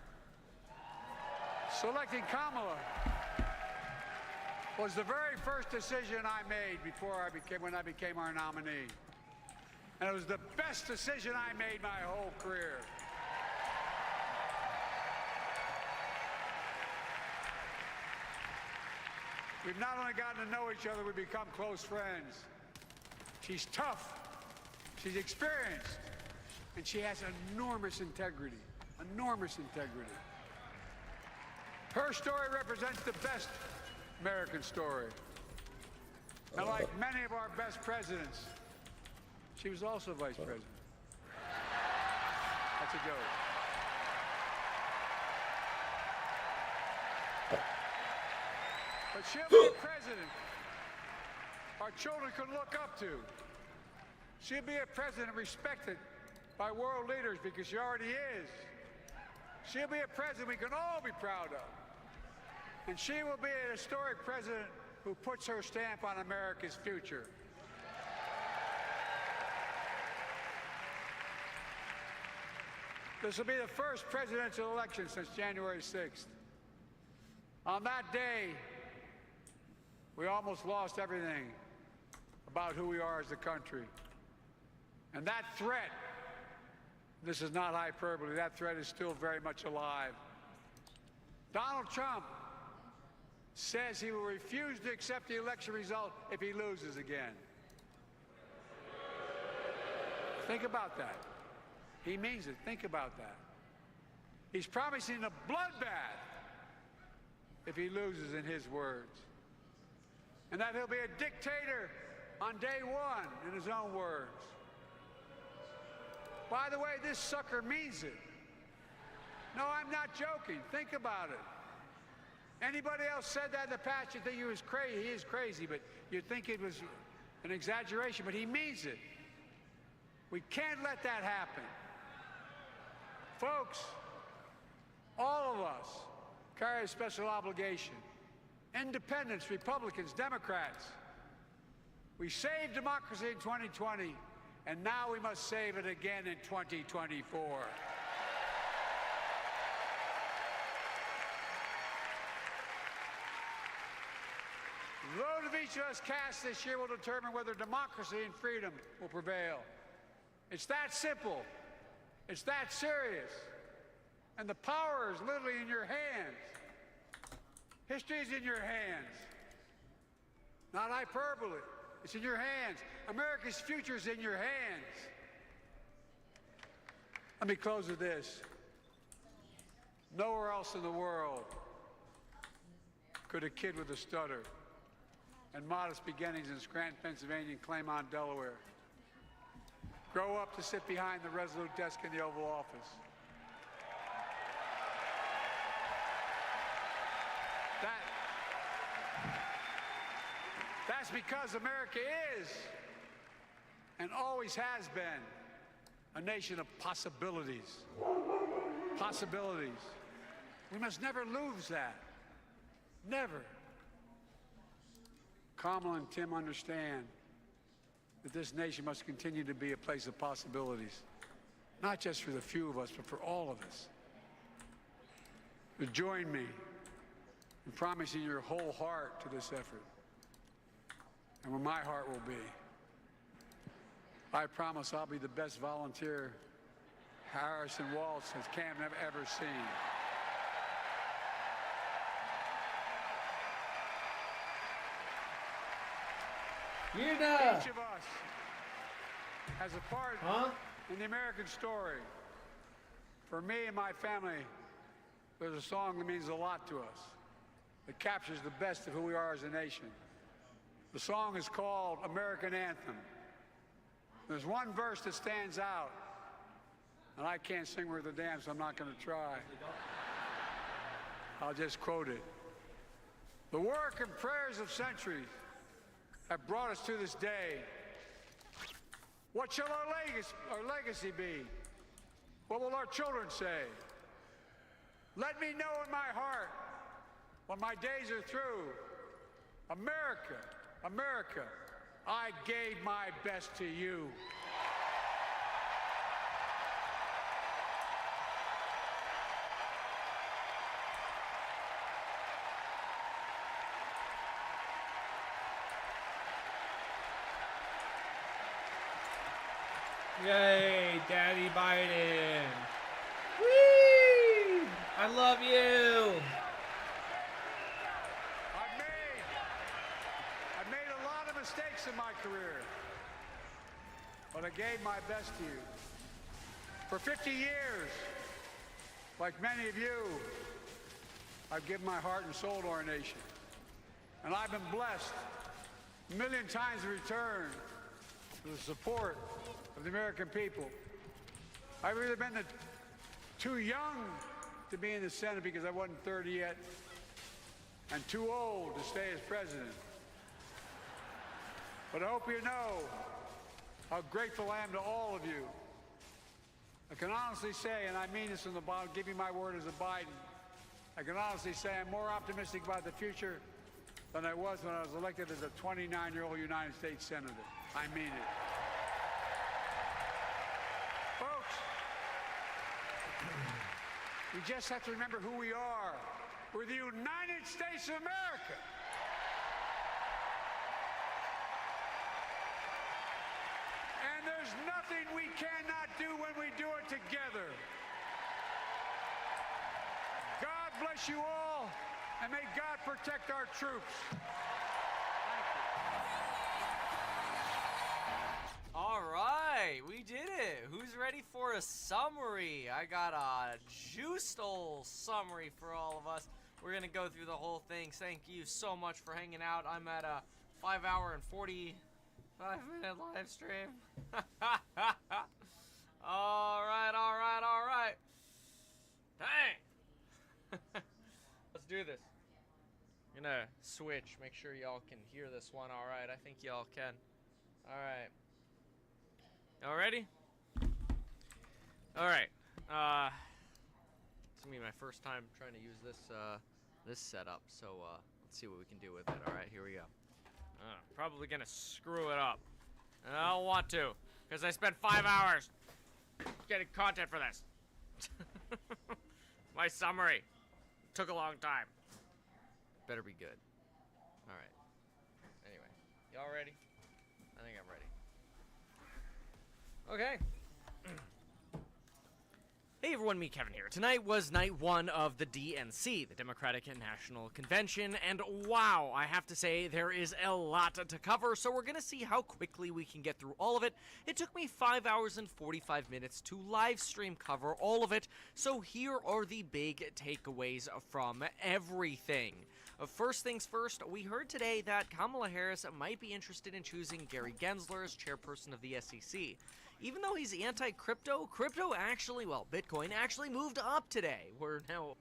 Selecting Kamala was the very first decision I made when I became our nominee. And it was the best decision I made my whole career. We've not only gotten to know each other, we've become close friends. She's tough, she's experienced, and she has enormous integrity, enormous integrity. Her story represents the best American story. And like many of our best presidents, she was also vice president. That's a joke. But she'll be a president our children can look up to. She'll be a president respected by world leaders because she already is. She'll be a president we can all be proud of. And she will be a historic president who puts her stamp on America's future. This will be the first presidential election since January 6th. On that day, we almost lost everything about who we are as a country. And that threat, this is not hyperbole, that threat is still very much alive. Donald Trump says he will refuse to accept the election result if he loses again. Think about that. He means it. Think about that. He's promising a bloodbath if he loses, in his words. And that he'll be a dictator on day one, in his own words. By the way, this sucker means it. No, I'm not joking. Think about it. Anybody else said that in the past, you'd think he was crazy. He is crazy, but you'd think it was an exaggeration, but he means it. We can't let that happen. Folks, all of us carry a special obligation. Independents, Republicans, Democrats. We saved democracy in 2020, and now we must save it again in 2024. The vote of each of us cast this year will determine whether democracy and freedom will prevail. It's that simple. It's that serious. And the power is literally in your hands. History is in your hands. Not hyperbole. It's in your hands. America's future is in your hands. Let me close with this. Nowhere else in the world could a kid with a stutter and modest beginnings in Scranton, Pennsylvania, and Claymont, Delaware, grow up to sit behind the resolute desk in the Oval Office. That's because America is, and always has been, a nation of possibilities. Possibilities. We must never lose that. Never. Kamala and Tim understand that this nation must continue to be a place of possibilities, not just for the few of us, but for all of us. But join me in promising your whole heart to this effort, and where my heart will be. I promise I'll be the best volunteer Harrison Waltz has Cam ever seen. Each of us has a part in the American story. For me and my family, there's a song that means a lot to us. It captures the best of who we are as a nation. The song is called American Anthem. There's one verse that stands out, and I can't sing worth a damn, so I'm not going to try. I'll just quote it. The work and prayers of centuries have brought us to this day. What shall our legacy be? What will our children say? Let me know in my heart, when my days are through, America America, I gave my best to you. Yay, Daddy Biden. Whee! I love you. I've made a lot of mistakes in my career, but I gave my best to you. For 50 years, like many of you, I've given my heart and soul to our nation. And I've been blessed a million times in return for the support of the American people. I've either been too young to be in the Senate because I wasn't 30 yet, and too old to stay as president. But I hope you know how grateful I am to all of you. I can honestly say, and I mean this in the bottom, give you my word as a Biden, I can honestly say I'm more optimistic about the future than I was when I was elected as a 29-year-old United States Senator. I mean it. Folks, we just have to remember who we are. We're the United States of America. And there's nothing we cannot do when we do it together. God bless you all, and may God protect our troops. All right, we did it. Who's ready for a summary? I got a juiced old summary for all of us. We're going to go through the whole thing. Thank you so much for hanging out. I'm at a 5-hour and 45-minute live stream. All right. Dang. Let's do this. I'm going to switch. Make sure y'all can hear this one all right. I think y'all can. All right. Y'all ready? All right. It's gonna be my first time trying to use this setup, so let's see what we can do with it. All right, here we go. Probably gonna screw it up, and I don't want to, because I spent 5 hours getting content for this. My summary took a long time. Better be good. All right. Anyway, y'all ready? I think I'm ready. Okay. Hey everyone, me Kevin here. Tonight was night one of the DNC, the Democratic National Convention, and wow, I have to say there is a lot to cover, so we're gonna see how quickly we can get through all of it. It took me 5 hours and 45 minutes to live stream cover all of it, so here are the big takeaways from everything. First things first, we heard today that Kamala Harris might be interested in choosing Gary Gensler as chairperson of the SEC. Even though he's anti-crypto, Bitcoin actually moved up today. We're now...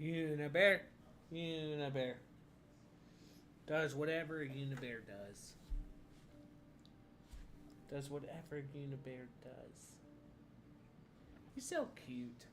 Unibear. Unibear. Does whatever a Unibear does. Does whatever Unibear does. He's so cute.